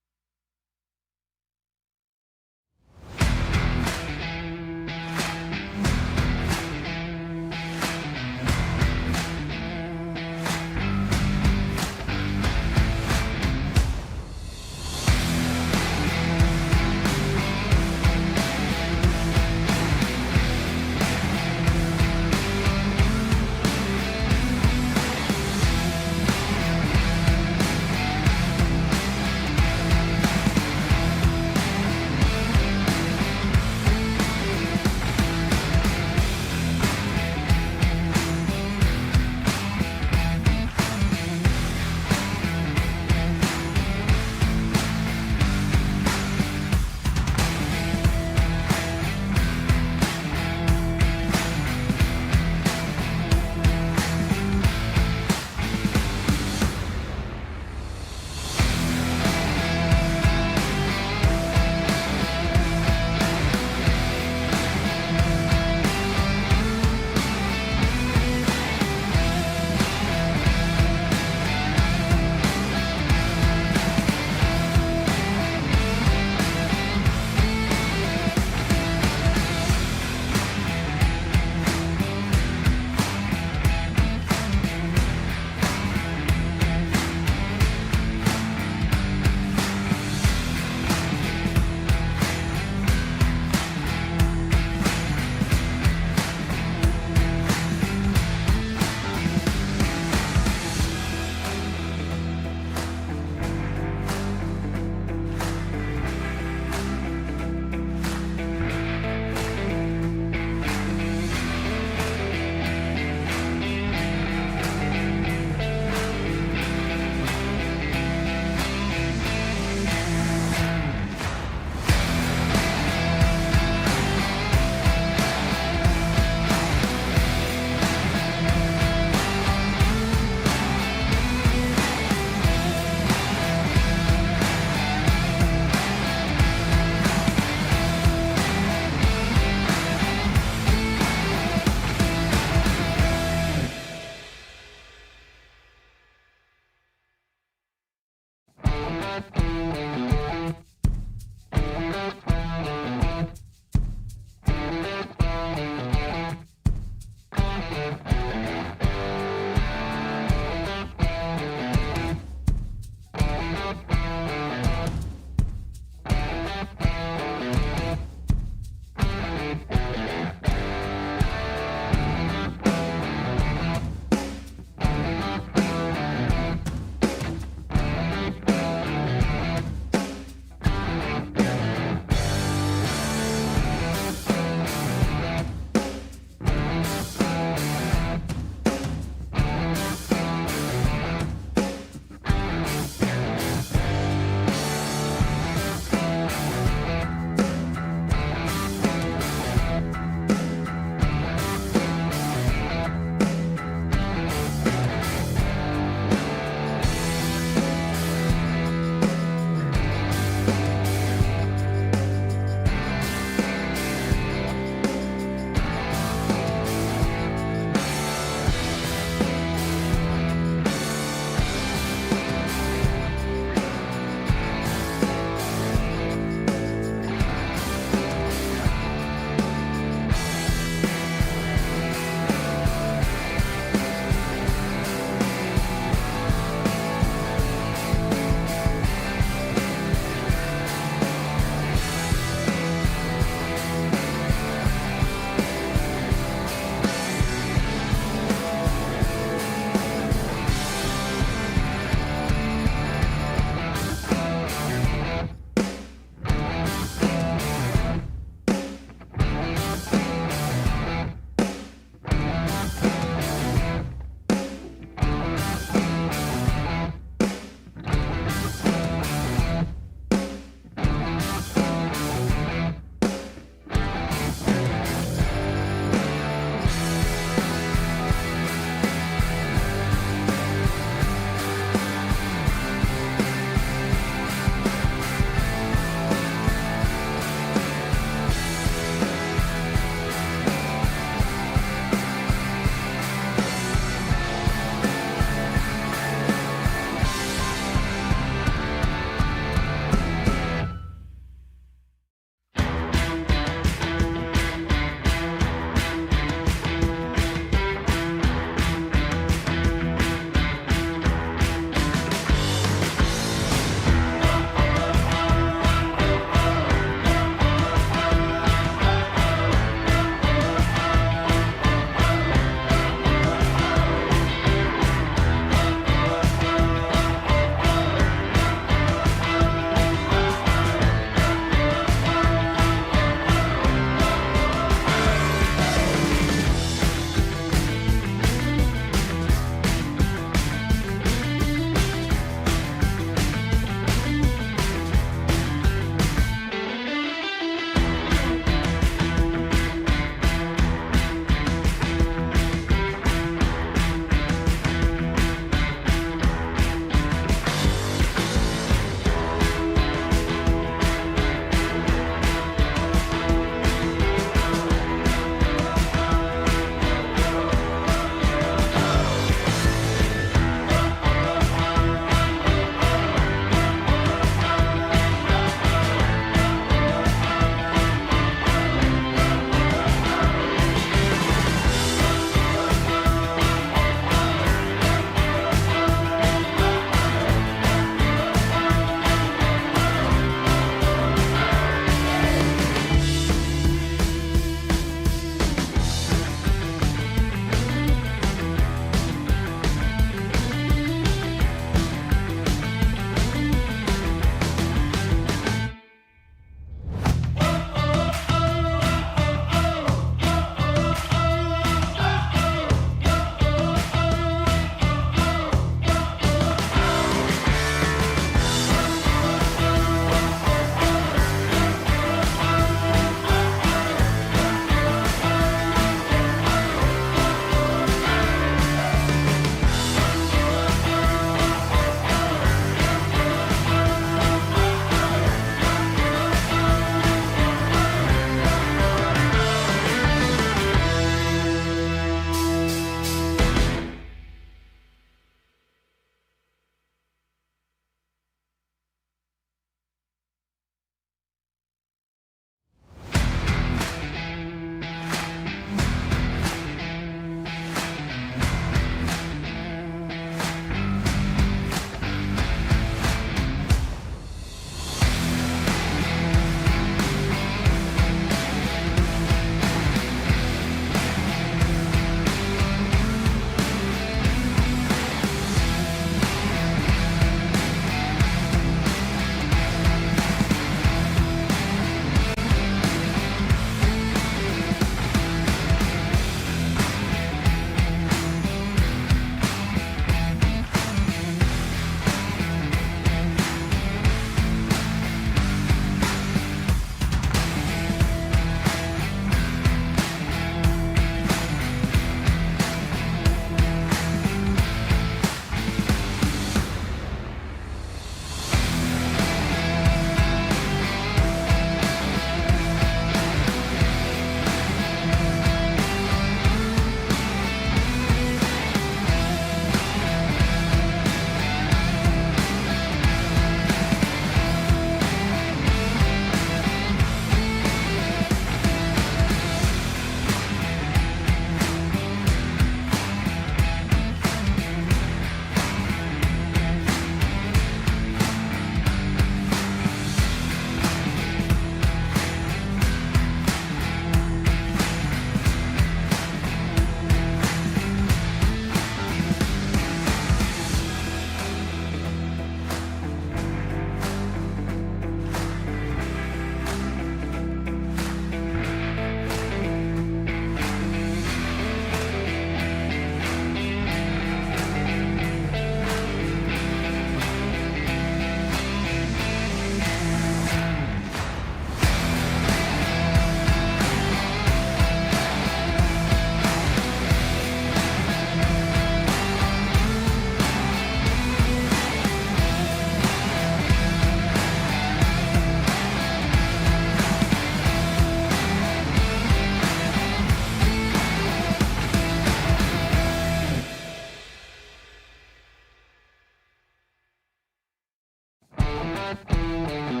you.